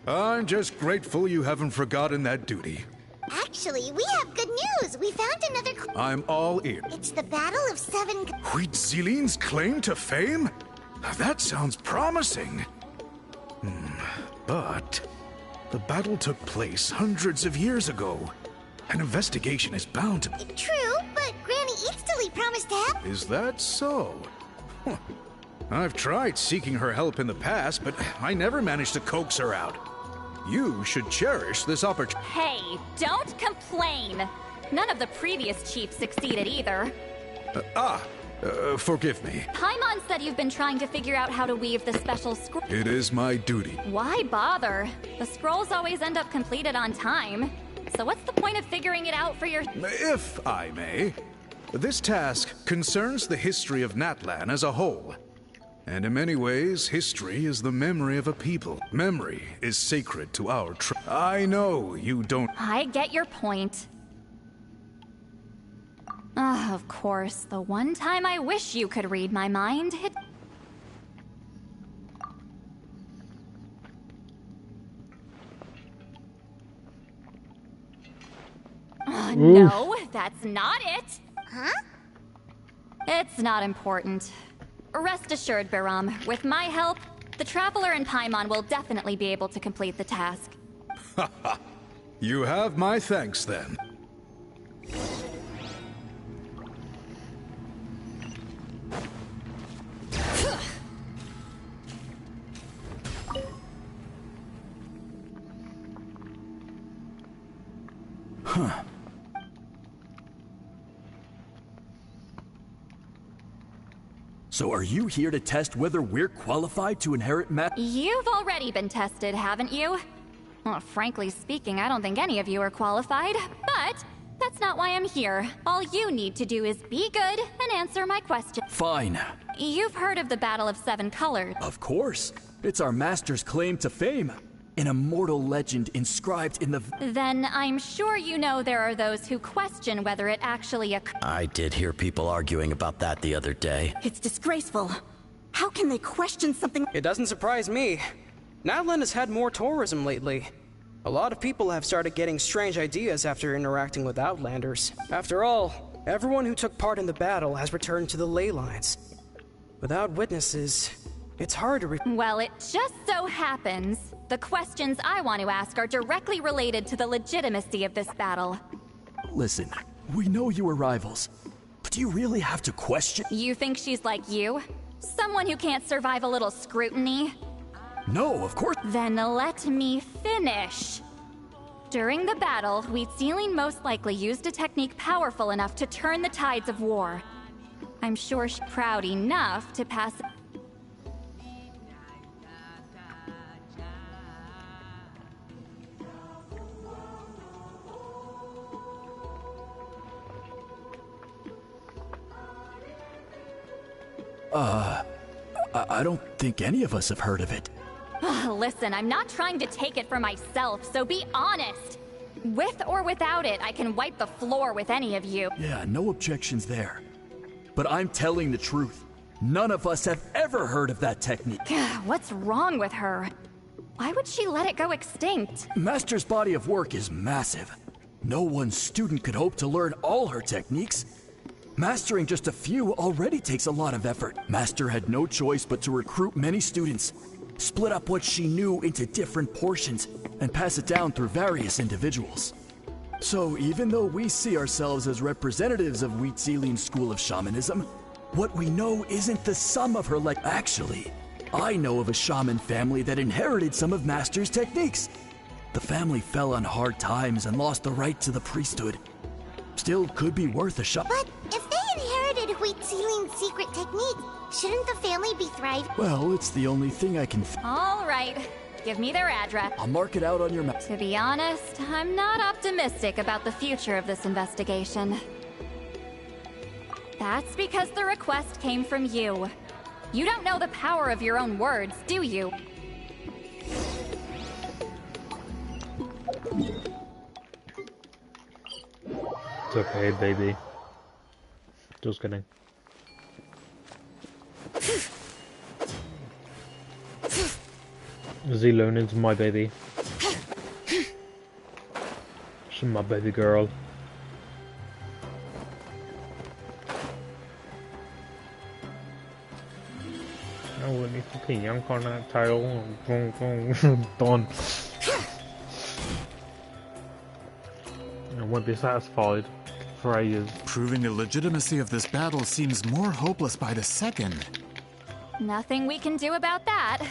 [SPEAKER 23] I'm just grateful you haven't forgotten that duty.
[SPEAKER 8] Actually, we have good news. We found another...
[SPEAKER 23] I'm all ears.
[SPEAKER 8] It's the Battle of Seven...
[SPEAKER 23] Huitzilin's claim to fame? That sounds promising. But... the battle took place hundreds of years ago. An investigation is bound to...
[SPEAKER 8] True, but Granny Eatsley promised to help.
[SPEAKER 23] Is that so? Huh. I've tried seeking her help in the past, but I never managed to coax her out. You should cherish this opportunity.
[SPEAKER 24] Hey, don't complain! None of the previous chiefs succeeded either.
[SPEAKER 23] Forgive me.
[SPEAKER 24] Paimon said you've been trying to figure out how to weave the special scroll.
[SPEAKER 23] It is my duty.
[SPEAKER 24] Why bother? The scrolls always end up completed on time. So what's the point of figuring it out for your...
[SPEAKER 23] If I may, this task concerns the history of Natlan as a whole. And in many ways, history is the memory of a people. Memory is sacred to our I know you don't...
[SPEAKER 24] I get your point. Of course, the one time I wish you could read my mind, no, that's not it.
[SPEAKER 8] Huh?
[SPEAKER 24] It's not important. Rest assured, Biram, with my help, the Traveler and Paimon will definitely be able to complete the task.
[SPEAKER 23] You have my thanks, then.
[SPEAKER 9] Huh. So are you here to test whether we're qualified to inherit
[SPEAKER 24] You've already been tested, haven't you? Well, frankly speaking, I don't think any of you are qualified, but that's not why I'm here. All you need to do is be good and answer my question.
[SPEAKER 9] Fine.
[SPEAKER 24] You've heard of the Battle of Seven Colors.
[SPEAKER 9] Of course. It's our master's claim to fame. An immortal legend inscribed in the...
[SPEAKER 24] Then I'm sure you know there are those who question whether it actually occurred.
[SPEAKER 17] I did hear people arguing about that the other day.
[SPEAKER 20] It's disgraceful. How can they question something?
[SPEAKER 12] It doesn't surprise me. Natlan has had more tourism lately. A lot of people have started getting strange ideas after interacting with Outlanders. After all, Everyone who took part in the battle has returned to the ley lines. Without witnesses, it's hard to
[SPEAKER 24] Well, it just so happens the questions I want to ask are directly related to the legitimacy of this battle.
[SPEAKER 9] Listen, we know you were rivals, but do you really have to question?
[SPEAKER 24] You think she's like you? Someone who can't survive a little scrutiny?
[SPEAKER 9] No, of course.
[SPEAKER 24] Then let me finish. During the battle, Wheatsealing most likely used a technique powerful enough to turn the tides of war. I'm sure she's proud enough to pass.
[SPEAKER 9] I don't think any of us have heard of it.
[SPEAKER 24] Listen, I'm not trying to take it for myself, so be honest. With or without it, I can wipe the floor with any of you.
[SPEAKER 9] Yeah, no objections there. But I'm telling the truth. None of us have ever heard of that technique.
[SPEAKER 24] What's wrong with her? Why would she let it go extinct?
[SPEAKER 9] Master's body of work is massive. No one student could hope to learn all her techniques. Mastering just a few already takes a lot of effort. Master had no choice but to recruit many students, split up what she knew into different portions, and pass it down through various individuals. So even though we see ourselves as representatives of Wheatsealing's school of shamanism, what we know isn't the sum of her Actually, I know of a shaman family that inherited some of Master's techniques. The family fell on hard times and lost the right to the priesthood. Still could be worth a shot.
[SPEAKER 8] But if they inherited Wheatsealing's secret technique, shouldn't the family be thriving?
[SPEAKER 9] Well, it's the only thing I can
[SPEAKER 24] All right. Give me their address.
[SPEAKER 9] I'll mark it out on your map.
[SPEAKER 24] To be honest, I'm not optimistic about the future of this investigation. That's because the request came from you. You don't know the power of your own words, do you?
[SPEAKER 1] It's okay, baby. Just kidding. Z-Lunan's my baby. She's my baby girl. I wouldn't fucking yank on that tail. Done. I won't be satisfied for ages.
[SPEAKER 13] Proving the legitimacy of this battle seems more hopeless by the second.
[SPEAKER 24] Nothing we can do about that.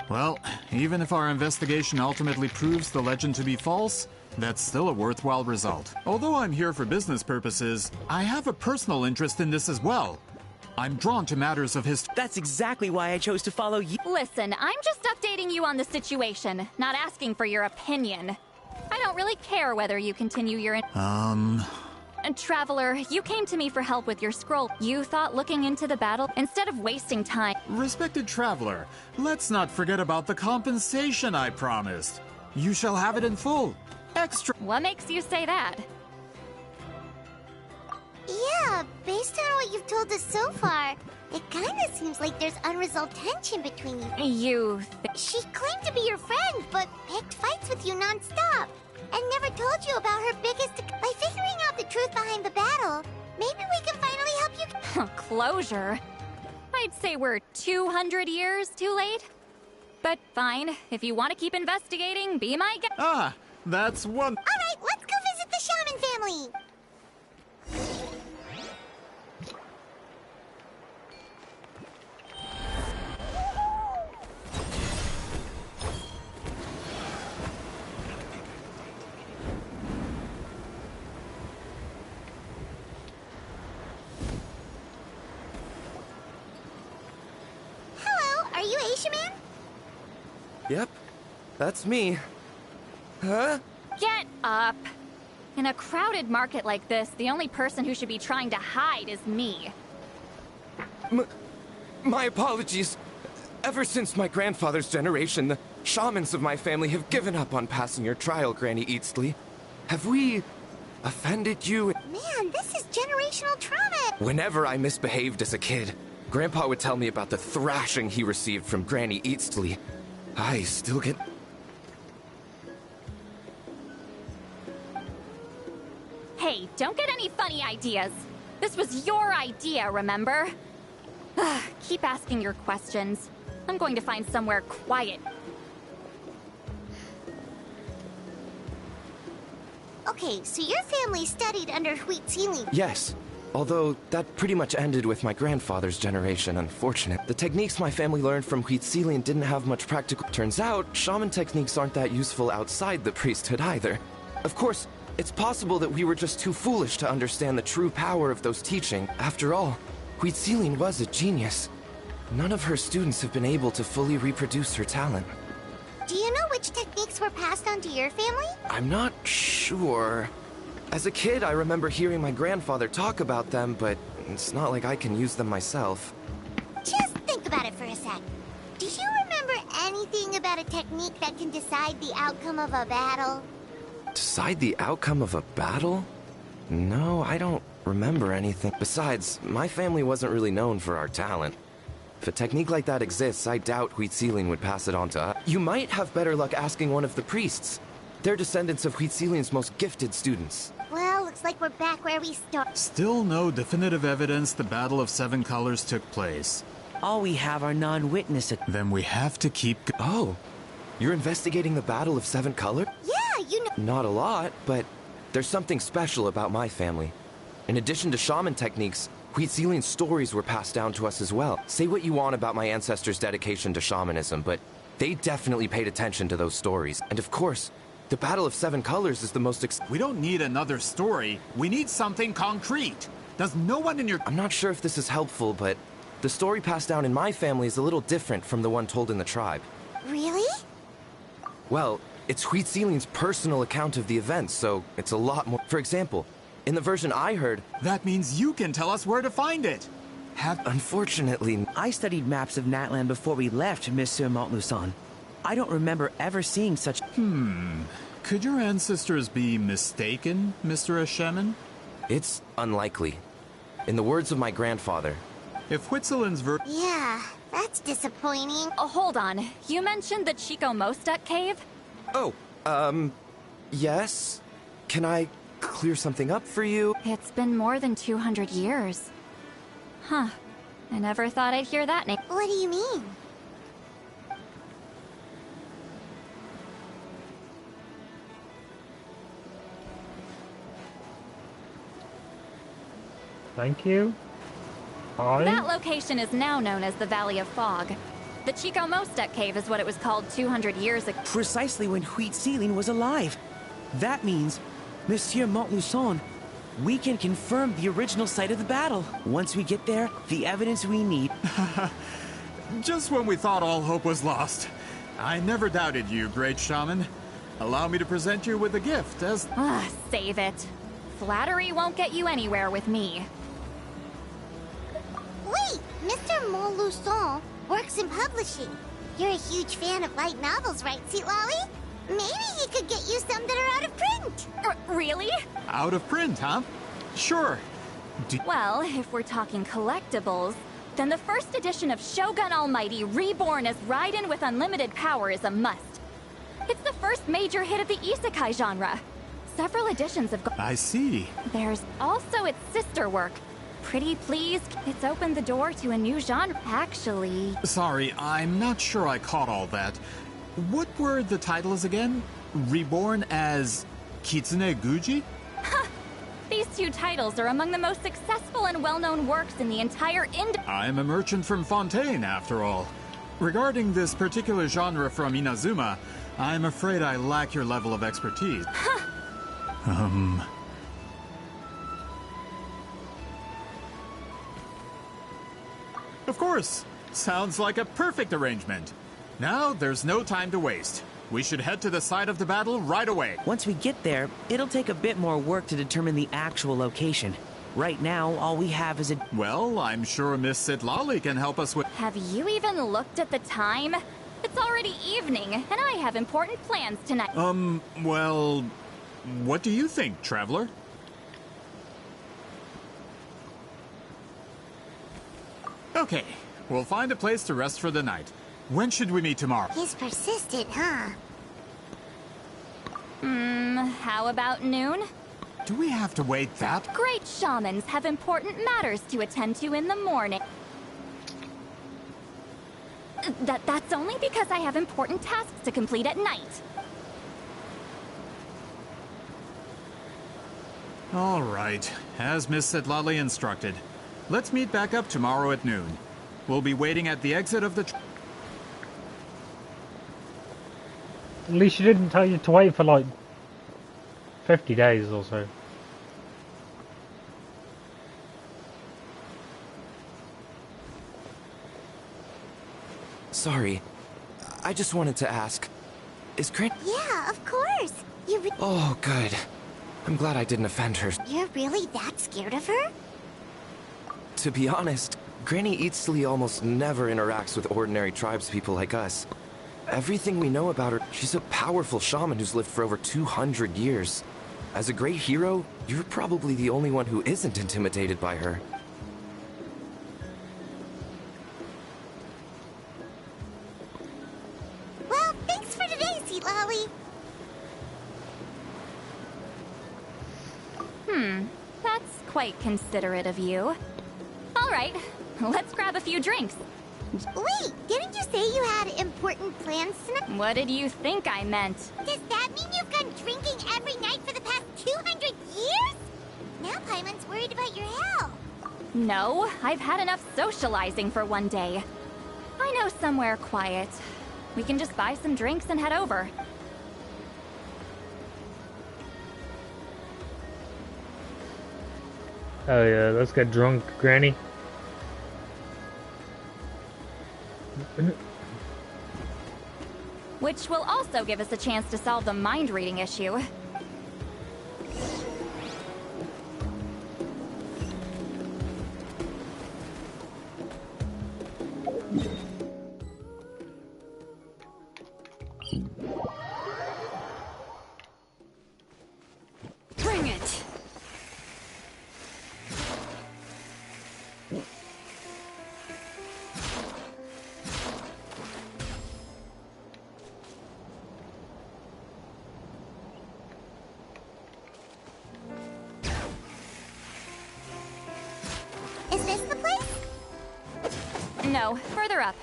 [SPEAKER 13] Well, even if our investigation ultimately proves the legend to be false, that's still a worthwhile result. Although I'm here for business purposes, I have a personal interest in this as well. I'm drawn to matters of history.
[SPEAKER 19] That's exactly why I chose to follow you.
[SPEAKER 24] Listen, I'm just updating you on the situation, not asking for your opinion. I don't really care whether you continue your... Traveler, you came to me for help with your scroll. You thought looking into the battle instead of wasting time.
[SPEAKER 13] Respected Traveler, let's not forget about the compensation I promised. You shall have it in full. Extra...
[SPEAKER 24] What makes you say that?
[SPEAKER 8] Yeah, based on what you've told us so far, it kinda seems like there's unresolved tension between you. She claimed to be your friend, but picked fights with you non-stop. And never told you about her biggest... By figuring out the truth behind the battle, maybe we can finally help you...
[SPEAKER 24] Closure? I'd say we're 200 years too late. But fine, if you want to keep investigating, be my guest.
[SPEAKER 13] Ah, that's one...
[SPEAKER 8] Alright, let's go visit the shaman family! Are you Asia Man?
[SPEAKER 6] Yep, that's me. Huh?
[SPEAKER 24] Get up! In a crowded market like this, the only person who should be trying to hide is me.
[SPEAKER 6] My apologies. Ever since my grandfather's generation, the shamans of my family have given up on passing your trial, Granny Eatsley. Have we offended you?
[SPEAKER 8] Man, this is generational trauma!
[SPEAKER 6] Whenever I misbehaved as a kid, Grandpa would tell me about the thrashing he received from Granny Eatsley. I still get...
[SPEAKER 24] Hey, Hey, don't get any funny ideas. This was your idea, remember? Keep asking your questions. I'm going to find somewhere quiet.
[SPEAKER 3] Okay, so your family studied under Huitzili.
[SPEAKER 6] Yes. Although, that pretty much ended with my grandfather's generation, unfortunate. The techniques my family learned from Huitzili didn't have much practical... Turns out, shaman techniques aren't that useful outside the priesthood either. Of course, it's possible that we were just too foolish to understand the true power of those teachings. After all, Huitzili was a genius. None of her students have been able to fully reproduce her talent.
[SPEAKER 3] Do you know which techniques were passed on to your family?
[SPEAKER 6] I'm not sure. As a kid, I remember hearing my grandfather talk about them, but it's not like I can use them myself.
[SPEAKER 3] Just think about it for a sec. Do you remember anything about a technique that can decide the outcome of a battle?
[SPEAKER 6] Decide the outcome of a battle? No, I don't remember anything. Besides, my family wasn't really known for our talent. If a technique like that exists, I doubt Huitzili would pass it on to us. You might have better luck asking one of the priests. They're descendants of Huitzili's most gifted students.
[SPEAKER 3] Well, looks like we're back where we started.
[SPEAKER 13] Still no definitive evidence the Battle of Seven Colors took place.
[SPEAKER 19] All we have are non-witnesses.
[SPEAKER 13] Then we have to keep...
[SPEAKER 6] Oh, you're investigating the Battle of Seven Colors?
[SPEAKER 3] Yeah, you know...
[SPEAKER 6] Not a lot, but there's something special about my family. In addition to shaman techniques, Huitzili's stories were passed down to us as well. Say what you want about my ancestors' dedication to shamanism, but they definitely paid attention to those stories. And of course, the Battle of Seven Colors is the most
[SPEAKER 13] We don't need another story. We need something concrete. Does no one in your...
[SPEAKER 6] I'm not sure if this is helpful, but the story passed down in my family is a little different from the one told in the tribe.
[SPEAKER 3] Really?
[SPEAKER 6] Well, it's Huitzili's personal account of the events, so it's a lot more... For example, in the version I heard...
[SPEAKER 13] That means you can tell us where to find it.
[SPEAKER 6] Unfortunately...
[SPEAKER 19] I studied maps of Natland before we left, Monsieur Montluçon. I don't remember ever seeing such...
[SPEAKER 13] Could your ancestors be mistaken, Mr. Shaman?
[SPEAKER 6] It's unlikely. In the words of my grandfather...
[SPEAKER 13] If Huitzili's
[SPEAKER 3] Yeah, that's disappointing.
[SPEAKER 24] Oh, hold on. You mentioned the Chico Mostek cave?
[SPEAKER 6] Oh, yes? Can I clear something up for you?
[SPEAKER 24] It's been more than 200 years. Huh. I never thought I'd hear that name.
[SPEAKER 3] What do you mean?
[SPEAKER 1] Thank you. Hi.
[SPEAKER 24] That location is now known as the Valley of Fog. The Chico Mostek cave is what it was called 200 years ago.
[SPEAKER 19] Precisely when Huitzili was alive. That means, Monsieur Montluçon, we can confirm the original site of the battle. Once we get there, the evidence we need...
[SPEAKER 13] Just when we thought all hope was lost. I never doubted you, great shaman. Allow me to present you with a gift as...
[SPEAKER 24] Save it. Flattery won't get you anywhere with me.
[SPEAKER 3] Wait, Mr. Montluçon works in publishing. You're a huge fan of light novels, right, Seatlolly? Maybe he could get you some that are out of print.
[SPEAKER 24] Really?
[SPEAKER 13] Out of print, huh? Sure.
[SPEAKER 24] Well, if we're talking collectibles, then the first edition of Shogun Almighty reborn as Raiden with unlimited power is a must. It's the first major hit of the isekai genre. Several editions have
[SPEAKER 13] I see.
[SPEAKER 24] There's also its sister work, Pretty Please. It's opened the door to a new genre, actually.
[SPEAKER 13] Sorry, I'm not sure I caught all that. What were the titles again? Reborn as Kitsune Guji?
[SPEAKER 24] These two titles are among the most successful and well-known works in the entire industry.
[SPEAKER 13] I'm a merchant from Fontaine, after all. Regarding this particular genre from Inazuma, I'm afraid I lack your level of expertise. Of course. Sounds like a perfect arrangement. Now, there's no time to waste. We should head to the site of the battle right away.
[SPEAKER 19] Once we get there, it'll take a bit more work to determine the actual location. Right now, all we have is a...
[SPEAKER 13] Well, I'm sure Miss Sitlali can help us with...
[SPEAKER 24] Have you even looked at the time? It's already evening, and I have important plans tonight.
[SPEAKER 13] Well... What do you think, Traveler? Okay, we'll find a place to rest for the night. When should we meet tomorrow?
[SPEAKER 3] He's persistent, huh?
[SPEAKER 24] How about noon?
[SPEAKER 13] Do we have to wait that?
[SPEAKER 24] Great shamans have important matters to attend to in the morning. That's only because I have important tasks to complete at night.
[SPEAKER 13] All right, as Miss Setlali instructed. Let's meet back up tomorrow at noon. We'll be waiting at the exit of the...
[SPEAKER 1] At least she didn't tell you to wait for like 50 days or so.
[SPEAKER 6] Sorry. I just wanted to ask. Is Granny...
[SPEAKER 8] Yeah, of course.
[SPEAKER 6] Oh, good. I'm glad I didn't offend her.
[SPEAKER 8] You're really that scared of her?
[SPEAKER 6] To be honest, Granny Eatsley almost never interacts with ordinary tribespeople like us. Everything we know about her, she's a powerful shaman who's lived for over 200 years. As a great hero, you're probably the only one who isn't intimidated by her.
[SPEAKER 8] Well, thanks for today, Setlali.
[SPEAKER 24] That's quite considerate of you. All right, let's grab a few drinks.
[SPEAKER 8] Wait, didn't you say you had important plans tonight?
[SPEAKER 24] What did you think I meant?
[SPEAKER 8] Does that mean you've gone drinking every night for the past 200 years? Now Paimon's worried about your health.
[SPEAKER 24] No, I've had enough socializing for one day. I know somewhere quiet. We can just buy some drinks and head over.
[SPEAKER 1] Oh yeah, let's get drunk, Granny.
[SPEAKER 24] Which will also give us a chance to solve the mind reading issue.
[SPEAKER 5] Bring it!
[SPEAKER 8] Is this the place?
[SPEAKER 24] No, further up.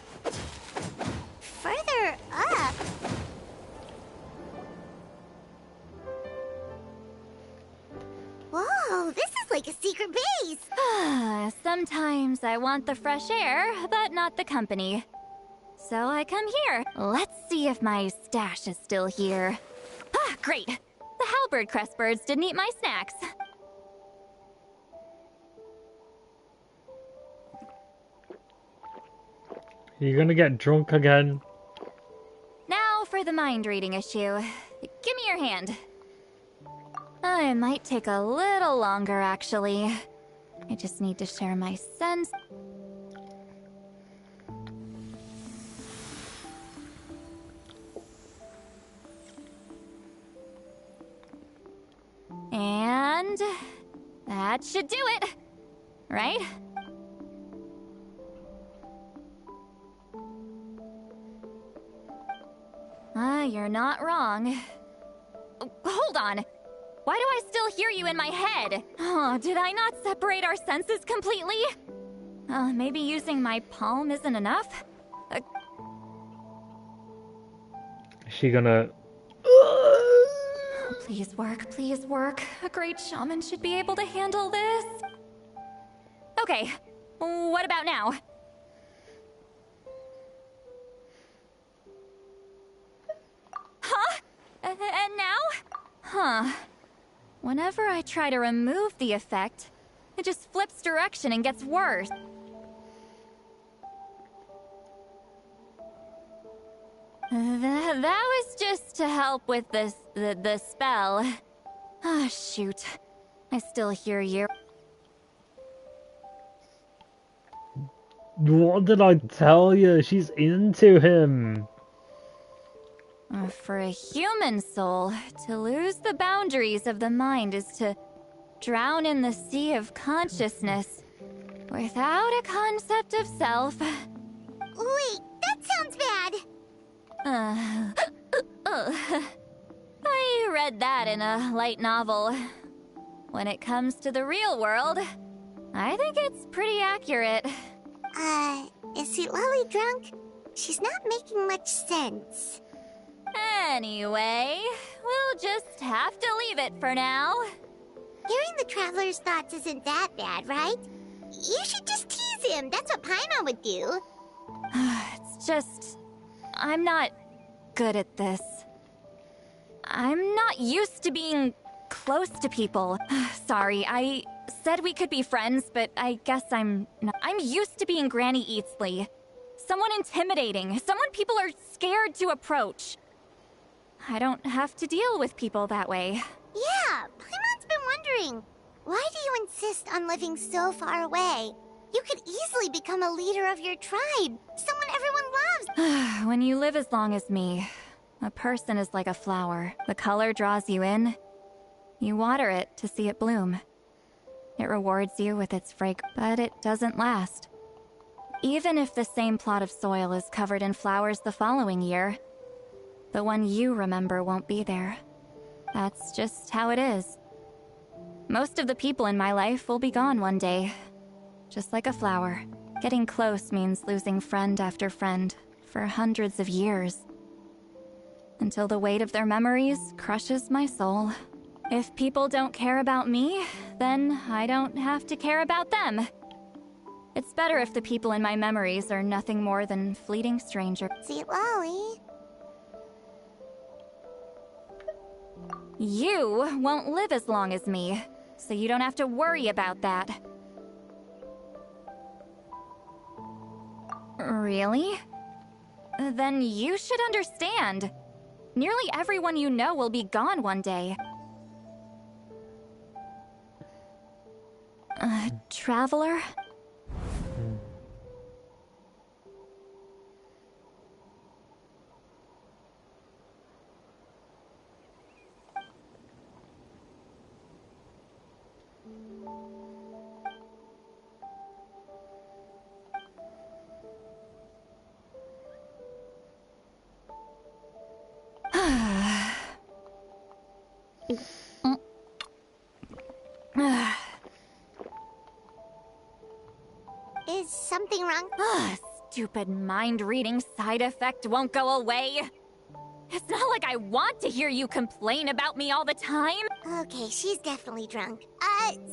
[SPEAKER 8] Further up? Whoa, this is like a secret base.
[SPEAKER 24] Sometimes I want the fresh air, but not the company. So I come here. Let's see if my stash is still here. Ah, great! The halberd crest birds didn't eat my snacks.
[SPEAKER 1] You're gonna get drunk again.
[SPEAKER 24] Now for the mind reading issue. Give me your hand. It might take a little longer, actually. I just need to share my sense. And that should do it, right? You're not wrong. Hold on. Why do I still hear you in my head? Oh, did I not separate our senses completely? Maybe using my palm isn't enough?
[SPEAKER 1] Is she gonna...
[SPEAKER 24] Please work, please work. A great shaman should be able to handle this. Okay, what about now? Huh? And now? Huh. Whenever I try to remove the effect, it just flips direction and gets worse. That was just to help with the spell. Ah, shoot. I still hear you.
[SPEAKER 1] What did I tell you? She's into him.
[SPEAKER 24] For a human soul, to lose the boundaries of the mind is to drown in the sea of consciousness without a concept of self.
[SPEAKER 8] Wait, that sounds bad.
[SPEAKER 24] I read that in a light novel. when it comes to the real world, I think it's pretty accurate.
[SPEAKER 3] Is Lolly drunk? She's not making much sense.
[SPEAKER 24] Anyway, we'll just have to leave it for now.
[SPEAKER 3] Hearing the Traveler's thoughts isn't that bad, right? You should just tease him. That's what Paimon would do.
[SPEAKER 24] It's just... I'm not good at this. I'm not used to being close to people. Sorry, I said we could be friends, but I guess I'm not. I'm used to being Granny Eatsley. Someone intimidating, someone people are scared to approach. I don't have to deal with people that way.
[SPEAKER 3] Yeah, Paimon's been wondering. Why do you insist on living so far away? You could easily become a leader of your tribe, someone everyone loves.
[SPEAKER 24] When you live as long as me, a person is like a flower. The color draws you in. You water it to see it bloom. It rewards you with its fragrance, but it doesn't last. Even if the same plot of soil is covered in flowers the following year, the one you remember won't be there. That's just how it is. Most of the people in my life will be gone one day. Just like a flower. Getting close means losing friend after friend for hundreds of years. Until the weight of their memories crushes my soul. If people don't care about me, then I don't have to care about them. It's better if the people in my memories are nothing more than fleeting strangers.
[SPEAKER 3] Sweet Lolly.
[SPEAKER 24] You won't live as long as me, so you don't have to worry about that. Really? Then you should understand. Nearly everyone you know will be gone one day. Traveler?
[SPEAKER 3] Is something wrong?
[SPEAKER 24] Stupid mind-reading side effect won't go away. It's not like I want to hear you complain about me all the time.
[SPEAKER 3] Okay, she's definitely drunk.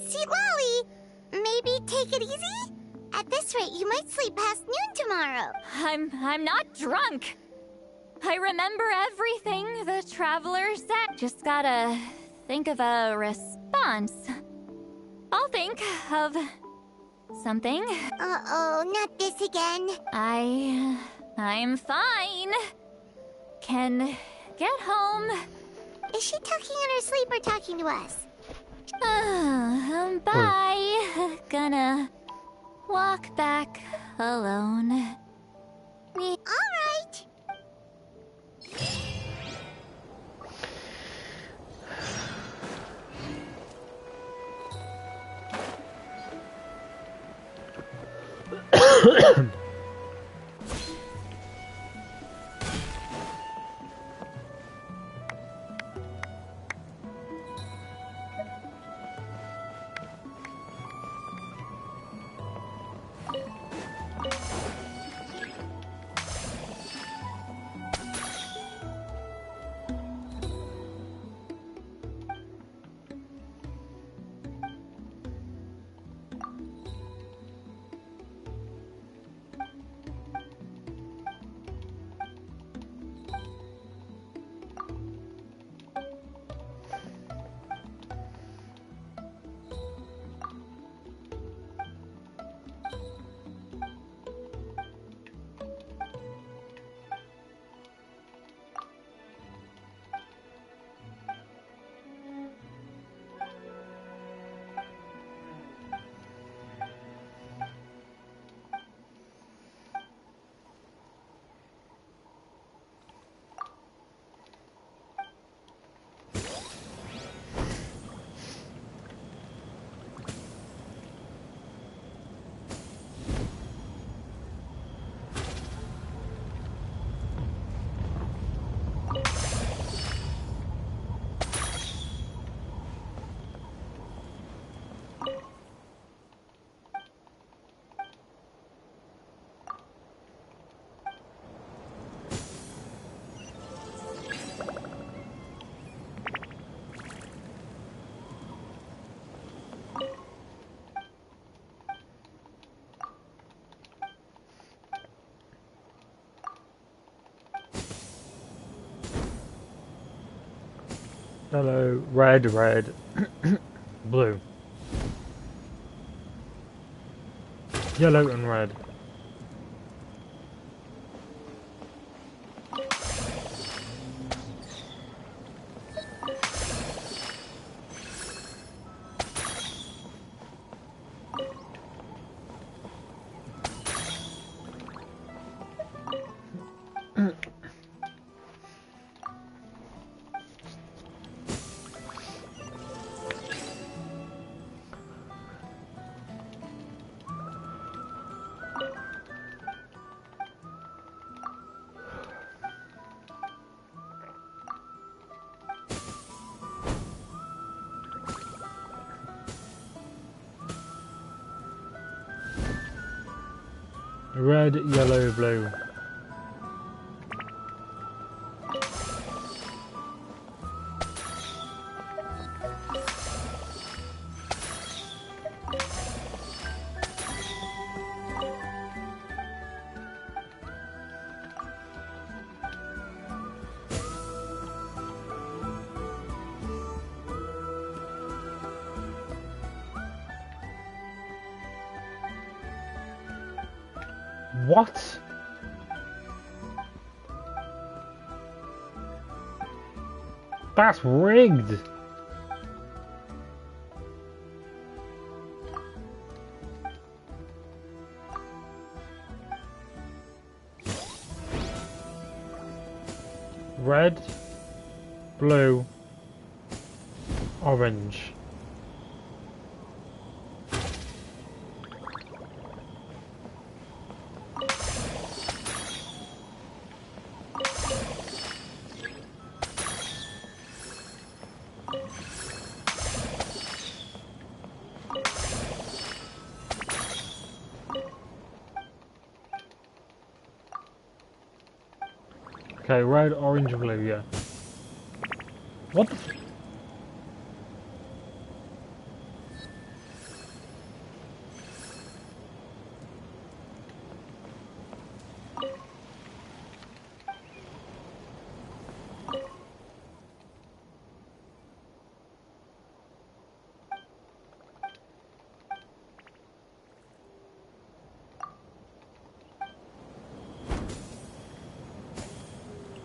[SPEAKER 3] Sweet Lolly, maybe take it easy? At this rate, you might sleep past noon tomorrow.
[SPEAKER 24] I'm not drunk. I remember everything the Traveler said. Just gotta think of a response. I'll think of something.
[SPEAKER 3] Uh-oh, not this again.
[SPEAKER 24] I'm fine. Can get home.
[SPEAKER 3] Is she talking in her sleep or talking to us?
[SPEAKER 24] Bye. Gonna walk back alone.
[SPEAKER 3] All right.
[SPEAKER 1] Yellow, red, red, blue. Yellow and red. Red, yellow, blue. What? That's rigged. Red, blue, orange. Okay, red, orange, blue, yeah. What the f-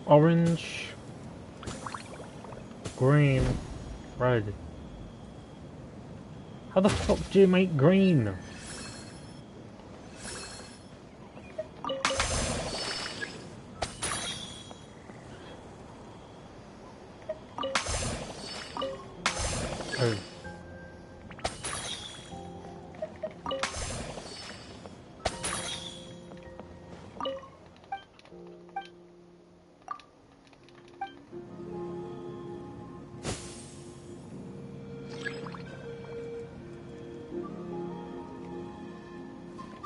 [SPEAKER 1] Orange, green, red. How the fuck do you make green? Oh.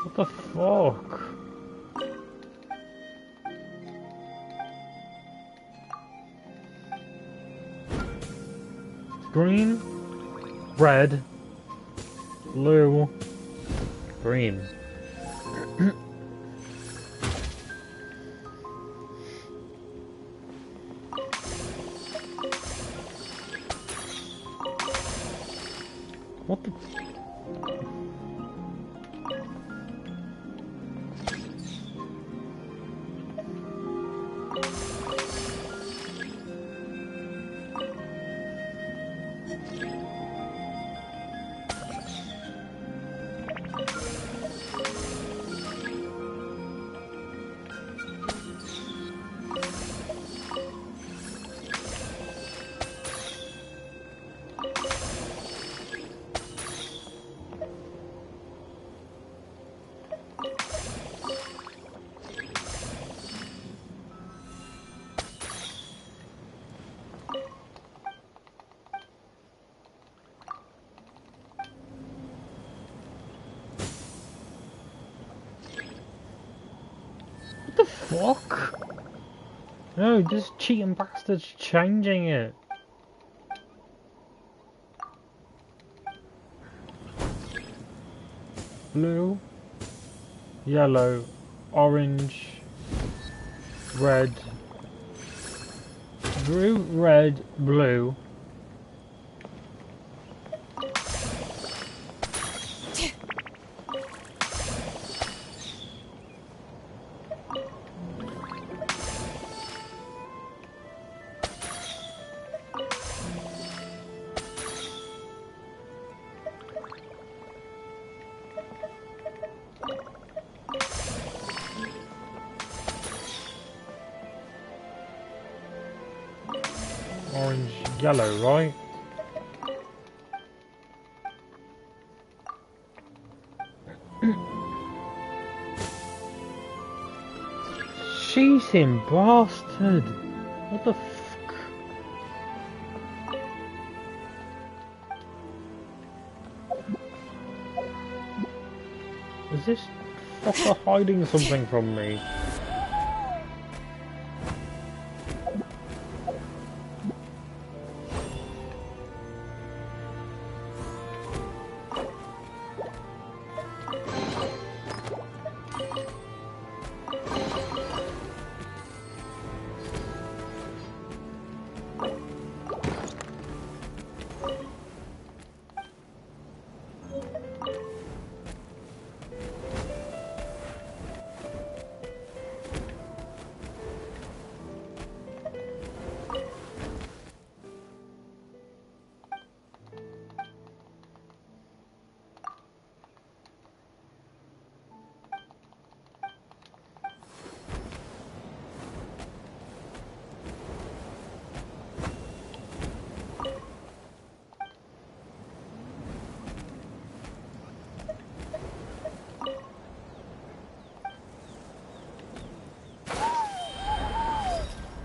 [SPEAKER 1] What the fuck? Green, red, blue, green. What the? What the fuck? No, this cheating bastard's changing it. Blue, yellow, orange, red, blue, red, blue, orange, yellow, right? She's him, bastard! What the fuck? Is this fucker hiding something from me?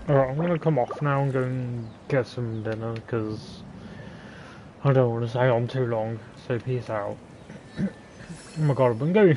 [SPEAKER 1] Alright, I'm gonna come off now and go and get some dinner, because I don't want to stay on too long, so peace out. Oh my god, I've been going